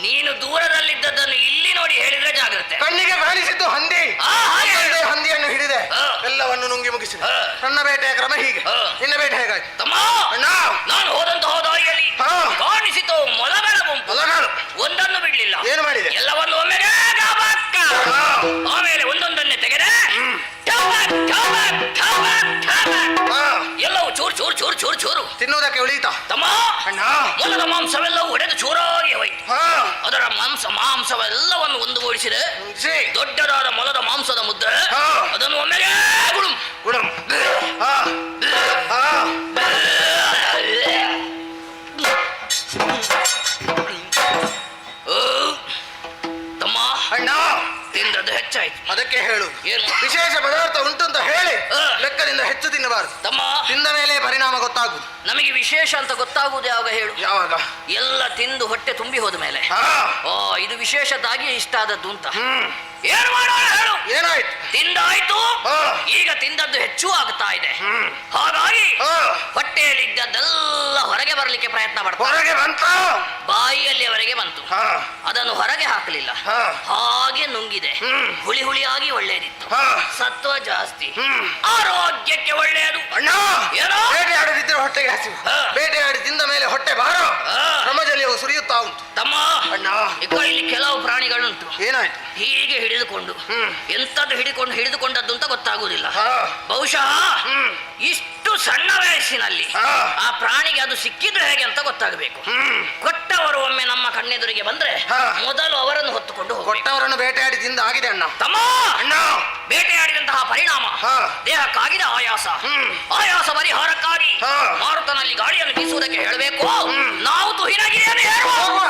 ನೀನು ದೂರದಲ್ಲಿದ್ದದ್ದನ್ನು ಇಲ್ಲಿ ನೋಡಿ ಹೇಳಿದ್ರೆ ಜಾಗ್ರತೆ. ಕಣ್ಣಿಗೆ ಕಾಣಿಸಿದ್ದು ಹಂದಿ. ಹಾಗೆ ಹೇಳು. ಒಂದೇ ಹಂದಿಯನ್ನು ಹಿಡಿದೆ ಎಲ್ಲವನ್ನು ನುಂಗಿ ಮುಗಿಸಿದೆ. ನನ್ನ ಬೇಟೆಯ ಕ್ರಮ ಹೀಗೆ. ನಿನ್ನ ಬೇಟೆ ಹೇಗಾಯ್ತು? ತಮ್ಮ, ಅಣ್ಣ, ನಾನು ಹೋದಂತಹ ದಾರಿಯಲ್ಲಿ ಕಾಣಿಸಿತು ಮೊಲಗಳ ಗುಂಪು. ಮೊಲಗಳು ಒಂದನ್ನು ಬಿಡ್ಲಿಲ್ಲ. ಏನು ಮಾಡಿದೆ? ಎಲ್ಲವನ್ನು ಒಮ್ಮೆಗೆ ಗಬಕ್ಕ. ಆಮೇಲೆ ಒಂದೊಂದನ್ನೇ ತೆಗೆದೆ ಠಬಕ್, ಠಬಕ್, ಠಬಕ್, ಠಬಕ್. ಎಲ್ಲವೂ ಚೂರು ಚೂರು ಚೂರು ಚೂರು ಚೂರು ತಿನ್ನುವುದಕ್ಕೆ ಉಳಿಯಿತ? ತಮ್ಮ, ಅಣ್ಣ, ಮೊಲದ ಮಾಂಸವೆಲ್ಲವೂ ಒಡೆದು ಚೂರಾಗಿ ಹೋಯಿತು. ಅದರ ಮಾಂಸವೆಲ್ಲವನ್ನು ಒಂದುಗೂಡಿಸಿದೆ. ದೊಡ್ಡದಾದ ಮೊಲದ ಮಾಂಸದ ಮುದ್ದೆ ಅದನ್ನು ಒಮ್ಮೆಗೆ ಗುಳುಂ ಗುಣಂ. ತಮ್ಮ, ಅಣ್ಣ, ತಿಂದದ್ದು ಹೆಚ್ಚಾಯ್ತು. ಅದಕ್ಕೆ ಹೇಳು, ಏನು? ವಿಶೇಷ ಪದಾರ್ಥ ಉಂಟು ಅಂತ ಹೇಳಿ ಲೆಕ್ಕದಿಂದ ಹೆಚ್ಚು ತಿನ್ನಬಾರದು. ತಮ್ಮ, ತಿಂದ ಮೇಲೆ ಪರಿಣಾಮ ಗೊತ್ತಾಗುದು. ನಮಗೆ ವಿಶೇಷ ಅಂತ ಗೊತ್ತಾಗುವುದು ಯಾವಾಗ ಹೇಳು? ಯಾವಾಗ? ಎಲ್ಲ ತಿಂದು ಹೊಟ್ಟೆ ತುಂಬಿ ಹೋದ ಮೇಲೆ. ಓ, ಇದು ವಿಶೇಷದಾಗಿ ಇಷ್ಟ ಆದದ್ದು ಅಂತ. ಏನು ಮಾಡೋಣ ಹೇಳು? ಏನಾಯ್ತು? ತಿಂದಾಯ್ತು. ಈಗ ತಿಂದದ್ದು ಹೆಚ್ಚು ಆಗ್ತಾ ಇದೆ. ಹಾಗಾಗಿ ಹೊಟ್ಟೆಯಲ್ಲಿದ್ದದ್ದೆಲ್ಲ ಹೊರಗೆ ಬರಲಿಕ್ಕೆ ಪ್ರಯತ್ನ ಮಾಡ್ತಾರೆ. ಹೊರಗೆ ಬಂತ? ಬಾಯಿಯಲ್ಲಿವರೆಗೆ ಬಂತು. ಅದನ್ನು ಹೊರಗೆ ಹಾಕಲಿಲ್ಲ. ಹಾಗೆ ನುಂಗಿದೆ. ಹುಳಿ ಹುಳಿಯಾಗಿ ಒಳ್ಳೆಯದಿತ್ತು. ಸತ್ವ ಜಾಸ್ತಿ, ಆರೋಗ್ಯಕ್ಕೆ ಒಳ್ಳೆಯದು. ಅಣ್ಣ, ಏನೋ ಬೇಟೆಯಾಡದಿದ್ದರೆ ಹೊಟ್ಟೆಗೆ ಹಸಿವು. ಬೇಟೆಯಾಡಿ ತಿಂದ ಮೇಲೆ ಹೊಟ್ಟೆ ಭಾರ ಕ್ರಮದಲ್ಲಿ ಸುರಿಯುತ್ತಾ ಉಂಟು. ತಮ್ಮ, ಅಣ್ಣ, ಇಲ್ಲಿ ಕೆಲವು ಪ್ರಾಣಿಗಳುಂಟು. ಏನಾಯ್ತು? ಹೀಗೆ ಹಿಡಿದುಕೊಂಡು ಎಂತದ್ದು ಹಿಡಿದುಕೊಂಡದ್ದು ಅಂತ ಗೊತ್ತಾಗುವುದಿಲ್ಲ. ಬಹುಶಃ ಇಷ್ಟು ಸಣ್ಣ ವಯಸ್ಸಿನಲ್ಲಿ ಆ ಪ್ರಾಣಿಗೆ ಅದು ಸಿಕ್ಕಿದ್ರೆ ಹೇಗೆ ಅಂತ ಗೊತ್ತಾಗಬೇಕು. ಕೊಟ್ಟವರು ಒಮ್ಮೆ ನಮ್ಮ ಕಣ್ಣೆದುರಿಗೆ ಬಂದ್ರೆ ಮೊದಲು ಅವರನ್ನು ಹೊತ್ತುಕೊಂಡು ಹೋಗಬೇಕು. ಕೊಟ್ಟವರನ್ನು ಬೇಟೆಯಾಡಿ ತಿಂದ ಆಗಿದೆ ಅಣ್ಣ. ತಮ್ಮ, ಅಣ್ಣ, ಬೇಟೆಯಾಡಿದಂತಹ ಪರಿಣಾಮ ದೇಹಕ್ಕಾಗಿದ ಆಯಾಸ. ಆಯಾಸ ಪರಿಹಾರಕ್ಕಾಗಿ ಮಾರುತನಲ್ಲಿ ಗಾಳಿಯನ್ನು ಬೀಸುವುದಕ್ಕೆ ಹೇಳಬೇಕು. ನಾವು ತುಹಿನಗಿರಿಯನ್ನು ಹೇಳುವ.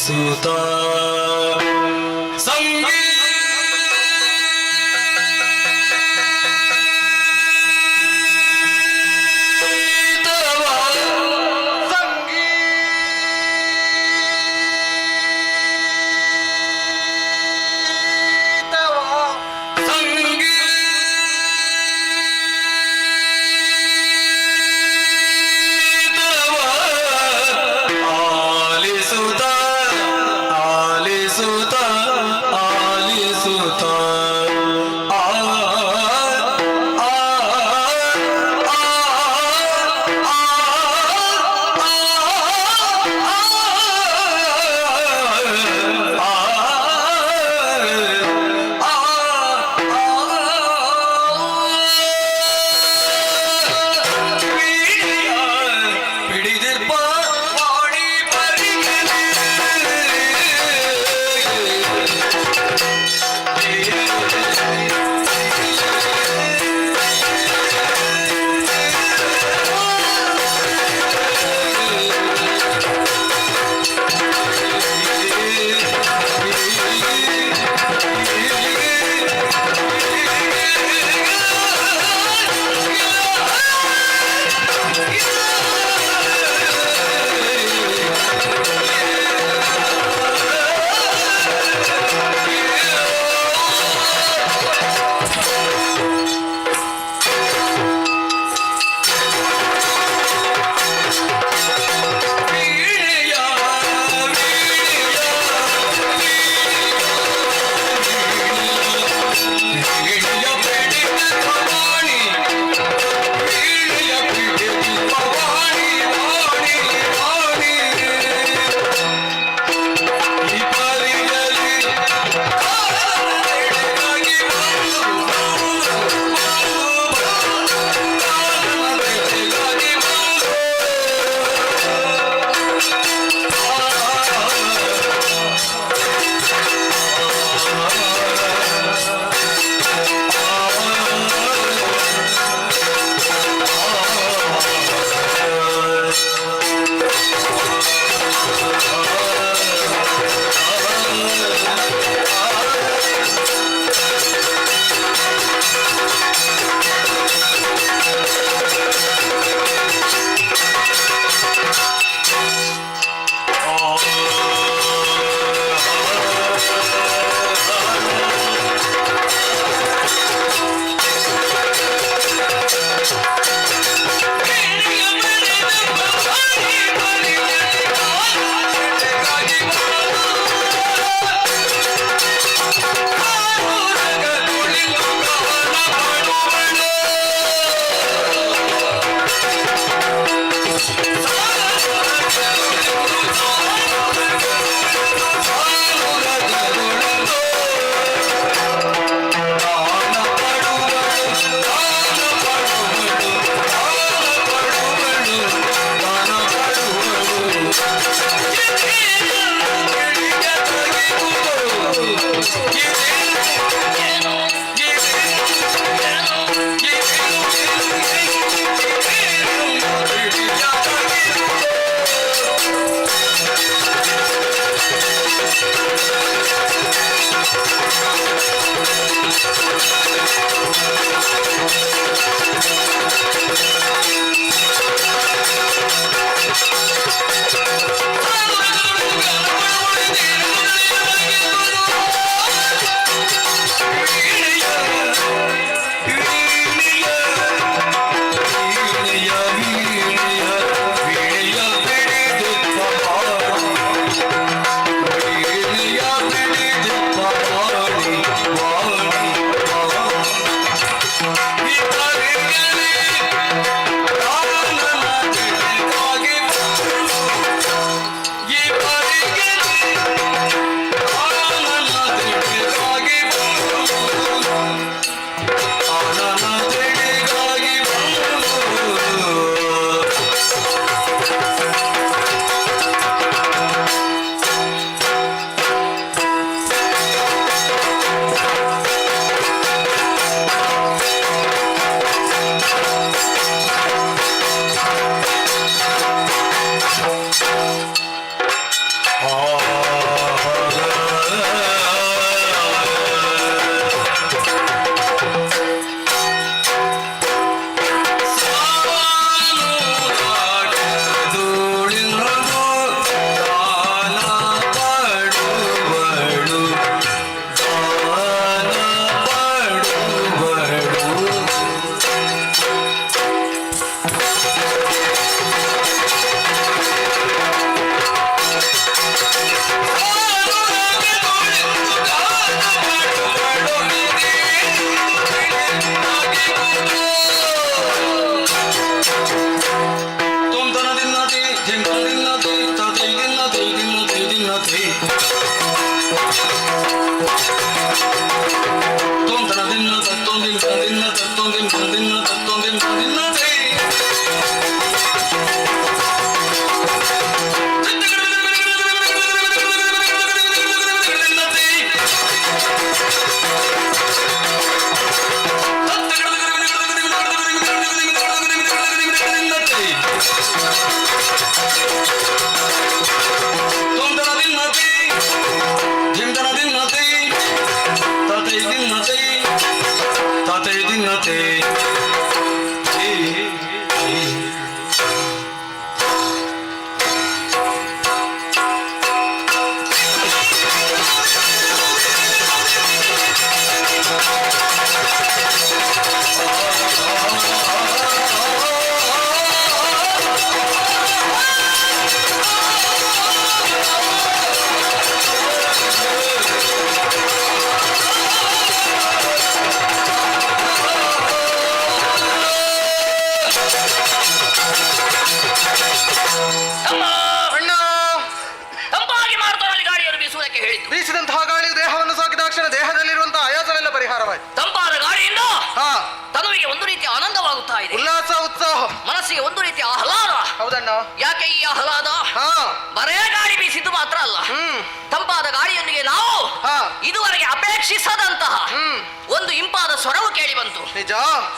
ಆಲಿಸುತ್ತ ವೀಣೆಯ ಒಂದು ರೀತಿಯ ಆನಂದವಾಗುತ್ತಾ ಇದೆ. ಉಲ್ಲಾಸ ಉತ್ಸಾಹ, ಮನಸ್ಸಿಗೆ ಒಂದು ರೀತಿಯ ಆಹ್ಲಾದ. ಹೌದಣ್ಣ. ಯಾಕೆ ಈ ಆಹ್ಲಾದ? ಹಾ, ಬರೇ ಗಾಳಿ ಬೀಸಿದ್ದು ಮಾತ್ರ ಅಲ್ಲ, ಹ್ಮ್, ತಂಪಾದ ಗಾಳಿಯೊಂದಿಗೆ ನಾವು ಹಾ, ಇದುವರೆಗೆ ಅಪೇಕ್ಷಿಸದಂತಹ ಹ್ಮ್, ಒಂದು ಇಂಪಾದ ಸ್ವರವು ಕೇಳಿ ಬಂತು. ನಿಜ.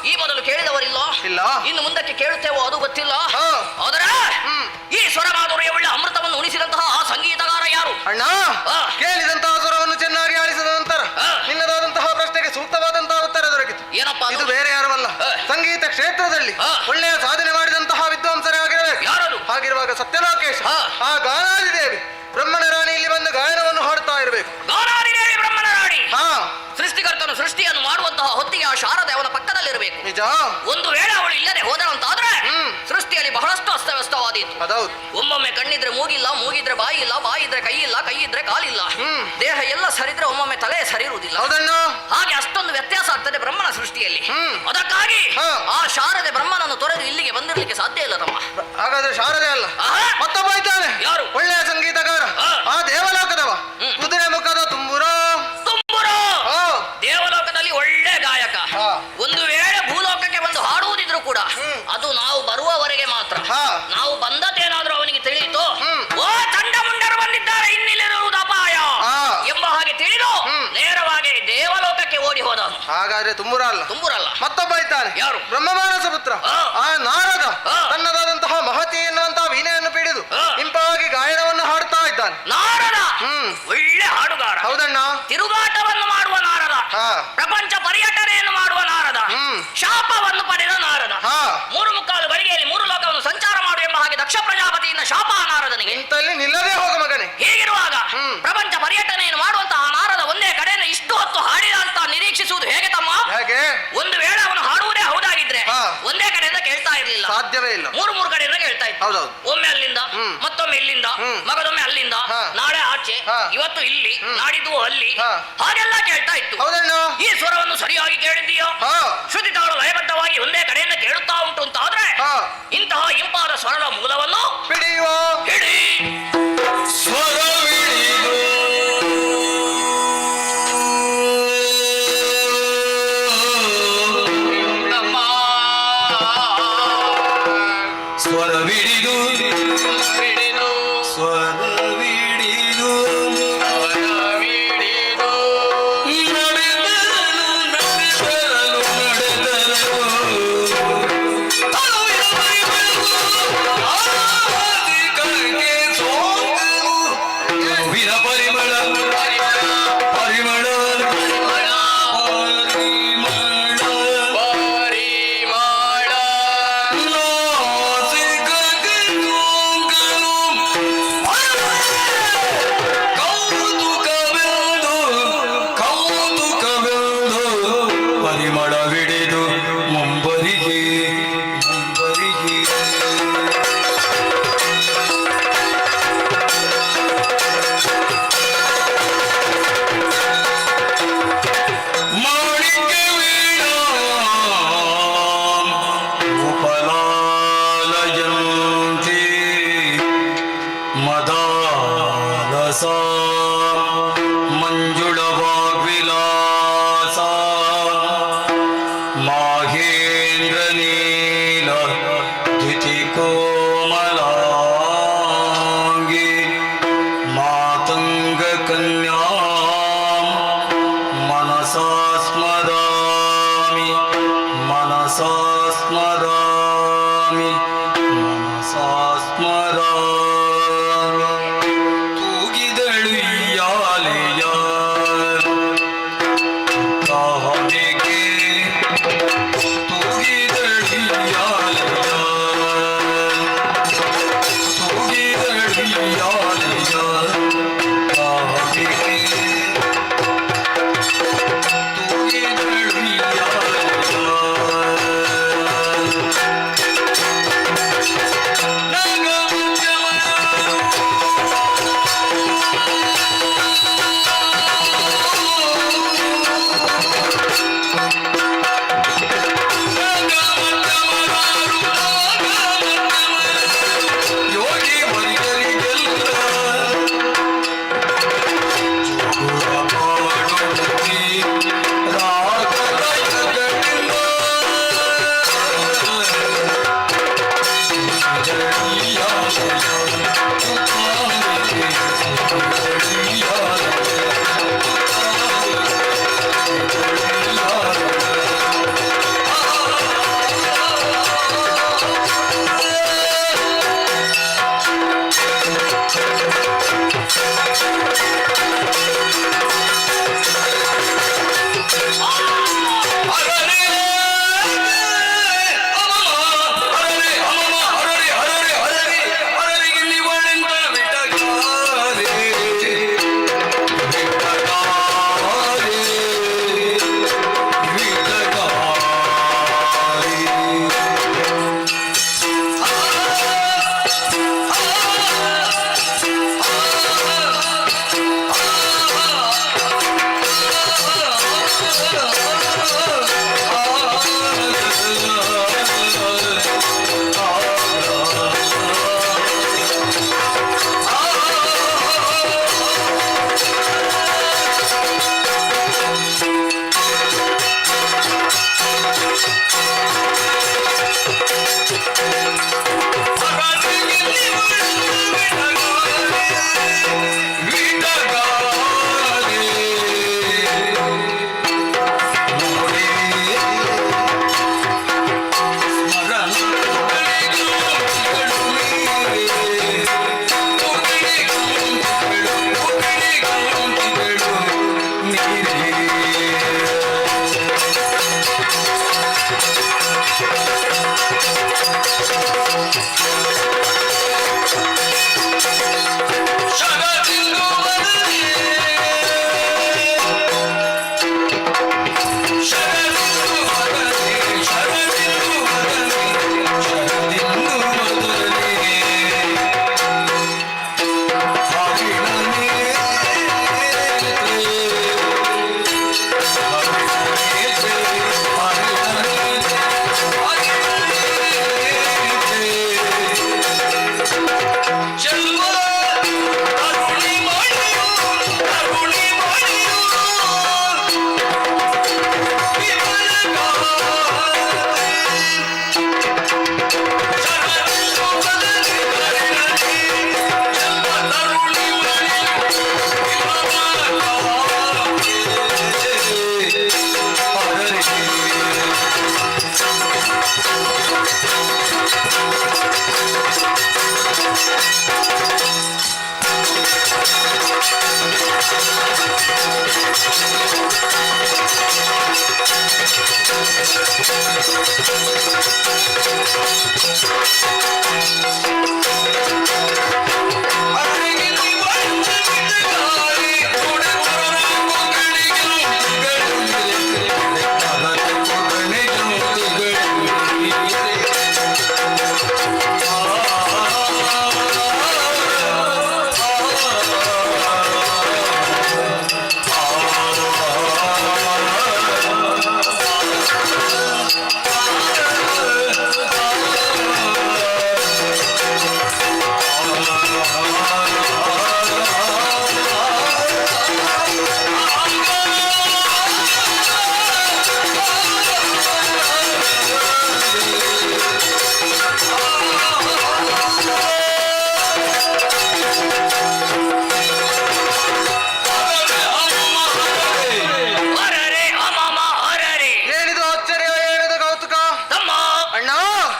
ಈ ಮೊದಲು ಕೇಳಿದವರಿಲ್ಲ, ಇಲ್ಲ. ಇನ್ನು ಮುಂದಕ್ಕೆ ಕೇಳುತ್ತೇವೋ ಅದು ಗೊತ್ತಿಲ್ಲ. ಹಾ. ಆದರೆ ಹ್ಮ್. ಈ ಸ್ವರ ಮಾಧುರ್ಯವುಳ್ಳ ಅಮೃತವನ್ನು ಉಣಿಸಿದಂತಹ ಆ ಸಂಗೀತಗಾರ ಯಾರು? ಅಣ್ಣ, ಹಾ. ಕೇಳಿದಂತಹ ಸ್ವರವನ್ನು ಚೆನ್ನಾಗಿ ಆಲಿಸಿದ ನಂತರ ಹಾ. ನಿನ್ನದಾದಂತಹ ಪ್ರಶ್ನೆಗೆ ಸೂಕ್ತವಾದಂತಹ ಉತ್ತರ ದೊರಕಿತು. ಏನಪ್ಪಾ ಅದು? ಇದು ಬೇರೆ ಯಾರವಲ್ಲ, ಹಾ. ಸಂಗೀತ ಕ್ಷೇತ್ರದಲ್ಲಿ ಹಾ. ಒಳ್ಳೆಯ ಸಾಧನೆ ಮಾಡಿದಂತಹ ವಿದ್ವಾಂಸರೇ ಆಗಿರಬೇಕು. ಯಾರದು? ಹಾಗಿರುವಾಗ ಸತ್ಯಲೋಕೇಶ, ಹಾ. ಆ ಗಾನಾದಿದೇವಿ ಬ್ರಹ್ಮನ ರಾಣಿ ಇಲ್ಲಿ ಬಂದು ಗಾಯನವನ್ನು ಹಾಡುತ್ತಾ ಇರಬೇಕು. ಗಾನಾದಿದೇವಿ ಬ್ರಹ್ಮನ ರಾಣಿ. ಹಾ, ಸೃಷ್ಟಿಕರ್ತನು ಸೃಷ್ಟಿಯನ್ನು ಮಾಡುವಂತಹ ಹೊತ್ತಿಗೆ ಆ ಶಾರದೆ ಅವನ ಪಕ್ಕದಲ್ಲಿರಬೇಕು. ನಿಜ. ಒಂದು ವೇಳೆ ಅವಳು ಇಲ್ಲದೆ ಹೋದಳಂತಾದ್ರೆ ಹ್ಮ್. ಸೃಷ್ಟಿಯಲ್ಲಿ ಬಹಳಷ್ಟು ಅಸ್ತವ್ಯಸ್ತವಾದೀತು. ಅದೌದು. ಒಮ್ಮೊಮ್ಮೆ ಕಣ್ಣಿದ್ರೆ ಮೂಗಿಲ್ಲ, ಮೂಗಿದ್ರೆ ಬಾಯಿ ಇಲ್ಲ, ಬಾಯಿ ಇದ್ರೆ ಕೈ ಇಲ್ಲ, ಕೈ ಇದ್ರೆ ಕಾಲಿಲ್ಲ. ಹ್ಮ್. ದೇಹ ಎಲ್ಲ ಸರಿದ್ರೆ ಒಮ್ಮೊಮ್ಮೆ ತಲೆ ಸರಿರುವುದಿಲ್ಲ. ಹೌದಣ್ಣ. ಹಾಗೆ ಅಷ್ಟೊಂದು ವ್ಯತ್ಯಾಸ ಆಗ್ತದೆ ಬ್ರಹ್ಮನ ಸೃಷ್ಟಿಯಲ್ಲಿ. ಹ್ಮ್. ಅದಕ್ಕಾಗಿ ಹಾ. ಆ ಶಾರದೆ ಬ್ರಹ್ಮನನ್ನು ತೊರೆದು ಇಲ್ಲಿಗೆ ಬಂದಿರಲಿಕ್ಕೆ ಸಾಧ್ಯ ಇಲ್ಲ ತಮ್ಮ. ಹಾಗಾದ್ರೆ ಶಾರದೆ ಅಲ್ಲ, ಆಹಾ. ಮತ್ತೊಬ್ಬ ಇದ್ದಾನೆ. ಯಾರು? ಒಳ್ಳೆಯ ಸಂಗೀತಗಾರ, ಹಾ. ಆ ದೇವಲೋಕದವ, ಹ್ಮ್. ಕುದುರೆ ಮುಖದ ತುಂಬುರೋ. ತುಂಬುರು ಹಾ. ದೇವಲೋಕದಲ್ಲಿ ಒಳ್ಳೆ ಗಾಯಕ. ಹಾ. ಒಂದು ವೇಳೆ ಭೂಲೋಕಕ್ಕೆ ಬಂದು ಹಾಡುವುದಿದ್ರು ಕೂಡ ಅದು ನಾವು ಬರುವವರೆಗೆ ಮಾತ್ರ. ಹಾ. ನಾವು ಬಂದದ್ದೇನಾದ್ರೂ ಅವನಿಗೆ ತಿಳಿಯಿತು, ಹ್ಮ್. ಓ ಚಂಡಮುಂಡರು ಬಂದಿದ್ದಾರೆ, ಇನ್ನಿಲ್ಲಿರುವುದು ಅಪಾಯ ಹಾ. ಎಂಬ ಹಾಗೆ ತಿಳಿದು ಹ್ಮ್. ನೇರವಾಗಿ ದೇವಲೋಕಕ್ಕೆ ಓಡಿ ಹೋದನು. ಹಾಗಾದ್ರೆ ತುಂಬುರ ಅಲ್ಲ, ತುಂಬುರಲ್ಲ. ಮತ್ತೊಬ್ಬ ಇದ್ದಾನೆ. ಯಾರು? ಬ್ರಹ್ಮಮಾನಸ ಪುತ್ರ, ಹಾ. ಆ ನಾರದ ಹಾ. ತನ್ನದಾದಂತಹ ಮಹತಿ ಎನ್ನುವಂತಹ ವೀಣೆಯನ್ನು ಪಿಡಿದು ಹಾ. ಇಂಪಾಗಿ ಗಾಯನವನ್ನು ಹಾಡ್ತಾ ಇದ್ದಾನೆ. ನಾರದ ಹ್ಮ್. ಒಳ್ಳೆ ಹಾಡುಗಾರ. ಹೌದಣ್ಣ. ತಿರುಗಾಟವನ್ನು ಮಾಡುವ ನಾರದ, ಹಾ. ಪ್ರಪಂಚ ಪರ್ಯಟನೆಯನ್ನು ಮಾಡುವ ನಾರದ, ಹ್ಮ್. ಶಾಪವನ್ನು ಪಡೆದ ನಾರದ. ಹಾ. 3 ಗಳಿಗೆಯಲ್ಲಿ 3 ಲೋಕವನ್ನು ಸಂಚಾರ ಮಾಡು ಎಂಬ ಹಾಗೆ ದಕ್ಷ ಪ್ರಜಾಪತಿಯಿಂದ ಶಾಪ ನಾರದನಿಗೆ. ನಿಂತಲ್ಲಿ ನಿಲ್ಲದೆ ಹೋಗ ಮಗನೇ. ಹೀಗಿರುವಾಗ ಹ್ಮ್. ಪ್ರಪಂಚ ಪರ್ಯಟನೆಯನ್ನು ಮಾಡುವಂತಹ ನಾರದ ಒಂದೇ ಕಡೆಯನ್ನು ಇಷ್ಟು ಹೊತ್ತು ಹಾಡಿದ ಅಂತ ನಿರೀಕ್ಷಿಸುವುದು ಹೇಗೆ ತಮ್ಮ? ಹೇಗೆ? ಒಂದು ವೇಳೆ ಅವನು ಹಾಡುವುದೇ ಹೌದಾಗಿದ್ರೆ ಹಾ. ಒಂದೇ ಕಡೆಯಿಂದ ಕೇಳ್ತಾ ಇರಲಿಲ್ಲ, ಸಾಧ್ಯವೇ ಇಲ್ಲ. 3 ಕಡೆಯಿಂದ ಕೇಳ್ತಾ ಇತ್ತು. ಹೌದೌದು. ಒಮ್ಮೆ ಅಲ್ಲಿಂದ, ಹ್ಮ್. ಮತ್ತೊಮ್ಮೆ ಇಲ್ಲಿಂದ, ಹ್ಮ್. ಮಗದೊಮ್ಮೆ ಅಲ್ಲಿಂದ, ಹಾ. ನಾಳೆ ಆಚೆ, ಹಾ. ಇವತ್ತು ಇಲ್ಲಿ, ಹ್ಮ್. ನಾಡಿದ್ದು ಅಲ್ಲಿ, ಹಾ. ಹಾಗೆಲ್ಲ ಕೇಳ್ತಾ ಇತ್ತು. ಹೌದಣ್ಣ. ಈ ಸ್ವರವನ್ನು ಸರಿಯಾಗಿ ಕೇಳಿದ್ದೀಯೋ? ಹಾ. ಶ್ರುತಿ ತಾಳು ಲಯಬದ್ಧವಾಗಿ ಒಂದೇ ಕಡೆಯಿಂದ ಕೇಳುತ್ತಾ ಉಂಟು ಅಂತ ಆದ್ರೆ ಹಾ. ಇಂತಹ ಇಂಪಾದ ಸ್ವರದ ಮೂಲವನ್ನು ಪಿಡಿಯುವ. ಹಿಡಿ. ಸ್ವರವಿಡಿದು ಸ್ವರವಿಡಿದು ಸ್ವರವಿಡಿದು ನಡೆದರಲು ನಡೆದರಲು ತನುವಿನ ಪರಿಮಳವು ಆದಿಕಕ್ಕೆ ಸೋಂಕನು ತನುವಿನ ಪರಿಮಳ ಪರಿಮಳ ನಾಸಿಕಕ್ಕೆ ಸೋಂಕನು ಕೌತುಕವೆಂದು ಪರಿಮಳವಿಡಿದು ಮುಂಬರಿಗೆ ಮುಂಬರಿಗೆ ಮಾಣಿಕ್ಯ ವೀಣ ಉಪಲಾಲಯಂತಿ ಮದಾಲಸ ಮಂಜುಳವಾಗ್ವಿಲಾಸ ಮಾಹೇಂದ್ರ ನೀಲ ದ್ಯುತಿ ಕೋಮಲಾಂಗಿ ಮಾತಂಗ ಕನ್ಯಾ ಮನಸಾ ಸ್ಮರಾಮಿ ಮನಸಾ ಸ್ಮರಾಮಿ ಮನಸಾ ಸ್ಮರಾಮಿ ತೂಗಿದಳು ಯಾಲೆಯ ತಾನೆಗೆ ತೂಗಿದಳು ಯಾಲೆಯ ಹೊರರೆ ಅಮಮ ಹೊರರೆ. ಏನಿದು ಆಶ್ಚರ್ಯ, ಏನಿದು ಕೌತುಕ? ತಮ್ಮ ಅಣ್ಣ,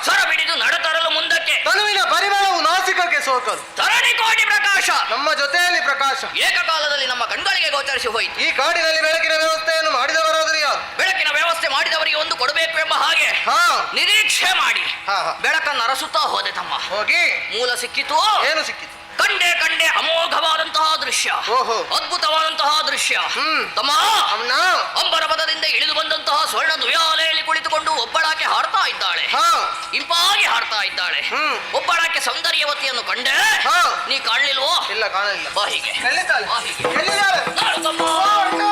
ಸ್ವರ ಬಿಡಿದು ನಡೆತರಲು ಮುಂದಕ್ಕೆ. ತನುವಿನ ಪರಿಮಳವು ನಾಸಿಕಕ್ಕೆ ಸೋಕಲು, ತರಣಿ ಕೋಟಿ ಪ್ರಕಾಶ ನಮ್ಮ ಜೊತೆಯಲ್ಲಿ ಪ್ರಕಾಶ. ಏಕಕಾಲದಲ್ಲಿ ನಮ್ಮ ಕಣ್ಗಳಿಗೆ ಗೋಚರಿಸಿ ಹೋಯಿತು. ಈ ಕಾಡಿನಲ್ಲಿ ಬೆಳಕಿನ ವ್ಯವಸ್ಥೆಯನ್ನು ಮಾಡಿದವರಾದರೂ ಯಾರು? ಬೆಳಕಿನ ವ್ಯವಸ್ಥೆ ಮಾಡಿದವರಿಗೆ ಒಂದು ಕೊಡಬೇಕು ಎಂಬ ಹಾಗೆ ಹಾ ನಿರೀಕ್ಷೆ ಮಾಡಿ ಹಾ, ಹಾ. ಬೆಳಕನ್ನು ಅರಸುತ್ತಾ ಹೋದೆ ತಮ್ಮ. ಹೋಗಿ ಮೂಲ ಸಿಕ್ಕಿತು. ಏನು ಸಿಕ್ಕಿತು? ಕಂಡೆ ಅಮೋಘವಾದಂತಹ ದೃಶ್ಯ, ಓಹೋ. ಅದ್ಭುತವಾದಂತಹ ದೃಶ್ಯ. ತಮ್ಮ ಅಣ್ಣ, ಅಂಬರ ಪದದಿಂದ ಇಳಿದು ಬಂದಂತಹ ಸ್ವರ್ಣ ದುಯಾಲೆಯಲ್ಲಿ ಕುಳಿತುಕೊಂಡು ಒಬ್ಬಳಾಕೆ ಹಾಡ್ತಾ ಇದ್ದಾಳೆ. ಹಾ ಇಂಪಾಗಿ ಹಾಡ್ತಾ ಇದ್ದಾಳೆ. ಒಬ್ಬಳಾಕೆ ಸೌಂದರ್ಯವತಿಯನ್ನು ಕಂಡೆ. ಹಾ. ನೀ ಕಾಣಲಿಲ್ವೋ? ಇಲ್ಲ, ಕಾಣಲಿಲ್ಲ. ಬಾ ಹೀಗೆ. ಎಲ್ಲಿದ್ದಾಳೆ? ಬಾ ಹೀಗೆ. ಎಲ್ಲಿದ್ದಾಳೆ? ನಾಡು ತಮ್ಮ. ಅಣ್ಣ,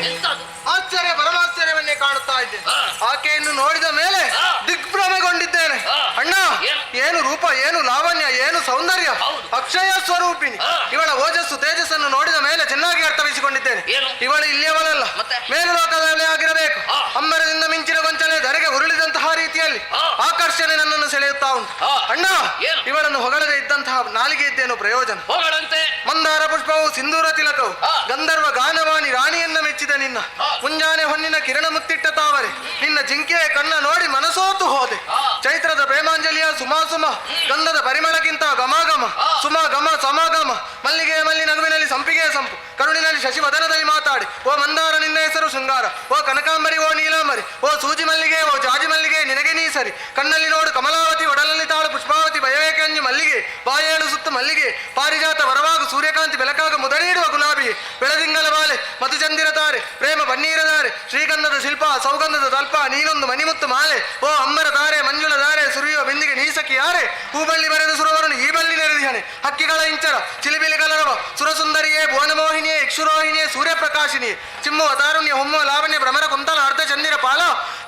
ಎಂತದು? ಆಶ್ಚರ್ಯ ಪರಮಾಶ್ಚರ್ಯವನ್ನೇ ಕಾಣುತ್ತಾ ಇದ್ದೇನೆ. ಹಾ. ಆಕೆಯನ್ನು ನೋಡಿದ ಮೇಲೆ ಹಾ. ದಿಗ್ಭ್ರಮೆಗೊಂಡಿದ್ದೇನೆ. ಹಾ. ಅಣ್ಣ, ಏನು? ಏನು ರೂಪ, ಏನು ಲಾವಣ್ಯ, ಏನು ಸೌಂದರ್ಯ! ಹೌದು. ಅಕ್ಷಯ ಸ್ವರೂಪಿಣಿ. ಹಾ. ಇವಳ ಓಜಸ್ಸು ತೇಜಸ್ಸನ್ನು ನೋಡಿದ ಮೇಲೆ ಚೆನ್ನಾಗಿ ಅರ್ಥವಿಸಿಕೊಂಡಿದ್ದೇನೆ. ಏನು? ಇವಳು ಇಲ್ಲಿಯವಳಲ್ಲ, ಮತ್ತೆ? ಮೇಲುಲೋಕದಲ್ಲೇ ಆಗಿರಬೇಕು. ಹಾ. ಅಂಬರದಿಂದ ಮಿಂಚಿನ ಗೊಂಚಲೆ ಧರೆಗೆ ಉರುಳಿದಂತಹ ರೀತಿಯಲ್ಲಿ ಹಾ. ಆಕರ್ಷಣೆ ನನ್ನನ್ನು ಸೆಳೆಯುತ್ತಾ ಉಂಟು. ಹಾ. ಅಣ್ಣ, ಏನು? ಇವಳನ್ನು ಹೊಗಳದೆ ಇದ್ದಂತಹ ನಾಲಿಗೆ ಇದ್ದೇನು ಪ್ರಯೋಜನ? ಹೋಗಳಂತೆ. ಮಂದಾರ ಪುಷ್ಪವು ಸಿಂಧೂರ ತಿಲಕವು ಹಾ. ಗಂಧರ್ವ ಗಾನವಾಣಿ ರಾಣಿಯನ್ನ ಮೆಚ್ಚಿದ ನಿನ್ನ ಹಾ. ಮುಂಜಾನೆ ಹೊನ್ನಿನ ಕಿರಣ ಮುತ್ತಿಟ್ಟ ತಾವರೆ ನಿನ್ನ ಜಿಂಕೆಯ ಕಣ್ಣ ನೋಡಿ ಮನಸೋತು ಹೋದೆ. ಹಾ. ಚೈತ್ರದ ಪ್ರೇಮಾಂಜಲಿಯ ಸುಮಾಸುಮ ಗಂಧದ ಪರಿಮಳಕ್ಕಿಂತ ಘಮಾಘಮ ಹಾ. ಸುಮ ಘಮ ಸಮಾಗಮ ಮಲ್ಲಿಗೆಯ ಮಲ್ಲಿ ನಗುವಿನಲ್ಲಿ ಸಂಪಿಗೆಯ ಸಂಪು ಕರುಣಿನಲ್ಲಿ ಶಶಿವದನದಲ್ಲಿ ಮಾತಾಡಿ ಓ ಮಂದಾರ ನಿನ್ನ ಹೆಸರು ಶೃಂಗಾರ, ಓ ಕನಕಾಂಬರಿ, ಓ ನೀಲಾಂಬರಿ, ಓ ಸೂಜಿ ಮಲ್ಲಿಗೆ, ಓ ಜಾಜಿ ಮಲ್ಲಿಗೆ ನಿನಗೆ ನೀ ಸರಿ. ಕಣ್ಣಲ್ಲಿ ನೋಡು ಕಮಲಾವತಿ, ಒಡಲಲ್ಲಿ ತಾಳು ಪುಷ್ಪಾವತಿ, ಭಯವೇಕೆ ಅಂಜು ಮಲ್ಲಿಗೆ, ಬಾಯೇಳು ಸುತ್ತು ಮಲ್ಲಿಗೆ, ಪಾರಿಜಾತ ವರವಾಗ ಸೂರ್ಯಕಾಂತಿ ಬೆಳಕಾಗ ಮುದಳೀಡುವ ಗುಲಾಬಿ, ಬೆಳದಿಂಗಲ ಬಾಲೆ ಮಧುಚಂದಿರ ತಾರೆ, ಪ್ರೇಮ ಬನ್ನೀರ ತಾರೆ, ಶ್ರೀಗಂಧದ ಶಿಲ್ಪ, ಸೌಗಂಧದ ತಲ್ಪ, ನೀನೊಂದು ಮಣಿಮುತ್ತು ಮಾಲೆ, ಓ ಅಂಬರ ತಾರೆ, ಮಂಜುಳ ತಾರೆ, ಸುರಿಯುವ ಬಿಂದಿಗೆ ನೀಸಕಿ ಯಾರೆ, ಹೂಬಳ್ಳಿ ಬರೆದ ಸುರವರನು ಈ ಬಳ್ಳಿ ನೆರೆದಿಹನೆ, ಹಕ್ಕಿಗಳ ಇಂಚರ ಚಿಲಿಬಿಲಿ ಕಲರವ ಸುರಸುಂದರಿಯೇ, ಭುವನಮೋಹಿನಿಯೇ, ಇಕ್ಷುರೋಹಿಣಿಯೇ, ಸೂರ್ಯಪ್ರಕಾಶಿನಿಯೇ, ಚಿಮ್ಮುವ ತಾರುಣ್ಯ, ಹೊಮ್ಮುವ ಲಾವಣ್ಯ, ಭ್ರಮರ ಕುಂತಲ ಅರ್ಧ ಚಂದಿರ ಪಾಲ,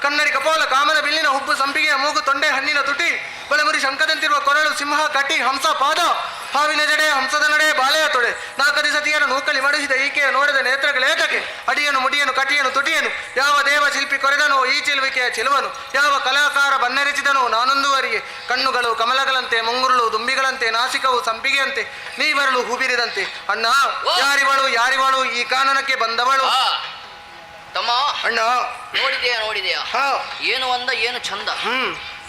ಕನ್ನಡಿ ಕಪೋಲ, ಕಾಮನ ಬಿಲ್ಲಿನ ಹುಬ್ಬು, ಸಂಪಿಗೆಯ ಮೂಗು, ತೊಂಡೆ ಹಣ್ಣಿನ ತುಟಿ, ಬಲಮುರಿ ಶಂಕದಂತಿರುವ ಕೊರಳು, ಸಿಂಹ ಕಟಿ, ಹಂಸ ಪಾದ, ಹಾವಿನ ಜಡೆ, ಹಂಸದ ನಡೆ, ಬಾಳೆಯ ತೊಡೆ, ನಾಲ್ಕದಿ ಸತಿಯನ್ನು ನೂಕಲಿ ಮಡಿಸಿದ ಈಕೆಯ ನೋಡಿದ ನೇತ್ರಗಳೇತಕ್ಕೆ, ಅಡಿಯನು ಮುಡಿಯನು ಕಟಿಯನು ತುಟಿಯನು, ಯಾವ ದೇವ ಶಿಲ್ಪಿ ಕೊರೆದನೋ ಈ ಚಿಲುವಿಕೆಯ ಚಿಲುವನು, ಯಾವ ಕಲಾಕಾರ ಬಣ್ಣೆರೆಚಿದನೋ ನಾನೊಂದುವರಿಗೆ, ಕಣ್ಣುಗಳು ಕಮಲಗಳಂತೆ, ಮುಂಗುರುಳು ದುಂಬಿಗಳಂತೆ, ನಾಸಿಕವು ಸಂಪಿಗೆಯಂತೆ, ನೀ ಬರಲು ಹೂಬಿರಿದಂತೆ. ಅಣ್ಣ, ಯಾರಿವಳು ಈ ಕಾನನಕ್ಕೆ ಬಂದವಳು? ತಮ್ಮ ಅಣ್ಣ, ನೋಡಿದೆಯಾ? ಹಾ. ಏನು ಅಂದ, ಏನು ಚಂದ.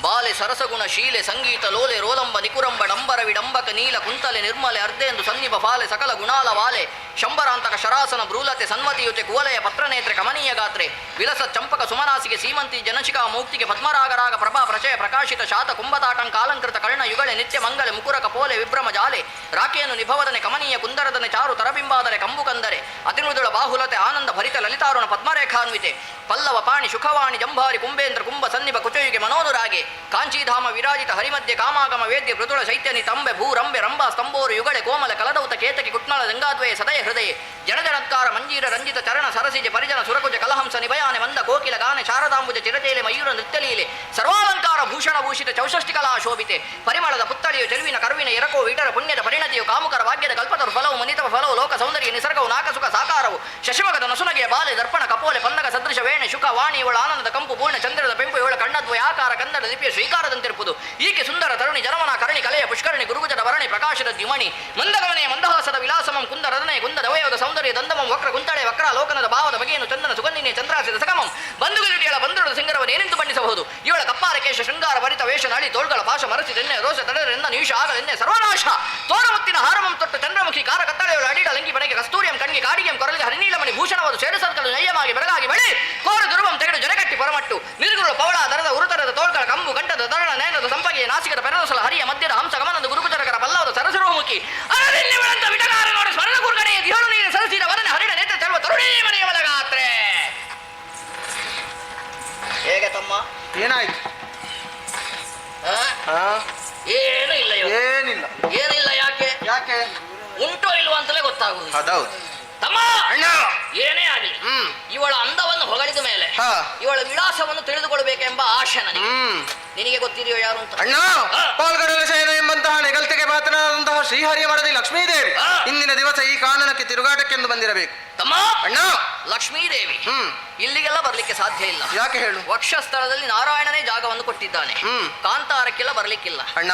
ಬಾಲೆ ಸರಸಗುಣ ಶೀಲೆ ಸಂಗೀತ ಲೋಲೆ ರೋದಂಬ ನಿಕುರಂಬ ಡಂಬರ ವಿಡಂಬಕ ನೀಲ ಕುಂತಲೆ ನಿರ್ಮಲೆ ಅರ್ಧೆಂದು ಸನ್ನಿಪ ಫಾಲೆ ಸಕಲ ಗುಣಾಲ ವಾಲೆ ಶಂಬರಾಂತಕ ಶರಾಸನ ಭ್ರೂಲತೆ ಸನ್ಮತಿಯುತೆ ಕುವಲಯ ಪತ್ರನೇತ್ರೆ ಕಮನೀಯ ಗಾತ್ರೆ ವಿಲಸ ಚಂಪಕ ಸುಮನಾಸಿಗೆ ಸೀಮಂತಿ ಜನಶಿಖಾ ಮೂಕ್ತಿಗೆ ಪದ್ಮರಾಗರಾಗ ಪ್ರಭಾ ಪ್ರಚಯ ಪ್ರಕಾಶಿತ ಶಾತ ಕುಂಭತಾಟಂಕ ಅಲಂಕೃತ ಕರ್ಣ ಯುಗಳೆ ನಿತ್ಯ ಮಂಗಲೆ ಮುಕುರ ಕಪೋಲೆ ವಿಭ್ರಮ ಜಾಲೆ ರಾಕೆಯನ್ನು ನಿಭವದನೆ ಕಮನೀಯ ಕುಂದರದನೆ ಚಾರು ತರಬಿಂಬಾದರೆ ಕಂಬು ಕಂದರೆ ಅತಿಮೃದುಳ ಬಾಹುಲತೆ ಆನಂದ ಭರಿತ ಲಲಿತಾರುಣ ಪದ್ಮರೇಖಾನ್ವಿತೆ ಪಲ್ಲವ ಪಾಣಿ ಶುಖವಾಣಿ ಜಂಭಾರಿ ಕುಂಬೇಂದ್ರ ಕುಂಭ ಸನ್ನಿಭ ಕುಚಯುಗೆ ಮನೋನುರಾಗೆ ಕಾಂಚೀಧಾಮ ವಿರಾಜಿತ ಹರಿಮಧ್ಯೆ ಕಾಮಾಗಮ ವೇದ್ಯ ಮೃದುಳ ಶೈತ್ಯನಿ ತಂಬೆ ಭೂರಂಬೆ ರಂಭಾ ಸ್ತಂಬೋರು ಯುಗಳೆ ಕೋಮಲ ಕಲದೌತ ಕೇತಕಿ ಕುಟ್ನಳ ಗಂಗಾದ್ವಯ ಸದಯ ಹೃದಯ ಜನಜನತ್ಕಾರ ಮಂಜೀರ ರಂಜಿತ ಚರಣ ಸರಸಿಜೆ ಪರಿಜನ ಸುರಕುಜ ಕಲಹಂಸ ನಿಭಯಾನೆ ಮಂದ ಕೋಕಿಲ ಗಾನೆ ಶಾರದಾಂಬುಜ ಚಿರತೇಲೆ ಮಯೂರ ನೃತ್ಯಲೀಲೆ ಸರ್ವಾಲಂಕಾರ ಭೂಷಣ ಭೂಷಿತ ಚೌಷಷ್ಟಿ ಕಲಾ ಶೋಭಿತೆ ಪರಿಮಳದ ಪುತ್ತಳಿಯು ಚೆಲುವಿನ ಕರುವಿನ ಎರಕೋ ವಿಟರ ಪುಣ್ಯದ ಪರಿಣತಿಯು ಕಾಮುಕರ ಭಾಗ್ಯದ ಕಲ್ಪತರು ಫಲವು ಮನಿತವ ಫಲವು ಲೋಕ ಸೌಂದರ್ಯ ನಿಸರ್ಗವು ನಾಕಸುಖ ಸಾಕಾರವು ಶಶಿಮಗದ ನಸುನಗೆಯ ಬಾಲೆ ದರ್ಪಣ ಕಪೋಲೆ ಪನ್ನಗ ಸದೃಶ ವೇಣೆ ಶುಕ ವಾಣಿ ಇವಳ ಆನಂದದ ಕಂಪು ಪೂರ್ಣ ಚಂದ್ರದ ಪೆಂಪು ಇವಳ ಕಣ್ಣದ್ವಯ ಆಕಾರ ಕನ್ನಡ ಲಿಪಿಯ ಶ್ರೀಕಾರದಂತಿರುವುದು ಈಕೆ ಸುಂದರ ತರುಣಿ ಜನಮನ ಕರಣಿ ಕಲೆಯ ಪುಷ್ಕರಣಿ ಗುರುಗುಜದ ವರಣಿ ಪ್ರಕಾಶದ ದ್ಯುಮಣಿ ಮಂದಗಮನೆಯ ಮಂದಹಾಸದ ವಿಲಾಸಮಂ ಕುಂದ ರದನೆ ಕುಂದ ದವಯದ ಸೌಂದರ್ಯ ದಂದಮಂ ವಕ್ರ ಕುಂತಳೆ ವಕ್ರ ಲೋಕನದ ಭಾವದ ಬಗೆಯನ್ನು ಚಂದನ ಸುಗಂಧಿನಿಯ ಚಂದ್ರಾಸಿದ ಸಗಮಂ ಬಂಧುಗಿರಿಯಳ ಬಂಧುರದ ಸಿಂಗರವನ್ನು ಏನೆಂದು ಬಣ್ಣಿಸಬಹುದು ಇವಳ ಕಪ್ಪಾರ ಕೇಶ ಶೃಂಗಾರ ಭರಿತ ವೇಷ ನಾಡಿ ತೋಳ್ಗಳ ಪಾಶ ಮರಚಿದೆನ್ನೆ ರೋಷ ತಡೆರೆನ್ನ ನಿಮಿಷ ಆಗಲೆನ್ನೆ ಸರ್ವನಾಶ ತೋರಮುತ್ತಿನ ಹಾರಮಂ ತೊಟ್ಟು ಚಂದ್ರಮುಖಿ ಕಾರ ಕತ್ತಳೆಯಳು ಅಡಿಡ ಲಂಗಿ ಬನೆಗೆ ಕಸ್ತೂರಿಯಂ ಕಣ್ಣಿಗೆ ಕಾಡಿಗೆಂ ಕೊರಲಿಗೆ ಹರಿನೀಲಮಣಿ ಭೂಷಣವಾದ ಶೇಡಸರ್ಕಲು ನಯ್ಯಮಾಗಿ ಬೆಳಗಾಗಿ ಬೆಳಿ ಕೋರ ದುರ್ವಂ ತೆಗೆದು ಜೊರೆಗಟ್ಟಿ ಪೊರಮಟ್ಟು ನಿರ್ಗುಳು ಪವಳ ದರದ ಉರುತರದ ತೋಳ್ಗಳ ಕಂಬು ಗಂಟದ ತರಣ ನೇನದ ಸಂಪಗೆಯ ನಾಸಿಕದ ಪೆರದಸಲ ಹರಿಯ ಮಧ್ಯದ ಹಂಸ ಗಮನದ ಗುರುಕುಚರಕರ ಪಲ್ಲವದ ಸರಸರೋಮುಖಿ ಅರಳಿಲ್ಲಿವಳಂತ ವಿಟಗಾರ ನೋಡಿ ಸ್ವರ್ಣ ಕೂರ್ಗಣೆಯ ದಿಹಳು ನೀರು ಸರಸಿದ ವದನ ಹರಿಡ ನೇತ್ರ ಚೆಲುವ ತರುಣೀ ಮನೆಯ ಒಳಗಾತ್ರೆ. ಹೇಗೆ ತಮ್ಮ ಏನಾಯ್ತು? ಏನು ಇಲ್ಲ ಏನಿಲ್ಲ. ಏನಿಲ್ಲ. ಯಾಕೆ ಯಾಕೆ? ಉಂಟೋ ಇಲ್ವಾ ಅಂತಲೇ ಗೊತ್ತಾಗುವುದು. ಅದೌದು ತಮ್ಮ ಅಣ್ಣ. ಏನೇ ಆಗಲಿ ಇವಳ ಅಂದವನ್ನು ಹೊಗಳಿದ ಮೇಲೆ ಹಾ. ಇವಳ ವಿಳಾಸವನ್ನು ತಿಳಿದುಕೊಳ್ಬೇಕೆಂಬ ಆಶೆ ನನಗೆ. ನಿನಗೆ ಗೊತ್ತಿದೆಯೋ ಯಾರು ಅಂತ? ಅಣ್ಣ, ಪಾಲ್ಗಡಲ ಶಯನ ಎಂಬಂತಹ ನೆಗಲ್ತೆಗೆ ಮಾತನಾದಂತಹ ಶ್ರೀಹರಿಯ ಮಡದಿ ಲಕ್ಷ್ಮೀದೇವಿ ಇಂದಿನ ದಿವಸ ಈ ಕಾನನಕ್ಕೆ ತಿರುಗಾಟಕ್ಕೆಂದು ಬಂದಿರಬೇಕು. ತಮ್ಮ ಅಣ್ಣ, ಲಕ್ಷ್ಮೀದೇವಿ ಇಲ್ಲಿಗೆಲ್ಲ ಬರ್ಲಿಕ್ಕೆ ಸಾಧ್ಯ ಇಲ್ಲ. ಯಾಕೆ ಹೇಳು? ವಕ್ಷಸ್ಥಳದಲ್ಲಿ ನಾರಾಯಣನೇ ಜಾಗವನ್ನು ಕೊಟ್ಟಿದ್ದಾನೆ. ಕಾಂತಾರಕ್ಕೆಲ್ಲ ಬರ್ಲಿಕ್ಕಿಲ್ಲ. ಅಣ್ಣ,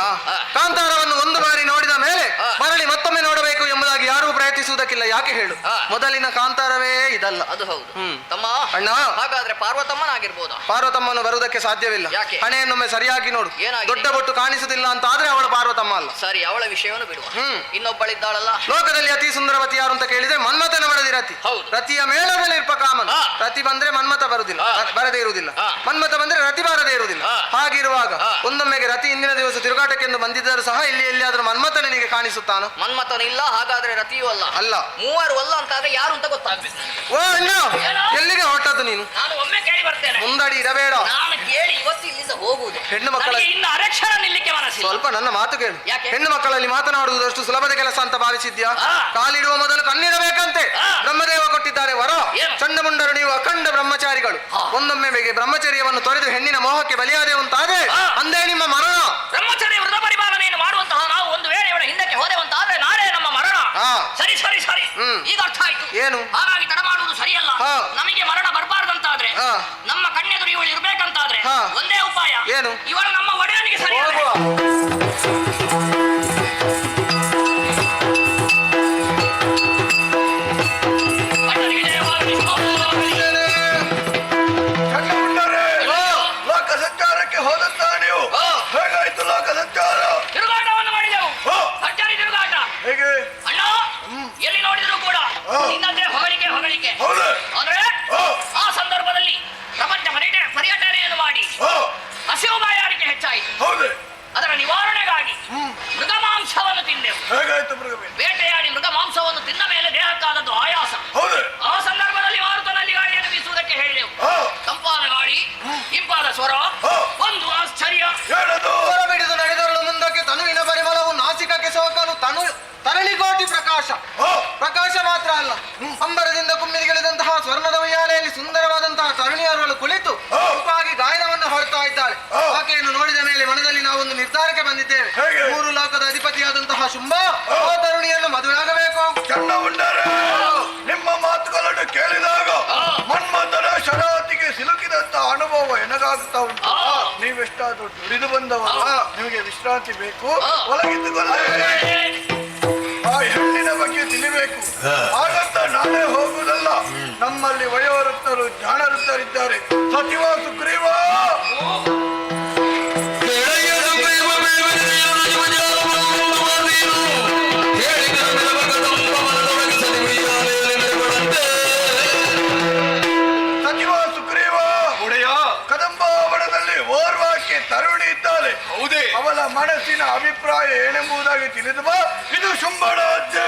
ಕಾಂತಾರವನ್ನು ಒಂದು ಬಾರಿ ನೋಡಿದ ಮೇಲೆ ಮರಳಿ ಮತ್ತೊಮ್ಮೆ ನೋಡಬೇಕು ಎಂಬುದಾಗಿ ಯಾರೂ ಪ್ರಯತ್ನಿಸುವುದಕ್ಕಿಲ್ಲ. ಯಾಕೆ ಹೇಳು? ಮೊದಲಿನ ಕಾಂತಾರವೇ ಇದಲ್ಲ. ಅದು ಹೌದು. ತಮ್ಮ ಅಣ್ಣ, ಹಾಗಾದ್ರೆ ಪಾರ್ವತಮ್ಮನಾಗಿರ್ಬೋದಾ? ಪಾರ್ವತಮ್ಮನು ಬರುವುದಕ್ಕೆ ಸಾಧ್ಯವಿಲ್ಲ. ಯಾಕೆ? ಹಣೆಯನ್ನೊಮ್ಮೆ ಸರಿಯಾಗಿ ನೋಡು. ಏನಾಗಿದೆ? ದೊಡ್ಡ ಬೊಟ್ಟು ಕಾಣಿಸುವುದಿಲ್ಲ ಅಂತ ಆದ್ರೆ ಅವಳು ಪಾರ್ವತಮ್ಮ ಅಲ್ಲ. ಸರಿ, ಅವಳ ವಿಷಯವನ್ನು ಬಿಡುವ. ಇನ್ನೊಬ್ಬಳಿದ್ದಾಳಲ್ಲ, ಲೋಕದಲ್ಲಿ ಅತಿ ಸುಂದರವತಿ ಯಾರು ಅಂತ ಕೇಳಿದ್ರೆ ಮನ್ಮಥನ ಮಡದಿ ರತಿ. ಹೌದು. ರತಿಯ ಮೇಳದಲ್ಲಿ ಇರ್ಪ ಕಾಮನ್. ರತಿ ಬಂದ್ರೆ ಮನ್ಮಥ ಬರುವುದಿಲ್ಲ, ಬರದೇ ಇರುವುದಿಲ್ಲ. ಮನ್ಮಥ ಬಂದ್ರೆ ರತಿ ಬಾರದೇ ಇರುವುದಿಲ್ಲ. ಹಾಗಿರುವಾಗ ಒಂದೊಮ್ಮೆಗೆ ರತಿ ಇಂದಿನ ದಿವಸ ತಿರುಗಾಟಕ್ಕೆಂದು ಬಂದಿದ್ದರೂ ಸಹ ಇಲ್ಲಿ ಎಲ್ಲಿಯಾದ್ರೂ ಮನ್ಮಥ ನಿನಗೆ ಕಾಣಿಸುತ್ತಾನೋ? ಮನ್ಮಥನಿಲ್ಲ. ಹಾಗಾದ್ರೆ ರತಿಯೂ ಅಲ್ಲ. ಅಲ್ಲ. ಮೂವರು ಅಲ್ಲ ಅಂತಾದ್ರೆ ಯಾರು ಅಂತ ಗೊತ್ತಾಗ್ಬೇಕು. ಓ ಅಣ್ಣ, ಎಲ್ಲಿಗೆ ಹೊರಟದ್ದು ನೀನು? ನಾನು ಒಮ್ಮೆ ಕೇಳಿ ಬರ್ತೇನೆ. ಮುಂದಡಿ ಇರಬೇಡ. ನಾನು ಕೇಳಿ ಇವತ್ತು ಇಲ್ಲಿಂದ ಹೋಗುವುದು. ಹೆಣ್ಣು ಮಕ್ಕಳ ಇನ್ನು ಅರಕ್ಷರ ನಿಲ್ಲಿಕ್ಕೆ ಮನಸ್ಸಿಲ್ಲ. ಸ್ವಲ್ಪ ನನ್ನ ಮಾತು ಕೇಳು. ಯಾಕೆ? ಹೆಣ್ಣು ಮಕ್ಕಳಲ್ಲಿ ಮಾತನಾಡುವುದು ಅಷ್ಟು ಸುಲಭದ ಕೆಲಸ ಅಂತ ಭಾವಿಸಿದ್ಯಾ? ಕಾಲಿಡುವ ಮೊದಲು ಕಣ್ಣಿಡಬೇಕಂತೆ ಬ್ರಹ್ಮದೇವ ಕೊಟ್ಟಿದ್ದಾರೆ ವರ. ಚಂಡಮುಂಡರು ನೀವು ಅಖಂಡ ಬ್ರಹ್ಮಚಾರಿಗಳು. ಒಂದೊಮ್ಮೆಗೆ ಬ್ರಹ್ಮಚರ್ಯವನ್ನು ತೊರೆದು ಹೆಣ್ಣಿನ ಮೋಹಕ್ಕೆ ಬಲಿಯಾದೆ ಅಂತಾದ್ರೆ ಅಂದೇ ನಿಮ್ಮ ಮರಣ. ಬ್ರಹ್ಮಚರ್ಯ ವೃತ ಪರಿಪಾಲನೆಯನ್ನು ಮಾಡುವಂತಹ ನಾವು ಒಂದು ವೇಳೆ ಇವಳ ಹಿಂದಕ್ಕೆ ಹೋದೆವಂತಾದ್ರೆ ನಾಳೆ ನಮ್ಮ ಮರಣ. ಸರಿ ಸರಿ ಸರಿ, ಈಗ ಅರ್ಥ ಆಯ್ತು. ಏನು? ಹಾಗಾಗಿ ತಡ ಮಾಡುವುದು ಸರಿಯಲ್ಲ. ನಮಗೆ ಮರಣ ಬರಬಾರ್ದಂತಾದ್ರೆ, ನಮ್ಮ ಕಣ್ಣೆದುರು ಇವಳು ಇರ್ಬೇಕಂತಾದ್ರೆ ಒಂದೇ ಉಪಾಯ. ಏನು? ಇವಳು ನಮ್ಮ ಒಡೆಯನಿಗೆ ಸರಿ. ಲೋಕ ಸಂಚಾರಕ್ಕೆ ಹೋದಂತ ನೀವು ಹೇಗಾಯ್ತು ಲೋಕ ಸಂಚಾರ? ತಿರುಗಾಟವನ್ನು ಮಾಡಿದೆವು. ಸರ್ಕಾರಿ ತಿರುಗಾಟ. ಹೇಗೆ? ಅಣ್ಣ, ಎಲ್ಲಿ ನೋಡಿದ್ರು ಕೂಡ ನಿನ್ನದೇ ಹೊಗಳಿಕೆ ಹೊಗಳಿಕೆ. ಆದ್ರೆ ಆ ಸಂದರ್ಭದಲ್ಲಿ ಪ್ರಪಂಚ ಪರ್ಯಟನೆಯನ್ನು ಮಾಡಿ ಹಸಿವು ಬಾಯಾರಿಕೆ ಹೆಚ್ಚಾಯಿತು. ಅದರ ನಿವಾರಣೆಗಾಗಿ ಮೃಗ ಮಾಂಸವನ್ನು ತಿಂದೆವು. ಹೇಗಾಯ್ತು ಮೃಗ? ಬೇಟೆಯಾಡಿ ಮೃಗ ಮಾಂಸವನ್ನು ತಿಂದ ಮೇಲೆ ದೇಹಕ್ಕಾದದ್ದು ಆಯಾಸ. ಆ ಸಂದರ್ಭದಲ್ಲಿ ಮಾರುತನಲ್ಲಿ ಗಾಳಿಯನ್ನು ಬೀಸುವುದಕ್ಕೆ ಹೇಳಿದೆವು. ತಂಪಾದ ಗಾಳಿ, ಇಂಪಾದ ಸ್ವರ, ಒಂದು ಆಶ್ಚರ್ಯ. ಸ್ವರ ಬಿಡಿದು ನಡೆದರಳು ಮುಂದಕ್ಕೆ ತನುವಿನ ಪರಿಮಳವು ನಾಸಿಕಕ್ಕೆ ಸೋಕಲು ತರಳಿಗೋಟಿ ಪ್ರಕಾಶ. ಪ್ರಕಾಶ ಮಾತ್ರ ಅಲ್ಲ, ಅಂಬರದಿಂದ ಕುಮ್ಮಿರಿಗಿಳಿದಂತಹ ಸ್ವರ್ಣದ ಉಯ್ಯಾಲೆಯಲ್ಲಿ ಸುಂದರವಾದಂತಹ ತರುಣಿಯರು ಕುಳಿತು ಉಪಾಗಿ ಗಾಯನವನ್ನು ಹೊರತಾ ಇದ್ದಾಳೆ. ಆಕೆಯನ್ನು ನೋಡಿದ ಮೇಲೆ ಮನದಲ್ಲಿ ನಾವೊಂದು ನಿರ್ಧಾರಕ್ಕೆ ಬಂದಿದ್ದೇವೆ. 3 ಲೋಕದ ಅಧಿಪತಿಯಾದಂತಹ ಶುಂಭ ಆ ತರುಣಿಯನ್ನು ಮದುವೆಯಾಗಬೇಕು. ಚಂಡಮುಂಡರೇ, ನಿಮ್ಮ ಮಾತುಗಳನ್ನು ಕೇಳಿದಾಗ ಮನ್ಮಥನ ಶರಾತಿಗೆ ಸಿಲುಕಿದಂತ ಅನುಭವ ಎನಗಾಗ್ತಾ ಉಂಟು. ನೀವೆಷ್ಟಾದ್ರೂ ದುಡಿದು ಬಂದವರು, ನಿಮಗೆ ವಿಶ್ರಾಂತಿ ಬೇಕು, ಒಳಗಿದ್ದುಕೊಳ್ಳ. ಆ ಹೆಣ್ಣಿನ ಬಗ್ಗೆ ತಿಳಿಬೇಕು. ಹಾಗಂತ ನಾನೇ ಹೋಗುವುದಲ್ಲ. ನಮ್ಮಲ್ಲಿ ವಯೋವೃತ್ತರು ಜಾಣವೃತ್ತರಿದ್ದಾರೆ. ಸಚಿವ ಸುಗ್ರೀವ, ಸಚಿವ ಸುಗ್ರೀವ, ಕದಂಬಾವನದಲ್ಲಿ ಓರ್ವಾಕೆ ತರುಣಿ ಇದ್ದಾಳೆ. ಹೌದೇ? ಅವಳ ಮನಸ್ಸಿನ ಅಭಿಪ್ರಾಯ ಏನೆಂಬುದಾಗಿ ತಿಳಿದು ಬಾ. ಇದು ಶುಂಭನ ಅಜ್ಜೆ.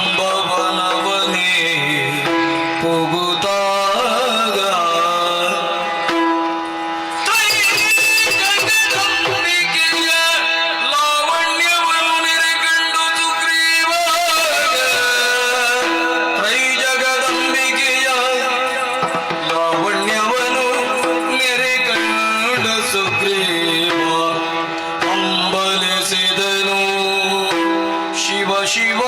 ಕದಂಬವನವನೇ ಪುಗುತಾಗ ಶಿವ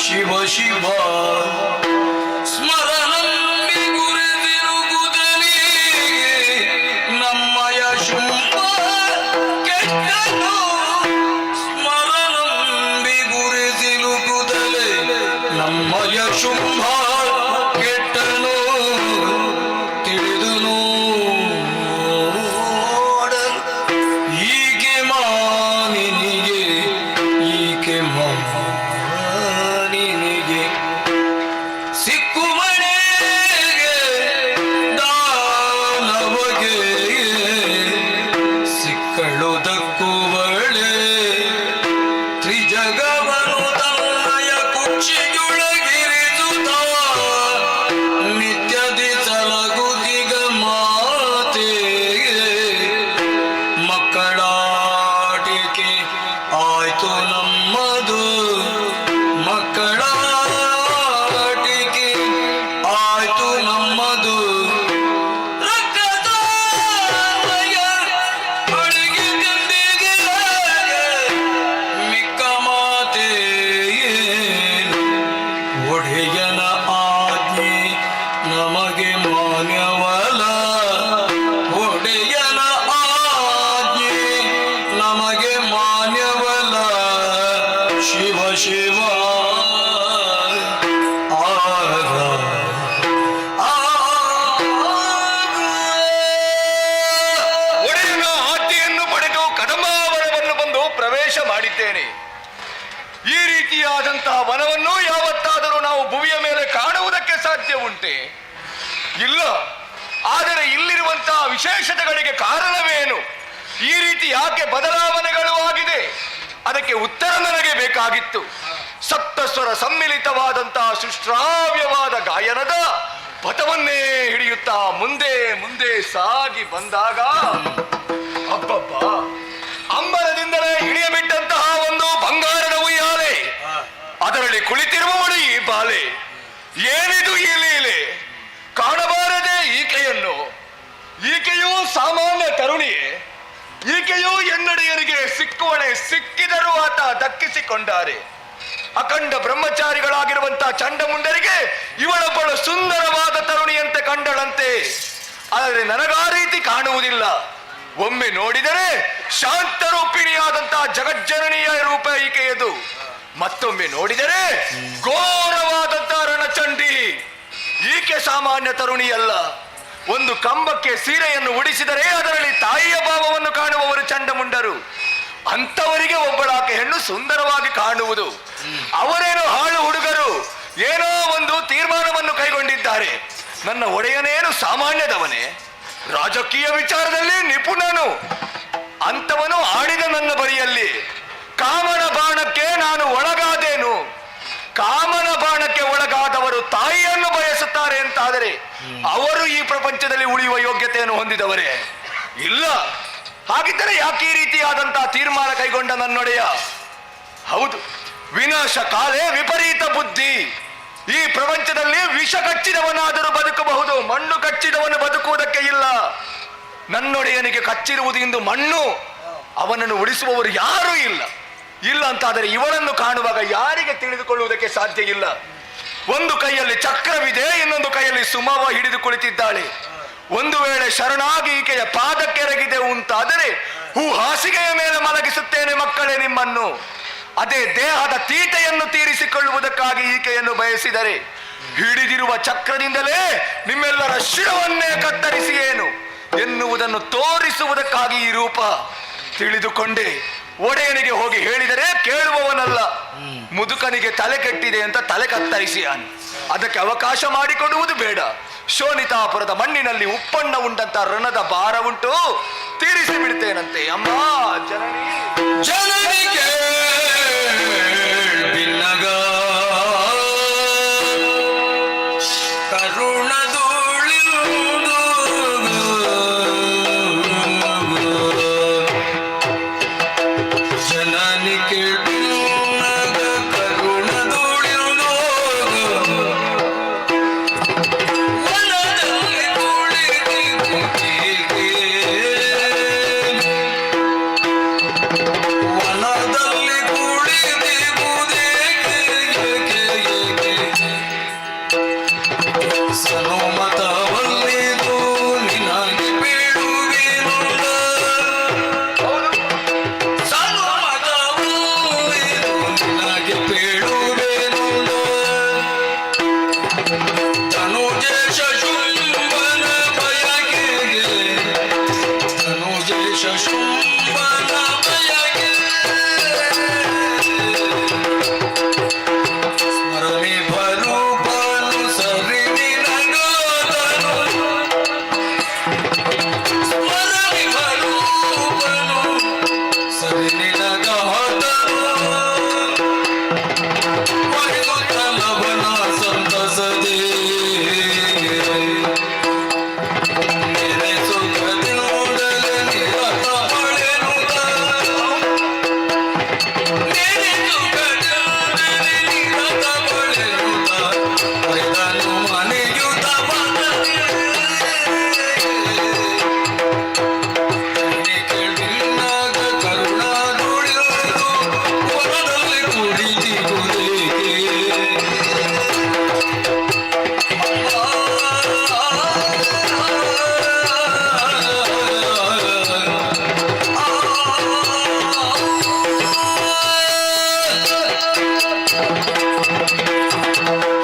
ಶಿವ ಶಿವ ಸ್ಮರಣಂಬಿ ಗುರುತಿರುಗುದಲಿಗೆ ನಮ್ಮಯ ಶುಂಭ ಕೆಟ್ಟನು ಸ್ಮರಣಂಬಿ ಗುರುತಿರುಗುದಲೆ ನಮ್ಮಯ ಶುಂಭ ಕೆಟ್ಟನು ತಿಳಿದು ನೋಡಲು ಈಕೆ ಮಾನಿನಿಗೆ ಈಕೆ ಮಾನಿನಿಗೆ ಸಿಕ್ಕು ಮನೆಗೆ ದಾನವಗೆ ಸಿಕ್ಕಳು ದಕ್ಕುವಳೆ ತ್ರಿಜಗವನು ತನ್ನಯ ಕುಕ್ಷಿಯೊಳಗಿರಿಸುತ್ತ ನಿತ್ಯದಿ ಸಲಗುದಿಗ ಮಾತೆಗೆ ಮಕ್ಕಳಾಟಿಕೆ ಆಯ್ತು ನಮ್ಮದು ಮಕ್ಕಳಾಟಿಕೆ ಆಯ್ತು ನಮ್ಮದು ರಕ್ತದಾಯ ಅಡುಗೆ ತಿಂಡಿಗೆ ಮಿಕ್ಕ ಮಾತೆಯೇನು ಒಡೆಯನ ಆಜ್ಞೆ ನಮಗೆ ಮಾನ್ಯವಲ ಒಡೆಯನ ಆಜ್ಞೆ ನಮಗೆ ಮಾನ್ಯವಲ ಶಿವ ಶಿವ ಆಗ ಒಡೆಯನ ಆಜ್ಞೆಯನ್ನು ಪಡೆದು ಕದಂಬಾವನವನ್ನು ಬಂದು ಪ್ರವೇಶ ಮಾಡಿದ್ದೇನೆ. ಈ ರೀತಿಯಾದಂತಹ ವನವನ್ನು ಯಾವತ್ತಾದರೂ ನಾವು ಭುವಿಯ ಮೇಲೆ ಕಾಣುವುದಕ್ಕೆ ಸಾಧ್ಯ ಉಂಟೆ? ಇಲ್ಲ. ಆದರೆ ಇಲ್ಲಿರುವಂತಹ ವಿಶೇಷತೆಗಳಿಗೆ ಕಾರಣವೇನು? ಈ ರೀತಿ ಯಾಕೆ ಬದಲಾವಣೆಗಳು ಆಗಿದೆ? ಅದಕ್ಕೆ ಉತ್ತರ ನನಗೆ ಬೇಕಾಗಿತ್ತು. ಸಪ್ತಸ್ವರ ಸಮ್ಮಿಲಿತವಾದಂತಹ ಸುಶ್ರಾವ್ಯವಾದ ಗಾಯನದ ಪಥವನ್ನೇ ಹಿಡಿಯುತ್ತಾ ಮುಂದೆ ಮುಂದೆ ಸಾಗಿ ಬಂದಾಗ ಅಬ್ಬಬ್ಬ, ಅಂಬರದಿಂದಲೇ ಇಳಿಯಬಿಟ್ಟಂತಹ ಒಂದು ಬಂಗಾರದ ಉಯ್ಯಾಲೆ, ಅದರಲ್ಲಿ ಕುಳಿತಿರುವವಳು ಈ ಬಾಲೆ. ಏನಿದು ಈ ಲೀಲೆ? ಕಾಣಬಾರದೆ ಈಕೆಯನ್ನು? ಈಕೆಯೂ ಸಾಮಾನ್ಯ ತರುಣಿಯೇ? ಈಕೆಯೂ ಎನ್ನಡೆಯರಿಗೆ ಸಿಕ್ಕುವಳೆ, ಸಿಕ್ಕಿದರೂ ಆತ ದಕ್ಕಿಸಿಕೊಂಡಾರೆ. ಅಖಂಡ ಬ್ರಹ್ಮಚಾರಿಗಳಾಗಿರುವಂತಹ ಚಂಡಮುಂಡರಿಗೆ ಇವಳೊಬ್ಬಳು ಸುಂದರವಾದ ತರುಣಿಯಂತೆ ಕಂಡಳಂತೆ. ಆದರೆ ನನಗಾ ರೀತಿ ಕಾಣುವುದಿಲ್ಲ. ಒಮ್ಮೆ ನೋಡಿದರೆ ಶಾಂತರೂಪಿಣಿಯಾದಂತಹ ಜಗಜ್ಜನನಿಯ ರೂಪ ಈಕೆಯದು. ಮತ್ತೊಮ್ಮೆ ನೋಡಿದರೆ ಘೋರವಾದಂತಹ ರಣಚಂಡಿ. ಈಕೆ ಸಾಮಾನ್ಯ ತರುಣಿಯಲ್ಲ. ಒಂದು ಕಂಬಕ್ಕೆ ಸೀರೆಯನ್ನು ಉಡಿಸಿದರೆ ಅದರಲ್ಲಿ ತಾಯಿಯ ಭಾವವನ್ನು ಕಾಣುವವರು ಚಂಡಮುಂಡರು. ಅಂತವರಿಗೆ ಒಬ್ಬಳಾಕೆ ಹೆಣ್ಣು ಸುಂದರವಾಗಿ ಕಾಣುವುದು. ಅವರೇನು ಹಾಳು ಹುಡುಗರು, ಏನೋ ಒಂದು ತೀರ್ಮಾನವನ್ನು ಕೈಗೊಂಡಿದ್ದಾರೆ. ನನ್ನ ಒಡೆಯನೇನು ಸಾಮಾನ್ಯದವನೇ? ರಾಜಕೀಯ ವಿಚಾರದಲ್ಲಿ ನಿಪುಣನು. ಅಂತವನು ಆಡಿದ ನನ್ನ ಬರಿಯಲ್ಲಿ. ಕಾಮನ ಬಾಣಕ್ಕೆ ನಾನು ಒಳಗಾದೇನು? ಕಾಮನ ಬಾಣಕ್ಕೆ ಒಳಗಾದವರು ತಾಯಿಯನ್ನು ಬಯಸುತ್ತಾರೆ ಅಂತಾದರೆ ಅವರು ಈ ಪ್ರಪಂಚದಲ್ಲಿ ಉಳಿಯುವ ಯೋಗ್ಯತೆಯನ್ನು ಹೊಂದಿದವರೇ? ಇಲ್ಲ. ಹಾಗಿದ್ದರೆ ಯಾಕೆ ಈ ರೀತಿಯಾದಂತಹ ತೀರ್ಮಾನ ಕೈಗೊಂಡ ನನ್ನೊಡೆಯ? ಹೌದು, ವಿನಾಶ ಕಾಲೇ ವಿಪರೀತ ಬುದ್ಧಿ. ಈ ಪ್ರಪಂಚದಲ್ಲಿ ವಿಷ ಕಚ್ಚಿದವನಾದರೂ ಬದುಕಬಹುದು, ಮಣ್ಣು ಕಚ್ಚಿದವನು ಬದುಕುವುದಕ್ಕೆ ಇಲ್ಲ. ನನ್ನೊಡೆಯನಿಗೆ ಕಚ್ಚಿರುವುದು ಇಂದು ಮಣ್ಣು. ಅವನನ್ನು ಉಳಿಸುವವರು ಯಾರೂ ಇಲ್ಲ. ಇಲ್ಲ ಅಂತಾದರೆ ಇವಳನ್ನು ಕಾಣುವಾಗ ಯಾರಿಗೆ ತಿಳಿದುಕೊಳ್ಳುವುದಕ್ಕೆ ಸಾಧ್ಯ ಇಲ್ಲ. ಒಂದು ಕೈಯಲ್ಲಿ ಚಕ್ರವಿದೆ, ಇನ್ನೊಂದು ಕೈಯಲ್ಲಿ ಸುಮವ ಹಿಡಿದು ಕುಳಿತಿದ್ದಾಳೆ. ಒಂದು ವೇಳೆ ಶರಣಾಗಿ ಈಕೆಯ ಪಾದಕ್ಕೆರಗಿದೆ ಅಂತಾದರೆ ಹೂ ಹಾಸಿಗೆಯ ಮೇಲೆ ಮಲಗಿಸುತ್ತೇನೆ ಮಕ್ಕಳೇ ನಿಮ್ಮನ್ನು. ಅದೇ ದೇಹದ ತೀಟೆಯನ್ನು ತೀರಿಸಿಕೊಳ್ಳುವುದಕ್ಕಾಗಿ ಈಕೆಯನ್ನು ಬಯಸಿದರೆ ಹಿಡಿದಿರುವ ಚಕ್ರದಿಂದಲೇ ನಿಮ್ಮೆಲ್ಲರ ಶಿರವನ್ನೇ ಕತ್ತರಿಸಿ ಏನು ಎನ್ನುವುದನ್ನು ತೋರಿಸುವುದಕ್ಕಾಗಿ ಈ ರೂಪ. ತಿಳಿದುಕೊಂಡೆ. ಒಡೆಯನಿಗೆ ಹೋಗಿ ಹೇಳಿದರೆ ಕೇಳುವವನಲ್ಲ. ಮುದುಕನಿಗೆ ತಲೆ ಕೆಟ್ಟಿದೆ ಅಂತ ತಲೆ ಕತ್ತರಿಸಿಯಾನು. ಅದಕ್ಕೆ ಅವಕಾಶ ಮಾಡಿಕೊಡುವುದು ಬೇಡ. ಶೋನಿತಾಪುರದ ಮಣ್ಣಿನಲ್ಲಿ ಉಪ್ಪಣ್ಣ ಉಂಡಂತ ರಣದ ಭಾರ ಉಂಟು, ತೀರಿಸಿ ಬಿಡ್ತೇನಂತೆ. ಅಮ್ಮ ಜನನಿ ಜನನಿಗೆ ಬಿನ್ನಗ ಕರುಣದೋಳಿಯುವುದು ಜನನಿಗೆ ಬಿನ್ನಗ ಕರುಣದೋಳಿಯುವುದು ವನದಲ್ಲಿ ಕುಳಿತಿದ್ದೀಗೆ ವನದಲ್ಲಿ ಕುಳಿತಿದ್ದೀಗೆ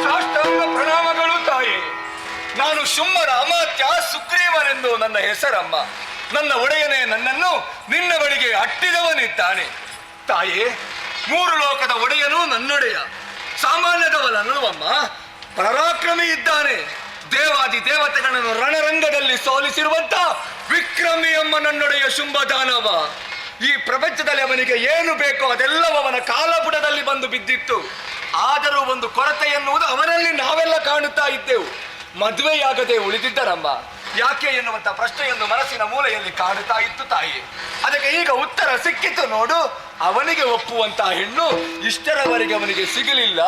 ಸಾಷ್ಟಾಂಗ ಪ್ರಣಾಮಗಳು ತಾಯಿ. ನಾನು ಶುಂಭನ ಅಮಾತ್ಯ ಸುಗ್ರೀವನೆಂದು ನನ್ನ ಹೆಸರಮ್ಮ. ನನ್ನ ಒಡೆಯನೇ ನನ್ನನ್ನು ನಿನ್ನ ಬಳಿಗೆ ಅಟ್ಟಿದವನಿದ್ದಾನೆ. ತಾಯಿ, ಮೂರು ಲೋಕದ ಒಡೆಯನು ನನ್ನೊಡೆಯ. ಸಾಮಾನ್ಯದವನಲ್ಲವಮ್ಮ, ಪರಾಕ್ರಮಿ ಇದ್ದಾನೆ. ದೇವಾದಿ ದೇವತೆಗಳನ್ನು ರಣರಂಗದಲ್ಲಿ ಸೋಲಿಸಿರುವಂತ ವಿಕ್ರಮಿ ಎಂಬ ನನ್ನೊಡೆಯ ಶುಂಭದಾನವ. ಈ ಪ್ರಪಂಚದಲ್ಲಿ ಅವನಿಗೆ ಏನು ಬೇಕೋ ಅದೆಲ್ಲವೂ ಅವನ ಕಾಲಬುಡದಲ್ಲಿ ಬಂದು ಬಿದ್ದಿತ್ತು. ಆದರೂ ಒಂದು ಕೊರತೆ ಎನ್ನುವುದು ಅವನಲ್ಲಿ ನಾವೆಲ್ಲ ಕಾಣುತ್ತಾ ಇದ್ದೆವು. ಮದುವೆಯಾಗದೆ ಉಳಿದಿದ್ದರಮ್ಮ ಯಾಕೆ ಎನ್ನುವಂತ ಪ್ರಶ್ನೆಯನ್ನು ಮನಸ್ಸಿನ ಮೂಲೆಯಲ್ಲಿ ಕಾಡುತ್ತಾ ಇತ್ತು ತಾಯಿ. ಅದಕ್ಕೆ ಈಗ ಉತ್ತರ ಸಿಕ್ಕಿತು ನೋಡು. ಅವನಿಗೆ ಒಪ್ಪುವಂತ ಹೆಣ್ಣು ಇಷ್ಟರವರೆಗೆ ಅವನಿಗೆ ಸಿಗಲಿಲ್ಲ.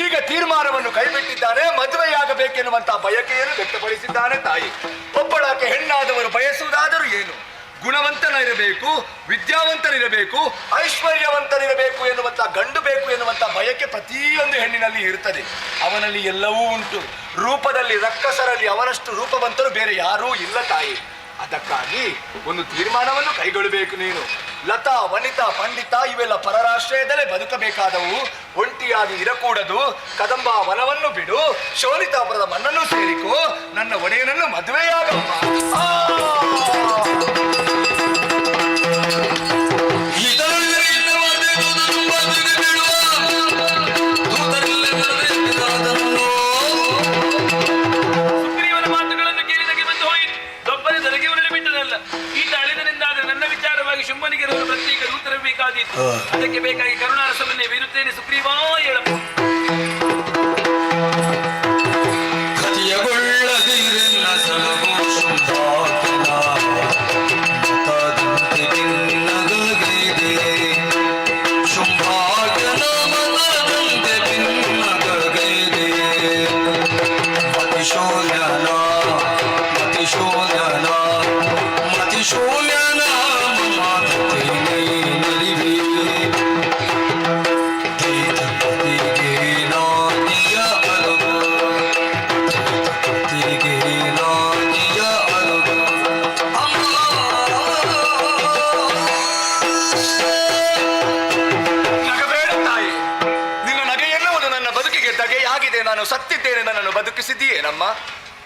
ಈಗ ತೀರ್ಮಾನವನ್ನು ಕೈಬಿಟ್ಟಿದ್ದಾನೆ. ಮದುವೆಯಾಗಬೇಕೆನ್ನುವಂತ ಬಯಕೆಯನ್ನು ವ್ಯಕ್ತಪಡಿಸಿದ್ದಾನೆ ತಾಯಿ. ಒಬ್ಬಳಾಕೆ ಹೆಣ್ಣಾದವರು ಬಯಸುವುದಾದರೂ ಏನು? ಗುಣವಂತನಿರಬೇಕು, ವಿದ್ಯಾವಂತನಿರಬೇಕು, ಐಶ್ವರ್ಯವಂತನಿರಬೇಕು ಎನ್ನುವಂತ ಗಂಡು ಬೇಕು ಎನ್ನುವಂತ ಬಯಕೆ ಪ್ರತಿಯೊಂದು ಹೆಣ್ಣಿನಲ್ಲಿ ಇರುತ್ತದೆ. ಅವನಲ್ಲಿ ಎಲ್ಲವೂ ಉಂಟು. ರೂಪದಲ್ಲಿ ರಕ್ಕಸರಲ್ಲಿ ಅವನಷ್ಟು ರೂಪವಂತರು ಬೇರೆ ಯಾರೂ ಇಲ್ಲ ತಾಯಿ. ಅದಕ್ಕಾಗಿ ಒಂದು ತೀರ್ಮಾನವನ್ನು ಕೈಗೊಳ್ಳಬೇಕು ನೀನು. ಲತಾ, ವನಿತಾ, ಪಂಡಿತ ಇವೆಲ್ಲ ಪರರಾಶ್ರಯದಲ್ಲೇ ಬದುಕಬೇಕಾದವು. ಒಂಟಿಯಾಗಿ ಇರಕೂಡದು. ಕದಂಬ ವನವನ್ನು ಬಿಡು, ಶೋಣಿತಾಪುರದ ಮಣ್ಣನ್ನು ಸೇರಿಕೋ, ನನ್ನ ಒಡೆಯನನ್ನು ಮದುವೆಯಾಗಮ್ಮ. ಸುಗ್ರೀವನ ಮಾತುಗಳನ್ನು ಕೇಳಿದಾಗೆ ಬಂದು ಹೋಯಿತು. ದೊಬ್ಬನೆ ದೊರಗೆ ಉರುಳಿ ಬಿಟ್ಟನಲ್ಲ. ಈತ ಅಳಿದನೆಂದಾದರೆ ನನ್ನ ವಿಚಾರವಾಗಿ ಶುಂಭನಿಗೆ ಪ್ರತ್ಯೇಕ ದೂತರಬೇಕಾದೀತು. ಅದಕ್ಕೆ ಬೇಕಾಗಿ ಕರುಣಾರಸವನ್ನೇ ಬೀರುತ್ತೇನೆ. ಸುಗ್ರೀವ ಹೇಳಬಹುದು. ನಾನು ಸತ್ತಿದ್ದೇನೆ, ನನ್ನನ್ನು ಬದುಕಿಸಿದ್ದೀಯೇನಮ್ಮ.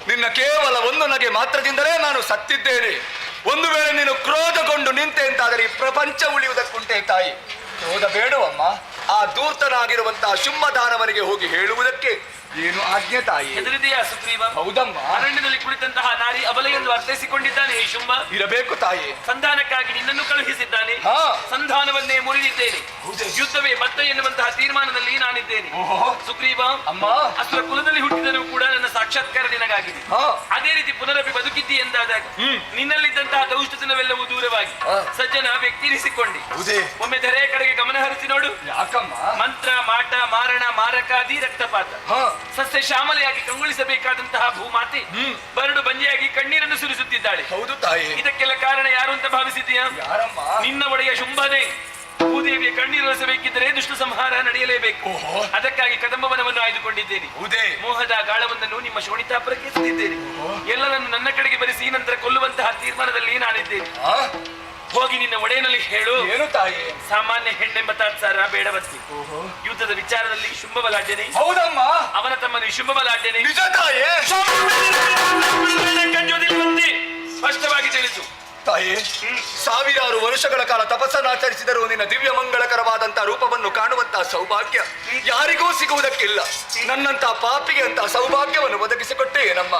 ನಿನ್ನ ಕೇವಲ ಒಂದು ನಗೆ ಮಾತ್ರದಿಂದಲೇ ನಾನು ಸತ್ತಿದ್ದೇನೆ. ಒಂದು ವೇಳೆ ನೀನು ಕ್ರೋಧಗೊಂಡು ನಿಂತೆ ಅಂತಾದರೆ ಈ ಪ್ರಪಂಚ ಉಳಿಯುವುದಕ್ಕುಂಟೆ ತಾಯಿ. ಕ್ರೋಧ ಬೇಡವಮ್ಮ. ಆ ದೂರ್ತನಾಗಿರುವಂತಹ ಶುಂಭದಾನವನಿಗೆ ಹೋಗಿ ಹೇಳುವುದಕ್ಕೆ ಏನು ಆಜ್ಞೆ ತಾಯಿ? ಹೆದರಿದೆಯಾ ಸುಗ್ರೀವ? ಹೌದಮ್ಮ. ಅರಣ್ಯದಲ್ಲಿ ಕುಳಿತಂತಹ ನಾರಿ ಅಬಲೆ ಎಂದು ಅರ್ಥೈಸಿಕೊಂಡಿದ್ದಾನೆ ಈ ಶುಂಭ. ಇರಬೇಕು ತಾಯಿ. ಸಂಧಾನಕ್ಕಾಗಿ ನಿನ್ನನ್ನು ಕಳುಹಿಸಿದ್ದಾನೆ. ಸಂಧಾನವನ್ನೇ ಮುರಿದಿದ್ದೇನೆ. ಯುದ್ಧವೇ ಮತ್ತೆ ಎನ್ನುವಂತಹ ತೀರ್ಮಾನದಲ್ಲಿ ನಾನಿದ್ದೇನೆ. ಸುಗ್ರೀವ, ಅಮ್ಮ, ಅಸುರ ಕುಲದಲ್ಲಿ ಹುಟ್ಟಿದರೂ ಕೂಡ ನನ್ನ ಸಾಕ್ಷಾತ್ಕಾರ ನಿನಗಾಗಿದೆ. ಅದೇ ರೀತಿ ಪುನರಪಿ ಬದುಕಿದ್ದಿ ಎಂದಾದಾಗ ನಿನ್ನಲ್ಲಿದ್ದಂತಹ ದೌಷ್ಟತನವೆಲ್ಲವೂ ದೂರವಾಗಿ ಸಜ್ಜನ ವ್ಯಕ್ತಿರಿಸಿಕೊಂಡಿ. ಒಮ್ಮೆ ಧರೆ ಕಡೆಗೆ ಗಮನ ಹರಿಸಿ ನೋಡು. ಯಾಕಮ್ಮ? ಮಂತ್ರ, ಮಾಟ, ಮಾರಣ, ಮಾರಕಾದಿ, ರಕ್ತಪಾತ, ಸಸ್ಯ ಶ್ಯಾಮಲೆಯಾಗಿ ಕಂಗೊಳಿಸಬೇಕಾದಂತಹ ಭೂಮಾತೆ ಬರಡು ಬಂಜೆಯಾಗಿ ಕಣ್ಣೀರನ್ನು ಸುರಿಸುತ್ತಿದ್ದಾಳೆ. ಹೌದು ತಾಯಿ. ಇದಕ್ಕೆಲ್ಲ ಕಾರಣ ಯಾರು ಅಂತ ಭಾವಿಸಿದ್ದೀಯಾ? ಯಾರಮ್ಮ? ನಿನ್ನ ಒಡೆಯ ಶುಂಭನೇ. ಭೂದೇವಿಯ ಕಣ್ಣೀರಿಸಬೇಕಿದ್ದರೆ ದುಷ್ಟ ಸಂಹಾರ ನಡೆಯಲೇಬೇಕು. ಅದಕ್ಕಾಗಿ ಕದಂಬವನವನ್ನು ಆಯ್ದುಕೊಂಡಿದ್ದೇನೆ. ಮೋಹದ ಗಾಳವೊಂದನ್ನು ನಿಮ್ಮ ಶೋಣಿತಾಪುರಕ್ಕೆ ಎಸೆದಿದ್ದೇನೆ. ಎಲ್ಲರನ್ನು ನನ್ನ ಕಡೆಗೆ ಬರೆಸಿ ನಂತರ ಕೊಲ್ಲುವಂತಹ ತೀರ್ಮಾನದಲ್ಲಿ ನಾನಿದ್ದೇನೆ. ಹೋಗಿ ನಿನ್ನ ಒಡೆಯನಲ್ಲಿ ಹೇಳು. ಏನು ತಾಯಿ? ಸಾಮಾನ್ಯ ಹೆಣ್ಣೆಂಬ ತಾತ್ಸಾರ ಬೇಡವತ್ತಿ. ಯುದ್ಧದ ವಿಚಾರದಲ್ಲಿ ಶುಂಭ ಬಲಾಢ್ಯನೇ. ಹೌದಮ್ಮ. ಅವನ ತಮ್ಮನು ಶುಂಭ ಬಲಾಢ್ಯನೇ. ನಿಜ ತಾಯಿ. ಸ್ಪಷ್ಟವಾಗಿ ತಿಳಿಸು ತಾಯಿ. ಸಾವಿರಾರು ವರ್ಷಗಳ ಕಾಲ ತಪಸ್ಸನ್ನಾಚರಿಸಿದರೂ ನಿನ್ನ ದಿವ್ಯ ಮಂಗಳಕರವಾದಂತಹ ರೂಪವನ್ನು ಕಾಣುವಂತಹ ಸೌಭಾಗ್ಯ ಯಾರಿಗೂ ಸಿಗುವುದಕ್ಕಿಲ್ಲ. ನನ್ನಂತಹ ಪಾಪಿಗೆ ಅಂತ ಸೌಭಾಗ್ಯವನ್ನು ಒದಗಿಸಿಕೊಟ್ಟೆ ಏನಮ್ಮ.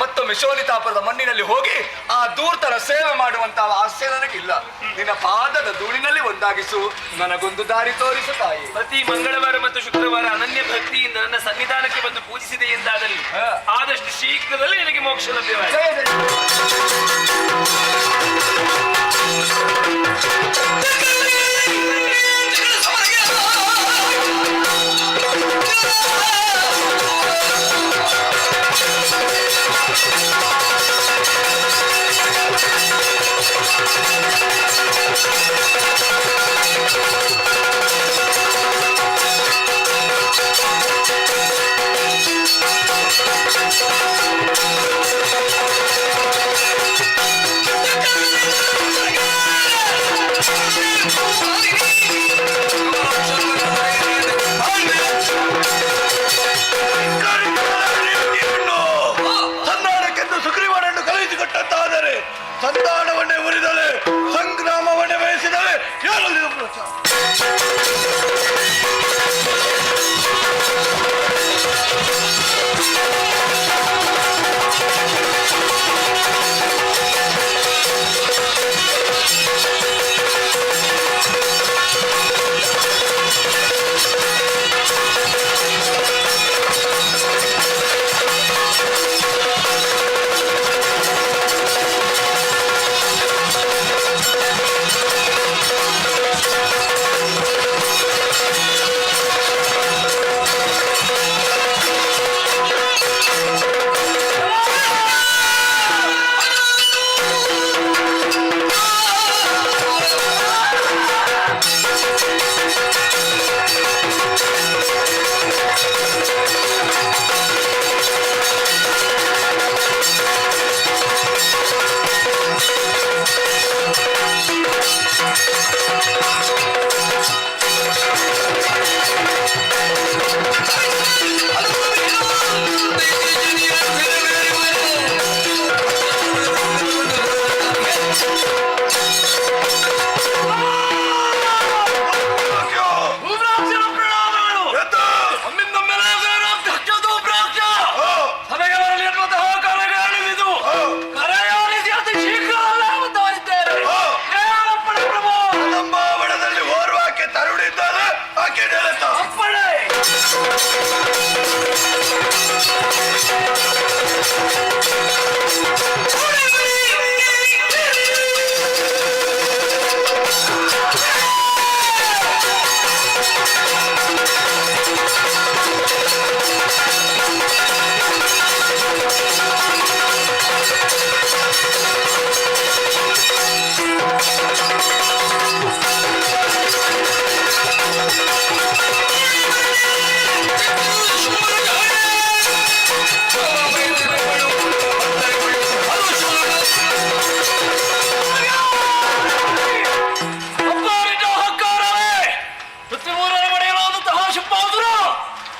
ಮತ್ತೊಮ್ಮೆ ಶೋಣಿತಾಪುರದ ಮಣ್ಣಿನಲ್ಲಿ ಹೋಗಿ ಆ ದೂರ್ತನ ಸೇವೆ ಮಾಡುವಂತಹ ಆಸೆ ನನಗಿಲ್ಲ. ನಿನ್ನ ಪಾದದ ಧೂಳಿನಲ್ಲಿ ಒಂದಾಗಿಸು, ನನಗೊಂದು ದಾರಿ ತೋರಿಸು ತಾಯಿ. ಪ್ರತಿ ಮಂಗಳವಾರ ಮತ್ತು ಶುಕ್ರವಾರ ಅನನ್ಯ ಭಕ್ತಿಯಿಂದ ನನ್ನ ಸನ್ನಿಧಾನಕ್ಕೆ ಬಂದು ಪೂಜಿಸಿದೆ ಎಂದಾದಲ್ಲಿ ಆದಷ್ಟು ಶೀಘ್ರದಲ್ಲಿ ನಿನಗೆ ಮೋಕ್ಷ ಲಭ್ಯವಾಗಿದೆ. Come on,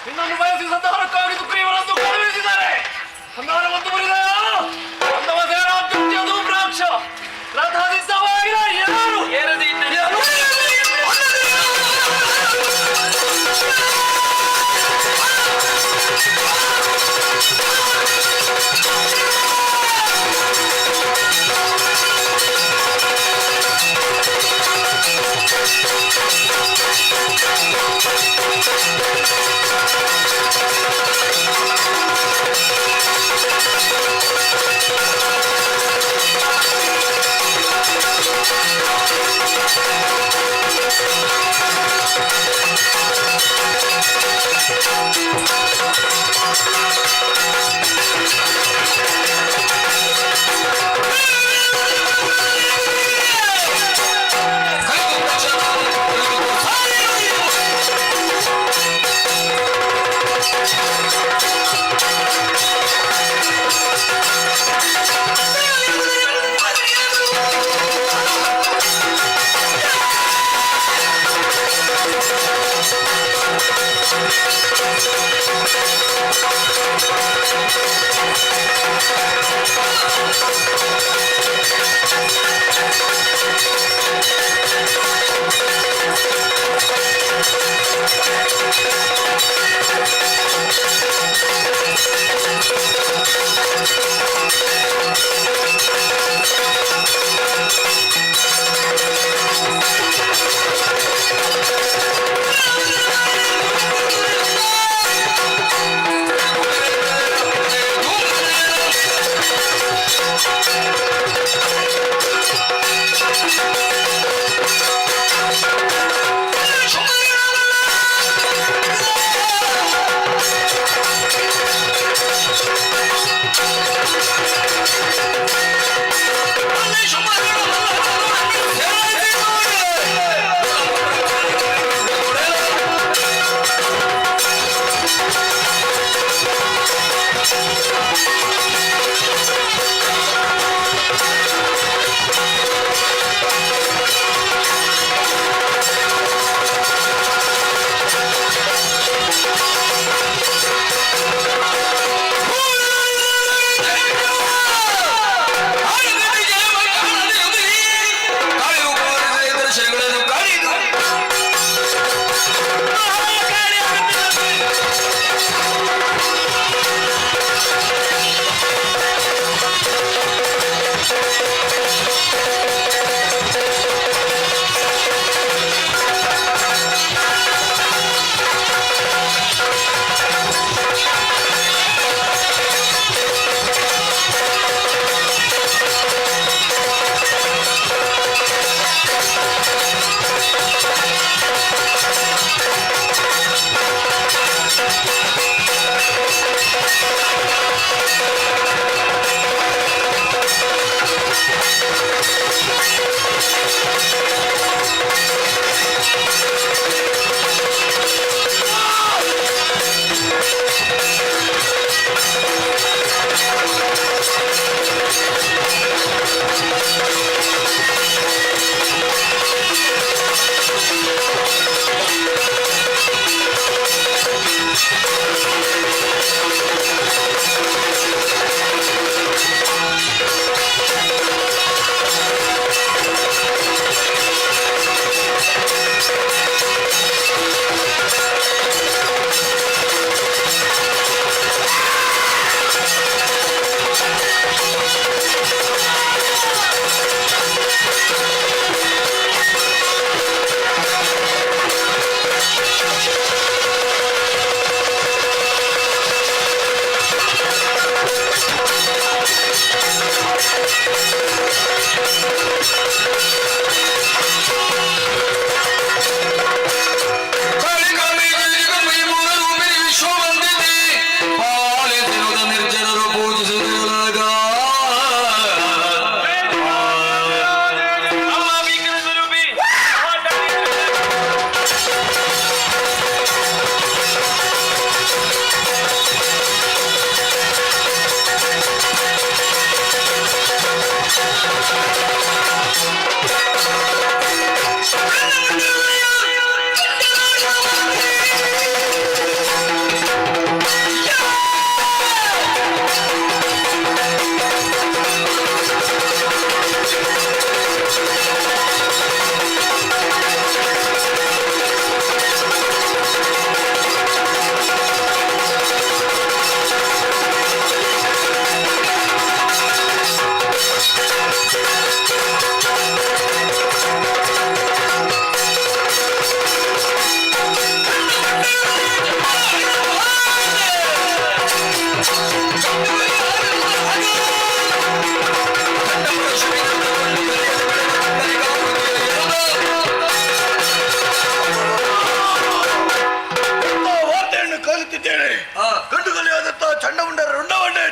ಇನ್ನೊಂದು ಬಯಸಿ ಸಂತಾನಕ್ಕಾಗಿ ಸುಗ್ರೀವನನ್ನು ಕಳುಹಿಸಿದ್ದಾರೆ. ಸಂಧಾನವನ್ನು ಮುರಿದೆಯ ಅಂದವ ಸೇನಾಧ್ಯಕ್ಷದು ಪ್ರಾಕ್ಷ ರಥದಿದ್ದವಾಗಿರ ಯಾರು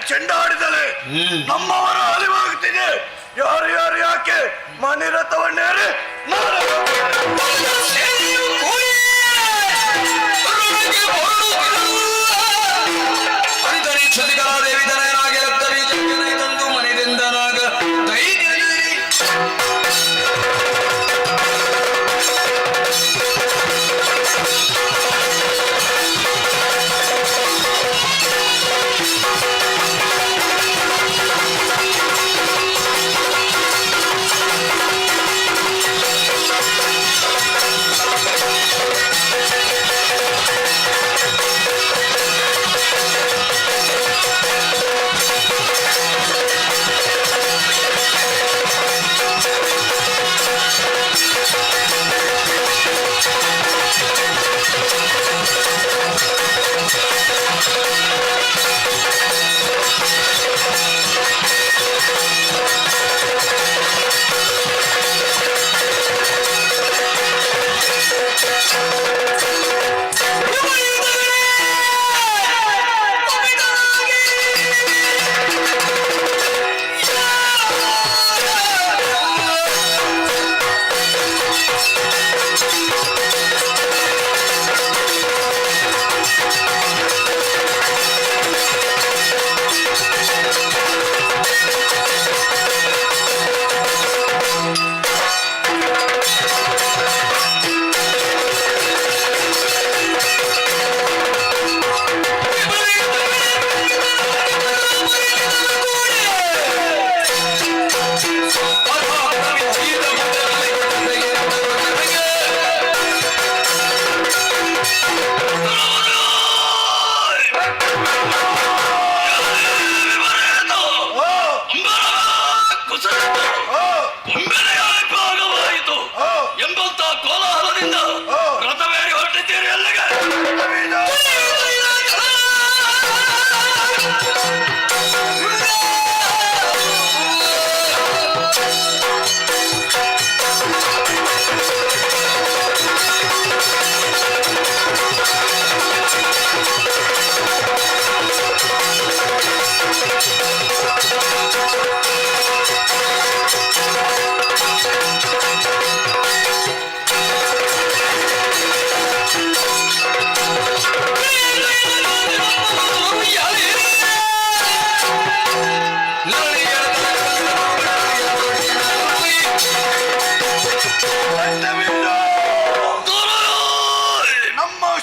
ಚೆಂಡಾಡಿದಲೆ ನಮ್ಮವರ ಅರಿವಾಗುತ್ತಿದೆ. ಯಾರು ಯಾರು ಯಾಕೆ ಮಣಿರಥವನ್ನೇರಿ ನಾಳೆ ದೇವಿ ತನಯನಾಗಿ ರಕ್ತ ಬೀಜ ತಂದು ಮನೆದಿಂದನಾಗ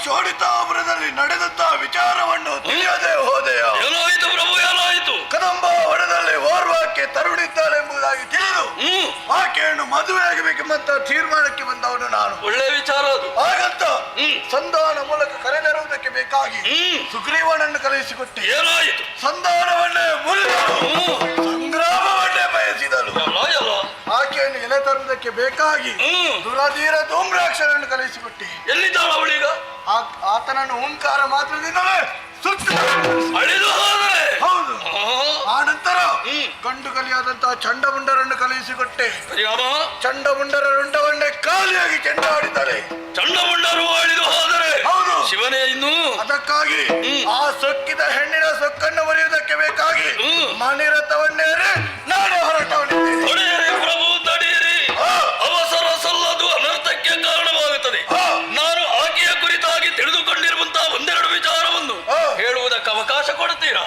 ಶೋಡಿತಾಪುರದಲ್ಲಿ ನಡೆದಂತಹ ವಿಚಾರವನ್ನು ತಿಳಿಯದೆ ಹೋದೆಯ? ಏನಾಯಿತು ಪ್ರಭು, ಏನಾಯಿತು? ಕದಂಬ ಹೊಡೆದಲ್ಲಿ ಓರ್ವಾಕೆ ತರುಣಿದ್ದಾಳೆಂಬುದಾಗಿ ತಿಳಿದು ಆಕೆಯನ್ನು ಮದುವೆ ಆಗಬೇಕೆಂಬಂತ ತೀರ್ಮಾನಕ್ಕೆ ಬಂದವನು ನಾನು. ಒಳ್ಳೆ ವಿಚಾರ ಅದು. ಹಾಗಂತ ಸಂಧಾನ ಮೂಲಕ ಕರೆತರುವುದಕ್ಕೆ ಬೇಕಾಗಿ ಸುಗ್ರೀವನನ್ನು ಕಳುಹಿಸಿಕೊಟ್ಟೆ. ಏನಾಯಿತು? ಸಂಧಾನವನ್ನೇ ಮುರಿದಳು, ಸಂಗ್ರಾಮವನ್ನೇ ಬಯಸಿದಳು. ಆಕೆಯನ್ನು ಎಲೆ ತರುವುದಕ್ಕೆ ಬೇಕಾಗಿ ದುರಧೀರ ಧೂಮ್ರಾಕ್ಷರನ್ನು ಕಳುಹಿಸಿಕೊಟ್ಟೆ. ಎಲ್ಲಿದ್ದಾಳ ಅವಳೀಗ? ಆತನನ್ನು ಓಂಕಾರ ಮಾತ್ರದಿಂದಲೇ ಹೌದು. ಆ ನಂತರ ಗಂಡು ಕಲಿಯಾದಂತಹ ಚಂಡಮುಂಡರನ್ನು ಕಳುಹಿಸಿಕೊಟ್ಟೆ. ಚಂಡಮುಂಡರ ರುಂಡವನ್ನೇ ಖಾಲಿಯಾಗಿ ಚೆಂಡಾಡಿದ್ದಾರೆ. ಚಂಡಮುಂಡರು ಆಡಿದು ಹೋದರೆ ಹೌದು ಶಿವನೇ ಇನ್ನು ಅದಕ್ಕಾಗಿ ಆ ಸೊಕ್ಕಿದ ಹೆಣ್ಣಿನ ಸೊಕ್ಕನ್ನು ಮುರಿಯುವುದಕ್ಕೆ ಬೇಕಾಗಿ ಮಣಿರಥವನ್ನೇರಿ ನಾನೇ ಹೊರಟವನಿದ್ದೇನೆ. ಪ್ರಭು ತಡೆಯಿರಿ, ಅವಸರ ಸಲ್ಲದು ಅನರ್ಥಕ್ಕೆ ಕಾರಣವಾಗುತ್ತದೆ. ನಾನು ಆಕೆಯ ಕುರಿತಾಗಿ ತಿಳಿದುಕೊಂಡಿರುವಂತಹ ಒಂದೆರಡು ವಿಚಾರವನ್ನು ಹೇಳುವುದಕ್ಕೆ ಅವಕಾಶ ಕೊಡುತ್ತೀರಾ?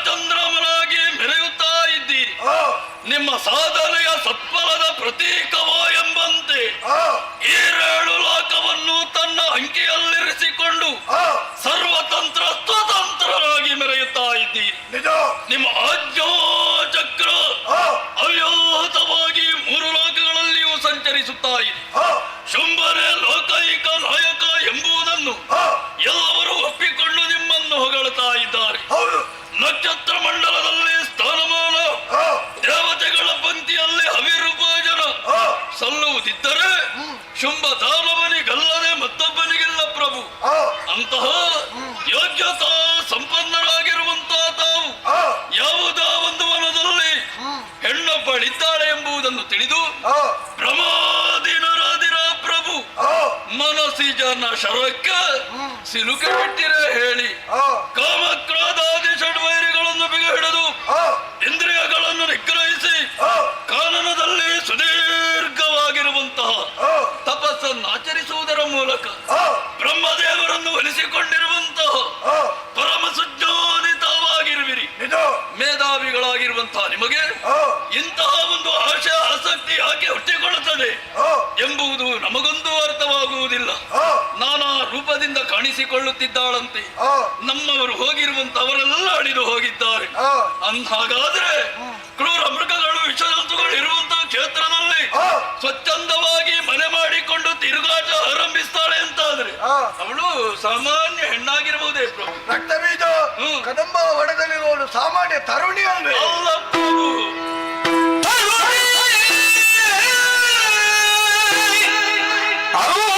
ಚಂದ್ರಮನಾಗಿ ಮೆರೆಯುತ್ತಾ ಇದ್ದೀರಿ. ನಿಮ್ಮ ಸಾಧನೆಯ ಸತ್ಫಲದ ಪ್ರತೀಕವೋ ಎಂಬಂತೆ ಈರೇಳು ಲೋಕವನ್ನು ತನ್ನ ಅಂಕಿಯಲ್ಲಿರಿಸಿಕೊಂಡು ಸರ್ವತಂತ್ರ ಸ್ವತಂತ್ರರಾಗಿ ಮೆರೆಯುತ್ತಾ ಇದ್ದೀರಿ. ನಿಮ್ಮ ಆಜ್ಞಾಚಕ್ರ ಅವ್ಯಾಹತವಾಗಿ 3 ಲೋಕಗಳಲ್ಲಿಯೂ ಸಂಚರಿಸುತ್ತಾ ಇದೆ. ಶುಂಭನೇ ಲೋಕೈಕ ನಾಯಕ ಎಂಬುದನ್ನು ಎಲ್ಲವರು ಒಪ್ಪಿಕೊಂಡು ನಿಮ್ಮನ್ನು ಹೊಗಳುತ್ತಾ ಇದ್ದಾರೆ. ನಕ್ಷತ್ರ ಮಂಡಲದಲ್ಲಿ ಸ್ಥಾನಮಾನ, ದೇವತೆಗಳ ಪಂಕ್ತಿಯಲ್ಲಿ ಅವಿರ್ಭೋಜನ ಸಲ್ಲುವುದಿದ್ದರೆ ಶುಂಭ ದಾನವನಿಗಲ್ಲದೆ ಮತ್ತೊಬ್ಬನಿಗಿಲ್ಲ ಪ್ರಭು. ಅಂತಹ ಯೋಗ್ಯತಾ ಸಂಪನ್ನರಾಗಿರುವಂತಹ ತಾವು ಯಾವುದೋ ಒಂದು ವನದಲ್ಲಿ ಹೆಣ್ಣೊಬ್ಬಳಿದ್ದಾಳೆ ಎಂಬುದನ್ನು ತಿಳಿದು ಪ್ರಮಾದಿನರಾದಿರ ಪ್ರಭು ಮನಸ್ಸಿಜನ ಶರಕ್ಕೆ ಸಿಲುಕೆ ಬಿಟ್ಟಿರೆ ಹೇಳಿ. ಕಾಮಕ್ರೋಧಾದಿ ಷಡ್ವೈರಿಗಳನ್ನು ಬಿಗ ಹಿಡಿದು ಇಂದ್ರಿಯಗಳನ್ನು ನಿಗ್ರಹಿಸಿ ಕಾನನದಲ್ಲಿ ಸುದೀರ್ಘವಾಗಿರುವಂತಹ ತಪಸ್ಸನ್ನು ಆಚರಿಸುವುದರ ಮೂಲಕ ಬ್ರಹ್ಮದೇವರನ್ನು ಒಲಿಸಿಕೊಂಡಿರುವಂತಹ ಪರಮ ಸುಜ್ಞಾನಿತವಾಗಿರುವಿರಿ. ಮೇಧಾವಿಗಳಾಗಿರುವಂತಹ ನಿಮಗೆ ಇಂತಹ ಒಂದು ಆಶೆ ಆಸಕ್ತಿ ಯಾಕೆ ಹುಟ್ಟಿಕೊಳ್ಳುತ್ತದೆ ಎಂಬುದು ನಮಗೊಂದು ಅರ್ಥವಾಗುವುದಿಲ್ಲ. ನಾನಾ ರೂಪದಿಂದ ಕಾಣಿಸಿಕೊಳ್ಳುತ್ತಿದ್ದಾಳಂತೆ. ನಮ್ಮವರು ಹೋಗಿರುವಂತವರೆಲ್ಲ ಅಳಿದು ಹೋಗಿದ್ದಾರೆ. ಹಾಗಾದ್ರೆ ಕ್ರೂರ ಮೃಗಗಳು ವಿಷಜಂತುಗಳು ಇರುವಂತಹ ಕ್ಷೇತ್ರದಲ್ಲಿ ಸ್ವಚ್ಛಂದವಾಗಿ ಮನೆ ಮಾಡಿಕೊಂಡು ತಿರುಗಾಟ ಆರಂಭಿಸ್ತಾಳೆ ಅಂತಾದ್ರೆ ಅವಳು ಸಾಮಾನ್ಯ ಹೆಣ್ಣಾಗಿರಬಹುದೇ ಪ್ರಭು? ರಕ್ತ ಬೀಜ ಕದಂಬ ವನದಲ್ಲಿರುವವಳು ಸಾಮಾನ್ಯ ತರುಣಿ ಅಲ್ವೇ? ಅಲ್ಲ ಪ್ರಭು, ಆದಿ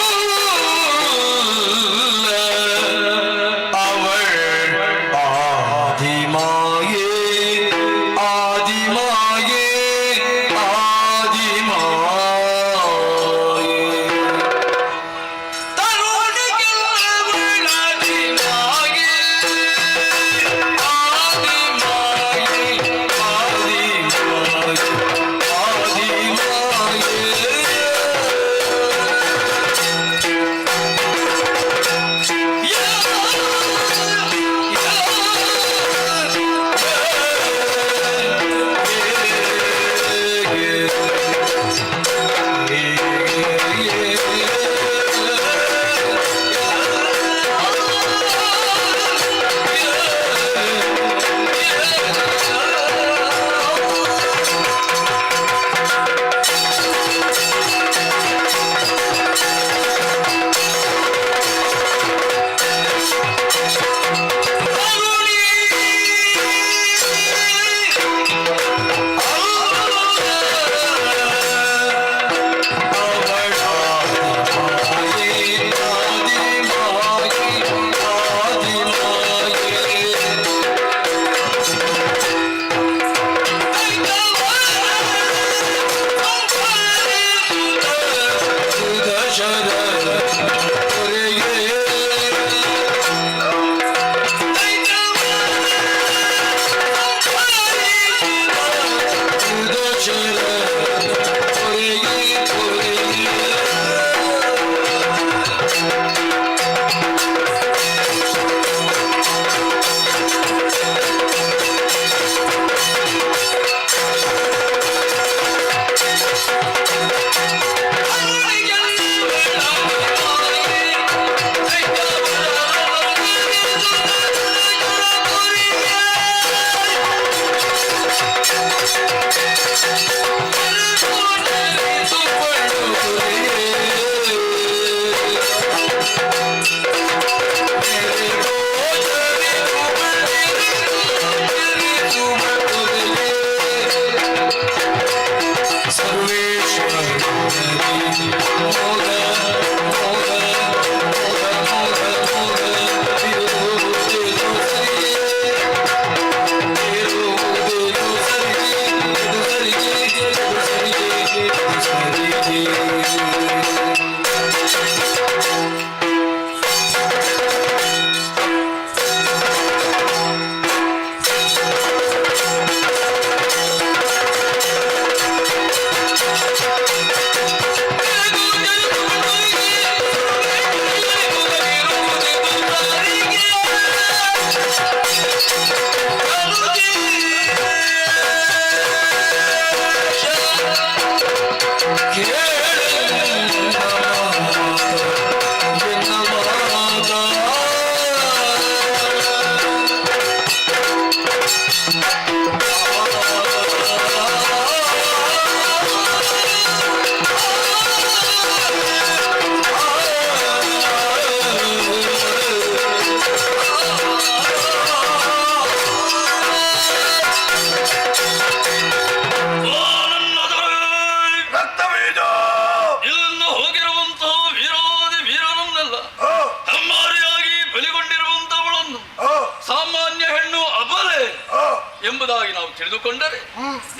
ಎಂಬುದಾಗಿ ನಾವು ತಿಳಿದುಕೊಂಡರೆ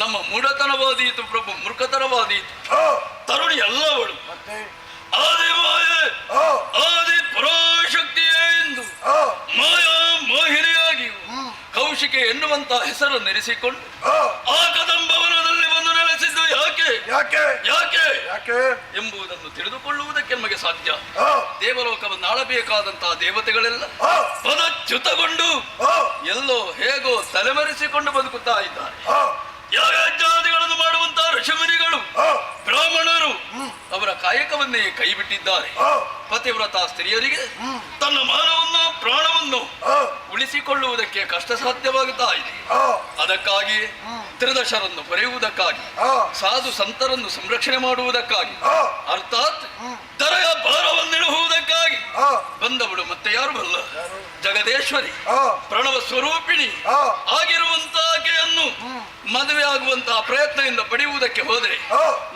ನಮ್ಮ ಮೂಢತನವಾದೀತು ಪ್ರಭು, ಮೂರ್ಖತನವಾದೀತು. ತರುಣಿ ಎಲ್ಲವಳು ಆದಿ ಮಾಯೆ ಆದಿ ಪರಾಶಕ್ತಿಯೇ ಎಂದು ಮಾಯಾ ಮೋಹಿನಿಯಾಗಿ ಕೌಶಿಕೆ ಎನ್ನುವಂತ ಹೆಸರನ್ನು ನೆನೆಸಿಕೊಂಡು ಆ ಕದಂಬವನದಲ್ಲಿ ಬಂದು ನೆಲೆಸಿದ್ದು ಯಾಕೆ ಯಾಕೆ ಯಾಕೆ ಯಾಕೆ ಎಂಬುದನ್ನು ತಿಳಿದುಕೊಳ್ಳುವುದಕ್ಕೆ ನಮಗೆ ಸಾಧ್ಯ. ದೇವಲೋಕವನ್ನು ಆಳಬೇಕಾದಂತಹ ದೇವತೆಗಳೆಲ್ಲ ಪದಚ್ಯುತಗೊಂಡು ಎಲ್ಲೋ ಹೇಗೋ ತಲೆಮರೆಸಿಕೊಂಡು ಬದುಕುತ್ತಾ ಇದ್ದಾರೆ. ಯಾಗಾದಿಗಳನ್ನು ಮಾಡುವಂತಹ ಋಷಿಮುನಿಗಳು ಬ್ರಾಹ್ಮಣರು ಅವರ ಕಾಯಕವನ್ನೇ ಕೈಬಿಟ್ಟಿದ್ದಾರೆ. ಪತಿವ್ರತ ಸ್ತ್ರೀಯರಿಗೆ ತನ್ನ ಮಾನವನ್ನು ಪ್ರಾಣವನ್ನು ಉಳಿಸಿಕೊಳ್ಳುವುದಕ್ಕೆ ಕಷ್ಟ ಸಾಧ್ಯವಾಗುತ್ತಾ ಇದೆ. ಅದಕ್ಕಾಗಿ ತ್ರಿದಶರನ್ನು ಪಡೆಯುವುದಕ್ಕಾಗಿ, ಸಾಧು ಸಂತರನ್ನು ಸಂರಕ್ಷಣೆ ಮಾಡುವುದಕ್ಕಾಗಿ, ಅರ್ಥಾತ್ ದರೆಯ ಭಾರವನ್ನಿಡುವುದಕ್ಕಾಗಿ ಬಂದವಳು ಮತ್ತೆ ಯಾರು ಅಲ್ಲ, ಜಗದೇಶ್ವರಿ ಪ್ರಣವ ಸ್ವರೂಪಿಣಿ ಆಗಿರುವಂತಾಕೆಯನ್ನು ಮದುವೆ ಆಗುವಂತಹ ಪ್ರಯತ್ನದಿಂದ ಪಡೆಯುವುದಕ್ಕೆ ಹೋದರೆ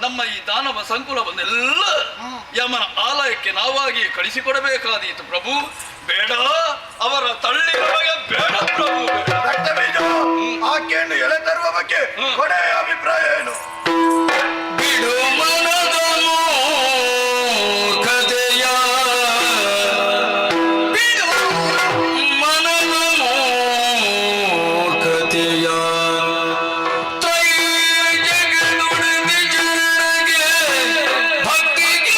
ನಮ್ಮ ಈ ದಾನವ ಸಂಕುಲವನ್ನೆಲ್ಲ ಯಮನ ಆಲಯಕ್ಕೆ ನಾವಾಗಿ ಕಳಿಸಿಕೊಡಬೇಕಾದೀತು ಪ್ರಭು. ಬೇಡ, ಅವರ ತಳ್ಳಿ ನಮಗೆ ಬೇಡ ಪ್ರಭು. ಆಕೆಯನ್ನು ಎಳೆ ತರುವ ಬಗ್ಗೆ ಕೊನೆಯ ಅಭಿಪ್ರಾಯ ಏನು? ಬಿಡು ಮನದ ಮೂರ್ಖತೆಯ, ಬಿಡು ಮನದ ಮೂರ್ಖತೆಯ, ತ್ರೈ ಜಗದುಡಿದ ಜನಗೆ ಭಕ್ತಿಗೆ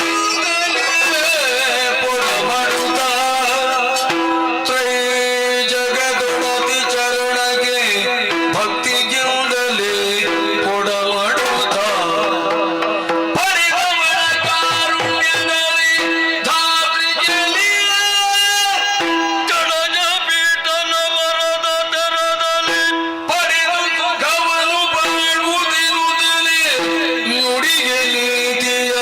ಪೊಡ ಮಾಡುತ್ತ, ತ್ರೈ ಜಗದುಡತಿ ಚರಣಗೆ ಭಕ್ತಿಗಿಂದಲೇ ಪೊಡ ಮಾಡುತ್ತ, ಪರಿಗಮನ ಕಾರುಣ್ಯದಲ್ಲಿ ಧಾತ್ರಿಯಲ್ಲಿ ಕಡಜ ಪೀಠನ ವರದ ತೆರದಲ್ಲಿ ಪಡೆದು ಗವನು ಬಾಳುವುದಿರುವುದಿಲ್ಲ ನುಡಿಗೆ ನೀತಿಯ,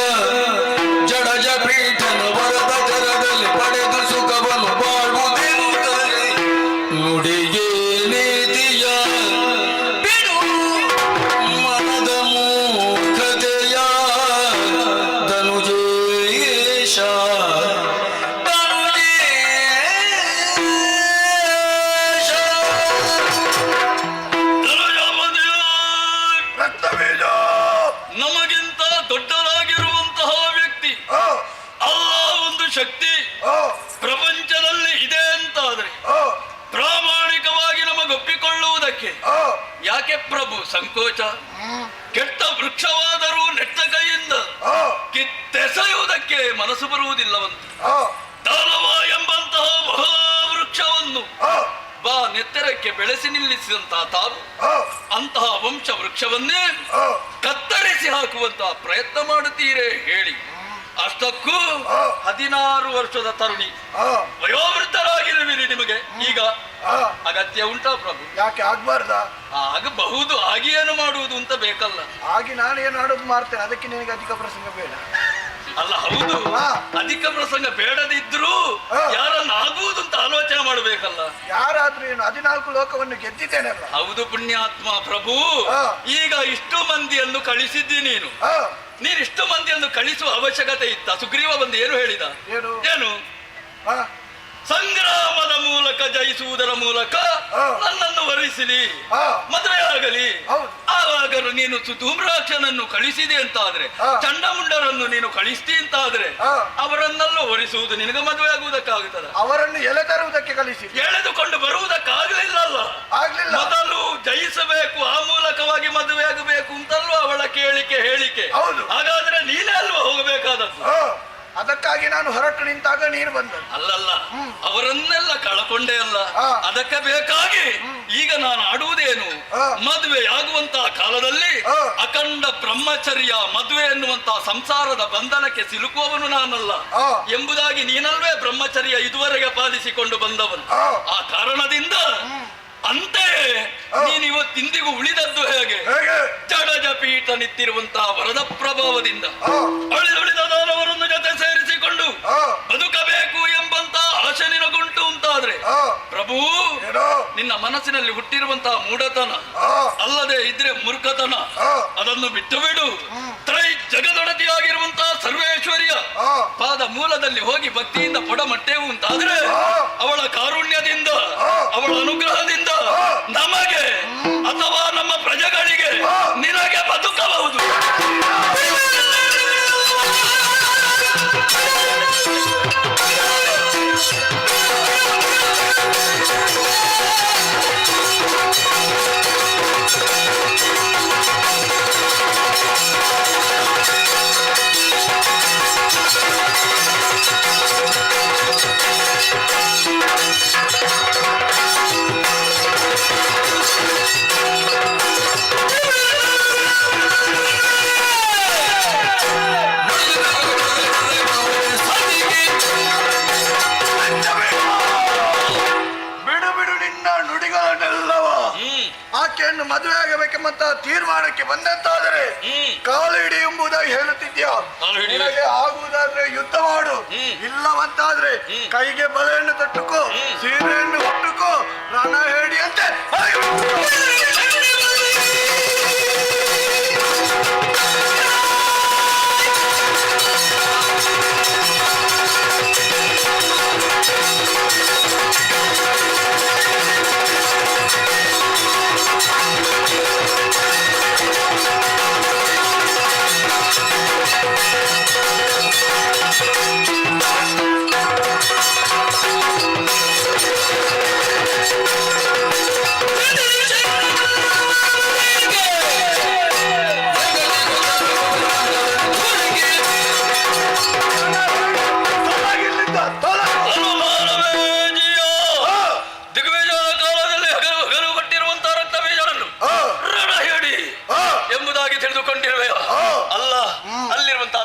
ಜಡಜ ಪೀಠನ ವರದ ತೆರದಲ್ಲಿ ಪಡೆದು ಸುಖವನ್ನು ಬಾಳುವುದಿರುವುದಿಲ್ಲ ನುಡಿಗೆ ನೀತಿಯ. ಬಿಡು ಮನದ ಮೂರ್ಖತೆಯ, ಧನುಜೇಶ ರಕ್ತಬೀಜ ನಮಗಿಂತ ದೊಡ್ಡದಾಗಿರುವಂತಹ ವ್ಯಕ್ತಿ ಅಲ್ಲ ಒಂದು ಶಕ್ತಿ ಪ್ರಪಂಚದಲ್ಲಿ ಇದೆ ಅಂತಾದ್ರೆ ಪ್ರಾಮಾಣಿಕವಾಗಿ ನಮಗೊಪ್ಪಿಕೊಳ್ಳುವುದಕ್ಕೆ ಯಾಕೆ ಪ್ರಭು ಸಂಕೋಚ? ಕೆಟ್ಟ ವೃಕ್ಷವಾದರೂ ನೆಟ್ಟ ಕೈಯಿಂದ ಕಿತ್ತೆಸೆಯುವುದಕ್ಕೆ ಮನಸ್ಸು ಬರುವುದಿಲ್ಲವಂತೆ. ದಾನವ ಎಂಬಂತಹ ಮಹಾವೃಕ್ಷವನ್ನು ಬಾ ನೆತ್ತರಕ್ಕೆ ಬೆಳೆಸಿ ನಿಲ್ಲಿಸಿದಂತಹ ತಾವು ಅಂತಹ ವಂಶ ವೃಕ್ಷವನ್ನೇ ಕತ್ತರಿಸಿ ಹಾಕುವಂತಹ ಪ್ರಯತ್ನ ಮಾಡುತ್ತೀರೇ ಹೇಳಿ. ಅಷ್ಟಕ್ಕೂ 16 ವರ್ಷದ ತರುಣಿ, ವಯೋವೃದ್ಧರಾಗಿರುವಿರಿ. ನಿಮಗೆ ಈಗ ಅಗತ್ಯ ಉಂಟಾ ಪ್ರಭು? ಯಾಕೆ ಆಗ್ಬಾರ್ದ? ಆಗಬಹುದು, ಆಗಿ ಏನು ಮಾಡುವುದು ಅಂತ ಬೇಕಲ್ಲ. ಆಗಿ ನಾನು ಏನು ಆಡೋದು ಮಾಡ್ತೇನೆ, ಅದಕ್ಕೆ ನಿನಗೆ ಅಧಿಕ ಪ್ರಸಂಗ ಬೇಡ. ಅಲ್ಲ ಹೌದು, ಅಧಿಕ ಪ್ರಸಂಗ ಬೇಡದಿದ್ರು ಯಾರನ್ನ ಆಗುವುದು ಅಂತ ಆಲೋಚನೆ ಮಾಡಬೇಕಲ್ಲ. ಯಾರಾದ್ರೂ ಏನು 14 ಲೋಕವನ್ನು ಗೆದ್ದಿದ್ದೇನಲ್ಲ. ಹೌದು ಪುಣ್ಯಾತ್ಮ ಪ್ರಭು. ಈಗ ಇಷ್ಟು ಮಂದಿಯನ್ನು ಕಳಿಸಿದ್ದಿ ನೀನು ಇಷ್ಟು ಮಂದಿಯನ್ನು ಕಳಿಸುವ ಅವಶ್ಯಕತೆ ಇತ್ತ? ಸುಗ್ರೀವ ಬಂದು ಏನು ಹೇಳಿದ? ಏನು ಸಂಗ್ರಾಮದ ಮೂಲಕ ಜಯಿಸುವುದರ ಮೂಲಕ ನನ್ನನ್ನು ವರಿಸಲಿ, ಮದುವೆ ಆಗಲಿ. ಆವಾಗ ನೀನು ಧೂಮ್ರಾಕ್ಷನನ್ನು ಕಳಿಸಿದೆ ಅಂತಾದ್ರೆ, ಚಂಡಮುಂಡರನ್ನು ನೀನು ಕಳಿಸ್ತಿ ಅಂತಾದ್ರೆ ಅವರನ್ನೆಲ್ಲೂ ವರಿಸುವುದು ನಿನಗೆ ಮದುವೆ ಆಗುವುದಕ್ಕಾಗುತ್ತದೆ? ಅವರನ್ನು ಎಳೆ ತರುವುದಕ್ಕೆ ಕಳಿಸಿ, ಎಳೆದುಕೊಂಡು ಬರುವುದಕ್ಕಾಗಲಿಲ್ಲಲ್ಲ. ಮೊದಲು ಜಯಿಸಬೇಕು, ಆ ಮೂಲಕವಾಗಿ ಮದುವೆ ಆಗಬೇಕು ಅಂತಲ್ವ ಅವಳ ಕೇಳಿಕೆ ಹೇಳಿಕೆ. ಹಾಗಾದ್ರೆ ನೀನೇ ಅಲ್ವಾ ಹೋಗಬೇಕಾದದ್ದು? ಅದಕ್ಕಾಗಿ ನಾನು ಹೊರಟು ನಿಂತಾಗ ನೀನು ಬಂದ. ಅಲ್ಲಲ್ಲ, ಅವರನ್ನೆಲ್ಲ ಕಳಕೊಂಡೇ ಅಲ್ಲ. ಅದಕ್ಕೆ ಬೇಕಾಗಿ ಈಗ ನಾನು ಆಡುವುದೇನು, ಮದುವೆ ಆಗುವಂತಹ ಕಾಲದಲ್ಲಿ ಅಖಂಡ ಬ್ರಹ್ಮಚರ್ಯ ಮದುವೆ ಎನ್ನುವಂತಹ ಸಂಸಾರದ ಬಂಧನಕ್ಕೆ ಸಿಲುಕುವವನು ನಾನಲ್ಲ ಎಂಬುದಾಗಿ ನೀನಲ್ವೇ ಬ್ರಹ್ಮಚರ್ಯ ಇದುವರೆಗೆ ಪಾಲಿಸಿಕೊಂಡು ಬಂದವನು. ಆ ಕಾರಣದಿಂದ ಅಂತೆಯೇ ನೀನು ಇವತ್ತಿಂದಿಗೂ ಉಳಿದದ್ದು ಹೇಗೆ? ಜಡಜ ಪೀಠ ನಿಂತಿರುವಂತಹ ವರದ ಪ್ರಭಾವದಿಂದ ಉಳಿದ ದಾನವರನ್ನು ಜೊತೆ ಸೇರಿಸಿಕೊಂಡು ಬದುಕಬೇಕು ಎಂಬಂತಹ ಆಶೆ ನಿನಗುಂಟು ಅಂತಾದ್ರೆ ಪ್ರಭು, ನಿನ್ನ ಮನಸ್ಸಿನಲ್ಲಿ ಹುಟ್ಟಿರುವಂತಹ ಮೂಢತನ ಅಲ್ಲದೆ ಇದ್ರೆ ಮೂರ್ಖತನ, ಅದನ್ನು ಬಿಟ್ಟು ಬಿಡು. ತ್ರೈ ಜಗದೊಡತಿಯಾಗಿರುವಂತಹ ಸರ್ವೇಶ್ವರಿಯ ಪಾದ ಮೂಲದಲ್ಲಿ ಹೋಗಿ ಭಕ್ತಿಯಿಂದ ಪೊಡಮಟ್ಟೆವು ಅಂತಾದ್ರೆ ಅವಳ ಕಾರುಣ್ಯದಿಂದ, ಅವಳ ಅನುಗ್ರಹದಿಂದ ನಮಗೆ ಆಕೆಯನ್ನು ಮದುವೆ ಆಗಬೇಕೆಂಬಂತ ತೀರ್ಮಾನಕ್ಕೆ ಬಂದಂತಾದರೆ ಕಾಲು ಹಿಡಿ ಎಂಬುದಾಗಿ ಹೇಳುತ್ತಿದ್ಯಾ. ನಿನಗೆ ಆಗುವುದಾದ್ರೆ ಯುದ್ಧ ಮಾಡು, ಇಲ್ಲವಂತಾದ್ರೆ ಕೈಗೆ ಬಲೆಯನ್ನು ತಟ್ಟುಕೋ, ಸೀರೆಯನ್ನು ಹುಟ್ಟುಕೋ, ರಣ ಹೇಳಿ ಅಂತೆ.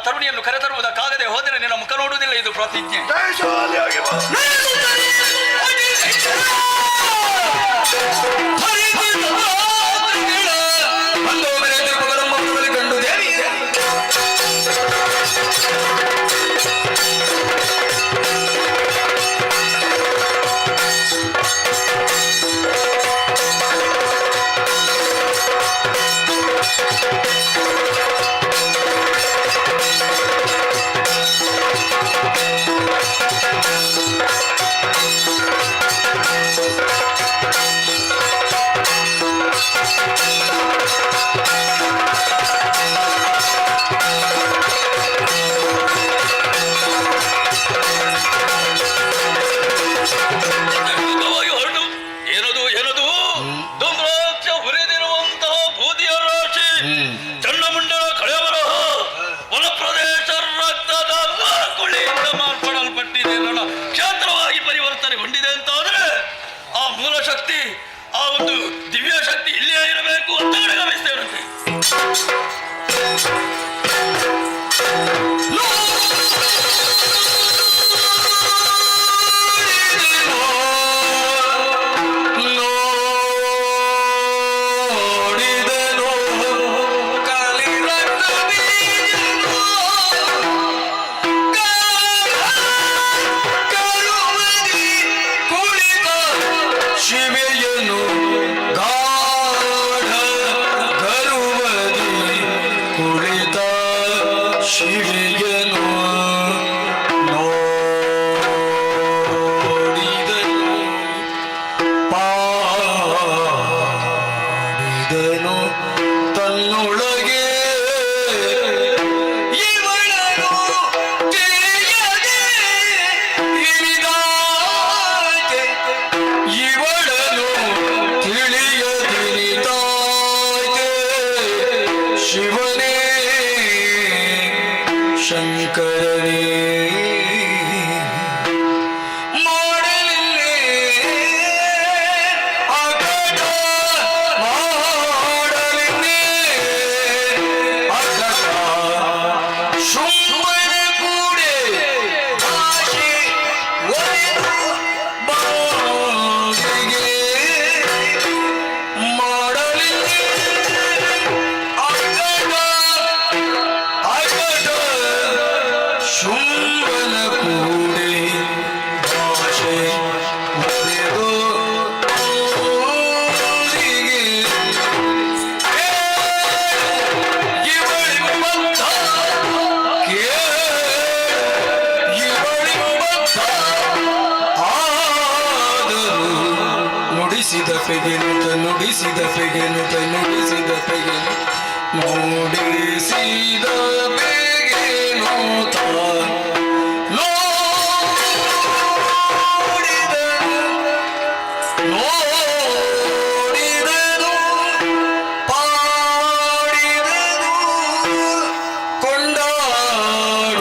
ತರುಣಿಯನ್ನು ಕರೆತರುವುದಕ್ಕಾಗದೆ ಹೋದರೆ ನಿನ್ನ ಮುಖ ನೋಡುವುದಿಲ್ಲ, ಇದು ಪ್ರತಿಜ್ಞೆ. ನುಡಿಸಿದ ಪೆಗೆನುತ ನುಡಿಸಿದ ಪೆಗೆನು ನುಡಿಸಿದ ಪೆಗೆನುತ ನೋಡಿದನು ಪಾಡಿದನು ಕೊಂಡಾಡಿದನು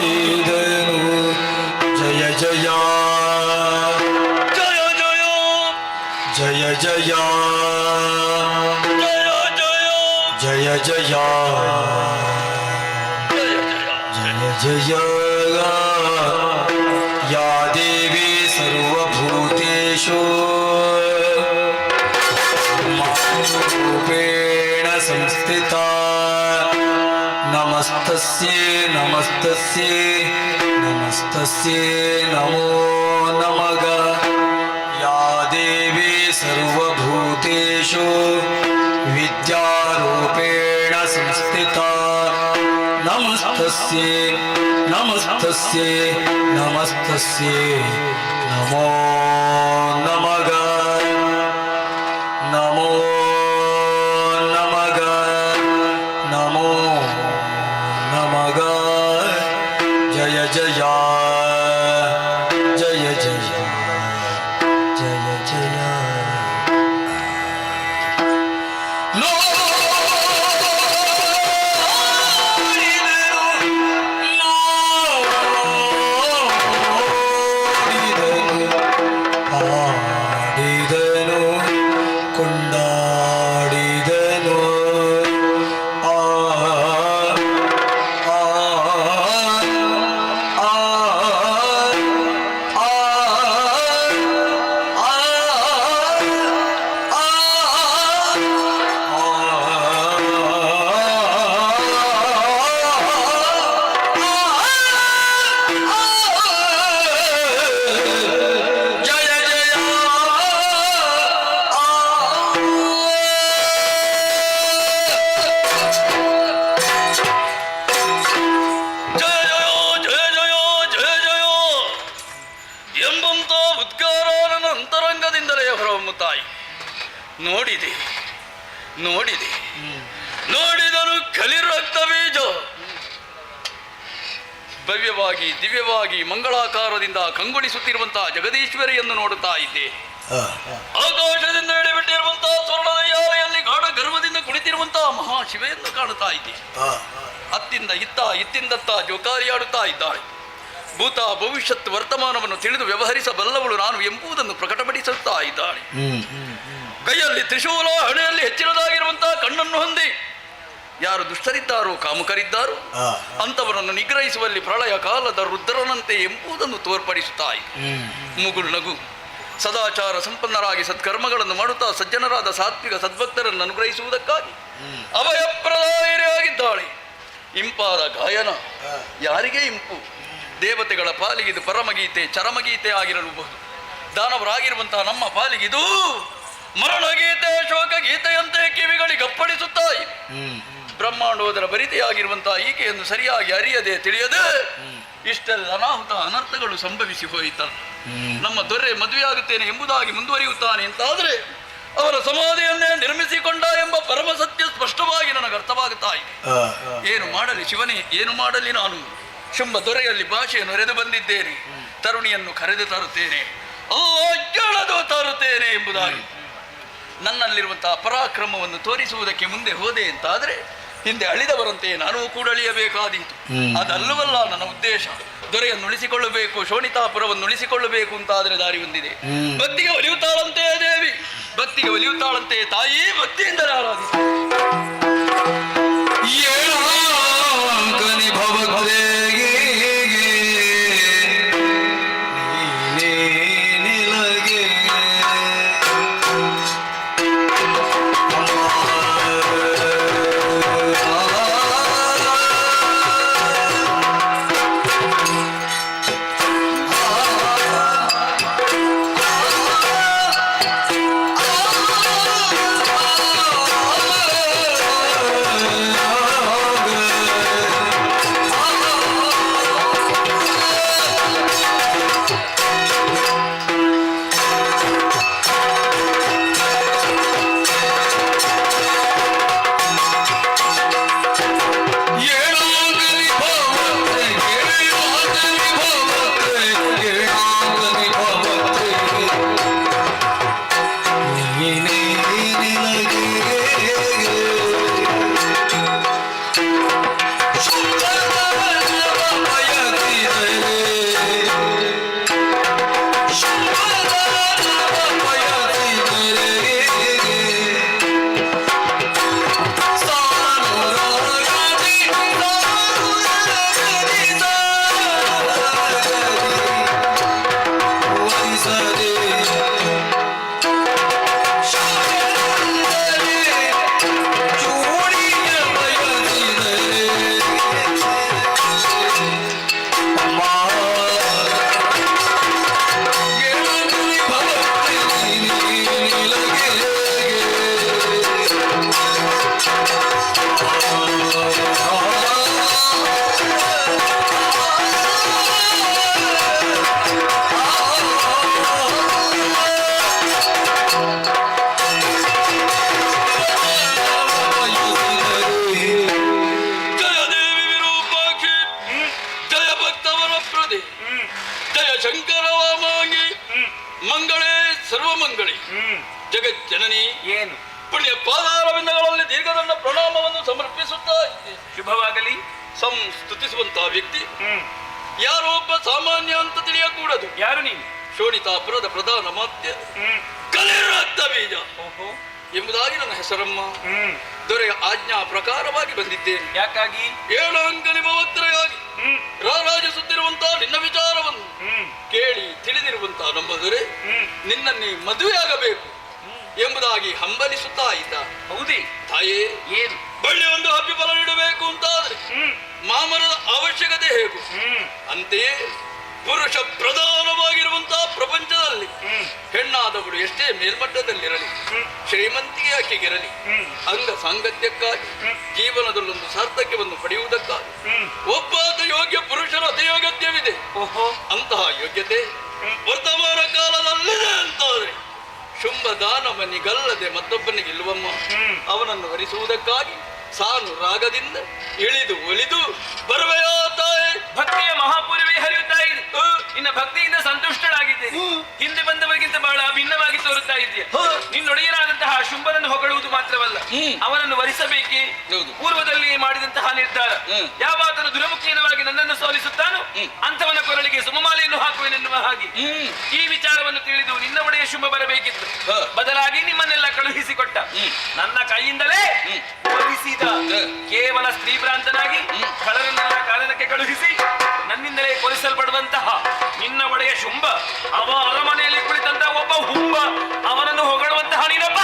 ಜಯ ಜಯ ಜಯ ಜಯ ಜಯ ಜಯ ಜಯ ಜಯ ಜಯ ಯಾ ದೇವಿ ಸರ್ವಭೂತೇಷು ರೂಪೇಣ ಸಂಸ್ಥಿತಾ ನಮಸ್ತಸ್ಯೇ ನಮಸ್ತಸ್ಯೇ ನಮಸ್ತಸ್ಯೇ ನಮೋ ನಮಃ ಯಾ ದೇವಿ ಸರ್ವಭೂತೇಷು ವಿದ್ಯಾರೂಪೇಣ ಸಂಸ್ಥಿತಾ ನಮಸ್ತಸ್ಯೇ ನಮಸ್ತಸ್ಯೇ ನಮಸ್ತಸ್ಯೇ ನಮೋ ನಮಃ ನಮೋ ನಮಃ ನಮೋ ನಮಃ ಜಯ ಜಯ ಜಯ ಜಯ ಜಯ ಜಯ ಆಡಿದನು ಕೊಂಡಾಡಿದನು ಆ ಆ ಆ ಜಯ ಜಯ ಎಂಬಂತ ಉದ್ಗಾರ ನನ್ನ ಅಂತರಂಗದಿಂದಲೇ ಹೊರಹೊಮ್ಮುತ್ತಾಯಿ. ನೋಡಿದೆ ನೋಡಿದೆ ನೋಡಿದನು ಕಲಿರಕ್ತ ಬೀಜ ಭವ್ಯವಾಗಿ ದಿವ್ಯವಾಗಿ ಮಂಗಳಾಕಾರದಿಂದ ಕಂಗೊಳಿಸುತ್ತಿರುವಂತಹ ಜಗದೀಶ್ವರಿಯನ್ನು ನೋಡುತ್ತಾ ಇದ್ದೆ. ಆಕಾಶದಿಂದ ಇಳಿಬಿಟ್ಟಿರುವಂತಹ ಸ್ವರ್ಣದ ಯಾಲೆಯಲ್ಲಿ ಗಾಢ ಗರ್ವದಿಂದ ಕುಳಿತಿರುವಂತಹ ಮಹಾಶಿವೆಯನ್ನು ಕಾಣುತ್ತಾ ಇದ್ದೆ. ಅತ್ತಿಂದ ಇತ್ತ ಇತ್ತಿಂದತ್ತ ಜೋಕಾರಿಯಾಡುತ್ತಾ ಇದ್ದಾಳೆ. ಭೂತ ಭವಿಷ್ಯತ್ ವರ್ತಮಾನವನ್ನು ತಿಳಿದು ವ್ಯವಹರಿಸಬಲ್ಲವಳು ನಾನು ಎಂಬುದನ್ನು ಪ್ರಕಟಪಡಿಸುತ್ತಾ ಇದ್ದಾಳೆ. ಕೈಯಲ್ಲಿ ತ್ರಿಶೂಲ, ಹಣೆಯಲ್ಲಿ ಹೆಚ್ಚಿನದಾಗಿರುವಂತಹ ಕಣ್ಣನ್ನು ಹೊಂದಿ ಯಾರು ದುಷ್ಟರಿದ್ದಾರೋ ಕಾಮುಕರಿದ್ದಾರೋ ಅಂತವರನ್ನು ನಿಗ್ರಹಿಸುವಲ್ಲಿ ಪ್ರಳಯ ಕಾಲದ ರುದ್ರನಂತೆ ಎಂಬುದನ್ನು ತೋರ್ಪಡಿಸುತ್ತಾಯಿ. ಮುಗುಳ್ನಗು ಸದಾಚಾರ ಸಂಪನ್ನರಾಗಿ ಸತ್ಕರ್ಮಗಳನ್ನು ಮಾಡುತ್ತಾ ಸಜ್ಜನರಾದ ಸಾತ್ವಿಕ ಸದ್ಭಕ್ತರನ್ನು ಅನುಗ್ರಹಿಸುವುದಕ್ಕಾಗಿ ಅಭಯಪ್ರದಾಯರಿಯಾಗಿದ್ದಾಳೆ. ಇಂಪಾದ ಗಾಯನ ಯಾರಿಗೆ ಇಂಪು? ದೇವತೆಗಳ ಪಾಲಿಗಿದು ಪರಮಗೀತೆ ಚರಮಗೀತೆ ಆಗಿರಲೂಬಹುದು. ದಾನವರಾಗಿರುವಂತಹ ನಮ್ಮ ಪಾಲಿಗಿದು ಮರಣಗೀತೆ ಶೋಕ ಗೀತೆಯಂತೆ ಕಿವಿಗಳಿಗೆ ಅಪ್ಪಳಿಸುತ್ತಾಯಿ. ಬ್ರಹ್ಮಾಂಡೋದರ ಭರಿತೆಯಾಗಿರುವಂತಹ ಈಕೆಯನ್ನು ಸರಿಯಾಗಿ ಅರಿಯದೆ ತಿಳಿಯದೆ ಇಷ್ಟೆಲ್ಲ ಅನಾಹುತ ಅನರ್ಥಗಳು ಸಂಭವಿಸಿ ಹೋಯಿತಲ್ಲ. ನಮ್ಮ ದೊರೆ ಮದುವೆಯಾಗುತ್ತೇನೆ ಎಂಬುದಾಗಿ ಮುಂದುವರಿಯುತ್ತಾನೆ ಅಂತಾದರೆ ಅವರ ಸಮಾಧಿಯನ್ನೇ ನಿರ್ಮಿಸಿಕೊಂಡ ಎಂಬ ಪರಮ ಸತ್ಯ ಸ್ಪಷ್ಟವಾಗಿ ನನಗೆ ಅರ್ಥವಾಗುತ್ತಾ ಇದೆ. ಏನು ಮಾಡಲಿ ಶಿವನೇ, ಏನು ಮಾಡಲಿ ನಾನು? ಶುಂಭ ದೊರೆಯಲ್ಲಿ ಭಾಷೆಯನ್ನು ಹೊರೆದು ಬಂದಿದ್ದೇನೆ. ತರುಣಿಯನ್ನು ಕರೆದು ತರುತ್ತೇನೆ, ಅಜ್ಜಳದು ತರುತ್ತೇನೆ ಎಂಬುದಾಗಿ ನನ್ನಲ್ಲಿರುವಂತಹ ಪರಾಕ್ರಮವನ್ನು ತೋರಿಸುವುದಕ್ಕೆ ಮುಂದೆ ಹೋದೆ ಅಂತಾದರೆ ಹಿಂದೆ ಅಳಿದವರಂತೆ ನಾನು ಕೂಡ ಅಳಿಯಬೇಕಾದೀತು. ಅದಲ್ಲವಲ್ಲ ನನ್ನ ಉದ್ದೇಶ. ದೊರೆಯನ್ನು ಉಳಿಸಿಕೊಳ್ಳಬೇಕು, ಶೋಣಿತಾಪುರವನ್ನು ಉಳಿಸಿಕೊಳ್ಳಬೇಕು ಅಂತಾದರೆ ದಾರಿ ಹೊಂದಿದೆ. ಭಕ್ತಿಗೆ ಒಲಿಯುತ್ತಾಳಂತೆ ದೇವಿ, ಭಕ್ತಿಗೆ ಒಲಿಯುತ್ತಾಳಂತೆ ತಾಯಿ, ಭಕ್ತಿಯಿಂದಲೇ ಆರಾಧಿಸಿ. ಆ ಪ್ರಣಾಮವನ್ನು ಸಮರ್ಪಿಸುತ್ತಾ ಇದ್ದೇನೆ. ಶುಭವಾಗಲಿ. ಸಂಸ್ತುತಿಸುವಂತಹ ವ್ಯಕ್ತಿ ಯಾರೋ ಒಬ್ಬ ಸಾಮಾನ್ಯ ಅಂತ ತಿಳಿಯಕೂಡದು. ಯಾರು ನೀನು? ಶೋಣಿತಾಪುರದ ಪ್ರಧಾನ ಮಾಧ್ಯ ಕಲಿರಕ್ತ ಬೀಜ ಎಂಬುದಾಗಿ ನನ್ನ ಹೆಸರಮ್ಮ. ದೊರೆಯ ಆಜ್ಞಾ ಪ್ರಕಾರವಾಗಿ ಬಂದಿದ್ದೇನೆ. ಯಾಕಾಗಿ? 7 ಅಂಕ ನಿಭವತ್ರಯಾಗಿ ರಾರಾಜಿಸುತ್ತಿರುವಂತಹ ನಿನ್ನ ವಿಚಾರವನ್ನು ಕೇಳಿ ತಿಳಿದಿರುವಂತಹ ನಮ್ಮ ದೊರೆ ನಿನ್ನನ್ನೇ ಮದುವೆಯಾಗಬೇಕು ಎಂಬುದಾಗಿ ಹಂಬಲಿಸುತ್ತಾ ಇದ್ದ. ಹೌದೇ ತಾಯೇ, ಏನು ಬಳ್ಳಿ ಒಂದು ಹಬ್ಬಿ ಫಲ ನೀಡಬೇಕು ಅಂತಾದ್ರೆ ಮಾಮರದ ಅವಶ್ಯಕತೆ ಹೇಗೂ ಅಂತೆಯೇ ಪುರುಷ ಪ್ರಧಾನವಾಗಿರುವಂತಹ ಪ್ರಪಂಚದಲ್ಲಿ ಹೆಣ್ಣಾದವಳು ಎಷ್ಟೇ ಮೇಲ್ಮಟ್ಟದಲ್ಲಿರಲಿ, ಶ್ರೀಮಂತಿಗೆ ಆಕೆಗಿರಲಿ, ಅಂಗ ಸಾಂಗತ್ಯಕ್ಕಾಗಿ ಜೀವನದಲ್ಲೊಂದು ಸಾರ್ಥಕ್ಯವನ್ನು ಪಡೆಯುವುದಕ್ಕಾಗಿ ಒಬ್ಬಾದ ಯೋಗ್ಯ ಪುರುಷರ ಅತಿಯೋಗ್ಯತೆವಿದೆ. ಅಂತಹ ಯೋಗ್ಯತೆ ವರ್ತಮಾನ ಕಾಲದಲ್ಲಿದೆ ಅಂತಾದ್ರೆ ಶುಂಭ ದಾನವನಿಗಲ್ಲದೆ ಮತ್ತೊಬ್ಬನಿಗೆ ಇಲ್ಲವಮ್ಮ. ಅವನನ್ನು ವರಿಸುವುದಕ್ಕಾಗಿ ಸಾನು ರಾಗದಿಂದ ಇಳಿದು ಒಲಿದು ಬರುವೆಯಾ ತಾಯಿ? ಭಕ್ತಿಯ ಮಹಾಪೂರ್ವೇ ಹರಿಯುತ್ತಾ ಇದೆ. ನಿನ್ನ ಭಕ್ತಿಯಿಂದ ಸಂತುಷ್ಟಳಾಗಿದ್ದೇನೆ. ಹಿಂದೆ ಬಂದವರಿಗಿಂತ ಬಹಳ ಭಿನ್ನವಾಗಿ ತೋರುತ್ತಾ ಇದೆಯಾ. ನಿನ್ನೊಡೆಯನಾದಂತಹ ಶುಂಭನನ್ನು ಹೊಗಳುವುದು ಮಾತ್ರವಲ್ಲ, ಅವನನ್ನು ವರಿಸಬೇಕೇ ಪೂರ್ವದಲ್ಲಿ ಮಾಡಿದಂತಹ ನಿರ್ಧಾರ. ಯಾವಾತನು ದುರಮುಖೀನವಾಗಿ ನನ್ನನ್ನು ಸೋಲಿಸುತ್ತಾನೋ ಅಂಥವನ ಕೊರಳಿಗೆ ಸುಮಮಾಲೆಯನ್ನು ಹಾಕುವೆನೆನ್ನುವ ಹಾಗೆ ಈ ವಿಚಾರವನ್ನು ತಿಳಿದು ನಿನ್ನ ಒಡೆಯ ಶುಂಭ ಬರಬೇಕಿತ್ತು. ಬದಲಾಗಿ ನಿಮ್ಮನ್ನೆಲ್ಲ ಕಳುಹಿಸಿಕೊಟ್ಟ. ನನ್ನ ಕೈಯಿಂದಲೇ ವರಿಸಿದ ಕೇವಲ ಸ್ತ್ರೀ ಭ್ರಾಂತನಾಗಿ ಕಳರನ್ನೆಲ್ಲ ಕಾರಣಕ್ಕೆ ಕಳುಹಿಸಿ ನನ್ನಿಂದಲೇ ಕೊಲಿಸಲ್ಪಡುವಂತಹ ನಿನ್ನ ಒಡೆಯ ಶುಂಭ, ಅವ ಅರಮನೆಯಲ್ಲಿ ಕುಳಿತಂತ ಒಬ್ಬ ಹುಂಬ, ಅವನನ್ನು ಹೊಗಳುವಂತಹ ನೀನೊಬ್ಬ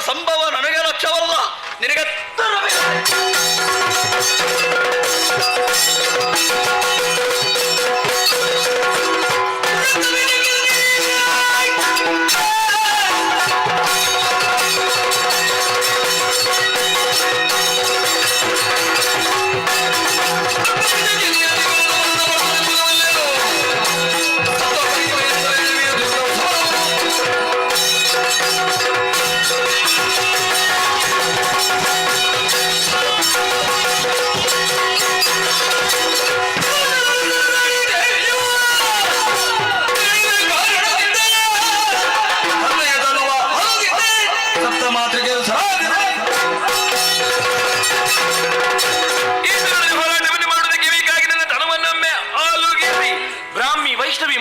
ಸಂಭವ ನನಗೆ ಲಕ್ಷ್ಯವಲ್ಲ, ನಿನಗೆ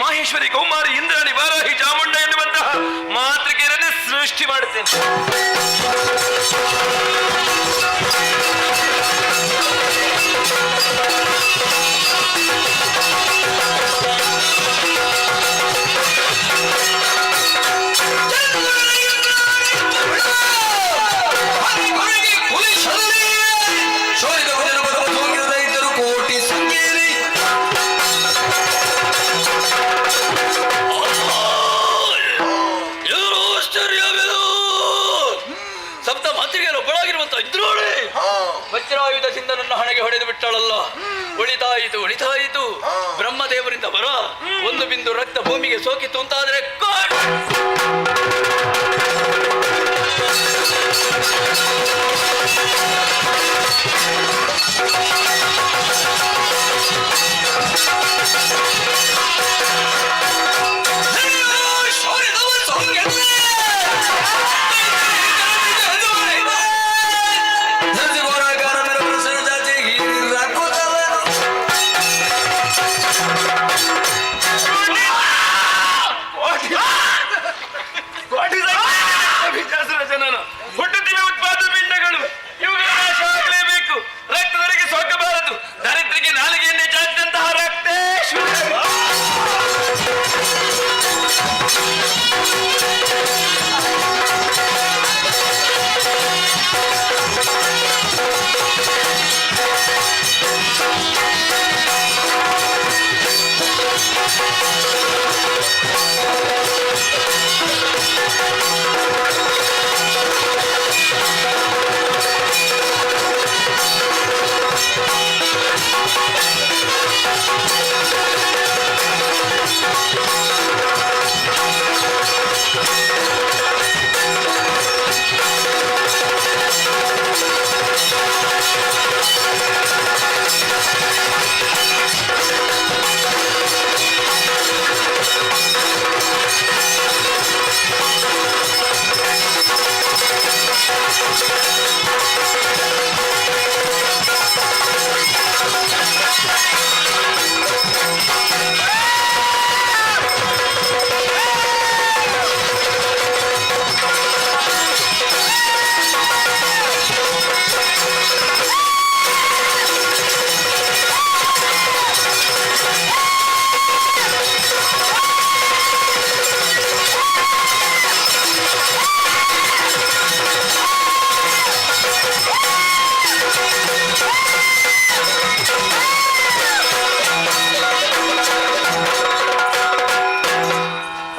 ಮಹೇಶ್ವರಿ, ಕೌಮಾರಿ, ಇಂದ್ರಾಣಿ, ವಾರಾಹಿ, ಚಾಮುಂಡ ಎನ್ನುವಂತಹ ಮಾತೃಕೆಯರನ್ನೇ ಸೃಷ್ಟಿ ಮಾಡುತ್ತೇನೆ. ವಜ್ರಾಯುಧದಿಂದ ನನ್ನ ಹಣೆಗೆ ಹೊಡೆದು ಬಿಟ್ಟಳಲ್ಲ. ಉಳಿತಾಯಿತು ಉಳಿತಾಯಿತು. ಬ್ರಹ್ಮದೇವರಿಂದ ಬರ ಒಂದು ಬಿಂದು ರಕ್ತ ಭೂಮಿಗೆ ಸೋಕಿತ್ತು ಅಂತಾದ್ರೆ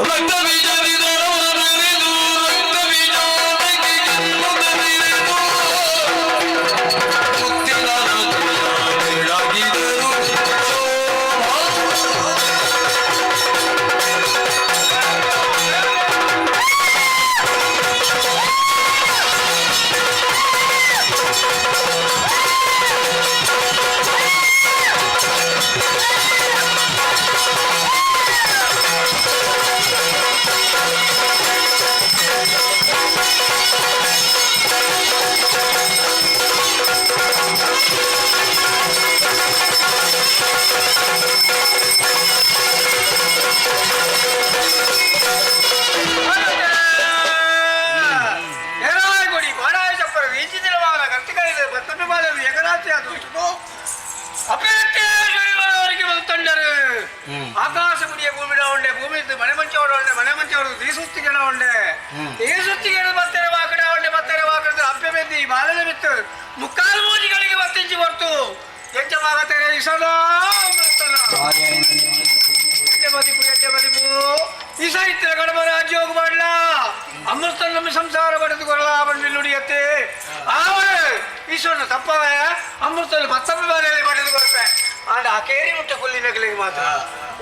ರಕ್ತ ಬೀಜವಿದೆರವ ಬೆರೆದು ರಕ್ತ ಬೀಜೋದಕ್ಕೆ ಜನ್ಮದ ಬೆರೆದು ಮುತ್ತಿನ ಬೆಳಗಿದರು ಆಕಾಶ ಗುಡಿಯ ಭೂಮಿನ ಉಂಡೆ ಭೂಮಿ ಮನೆ ಮಂಚವಡ ಉಂಡೆ ಮನೆ ಮಂಚವಡ ದೀಸುತ್ತಿಗೆನ ಉಂಡೆ ದೀಸುತ್ತಿಗೆನ ಬತ್ತರೆ ವಾಕಡ ಉಂಡೆ ಬತ್ತರೆ ವಾಕಡ ಅಪ್ಪೆ ಬೆದ್ದಿ ಬಾಲದ ಬಿತ್ತು ಮುಕ್ಕಾಲು ಮೂಜಿಗಳಿಗೆ ಬತ್ತಿಂಚಿ ಬರ್ತು ಎಂಚವಾಗತ್ತರೆ ಇಸಲ ಎಡ್ಡೆ ಬದಿಪು ಇಸ ಇತ್ತಿನ ಕಡಮ ರಾಜ್ಯ ಹೋಗಿ ಮಾಡಲ ಅಮೃತ ನಮ್ಮ ಸಂಸಾರ ಪಡೆದು ಕೊರಲ ಬಂದು ನುಡಿಯತ್ತೆ ಆವಣ ಈಶ್ವರನ ತಪ್ಪವ ಅಮೃತಲ್ಲಿ ಮತ್ತೊಮ್ಮೆ ಬಾಲೆಯಲ್ಲಿ ಪಡೆದು ಕೊಡ್ಪೆ ಆಡ ಆ ಕೇರಿ ಮುಟ್ಟ ಕೊಲ್ಲಿನಗಳಿಗೆ ಮಾತ್ರ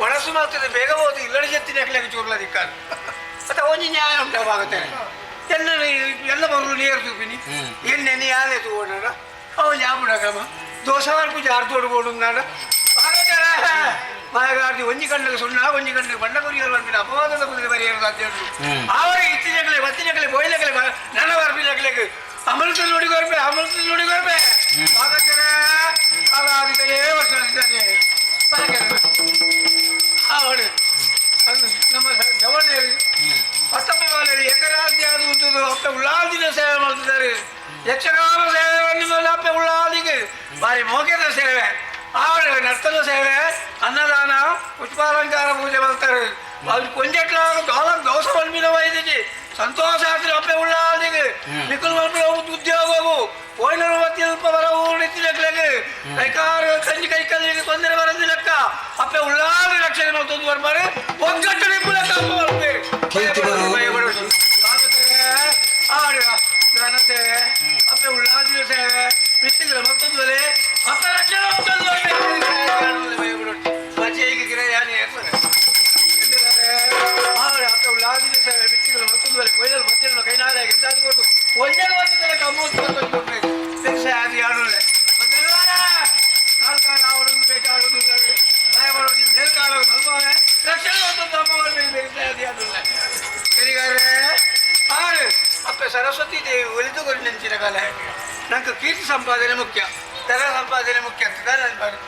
ಒಣಸು ಮಾತ್ರ ಬೇಗ ಹೋದು ಇಲ್ಲಡಿ ಜತ್ತಿನ ನಗಲಿಗೆ ಚೂರ್ಲ ದಿಕ್ಕಾರು ಮತ್ತೆ ಒಂಜಿ ನ್ಯಾಯ ಉಂಟಾಗುತ್ತೇನೆ ಎಲ್ಲ ಬರಲು ನೀರು ತೂಪಿನಿ ಎಣ್ಣೆ ನೀ ಯಾರೇ ತಗೊಂಡ ಅವನು ಯಾಪುಡ ಕ್ರಮ ದೋಸವಾರ ಪೂಜೆ ಅರ್ಧೋಡು ಬೋಡು ನಾಡ ಮಾಯಗಾರ್ದಿ ಒಂಜಿ ಗಂಟೆಗೆ ಸುಣ್ಣ ಒಂಜಿ ಗಂಟೆಗೆ ಬಣ್ಣ ಕೊರಿಯರು ಅಂತಿನ ಅಪವಾದದ ಕುದುರೆ ಬರೆಯರು ಅಂತ ಹೇಳಿದ್ರು ಆವಾಗ ಇತ್ತಿನಗಲೆ ಬತ್ತಿನಗಲೆ ಬೊಯ್ಲಗಲೆ ನನ್ನ ಬರ್ಬಿನಗಲೆಗೆ ಅಮೃತ ನುಡಿಗೊರ್ಬೆ ಅಮೃತ ನುಡಿಗೊರ್ಬೆ ಆಗುತ್ತೆ ಆಗಾದಿದ್ದರೆ ವರ್ಷಿದ್ದಾನೆ ಅವಳು ಅದು ನಮ್ಮ ಜವನೇರಿ ಅತ್ತಪ್ಪ ಬಾಲರಿ ಎಕರಾದಿ ಅದು ಉಂಟು ಅಪ್ಪ ಉಳ್ಳಾದಿನ ಸೇವೆ ಮಾಡ್ತಿದ್ದಾರೆ ಯಕ್ಷಗಾನ ಸೇವೆ ಅಪ್ಪ ಉಳ್ಳಾದಿಗೆ ಬಾರಿ ಮೋಕೆದ ಸೇವೆ ಆವಳ ನರ್ತನ ಸೇವೆ ಅನ್ನದಾನ ಪುಷ್ಪಾಲಂಕಾರ ಪೂಜೆ ಮಾಡ್ತಾರೆ ಅವ್ರು ಕೊಂಜೆಟ್ಲ ದೋಷ ಮಲ್ಮಿನ ವೈದ್ಯಜಿ ಸಂತೋಷ ಆಗ್ತದೆ ಅಪ್ಪೆ ಉಳ್ಳಾದಿಗೆ ನಿಖಲ್ ಮಲ್ಪಿ ಹೋಗುದು ಉದ್ಯೋಗವು ಪೋಯ್ನರು ಮತ್ತಿಲ್ಪ ಬರವು ಉಳಿತಿನಕ್ಲೆಗೆ ಕೈಕಾರು ಕಂಜಿ ಕೈಕಲ್ಲಿಗೆ ತೊಂದರೆ ಬರದಿ ಲೆಕ್ಕ ಅಪ್ಪೆ ಉಳ್ಳಾದಿ ರಕ್ಷಣೆ ಮಾಡ್ತೊಂದು ಬರ್ಬಾರೆ ಒಗ್ಗಟ್ಟು ನಿಪ್ಪು ಲೆಕ್ಕ ಅಪ್ಪ ಬರ್ಬೇ ಗಾನ ಸೇವೆ ಅಪ್ಪೆ ಉಳ್ಳಾದಿನ ಸೇವೆ ಮಿತ್ತಿಗಳ ಮತ್ತೊಂದು ಬಲೆ ಅಪ್ಪ ರಕ್ಷಣೆ ಮತ್ತೊಂದು ಬಜೆಗೆ ಗಿರ ಯಾನೇ ಅಪ್ಪ ಉಳ್ಳಾದಿನ ಸೇವೆ ಮಿತ್ತಿಗಳ ಮತ್ತೊಂದು ಬಲೆ ಕೊಯ್ಲಲ್ಲಿ ಮತ್ತಿನ ಕೈನಾದ ಗೆದ್ದಾದು ಕೊಟ್ಟು ಒಂದೇ ಮತ್ತಿದ್ದಾರೆ ಕಮ್ಮತ್ತು ಕೊಟ್ಟಬೇಕು ಆದಿ ಆಡೋಲ್ಲ ನಾಲ್ಕು ಆಡೋದು ಬೇಕಾಡೋದು ಸಹಾಯ ಮಾಡೋದು ನಿಮ್ಮ ಮೇಲ್ಕಾಲ ತಲುಪವೆ ರಕ್ಷಣೆ ಮತ್ತೊಂದು ಅಮ್ಮ ಬರ್ಬೇಕು ಆದಿ ಆಡೋಲ್ಲ ಸರಿಗಾರೆ ಆಡು ಅಪ್ಪ ಸರಸ್ವತಿ ದೇವಿ ಒಲಿದುಕೊಂಡು ನೆಂಚಿನ ಕಾಲ ನಂಗೆ ಕೀರ್ತಿ ಸಂಪಾದನೆ ಮುಖ್ಯ ಧನ ಸಂಪಾದನೆ ಮುಖ್ಯ ಅಂತ ನಾನು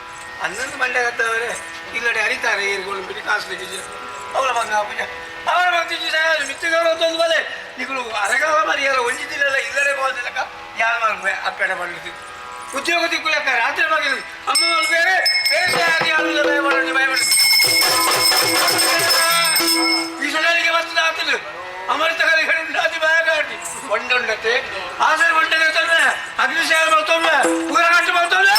ಹನ್ನೊಂದು ಮಂಡ್ಯಗತ್ತವರೇ ಇಲ್ಲಡೆ ಹರಿತಾರೆ ಏರಿಗಳು ಬಿಡಿ ಕಾಸು ತೆಗಿಜಿ ಅವಳ ಮಂಗ ಪೂಜ ಅವಳ ಮಂದಿಜಿ ಮಿತ್ತಿಗೌರ ಒಂದು ಬಲೆ ನಿಗಳು ಅರಗಾಲ ಮರಿಯಲ್ಲ ಒಂಜಿದಿಲ್ಲ ಇಲ್ಲಡೆ ಹೋದಕ್ಕ ಯಾರು ಮಾಡ್ಬೇ ಅಪ್ಪೆಡ ಮಾಡ್ಲಿಕ್ಕೆ ಉದ್ಯೋಗ ತಿಕ್ಕುಲಕ್ಕ ರಾತ್ರಿ ಮಗಿದ್ರು ಅಮ್ಮ ಮಲ್ ಬೇರೆ ಬೇರೆ ಯಾರು ಭಯ ಮಾಡಿ ಭಯ ಮಾಡಿ ಈ ಸಡಲಿಗೆ ಬರ್ತದೆ ಆಗ್ತದೆ ಅಮೃತಗಳಿಗೆ ಉಂಟಾದಿ ಬಾಯಗಾಟಿ ಒಂಡುಂಡತೆ ಆಸರೆ ಒಂಟೆ ತಂದ್ರೆ ಅಗ್ನಿಶಾಯ ಮಾಡ್ತೊಮ್ಮೆ ಊರಗಟ್ಟು ಮಾಡ್ತೊಮ್ಮೆ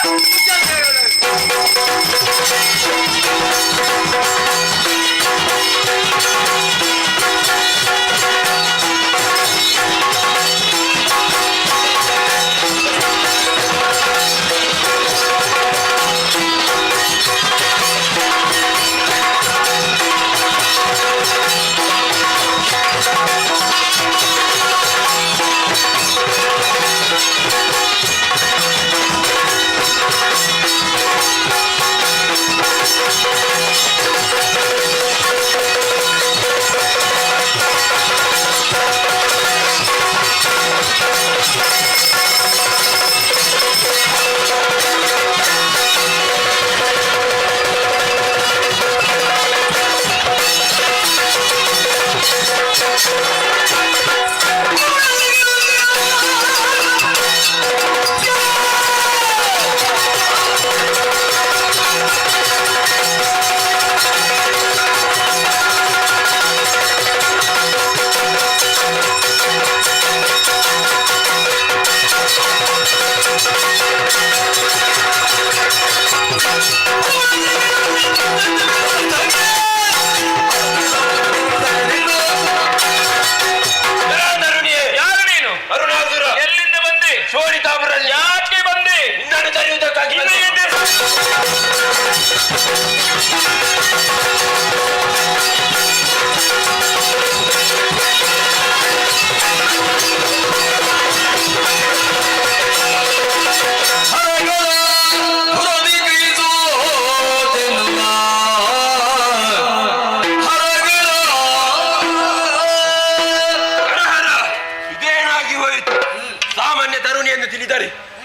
ಇದಕ್ಕಾಗಿ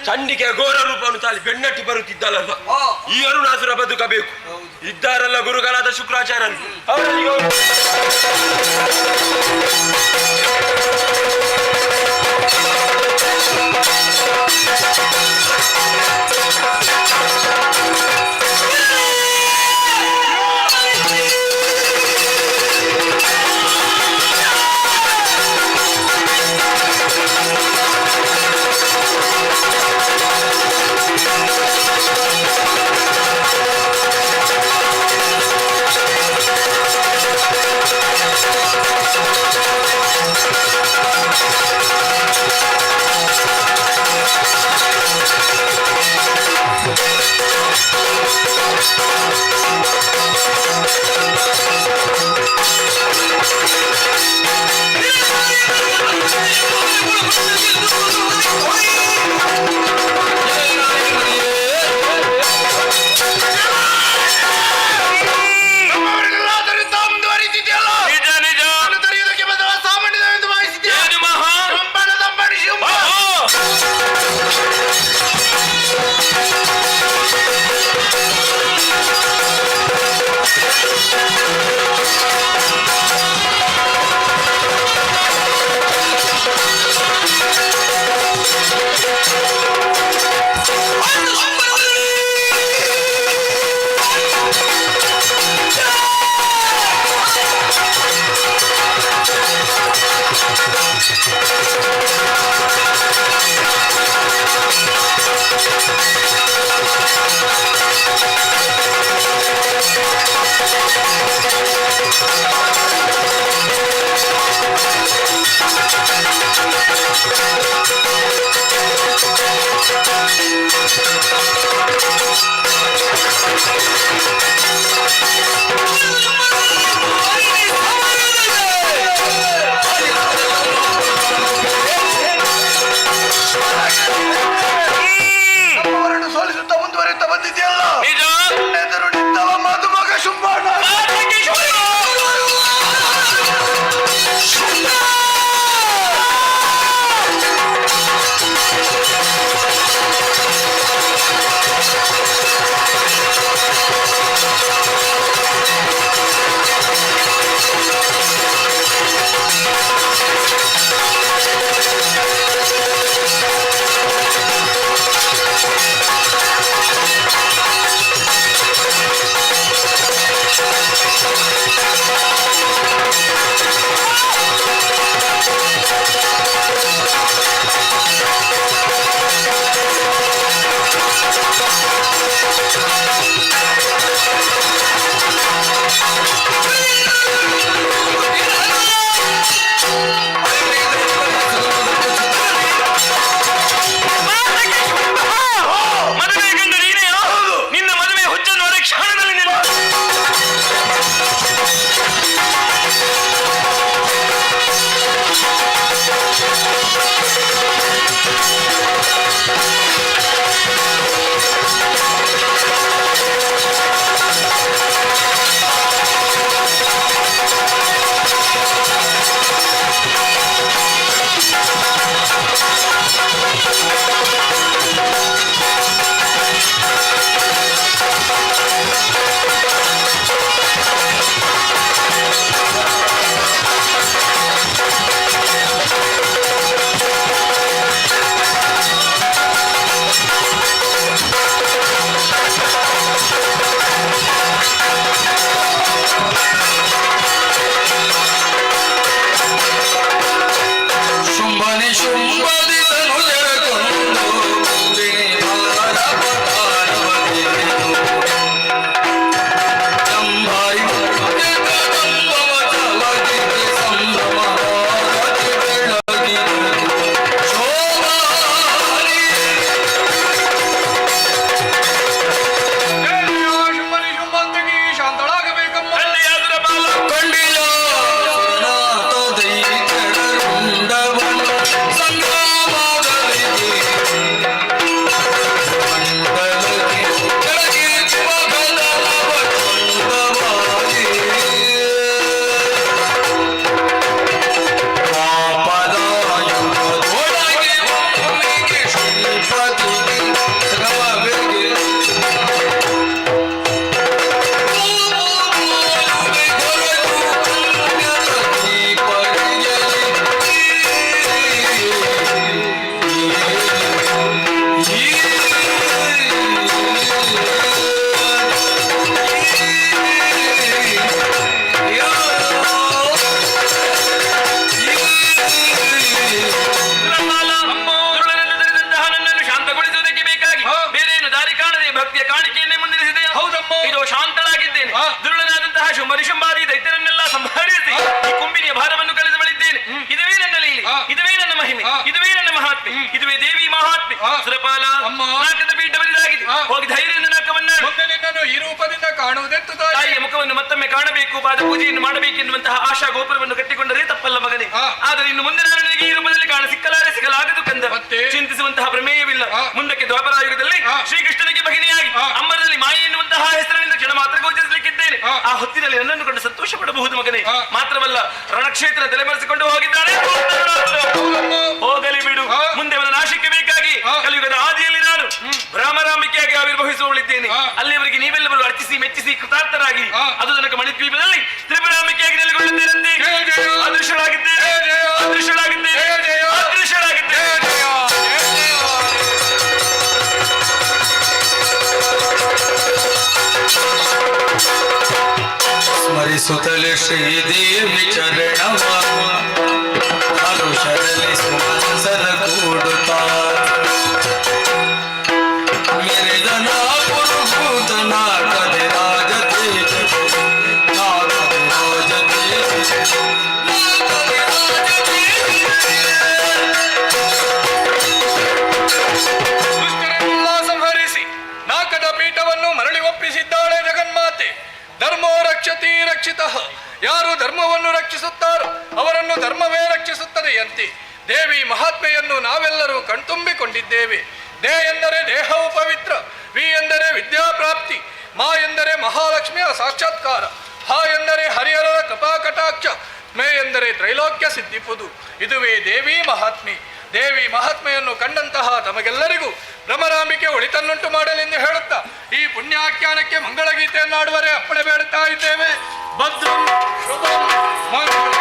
ಚಂಡಿಕೆ ಘೋರ ರೂಪವನ್ನು ತಾಳಿ ಬೆನ್ನಟ್ಟಿ ಬರುತ್ತಿದ್ದಲ್ಲ ಈ ಅರುಣಾಸುರ ಬದುಕಬೇಕು. ಇದ್ದಾರಲ್ಲ ಗುರುಗಳಾದ ಶುಕ್ರಾಚಾರ್ಯರು, ಅವರಲ್ಲಿ ಶಂಭರಿಶಂಭಾದಿ ದೈತ್ಯರನ್ನೆಲ್ಲ ಸಂಹರಿಸಿ ಈ ಕುಂಬಿನಿಯ ಭಾರವನ್ನು ಕಳೆದು ಬಳಿದ್ದೇನೆ. ಇದುವೇ ನನ್ನ ಲೀಲೆ, ಇದುವೇ ನನ್ನ ಮಹಿಮೆ, ಇದುವೇ ನನ್ನ ಮಹಾತ್ಮೆ, ಇದುವೇ ದೇವಿ ಮಹಾತ್ಮೆ. ಸುರಪಾಲ ನಾಕದ ಪೀಠ ಬರಿದಾಗಿದೆ. ಹೋಗಿ ಧೈರ್ಯದಿಂದ ನಾಕವನ್ನಾಡು. ನಿನ್ನನ್ನು ಈ ರೂಪದಿಂದ ಕಾಣುವುದೆಂತು ತಾಯಿಯ ಮುಖವನ್ನು ಮತ್ತೊಮ್ಮೆ ಕಾಣಬೇಕು, ಪಾದ ಪೂಜೆಯನ್ನು ಮಾಡಬೇಕೆನ್ನುವಂತಹ ಆಶಾ ಗೋಪುರವನ್ನು ಕಟ್ಟಿಕೊಂಡರೆ ತಪ್ಪಲ್ಲ ಮಗನೇ. ಆದರೆ ಇನ್ನು ಮುಂದೆ ನಾನು ನಿನಗೆ ಈ ರೂಪದಲ್ಲಿ ಕಾಣ ಸಿಕ್ಕಲಾಗದು ಕಂದ. ಚಿಂತಿಸುವಂತಹ ಪ್ರಮೇಯವಿಲ್ಲ. ಮುಂದಕ್ಕೆ ದ್ವಾಪರಾಯುಗದಲ್ಲಿ ಶ್ರೀಕೃಷ್ಣನಿಗೆ ಭಗಿನಿಯಾಗಿ ಅಂಬರದಲ್ಲಿ ಮಾಯೆ ಎನ್ನುವಂತಹ ಹೆಸರಿನಿಂದ ಕ್ಷಣ ಮಾತ್ರ ಗೋಚರಿಸಲಿಕ್ಕಿದ್ದೇನೆ. ಆ ಹೊತ್ತಿನಲ್ಲಿ ನನ್ನನ್ನು ಕಂಡು ಸಂತೋಷ ಪಡಬಹುದು ಮಗನೇ. ಮಾತ್ರವಲ್ಲ, ರಣಕ್ಷೇತ್ರ ತಲೆಮರೆಸಿಕೊಂಡು ಹೋಗಿದ್ದಾನೆ. ಹೋಗಲಿ ಬಿಡು. ಮುಂದೆ ಅವನ ನಾಶಕ್ಕೆ ಬೇಕಾಗಿ ಕಲಿಯುಗದ ಆದಿಯಲ್ಲಿ ನಾನು ರಾಮರಾಮಿಕೆಯಾಗಿ ಆವಿರ್ಭವಿಸುವಳಿದ್ದೇನೆ. ಅಲ್ಲಿಯವರೆಗೆ ನೀವೆಲ್ಲರೂ ಅರ್ಚಿಸಿ ಮೆಚ್ಚಿಸಿ ಕೃತಾರ್ಥರಾಗಿ ಅದು ತನಕ ಮಣಿದ್ವೀಪದಲ್ಲಿ ತ್ರಿಪುರಾಮಿಕೆಯಾಗಿ ನೆಲೆಗೊಳ್ಳುತ್ತೇನೆ. ಅದೃಶ್ಯರಾಗಿದ್ದೇನೆ, ಅದೃಶ್ಯರಾಗಿದ್ದೇನೆ, ಅದೃಶ್ಯರಾಗಿದ್ದೇನೆ. ಸ್ಮರಿಸುತ್ತಲೇ ಶ್ರೀದೇವಿ ಚರಣವ ಹರುಷರಲ್ಲಿ ಸುಮನ್ಸರ ಕೂಡುತ್ತಾ ಮೆರೆದ ನಾಪುರುಭೂತ ನಾಟದೆ ರಾಜತೆ ದುಷ್ಟರನ್ನೆಲ್ಲ ಸಂಹರಿಸಿ ನಾಕದ ಪೀಠವನ್ನು ಮರಳಿ ಒಪ್ಪಿಸಿದ್ದಾಳೆ ಜಗನ್ಮಾತೆ. ಧರ್ಮೋ ರಕ್ಷತಿ ರಕ್ಷಿತಃ. ಯಾರು ಧರ್ಮವನ್ನು ರಕ್ಷಿಸುತ್ತಾರೋ ಅವರನ್ನು ಧರ್ಮವೇ ರಕ್ಷಿಸುತ್ತದೆಯಂತೆ. ದೇವಿ ಮಹಾತ್ಮೆಯನ್ನು ನಾವೆಲ್ಲರೂ ಕಣ್ತುಂಬಿಕೊಂಡಿದ್ದೇವೆ. ದೇ ಎಂದರೆ ದೇಹವು ಪವಿತ್ರ, ವಿ ಎಂದರೆ ವಿದ್ಯಾಪ್ರಾಪ್ತಿ, ಮಾ ಎಂದರೆ ಮಹಾಲಕ್ಷ್ಮಿಯ ಸಾಕ್ಷಾತ್ಕಾರ, ಹ ಎಂದರೆ ಹರಿಹರರ ಕೃಪಾಕಟಾಕ್ಷ, ಮೇ ಎಂದರೆ ತ್ರೈಲೋಕ್ಯ ಸಿದ್ಧಿಪುದು. ಇದುವೇ ದೇವಿ ಮಹಾತ್ಮೆ. ದೇವಿ ಮಹಾತ್ಮೆಯನ್ನು ಕಂಡಂತಹ ತಮಗೆಲ್ಲರಿಗೂ ಭ್ರಮರಾಂಬಿಕೆ ಒಳಿತನ್ನುಂಟು ಮಾಡಲೆಂದು ಹೇಳುತ್ತಾ ಈ ಪುಣ್ಯಾಖ್ಯಾನಕ್ಕೆ ಮಂಗಳಗೀತೆಯನ್ನಾಡುವರೆ ಅಪ್ಪಣೆ ಬೇಡುತ್ತಾ ಇದ್ದೇವೆ. ಭದ್ರಂ ಶುಭಂ ಮಂಗಳಂ.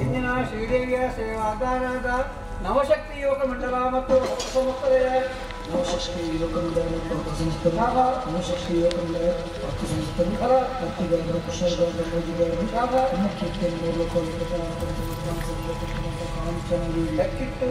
ಇಂದಿನ ಶ್ರೀದೇವಿಯ ಸೇವಾದಾನದ ನವಶಕ್ತಿ ಯೋಗ ಮಂಡಲ ಮತ್ತು ಸಂಸ್ಥೆಯ ನವಶಕ್ತಿ ಯೋಗ ಮಂಡಲ ಮತ್ತು ಸಂಸ್ಥೆ ನವಶಕ್ತಿ ಯೋಗ ಮಂಡಲ ಮತ್ತು ಸಂಸ್ಥೆ ಕರ್ತಿಗಳ ಕುಶಲಗಳ ಮೋಜಿಗಳ ಮುಖ್ಯಕ್ಕೆ ಲೆಕ್ಕಿಟ್ಟು